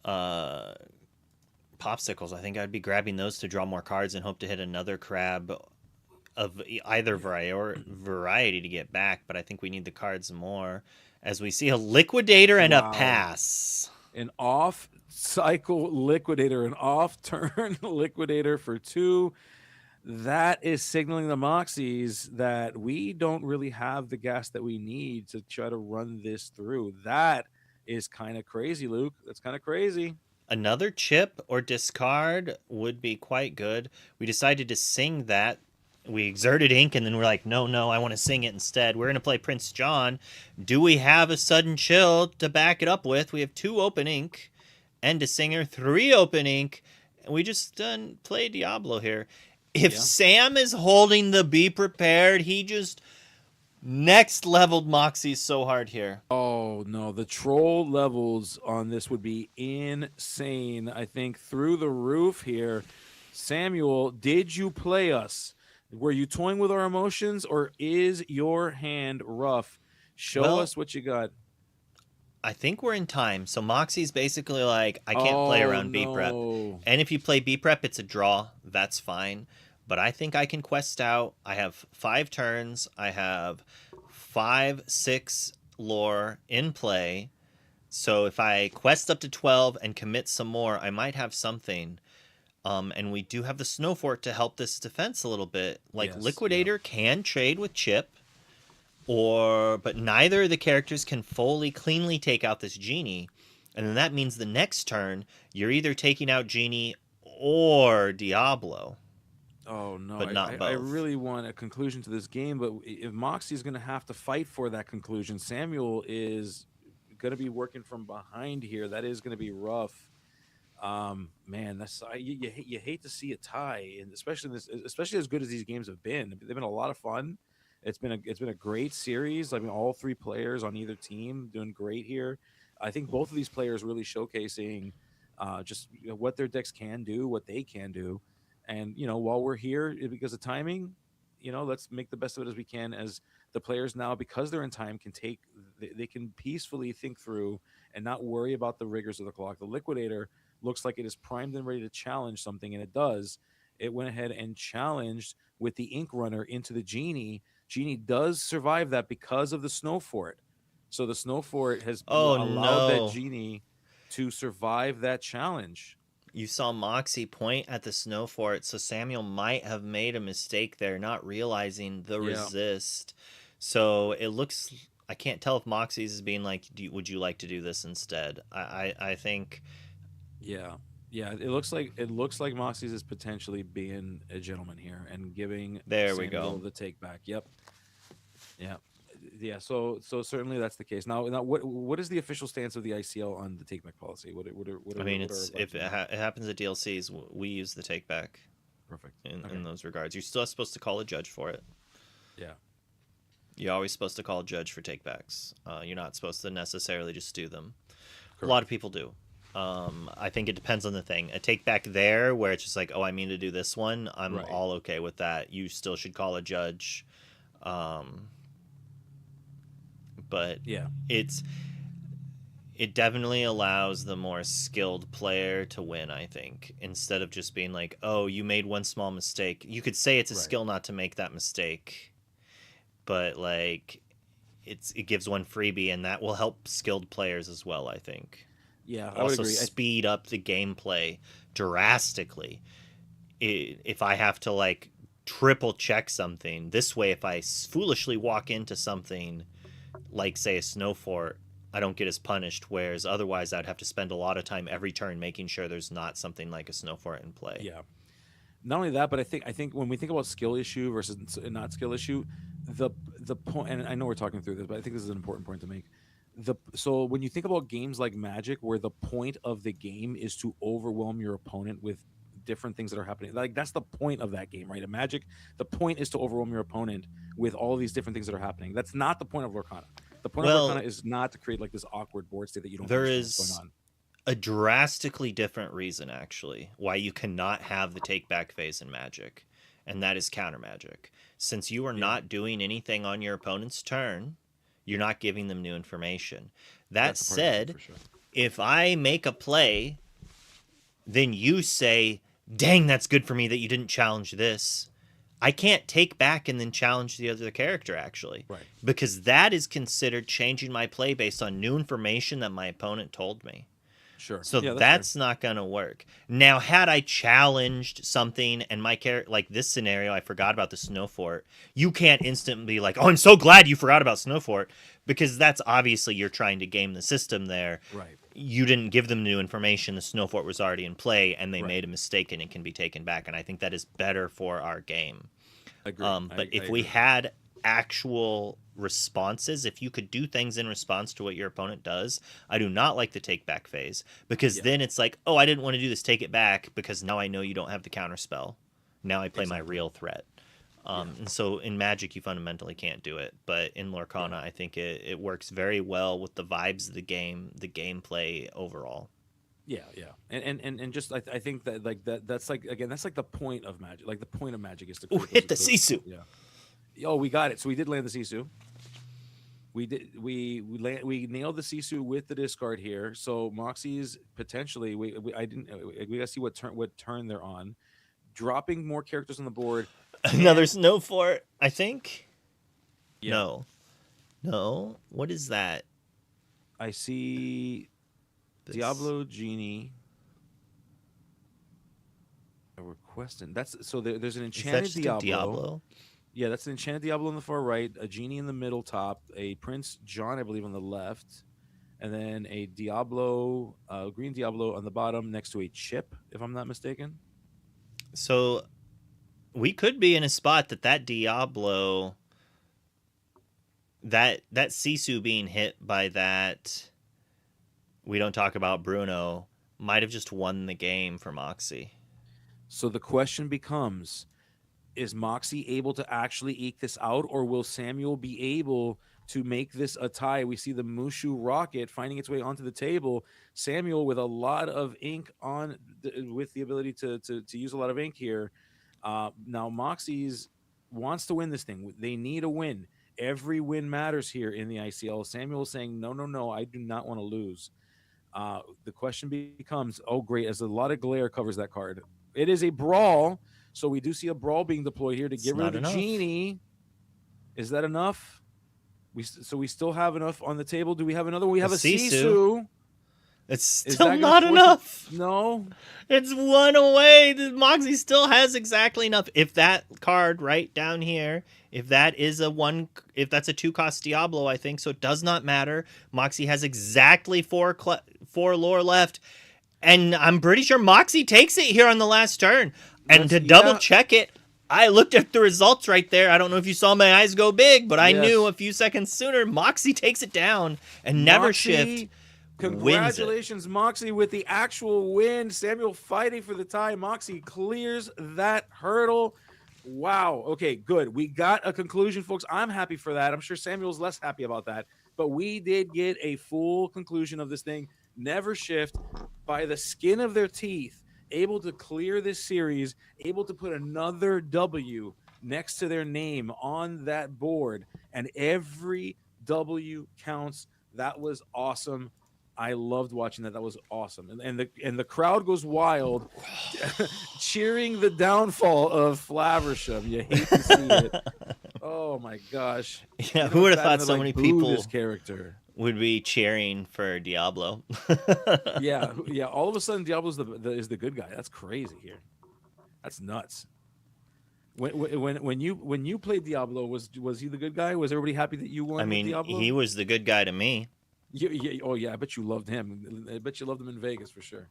popsicles. I think I'd be grabbing those to draw more cards and hope to hit another crab of either variety to get back, but I think we need the cards more, as we see a Liquidator and a pass. An off-cycle Liquidator, an off-turn Liquidator for 2. That is signaling the Moxies that we don't really have the gas that we need to try to run this through. That is kind of crazy, Luke. That's kind of crazy. Another chip or discard would be quite good. We decided to sing that we exerted ink, and then we're like, no, I want to sing it instead. We're going to play Prince John. Do we have a sudden chill to back it up with? We have 2 open ink and a singer, 3 open ink, and we just play Diablo here. If Sam is holding the be prepared, he just next leveled Moxie so hard here. Oh no, the troll levels on this would be insane. I think through the roof here. Samuel, did you play us? Were you toying with our emotions, or is your hand rough? Show us what you got. I think we're in time. So Moxie's basically like, I can't play around B prep. And if you play B prep, it's a draw. That's fine. But I think I can quest out. I have 5 turns. I have 5, 6 lore in play. So if I quest up to 12 and commit some more, I might have something. And we do have the Snow Fort to help this defense a little bit. Like, Liquidator can trade with Chip, but neither of the characters can fully, cleanly take out this Genie. And then that means the next turn, you're either taking out Genie or Diablo. Oh, no. But not both. I really want a conclusion to this game, but if Moxie's going to have to fight for that conclusion, Samuel is going to be working from behind here. That is going to be rough. Man, that's you hate to see a tie, and especially as good as these games have been. They've been a lot of fun. It's been a great series. I mean, all 3 players on either team doing great here. I think both of these players really showcasing just what their decks can do, what they can do, and while we're here because of timing, let's make the best of it as we can. As the players now, because they're in time, they can peacefully think through and not worry about the rigors of the clock. The Liquidator looks like it is primed and ready to challenge something, and it does. It went ahead and challenged with the Ink Runner into the Genie. Genie does survive that because of the Snow Fort. So the Snow Fort has allowed that Genie to survive that challenge. You saw Moxie point at the Snow Fort, so Samuel might have made a mistake there, not realizing the resist. So it looks... I can't tell if Moxie's is being like, would you like to do this instead? I think... Yeah. It looks like Moxie's is potentially being a gentleman here and giving Samuel the take back. Yep. Yeah. So certainly that's the case. Now what is the official stance of the ICL on the take back policy? If it happens at DLCs, we use the take back. Perfect. In those regards, you're still supposed to call a judge for it. Yeah. You're always supposed to call a judge for takebacks. You're not supposed to necessarily just do them. Correct. A lot of people do. I think it depends on the thing. A take back there where it's just like, oh, I mean to do this one, I'm all okay with that. You still should call a judge. But it definitely allows the more skilled player to win, I think, instead of just being like, oh, you made one small mistake. You could say it's a skill not to make that mistake, but like it gives one freebie, and that will help skilled players as well, I think. Yeah, I also would agree. Speed up the gameplay drastically. If I have to like triple check something this way, if I foolishly walk into something like say a Snow Fort, I don't get as punished. Whereas otherwise, I'd have to spend a lot of time every turn making sure there's not something like a Snow Fort in play. Yeah. Not only that, but I think when we think about skill issue versus not skill issue, the point, and I know we're talking through this, but I think this is an important point to make. So when you think about games like Magic, where the point of the game is to overwhelm your opponent with different things that are happening, like that's the point of that game, right? In Magic, the point is to overwhelm your opponent with all these different things that are happening. That's not the point of Lorcana. The point of Lorcana is not to create like this awkward board state that you don't understand what's going on. A drastically different reason, actually, why you cannot have the take back phase in Magic, and that is counter Magic. Since you are not doing anything on your opponent's turn, you're not giving them new information. That said, if I make a play, then you say, dang, that's good for me that you didn't challenge this. I can't take back and then challenge the other character, actually. Right. Because that is considered changing my play based on new information that my opponent told me. Sure. So that's not going to work. Now, had I challenged something and my character, like this scenario, I forgot about the Snow Fort, you can't instantly be like, oh, I'm so glad you forgot about Snow Fort, because that's obviously you're trying to game the system there. Right. You didn't give them new information. The Snow Fort was already in play, and they made a mistake, and it can be taken back. And I think that is better for our game. Agree. But I if we agree. had actual responses, if you could do things in response to what your opponent does, I do not like the take back phase, because Yeah, then it's like, oh, I didn't want to do this, take it back, because now I know you don't have the counter spell. Now I play my exactly. real threat. Yeah, And so in Magic, you fundamentally can't do it. But in yeah, Lorcana, I think it works very well with the vibes of the game, the gameplay overall. yeah. And just I think that like that's like again that's like the point of Magic. Like the point of Magic is to Ooh, create hit the those Sisu! yeah. Oh, we got it. So we did land the Sisu. We nailed the Sisu with the discard here. So Moxie's potentially we I didn't we gotta see what turn they're on. Dropping more characters on the board Another can snow fort, I think. yeah. No. No. What is that? I see This. Diablo Genie. A request and that's so there's an Is that enchanted just a Diablo. Diablo? Yeah, that's an enchanted Diablo on the far right, a genie in the middle top, a Prince John, I believe, on the left, and then a Diablo, green Diablo on the bottom next to a chip, if I'm not mistaken. So we could be in a spot that Diablo, that Sisu being hit by that, we don't talk about Bruno, might have just won the game for Moxie. So the question becomes, is Moxie able to actually eke this out, or will Samuel be able to make this a tie? We see the Mushu rocket finding its way onto the table. Samuel with a lot of ink on, with the ability to use a lot of ink here. Now Moxie's wants to win this thing. They need a win. Every win matters here in the ICL. Samuel saying, no, no, no, I do not want to lose. The question becomes, oh, great, as a lot of glare covers that card. It is a brawl, so we do see a brawl being deployed here to It's get rid of not the enough. genie. Is that enough? We still have enough on the table. Do we have another one? We A have a Sisu. Sisu. It's Is still that going to not force it? enough. No. It's one away. The Moxie still has exactly enough. If that card right down here, if that is a one, if that's a 2-cost Diablo, I think so. It does not matter. Moxie has exactly four lore left, and I'm pretty sure Moxie takes it here on the last turn. And Let's to double yeah. check it, I looked at the results right there. I don't know if you saw my eyes go big, but I knew Yes. a few seconds sooner Moxie takes it down and Never Shift Moxie, wins it. congratulations, Moxie, with the actual win. Samuel fighting for the tie. Moxie clears that hurdle. Wow. Okay, good. We got a conclusion, folks. I'm happy for that. I'm sure Samuel's less happy about that. But we did get a full conclusion of this thing. Never Shift, by the skin of their teeth, able to clear this series, able to put another W next to their name on that board. And every W counts. That was awesome. I loved watching that. That was awesome. And the crowd goes wild, cheering the downfall of Flaversham. You hate to see it. Oh my gosh. Yeah, You know, who it's would have bad when thought they're so like, many boo this people character. would be cheering for Diablo? Yeah, yeah. All of a sudden, Diablo's is the good guy. That's crazy here. That's nuts. When you played Diablo, was he the good guy? Was everybody happy that you I won with mean, he Diablo? was the good guy to me. Oh yeah, I bet you loved him. I bet you loved him in Vegas for sure.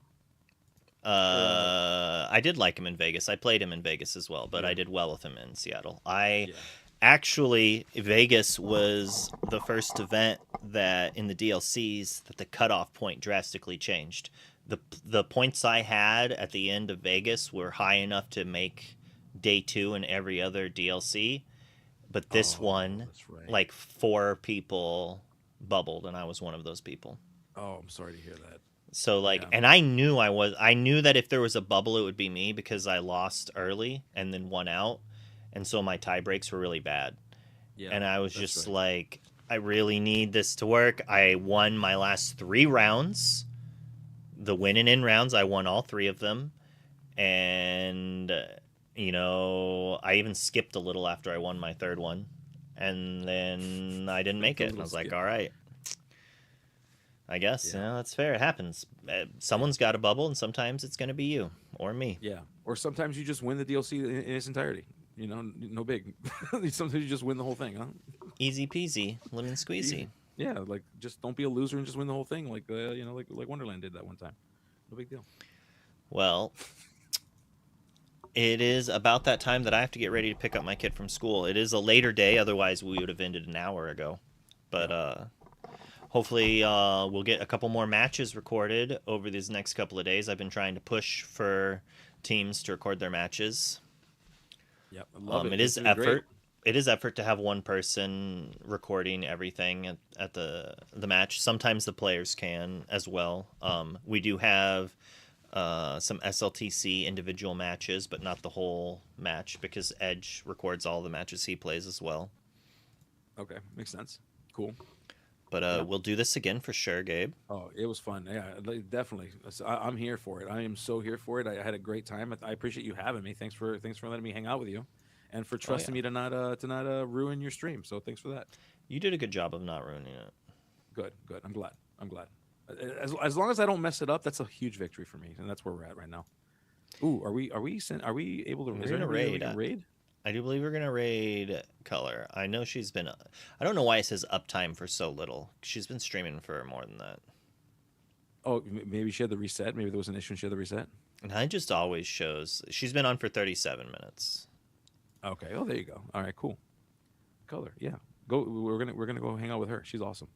I did like him in Vegas. I played him in Vegas as well, but Yeah, I did well with him in Seattle. I yeah. actually, Vegas was the first event that in the DLCs that the cutoff point drastically changed. The points I had at the end of Vegas were high enough to make day 2 and every other DLC, but this Oh, one, that's right. like 4 people bubbled, and I was one of those people. Oh, I'm sorry to hear that. So like, Yeah, and I knew that if there was a bubble, it would be me because I lost early and then won out, and so my tie breaks were really bad. yeah, And I was that's just right. like, I really need this to work. I won my last 3 rounds, the win and in rounds. I won all 3 of them, and I even skipped a little after I won my 3rd one, and then I didn't make The it. And I little was like, skip. all right, I guess, Yeah, that's fair. It happens. yeah, Someone's got a bubble, and sometimes it's going to be you or me. yeah. Or sometimes you just win the DLC in its entirety. You know, no big. Sometimes you just win the whole thing, huh? Easy peasy, lemon Easy. squeezy. Yeah, like just don't be a loser and just win the whole thing, like like Wonderland did that one time. No big deal. Well, It is about that time that I have to get ready to pick up my kid from school. It is a later day, otherwise we would have ended an hour ago. But hopefully we'll get a couple more matches recorded over these next couple of days. I've been trying to push for teams to record their matches. Yep, I love it. It is effort. Great. It is effort to have one person recording everything at the match. Sometimes the players can as well. We do have some SLTC individual matches, but not the whole match because Edge records all the matches he plays as well. Okay, makes sense. Cool. But we'll do this again for sure, Gabe. Oh, it was fun. Yeah, definitely. I'm here for it. I am so here for it. I had a great time. I appreciate you having me. Thanks for letting me hang out with you, and for trusting me to not ruin your stream. So thanks for that. You did a good job of not ruining it. Good. I'm glad. As long as I don't mess it up, that's a huge victory for me, and that's where we're at right now. Ooh, are we able to? We're gonna raid. I do believe we're gonna raid Color. I know she's been. I don't know why it says uptime for so little. She's been streaming for more than that. Oh, maybe she had the reset. Maybe there was an issue and she had the reset. And I just always shows she's been on for 37 minutes. Okay. Oh, there you go. All right. Cool. Color. Yeah. Go. We're gonna go hang out with her. She's awesome.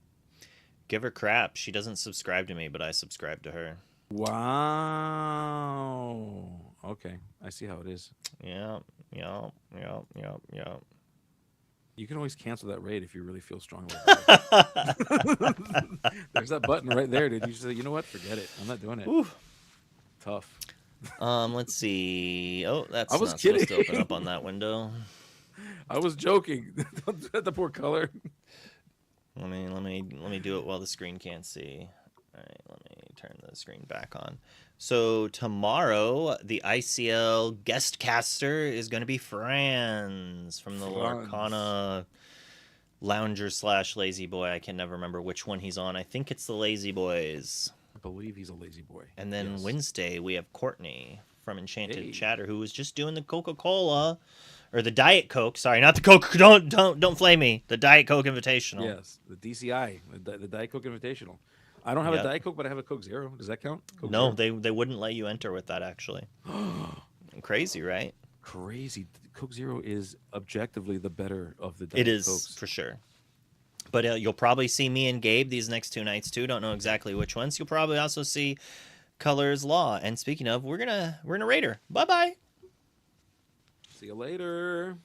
Give her crap. She doesn't subscribe to me, but I subscribe to her. Wow. Okay. I see how it is. Yeah. You can always cancel that raid if you really feel strongly about it. There's that button right there, dude. You just say, you know what? Forget it. I'm not doing it. Ooh. Tough. Let's see. Oh, that's not supposed to open up on that window. I was joking. The poor Color. Let me do it while the screen can't see. All right, let me turn the screen back on. So tomorrow, the ICL guest caster is going to be Franz from the Lorcana Lounger / Lazy Boy. I can never remember which one he's on. I think it's the Lazy Boys. I believe he's a Lazy Boy. And then Wednesday, we have Courtney from Enchanted Chatter, who was just doing the Coca-Cola. Or the Diet Coke. Sorry, not the Coke. Don't flame me. The Diet Coke Invitational. Yes, the DCI, the Diet Coke Invitational. I don't have a Diet Coke, but I have a Coke Zero. Does that count? Coke no, Zero? they wouldn't let you enter with that, actually. Crazy, right? Crazy. Coke Zero is objectively the better of the Diet It is, Cokes. For sure. But you'll probably see me and Gabe these next 2 nights, too. Don't know exactly which ones. You'll probably also see Color's Law. And speaking of, we're gonna raid her. Bye-bye. See you later.